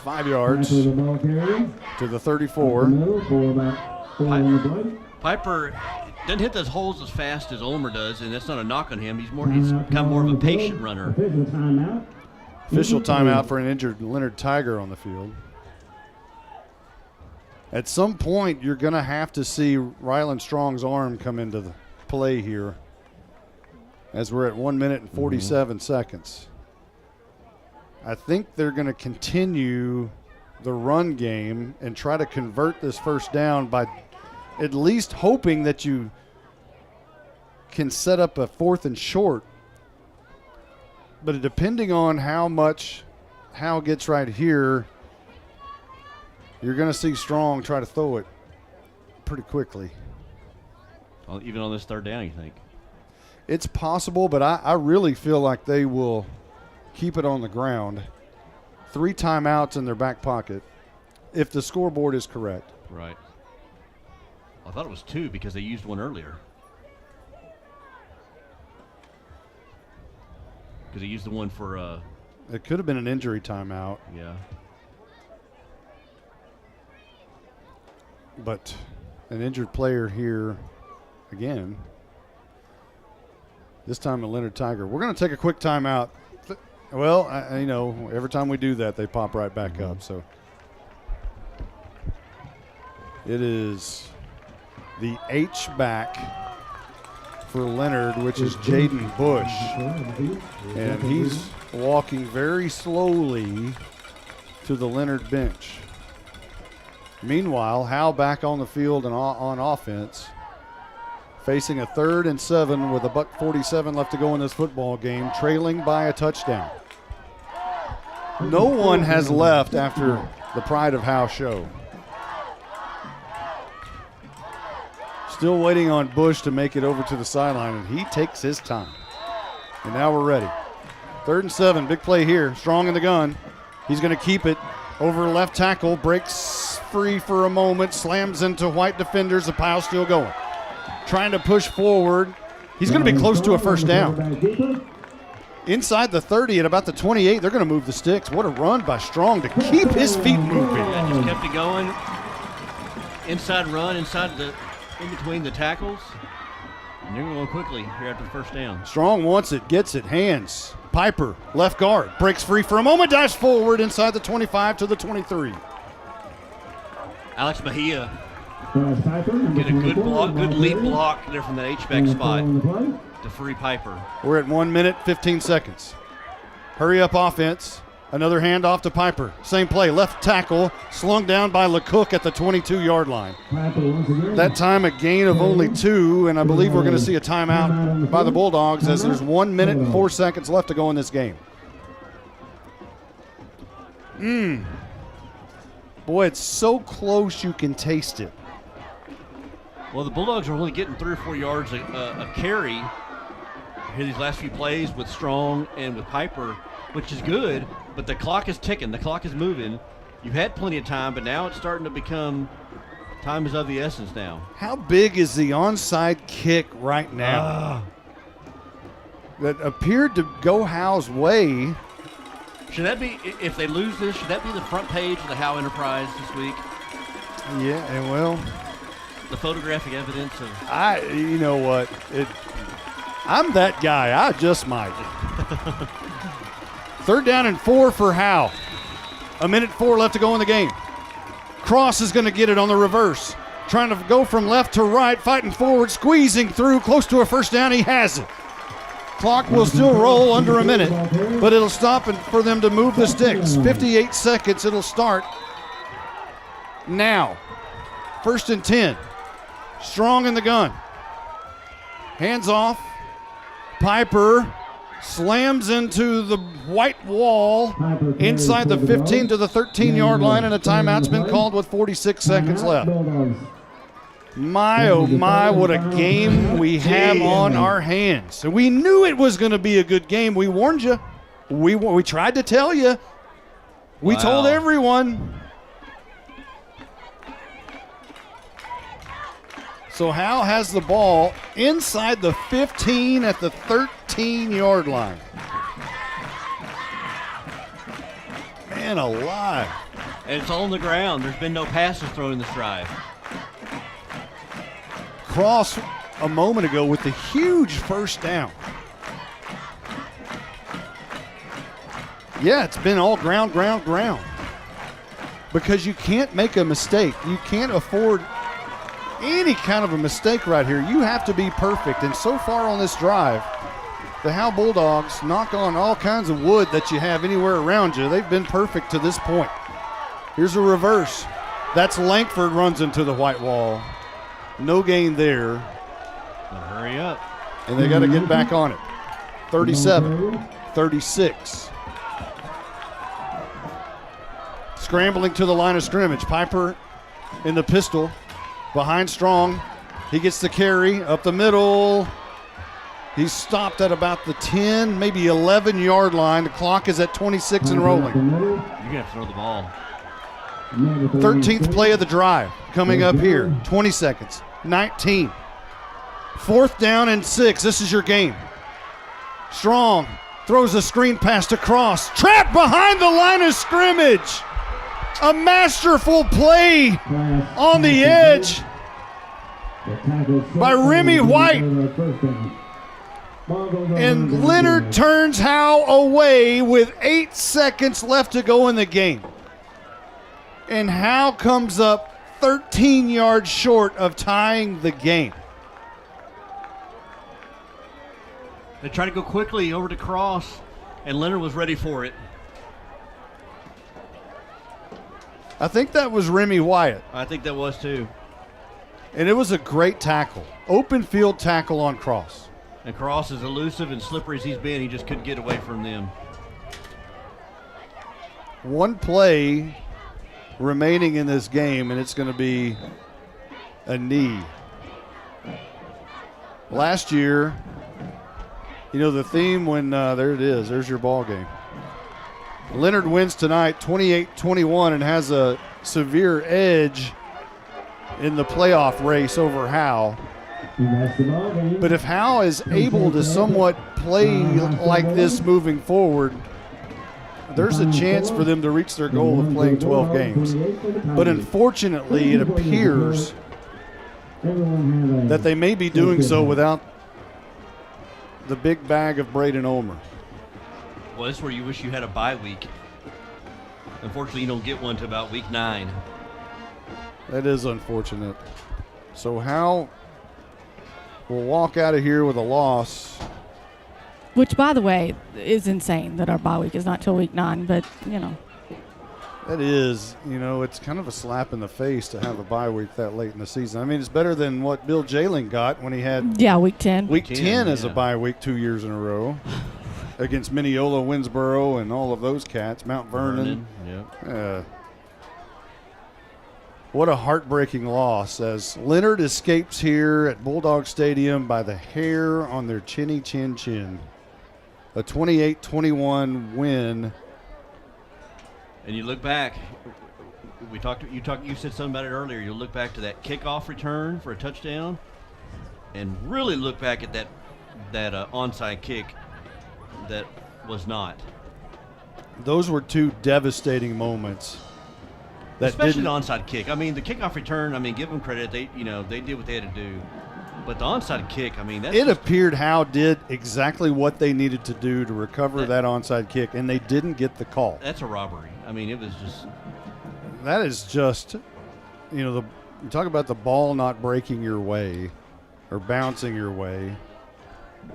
Speaker 8: 5 yards to the 34.
Speaker 1: Piper doesn't hit those holes as fast as Ulmer does, and that's not a knock on him. He's kind of more of a patient runner.
Speaker 8: Official timeout for an injured Leonard Tiger on the field. At some point, you're going to have to see Ryland Strong's arm come into the play here as we're at 1 minute and 47 seconds. I think they're going to continue the run game and try to convert this first down by at least hoping that you can set up a 4th and short. But depending on how much Howe gets right here, you're going to see Strong try to throw it pretty quickly.
Speaker 1: Even on this 3rd down, you think?
Speaker 8: It's possible, but I really feel like they will keep it on the ground. 3 timeouts in their back pocket if the scoreboard is correct.
Speaker 1: Right. I thought it was 2 because they used one earlier. Because they used the one for
Speaker 8: it could have been an injury timeout.
Speaker 1: Yeah.
Speaker 8: But an injured player here again. This time a Leonard Tiger. We're going to take a quick timeout. Well, you know, every time we do that, they pop right back up. So it is the H-back for Leonard, which is Jaden Bush. And he's walking very slowly to the Leonard bench. Meanwhile, Howe back on the field and on offense, facing a 3rd and 7 with $1:47 left to go in this football game, trailing by a touchdown. No one has left after the Pride of Howe show. Still waiting on Bush to make it over to the sideline, and he takes his time. And now we're ready. 3rd and 7, big play here. Strong in the gun. He's going to keep it over left tackle, breaks free for a moment, slams into white defenders. The pile still going. Trying to push forward. He's going to be close to a first down. Inside the 30 at about the 28, they're going to move the sticks. What a run by Strong to keep his feet moving.
Speaker 1: Yeah, just kept it going. Inside run, in between the tackles. And they're going quickly here after the first down.
Speaker 8: Strong wants it, gets it, hands. Piper, left guard, breaks free for a moment, dives forward inside the 25 to the 23.
Speaker 1: Alex Mejia get a good block, good leap block there from that H-back spot to free Piper.
Speaker 8: We're at 1 minute, 15 seconds. Hurry up offense. Another handoff to Piper. Same play, left tackle, slung down by LeCook at the 22-yard line. That time a gain of only 2, and I believe we're going to see a timeout by the Bulldogs as there's 1 minute and 4 seconds left to go in this game. Boy, it's so close you can taste it.
Speaker 1: Well, the Bulldogs are only getting 3 or 4 yards a carry here these last few plays with Strong and with Piper, which is good, but the clock is ticking. The clock is moving. You've had plenty of time, but now it's starting to become time is of the essence now.
Speaker 8: How big is the onside kick right now? That appeared to go Howe's way.
Speaker 1: Should that be, if they lose this, should that be the front page of the Howe Enterprise this week?
Speaker 8: Yeah, and well,
Speaker 1: the photographic evidence of.
Speaker 8: You know what? I'm that guy. I just might. 3rd down and 4 for Howe. 1 minute 4 left to go in the game. Cross is going to get it on the reverse. Trying to go from left to right, fighting forward, squeezing through, close to a first down. He has it. Clock will still roll under a minute, but it'll stop for them to move the sticks. 58 seconds, it'll start now. 1st and 10. Strong in the gun. Hands off. Piper slams into the white wall inside the 15 to the 13-yard line, and a timeout's been called with 46 seconds left. My, oh my, what a game we have on our hands. And we knew it was going to be a good game. We warned you. We tried to tell you. We told everyone. So Howe has the ball inside the 15 at the 13-yard line. Man alive.
Speaker 1: And it's all on the ground. There's been no passes thrown in this drive.
Speaker 8: Cross a moment ago with the huge first down. Yeah, it's been all ground. Because you can't make a mistake. You can't afford any kind of a mistake right here, you have to be perfect. And so far on this drive, the Howe Bulldogs knock on all kinds of wood that you have anywhere around you. They've been perfect to this point. Here's a reverse. That's Langford runs into the white wall. No gain there.
Speaker 1: Hurry up.
Speaker 8: And they got to get back on it. 37-36. Scrambling to the line of scrimmage. Piper in the pistol. Behind Strong. He gets the carry up the middle. He's stopped at about the 10, maybe 11-yard line. The clock is at 26 and rolling.
Speaker 1: You're going to have to throw the ball.
Speaker 8: 13th play of the drive coming up here. 20 seconds. 19. 4th down and 6. This is your game. Strong throws a screen pass to Cross. Trapped behind the line of scrimmage. A masterful play on the edge by Remy White. And Leonard turns Howe away with 8 seconds left to go in the game. And Howe comes up 13 yards short of tying the game.
Speaker 1: They tried to go quickly over to Cross, and Leonard was ready for it.
Speaker 8: I think that was Remy Wyatt.
Speaker 1: I think that was too.
Speaker 8: And it was a great tackle. Open field tackle on Cross.
Speaker 1: And Cross, as elusive and slippery as he's been, he just couldn't get away from them.
Speaker 8: One play remaining in this game, and it's going to be a knee. Last year, you know, the theme when, there it is, there's your ball game. Leonard wins tonight 28-21 and has a severe edge in the playoff race over Howe. But if Howe is able to somewhat play like this moving forward, there's a chance for them to reach their goal of playing 12 games. But unfortunately, it appears that they may be doing so without the big bag of Braden Ulmer.
Speaker 1: Well, this is where you wish you had a bye week. Unfortunately, you don't get one to about week 9.
Speaker 8: That is unfortunate. So Howe will walk out of here with a loss.
Speaker 7: Which, by the way, is insane that our bye week is not till week 9, but, you know.
Speaker 8: That is, you know, it's kind of a slap in the face to have a bye week that late in the season. I mean, it's better than what Bill Jalen got when he had
Speaker 7: week 10.
Speaker 8: Week 10 as a bye week 2 years in a row against Mineola, Winsboro, and all of those cats, Mount Vernon. What a heartbreaking loss as Leonard escapes here at Bulldog Stadium by the hair on their chinny chin chin. A 28-21 win.
Speaker 1: And you look back, you said something about it earlier. You look back to that kickoff return for a touchdown and really look back at that onside kick that was not.
Speaker 8: Those were two devastating moments.
Speaker 1: Especially the onside kick. I mean, the kickoff return, I mean, give them credit. They did what they had to do. But the onside kick, I mean,
Speaker 8: it appeared Howe did exactly what they needed to do to recover that onside kick, and they didn't get the call.
Speaker 1: That's a robbery. I mean, it was just.
Speaker 8: That is just, you know, you talk about the ball not breaking your way or bouncing your way,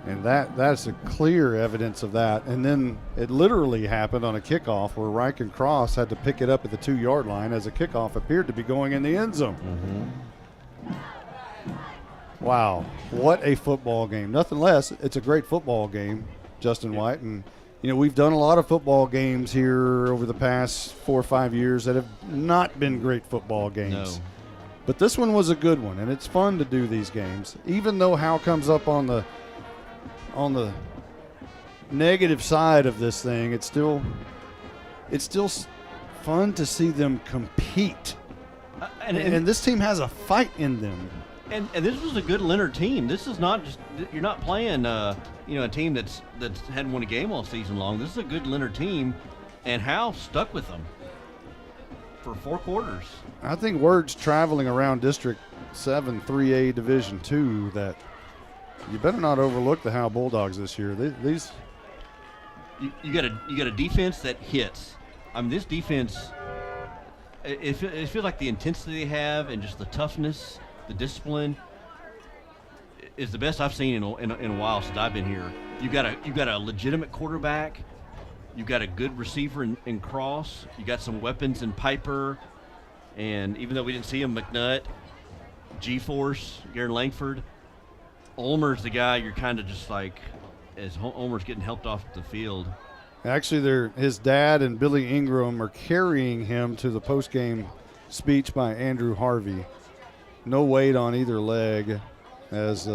Speaker 8: and that's a clear evidence of that. And then it literally happened on a kickoff where Reich and Cross had to pick it up at the 2-yard line as a kickoff appeared to be going in the end zone. Wow, what a football game. Nothing less, it's a great football game, Justin White. And, you know, we've done a lot of football games here over the past 4 or 5 years that have not been great football games.
Speaker 1: No.
Speaker 8: But this one was a good one, and it's fun to do these games. Even though Howe comes up on the negative side of this thing, it's still fun to see them compete. And this team has a fight in them.
Speaker 1: And this was a good Leonard team. This is not just, you're not playing a team that's hadn't won a game all season long. This is a good Leonard team, and Howe stuck with them for 4 quarters.
Speaker 8: I think word's traveling around District 7 3A Division 2 that you better not overlook the Howe Bulldogs this year.
Speaker 1: You got a defense that hits. I mean, this defense, it feels like the intensity they have and just the toughness the discipline is the best I've seen in a while since I've been here. You got a legitimate quarterback. You got a good receiver in Cross. You got some weapons in Piper, and even though we didn't see him, McNutt, G-Force, Garen Langford. Ulmer's the guy you're kind of just like, as Ulmer's getting helped off the field.
Speaker 8: Actually, his dad and Billy Ingram are carrying him to the postgame speech by Andrew Harvey. No weight on either leg, as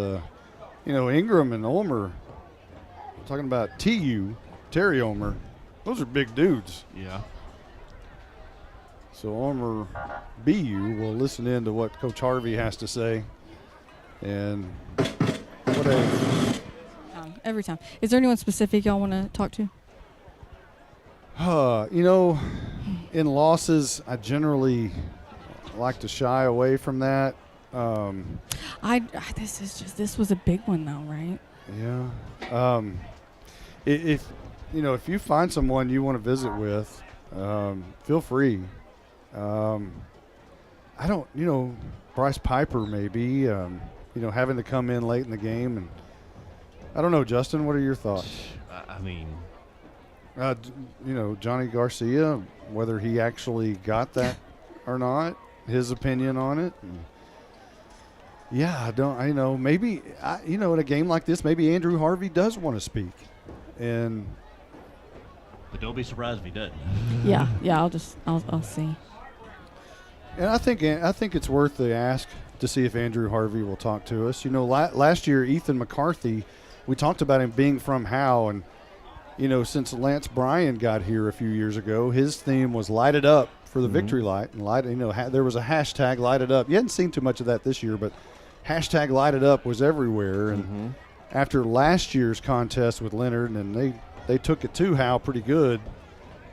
Speaker 8: Ingram and Ulmer. Talking about Terry Ulmer. Those are big dudes.
Speaker 1: Yeah.
Speaker 8: So Ulmer BU will listen in to what Coach Harvey has to say. And what a
Speaker 7: every time. Is there anyone specific y'all want to talk to?
Speaker 8: In losses, I generally like to shy away from that.
Speaker 7: This was a big one though, right?
Speaker 8: Yeah. If you find someone you want to visit with, feel free. Bryce Piper maybe, having to come in late in the game, and I don't know, Justin, what are your thoughts?
Speaker 1: I mean,
Speaker 8: Johnny Garcia, whether he actually got that or not, his opinion on it. Maybe in a game like this, maybe Andrew Harvey does want to speak,
Speaker 1: but don't be surprised if he doesn't.
Speaker 7: Yeah, I'll see.
Speaker 8: And I think it's worth the ask to see if Andrew Harvey will talk to us. Last year, Ethan McCarthy, we talked about him being from Howe, and since Lance Bryan got here a few years ago, his theme was "Light It Up" for the victory light, and there was a hashtag "Light It Up." You hadn't seen too much of that this year, but hashtag "Light It Up" was everywhere. And after last year's contest with Leonard, and they took it to Howe pretty good.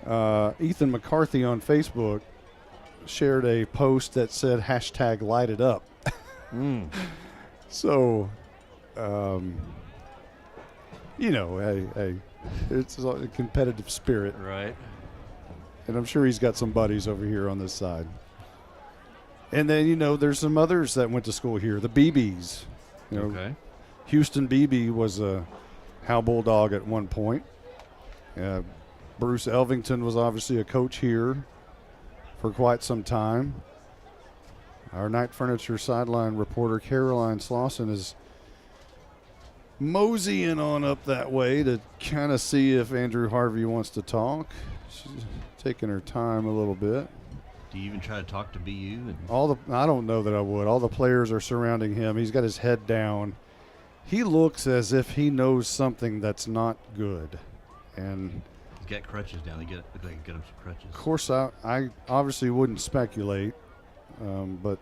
Speaker 8: Ethan McCarthy on Facebook shared a post that said hashtag "Light It Up." So, it's a competitive spirit.
Speaker 1: Right.
Speaker 8: And I'm sure he's got some buddies over here on this side. And then, there's some others that went to school here. The BBs.
Speaker 1: Okay.
Speaker 8: Houston BB was a Howe Bulldog at one point. Bruce Elvington was obviously a coach here for quite some time. Our Night Furniture sideline reporter, Caroline Slauson, is moseying on up that way to kind of see if Andrew Harvey wants to talk. She's taking her time a little bit.
Speaker 1: Do you even try to talk to BU?
Speaker 8: I don't know that I would. All the players are surrounding him. He's got his head down. He looks as if he knows something that's not good. And
Speaker 1: he's got crutches down. They get him some crutches.
Speaker 8: Of course, I obviously wouldn't speculate, but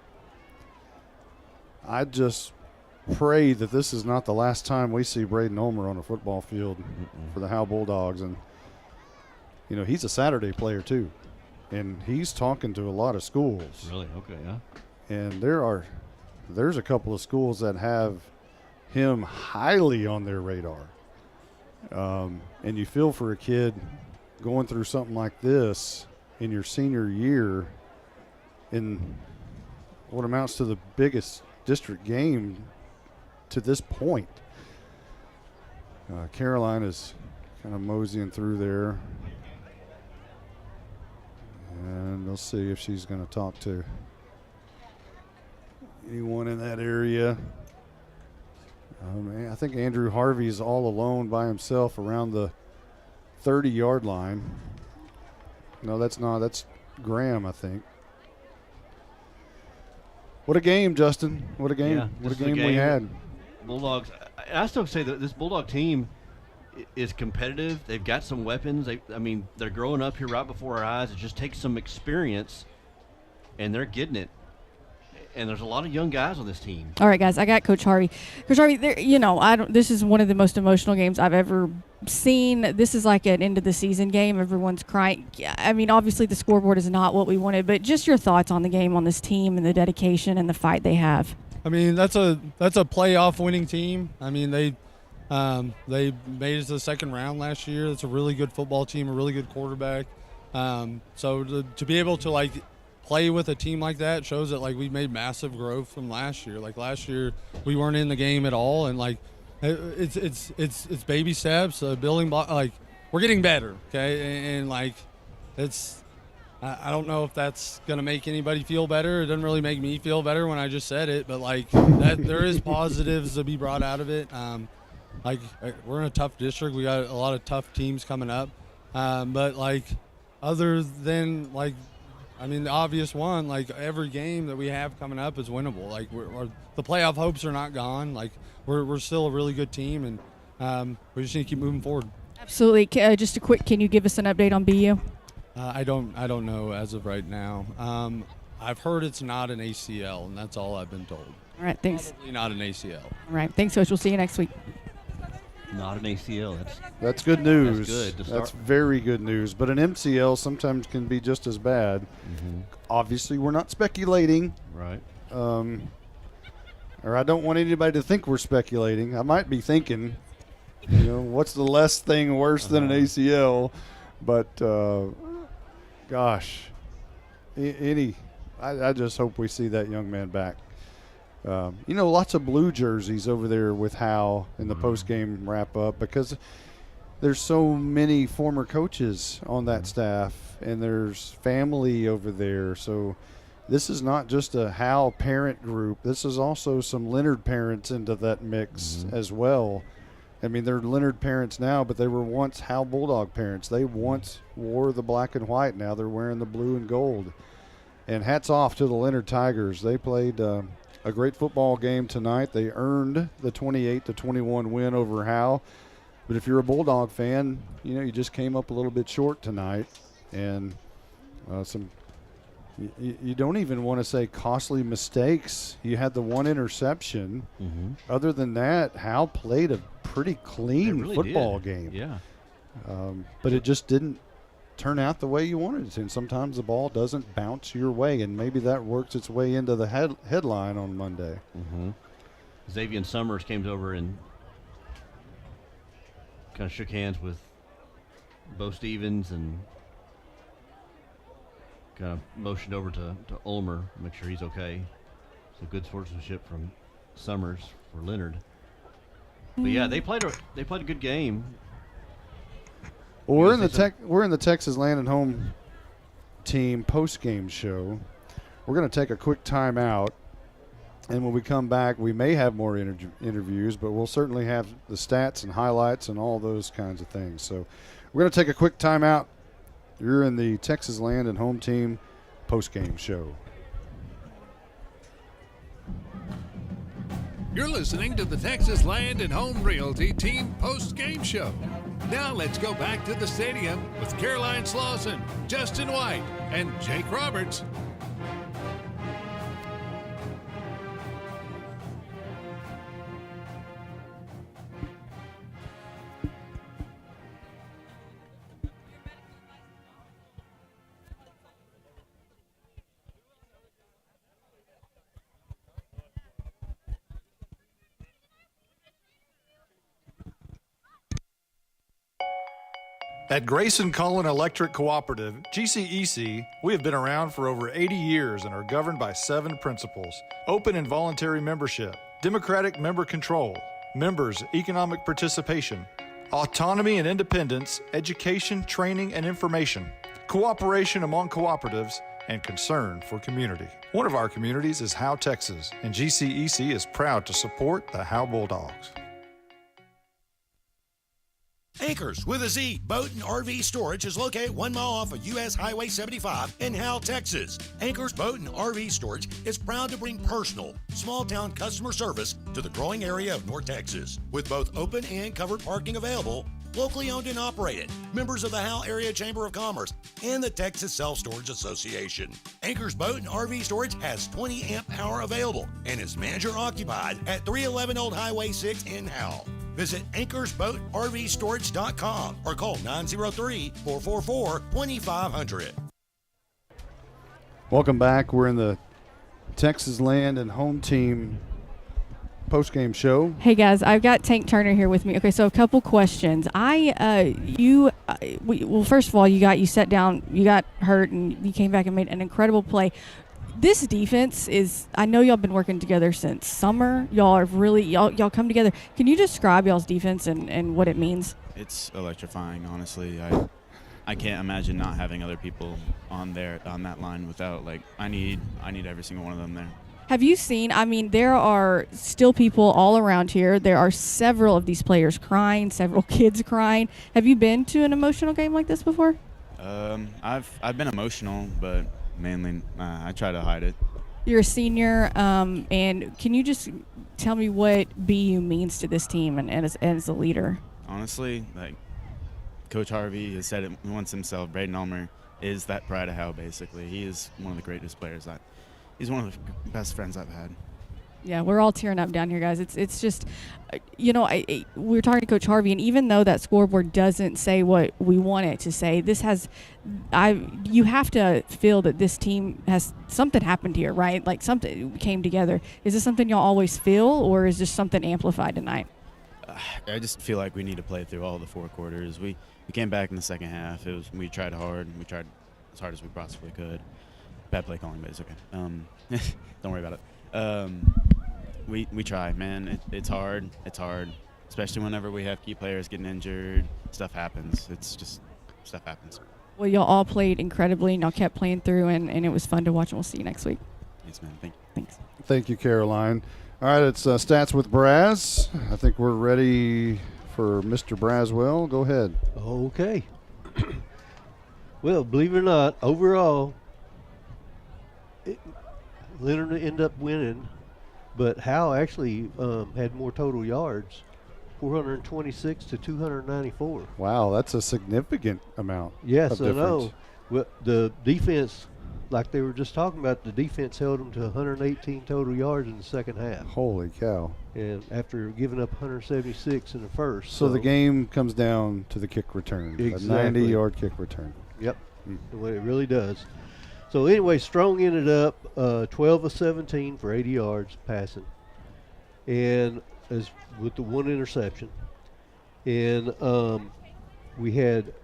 Speaker 8: I just pray that this is not the last time we see Braden Ulmer on a football field for the Howe Bulldogs. And, he's a Saturday player too, and he's talking to a lot of schools.
Speaker 1: Really? Okay, yeah.
Speaker 8: And there's a couple of schools that have him highly on their radar. And you feel for a kid going through something like this in your senior year in what amounts to the biggest district game to this point. Caroline is kind of moseying through there. And we'll see if she's going to talk to anyone in that area. I think Andrew Harvey's all alone by himself around the 30-yard line. No, that's not. That's Graham, I think. What a game, Justin. What a game.
Speaker 1: Yeah,
Speaker 8: what a game we had.
Speaker 1: Bulldogs. I still say that this Bulldog team is competitive. They've got some weapons. They're growing up here right before our eyes. It just takes some experience, and they're getting it. And there's a lot of young guys on this team.
Speaker 7: All right, guys, I got Coach Harvey. Coach Harvey, this is one of the most emotional games I've ever seen. This is like an end-of-the-season game. Everyone's crying. Obviously the scoreboard is not what we wanted, but just your thoughts on the game, on this team, and the dedication and the fight they have.
Speaker 14: That's a playoff winning team. They made it to the second round last year. It's a really good football team, a really good quarterback. So to be able to play with a team like that shows that like we've made massive growth from last year. Like last year we weren't in the game at all, and like it's baby steps, building block. Like we're getting better, okay, and like it's. I don't know if that's going to make anybody feel better. It doesn't really make me feel better when I just said it, but like that, there is positives to be brought out of it. Like we're in a tough district. We got a lot of tough teams coming up. But like other than like, I mean, the obvious one, like every game that we have coming up is winnable. Like the playoff hopes are not gone. Like we're still a really good team, and we just need to keep moving forward.
Speaker 7: Absolutely. Just a quick, can you give us an update on BU?
Speaker 14: I don't know as of right now. I've heard it's not an ACL, and that's all I've been told.
Speaker 7: All right, thanks.
Speaker 14: Probably not an ACL.
Speaker 7: All right, thanks, Coach. We'll see you next week.
Speaker 1: Not an ACL.
Speaker 8: That's good news.
Speaker 1: That's good.
Speaker 8: That's very good news. But an MCL sometimes can be just as bad.
Speaker 1: Mm-hmm.
Speaker 8: Obviously, we're not speculating.
Speaker 1: Right.
Speaker 8: Or I don't want anybody to think we're speculating. I might be thinking, what's the less thing worse than an ACL? But gosh, I just hope we see that young man back. Lots of blue jerseys over there with Howe in the post-game wrap-up because there's so many former coaches on that staff, and there's family over there. So this is not just a Howe parent group. This is also some Leonard parents into that mix as well. I mean, they're Leonard parents now, but they were once Howe Bulldog parents. They once wore the black and white. Now they're wearing the blue and gold. And hats off to the Leonard Tigers. They played a great football game tonight. They earned the 28-21 win over Howe. But if you're a Bulldog fan, you just came up a little bit short tonight. And you don't even want to say costly mistakes. You had the one interception.
Speaker 1: Mm-hmm.
Speaker 8: Other than that, Howe played a pretty clean football game.
Speaker 1: Yeah.
Speaker 8: But it just didn't turn out the way you wanted it to. And sometimes the ball doesn't bounce your way, and maybe that works its way into the headline on Monday.
Speaker 1: Mm-hmm. Xavier Summers came over and kind of shook hands with Bo Stevens and kind of motioned over to Ulmer, make sure he's okay. So good sportsmanship from Summers for Leonard. But yeah, they played a good game.
Speaker 8: Well, we're in the Texas Land and Home team post-game show. We're going to take a quick timeout, and when we come back, we may have more interviews, but we'll certainly have the stats and highlights and all those kinds of things. So we're going to take a quick timeout. You're in the Texas Land and Home team post-game show.
Speaker 16: You're listening to the Texas Land and Home Realty Team post-game show. Now let's go back to the stadium with Caroline Slauson, Justin White, and Jake Roberts.
Speaker 4: At Grayson Cullen Electric Cooperative, GCEC, we have been around for over 80 years and are governed by 7 principles: open and voluntary membership, democratic member control, members' economic participation, autonomy and independence, education, training, and information, cooperation among cooperatives, and concern for community. One of our communities is Howe, Texas, and GCEC is proud to support the Howe Bulldogs.
Speaker 19: Anchors with a Z Boat and RV Storage is located 1 mile off of U.S. Highway 75 in Howe, Texas. Anchors Boat and RV Storage is proud to bring personal, small-town customer service to the growing area of North Texas. With both open and covered parking available, locally owned and operated, members of the Howe Area Chamber of Commerce and the Texas Self-Storage Association. Anchors Boat and RV Storage has 20 amp power available and is manager occupied at 311 Old Highway 6 in Howe. Visit anchorsboatrvstorage.com or call 903-444-2500.
Speaker 8: Welcome back. We're in the Texas Land and Home team post-game show.
Speaker 7: Hey guys, I've got Tank Turner here with me. Okay, so a couple questions. Well, first of all, you sat down, you got hurt, and you came back and made an incredible play. This defense is, I know y'all been working together since summer. Y'all are really, y'all come together. Can you describe y'all's defense and what it means?
Speaker 20: It's electrifying, honestly. I can't imagine not having other people on that line without, like, I need every single one of them there.
Speaker 7: Have you seen, there are still people all around here. There are several of these players crying, several kids crying. Have you been to an emotional game like this before?
Speaker 20: I've been emotional, but mainly I try to hide it.
Speaker 7: You're a senior, and can you just tell me what BU means to this team and as a leader?
Speaker 20: Honestly, like, Coach Harvey has said it once himself, Braden Ulmer is that pride of Howe, basically. He is one of the greatest players. He's one of the best friends I've had.
Speaker 7: Yeah, we're all tearing up down here, guys. It's just, we were talking to Coach Harvey, and even though that scoreboard doesn't say what we want it to say, you have to feel that this team has something happened here, right? Like something came together. Is this something y'all always feel, or is this something amplified tonight?
Speaker 20: I just feel like we need to play through all the four quarters. We came back in the second half. We tried hard. We tried as hard as we possibly could. Bad play calling, but it's okay. Don't worry about it. We try, man. It's hard. It's hard, especially whenever we have key players getting injured. Stuff happens. It's just stuff happens.
Speaker 7: Well, y'all all played incredibly, and y'all kept playing through, and it was fun to watch, and we'll see you next week.
Speaker 20: Yes, man.
Speaker 7: Thanks.
Speaker 8: Thank you, Caroline. All right, it's Stats with Braz. I think we're ready for Mr. Braswell. Go ahead.
Speaker 21: Okay. Well, believe it or not, overall, Leonard ended up winning, but Howe actually had more total yards, 426 to 294.
Speaker 8: Wow, that's a significant amount.
Speaker 21: Yes,
Speaker 8: of
Speaker 21: I
Speaker 8: difference.
Speaker 21: know. Well, the defense, like they were just talking about, the defense held them to 118 total yards in the second half.
Speaker 8: Holy cow.
Speaker 21: And after giving up 176 in the first.
Speaker 8: So the game comes down to the kick return,
Speaker 21: Exactly.
Speaker 8: a 90-yard kick return.
Speaker 21: Yep, well, it really does. So anyway, Strong ended up 12 of 17 for 80 yards passing, and as with the one interception. And we had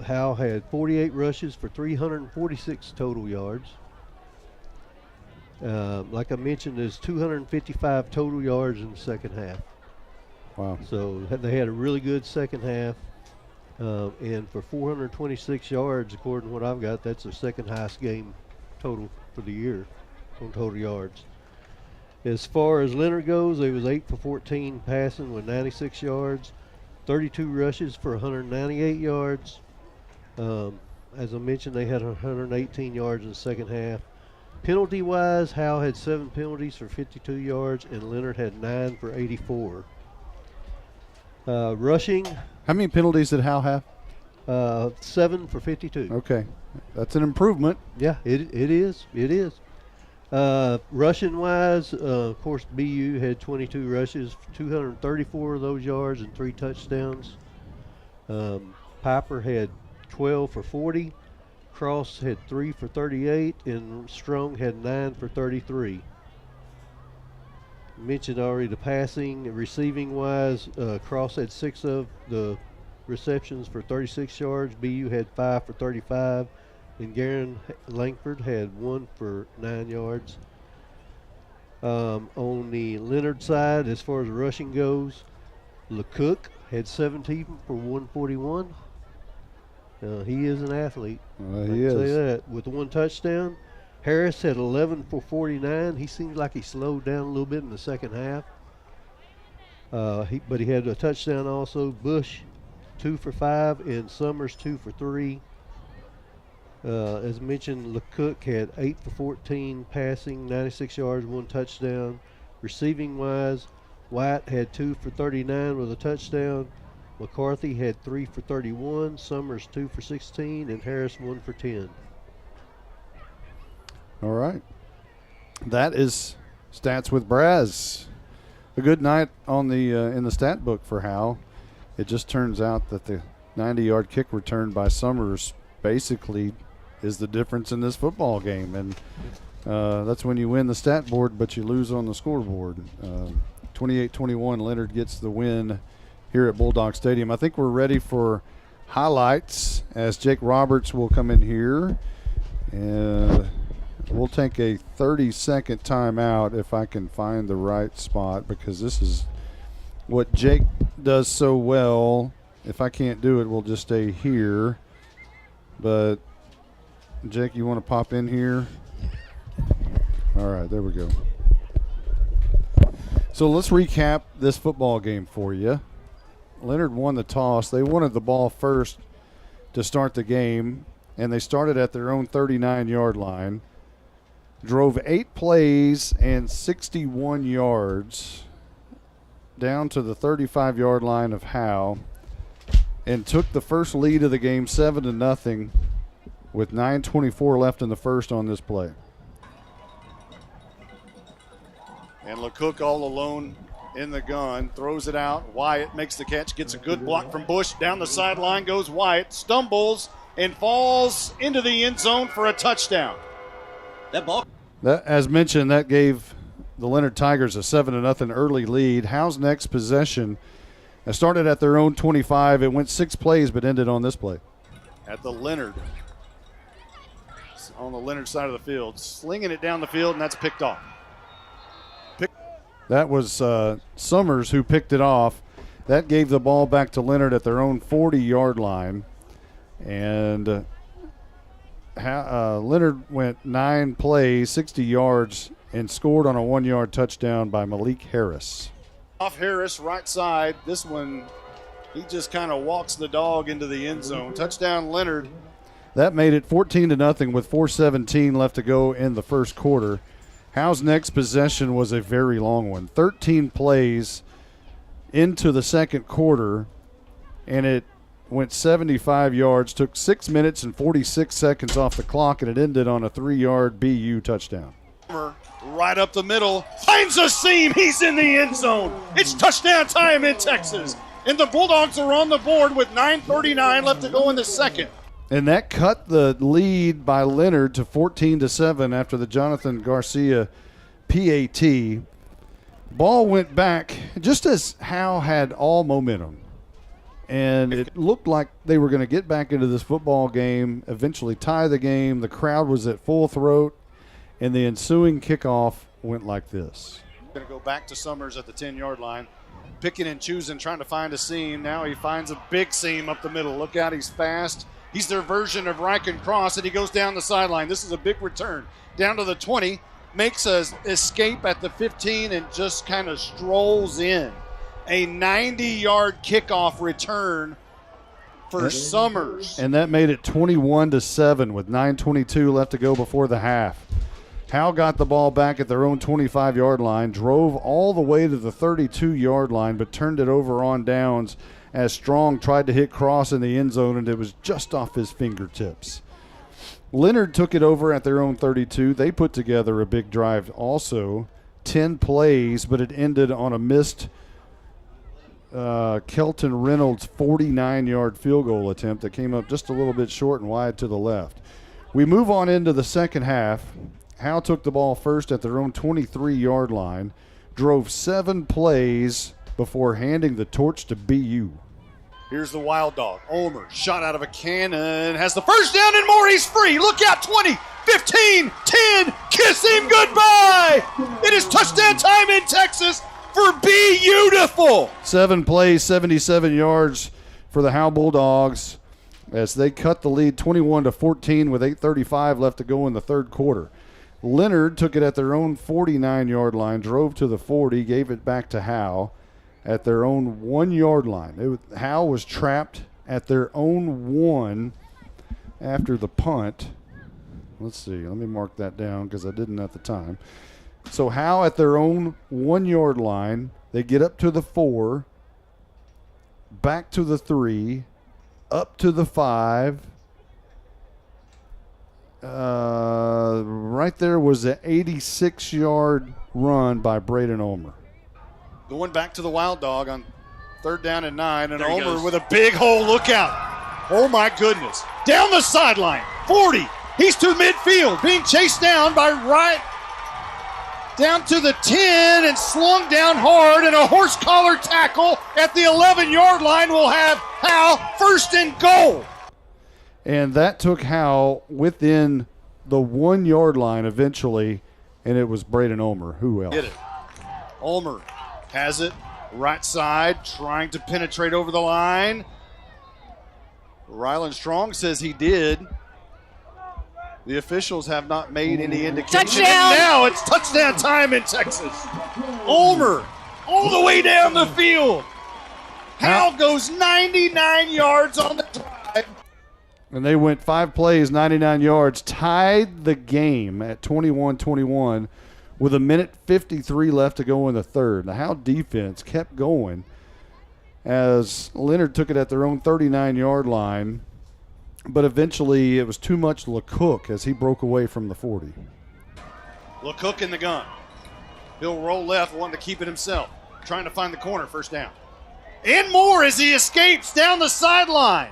Speaker 21: Howe had 48 rushes for 346 total yards. Like I mentioned, there's 255 total yards in the second half.
Speaker 8: Wow.
Speaker 21: So they had a really good second half. And for 426 yards, according to what I've got, that's the second highest game total for the year on total yards. As far as Leonard goes, they was 8 for 14 passing with 96 yards, 32 rushes for 198 yards. As I mentioned, they had 118 yards in the second half. Penalty-wise, Howe had 7 penalties for 52 yards, and Leonard had 9 for 84. Rushing.
Speaker 8: How many penalties did Howe have?
Speaker 21: 7 for 52.
Speaker 8: Okay, that's an improvement.
Speaker 21: Yeah, it is. It is. Rushing-wise, of course, BU had 22 rushes, 234 of those yards and 3 touchdowns. Piper had 12 for 40. Cross had 3 for 38, and Strong had 9 for 33. Mentioned already the passing. Receiving wise, Cross had 6 of the receptions for 36 yards. BU had 5 for 35, and Garen Langford had 1 for 9 yards. On the Leonard side, as far as rushing goes, LeCook had 17 for 141. He is an athlete.
Speaker 8: He is.
Speaker 21: Say that. With 1 touchdown. Harris had 11 for 49. He seems like he slowed down a little bit in the second half. But he had a touchdown also. Bush, 2 for 5, and Summers, 2 for 3. As mentioned, LeCook had 8 for 14 passing, 96 yards, 1 touchdown. Receiving wise, White had 2 for 39 with a touchdown. McCarthy had 3 for 31. Summers 2 for 16, and Harris 1 for 10.
Speaker 8: All right. That is Stats with Braz. A good night on the in the stat book for Howe. It just turns out that the 90-yard kick return by Summers basically is the difference in this football game. And That's when you win the stat board, but you lose on the scoreboard. 28-21, Leonard gets the win here at Bulldog Stadium. I think we're ready for highlights as Jake Roberts will come in here. And we'll take a 30-second timeout if I can find the right spot, because this is what Jake does so well. If I can't do it, we'll just stay here. But, Jake, you want to pop in here? All right, there we go. So let's recap this football game for you. Leonard won the toss. They wanted the ball first to start the game, and they started at their own 39-yard line. Drove 8 plays and 61 yards down to the 35-yard line of Howe, and took the first lead of the game 7-0 with 9:24 left in the first on this play. And LeCook all alone in the gun, throws it out. Wyatt makes the catch, gets a good block from Bush. Down the sideline goes Wyatt, stumbles and falls into the end zone for a touchdown. That, as mentioned, that gave the Leonard Tigers a 7-0 early lead. Howe's next possession started at their own 25. It went 6 plays but ended on this play. At the Leonard, on the Leonard side of the field, slinging it down the field, and that's picked off. That was Summers who picked it off. That gave the ball back to Leonard at their own 40-yard line. And Leonard went 9 plays, 60 yards, and scored on a 1-yard touchdown by Malik Harris. Off Harris, right side. This one, he just kind of walks the dog into the end zone. Touchdown, Leonard. That made it 14-0 with 4:17 left to go in the first quarter. Howe's next possession was a very long one. 13 plays into the second quarter, and it went 75 yards, took 6 minutes and 46 seconds off the clock, and it ended on a 3-yard BU touchdown. Right up the middle, finds a seam. He's in the end zone. It's touchdown time in Texas. And the Bulldogs are on the board with 9:39 left to go in the second. And that cut the lead by Leonard to 14-7 after the Jonathan Garcia PAT. Ball went back just as Howe had all momentum. And it looked like they were going to get back into this football game, eventually tie the game. The crowd was at full throat, and the ensuing kickoff went like this. Going to go back to Summers at the 10-yard line, picking and choosing, trying to find a seam. Now he finds a big seam up the middle. Look out, he's fast. He's their version of Ryken Cross, and he goes down the sideline. This is a big return. Down to the 20, makes an escape at the 15, and just kind of strolls in. A 90-yard kickoff return for Summers. And that made it 21-7 with 9:22 left to go before the half. Howe got the ball back at their own 25-yard line, drove all the way to the 32-yard line, but turned it over on downs as Strong tried to hit Cross in the end zone, and it was just off his fingertips. Leonard took it over at their own 32. They put together a big drive also, 10 plays, but it ended on a missed Kelton Reynolds 49-yard field goal attempt that came up just a little bit short and wide to the left. We move on into the second half. Howe took the ball first at their own 23-yard line, drove 7 plays before handing the torch to BU. Here's the Wild Dog. Omer, shot out of a cannon, has the first down and more. He's free. Look out, 20, 15, 10. Kiss him goodbye. It is touchdown time in Texas for Beautiful. 7 plays, 77 yards for the Howe Bulldogs as they cut the lead 21-14 with 8:35 left to go in the third quarter. Leonard took it at their own 49-yard line, drove to the 40, gave it back to Howe at their own 1-yard line. Howe was trapped at their own 1 after the punt. Let's see. Let me mark that down because I didn't at the time. So Howe at their own 1-yard line. They get up to the 4, back to the 3, up to the 5. Right there was an 86-yard run by Braden Omer. Going back to the Wild Dog on 3rd down and 9, and Omer with a big hole. Look out. Oh, my goodness. Down the sideline. 40, He's to midfield, being chased down by Wright. Down to the 10 and slung down hard, and a horse collar tackle at the 11-yard line will have Howe first and goal. And that took Howe within the 1-yard line eventually, and it was Braden Ulmer. Who else?
Speaker 11: Get it. Ulmer has it, right side, trying to penetrate over the line. Ryland Strong says he did. The officials have not made any indication.
Speaker 7: Touchdown!
Speaker 11: And now it's touchdown time in Texas. Ulmer all the way down the field. Howe goes 99 yards on the drive.
Speaker 8: And they went 5 plays, 99 yards, tied the game at 21-21 with 1:53 left to go in the third. The Howe defense kept going as Leonard took it at their own 39-yard line, but eventually it was too much LeCook as he broke away from the 40.
Speaker 11: LeCook in the gun. He'll roll left, wanting to keep it himself. Trying to find the corner, first down. And more as he escapes down the sideline.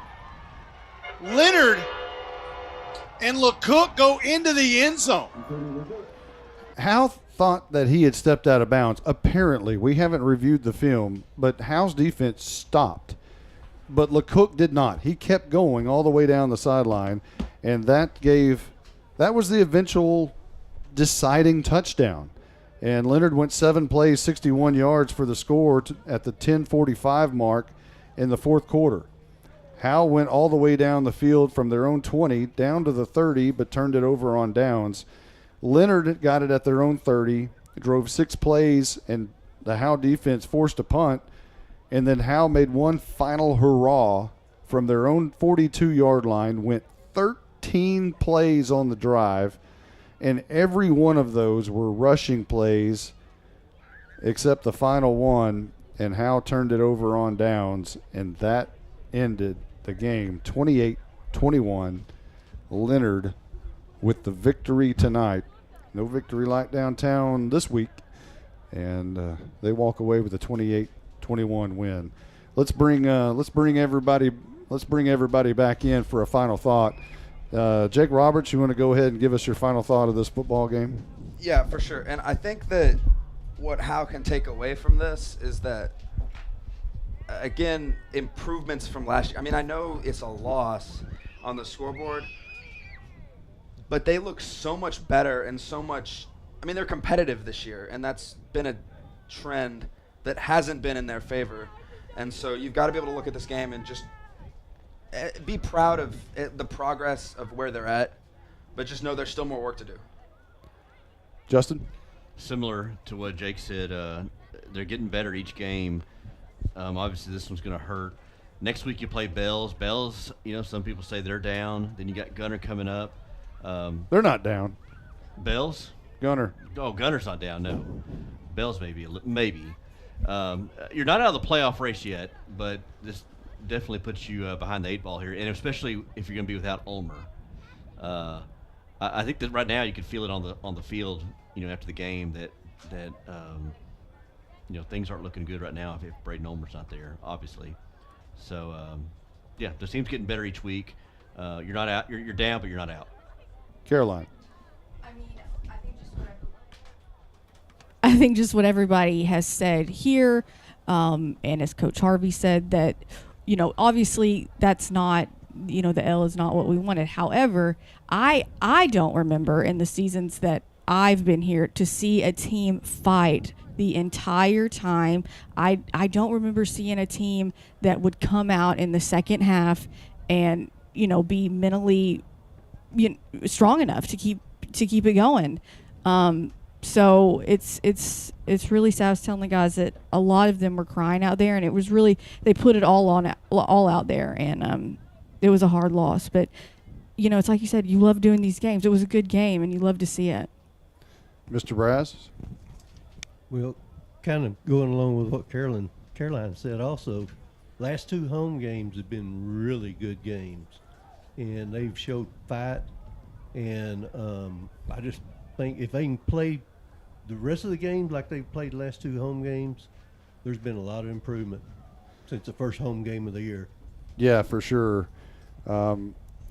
Speaker 11: Leonard and LeCook go into the end zone.
Speaker 8: Howe thought that he had stepped out of bounds. Apparently, we haven't reviewed the film, but Howe's defense stopped. But LeCook did not. He kept going all the way down the sideline, and that was the eventual deciding touchdown. And Leonard went 7 plays, 61 yards for the score at the 10:45 mark in the fourth quarter. Howe went all the way down the field from their own 20 down to the 30, but turned it over on downs. Leonard got it at their own 30, drove 6 plays, and the Howe defense forced a punt. And then Howe made one final hurrah from their own 42-yard line, went 13 plays on the drive, and every one of those were rushing plays except the final one, and Howe turned it over on downs, and that ended the game 28-21. Leonard with the victory tonight. No victory like downtown this week, and they walk away with a 28-21 win. Let's bring everybody back in for a final thought. Jake Roberts, you want to go ahead and give us your final thought of this football game?
Speaker 5: Yeah, for sure. And I think that what Howe can take away from this is that, again, improvements from last year. I mean, I know it's a loss on the scoreboard, but they look so much better and so much – I mean, they're competitive this year, and that's been a trend that hasn't been in their favor. And so you've got to be able to look at this game and just be proud of the progress of where they're at, but just know there's still more work to do.
Speaker 8: Justin?
Speaker 3: Similar to what Jake said, they're getting better each game. Obviously, this one's going to hurt. Next week you play Bells. Bells, some people say they're down. Then you got Gunner coming up.
Speaker 8: They're not down.
Speaker 3: Bells?
Speaker 8: Gunner.
Speaker 3: Oh, Gunner's not down, no. Bells maybe. You're not out of the playoff race yet, but this definitely puts you behind the 8 ball here, and especially if you're going to be without Ulmer. I think that right now you can feel it on the field, after the game that things aren't looking good right now if Braden Ulmer's not there, obviously. So the team's getting better each week. You're not out. You're down, but you're not out.
Speaker 8: Caroline.
Speaker 7: I think just what everybody has said here, and as Coach Harvey said, that, obviously that's not, the L is not what we wanted. However, I don't remember in the seasons that I've been here to see a team fight the entire time. I don't remember seeing a team that would come out in the second half and, be mentally strong enough to keep it going. So it's really sad. I was telling the guys that a lot of them were crying out there, and it was really, they put it all out there, and it was a hard loss. But it's like you said, you love doing these games. It was a good game, and you love to see it.
Speaker 8: Mr. Brass?
Speaker 21: Well, kind of going along with what Caroline said also, last 2 home games have been really good games, and they've showed fight, and I just think if they can play the rest of the games like they've played the last 2 home games, there's been a lot of improvement since the first home game of the year.
Speaker 8: Yeah, for sure.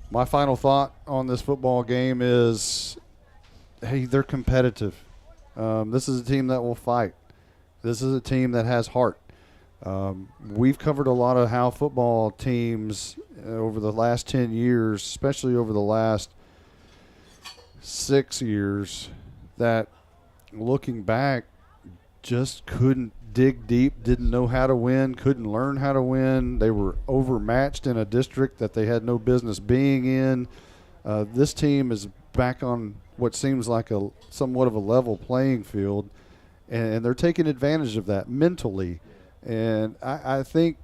Speaker 8: my final thought on this football game is, hey, they're competitive. This is a team that will fight. This is a team that has heart. We've covered a lot of Howe football teams over the last 10 years, especially over the last 6 years, that looking back just couldn't dig deep, didn't know how to win, couldn't learn how to win. They were overmatched in a district that they had no business being in. This team is back on what seems like a somewhat of a level playing field, and they're taking advantage of that mentally. And I think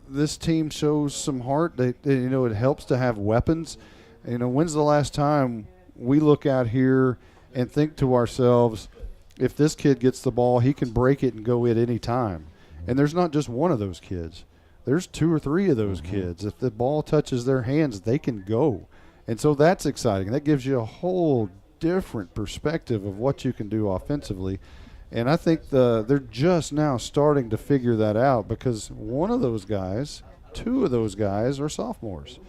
Speaker 8: this team shows some heart. It helps to have weapons. When's the last time we look out here and think to ourselves, if this kid gets the ball, he can break it and go at any time? And there's not just one of those kids. There's 2 or 3 of those kids. If the ball touches their hands, they can go. And so that's exciting. That gives you a whole different perspective of what you can do offensively. And I think they're just now starting to figure that out, because one of those guys, 2 of those guys are sophomores.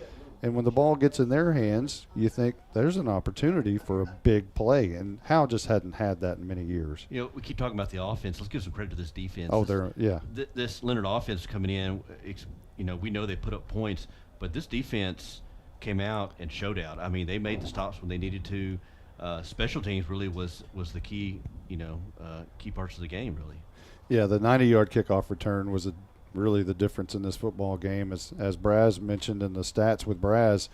Speaker 8: And when the ball gets in their hands, you think there's an opportunity for a big play. And Howe just hadn't had that in many years.
Speaker 3: We keep talking about the offense. Let's give some credit to this defense.
Speaker 8: Oh,
Speaker 3: This Leonard offense coming in, we know they put up points, but this defense came out and showed out. I mean, they made the stops when they needed to. Special teams really was the key, key parts of the game, really.
Speaker 8: Yeah, the 90-yard kickoff return was really the difference in this football game. As Braz mentioned in the stats with Braz,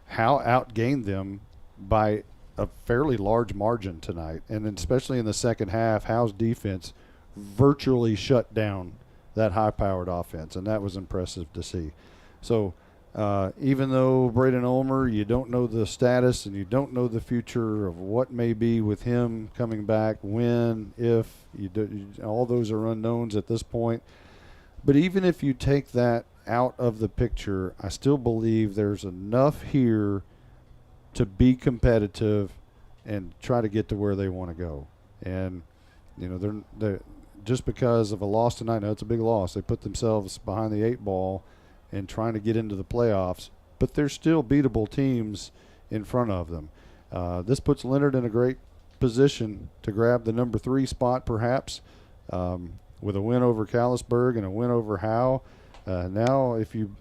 Speaker 8: Howe outgained them by a fairly large margin tonight. And then especially in the second half, Howe's defense virtually shut down that high-powered offense, and that was impressive to see. So even though Braden Ulmer, you don't know the status and you don't know the future of what may be with him coming back, when, if, all those are unknowns at this point. But even if you take that out of the picture, I still believe there's enough here to be competitive and try to get to where they want to go. And, they're just because of a loss tonight, I know it's a big loss. They put themselves behind the 8 ball and trying to get into the playoffs, but there's still beatable teams in front of them. This puts Leonard in a great position to grab the number 3 spot, perhaps, with a win over Callisburg and a win over Howe. Now, if you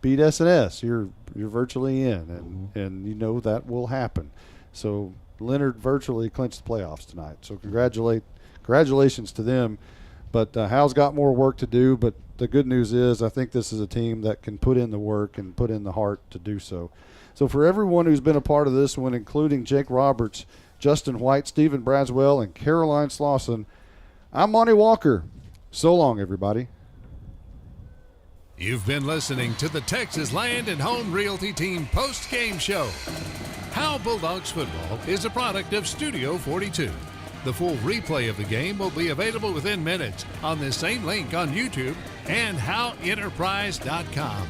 Speaker 8: beat S&S, you're virtually in, and that will happen. So Leonard virtually clinched the playoffs tonight. So congratulations to them. But Howe's got more work to do, but the good news is I think this is a team that can put in the work and put in the heart to do so. So for everyone who's been a part of this one, including Jake Roberts, Justin White, Stephen Braswell, and Caroline Slauson, I'm Monty Walker. So long, everybody.
Speaker 16: You've been listening to the Texas Land and Home Realty Team post-game show. Howe Bulldogs football is a product of Studio 42. The full replay of the game will be available within minutes on this same link on YouTube and HoweEnterprise.com.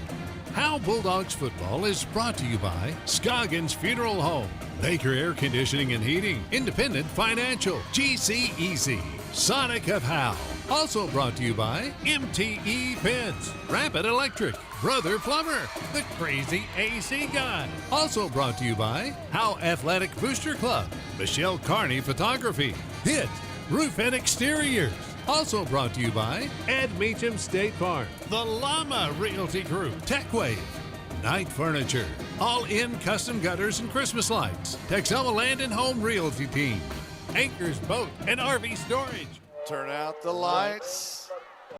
Speaker 16: Howe Bulldogs football is brought to you by Scoggins Funeral Home, Baker Air Conditioning and Heating, Independent Financial, GC Easy, Sonic of Howe. Also brought to you by MTE Fence, Rapid Electric, Brother Plumber, the Crazy AC Guy. Also brought to you by Howe Athletic Booster Club, Michelle Carney Photography, HIT, Roof and Exteriors. Also brought to you by Ed Meacham State Farm, the Llama Realty Group, TechWave, Night Furniture, All-In Custom Gutters and Christmas Lights, Texoma Land and Home Realty Team, Anchors Boat and RV Storage.
Speaker 11: Turn out the lights.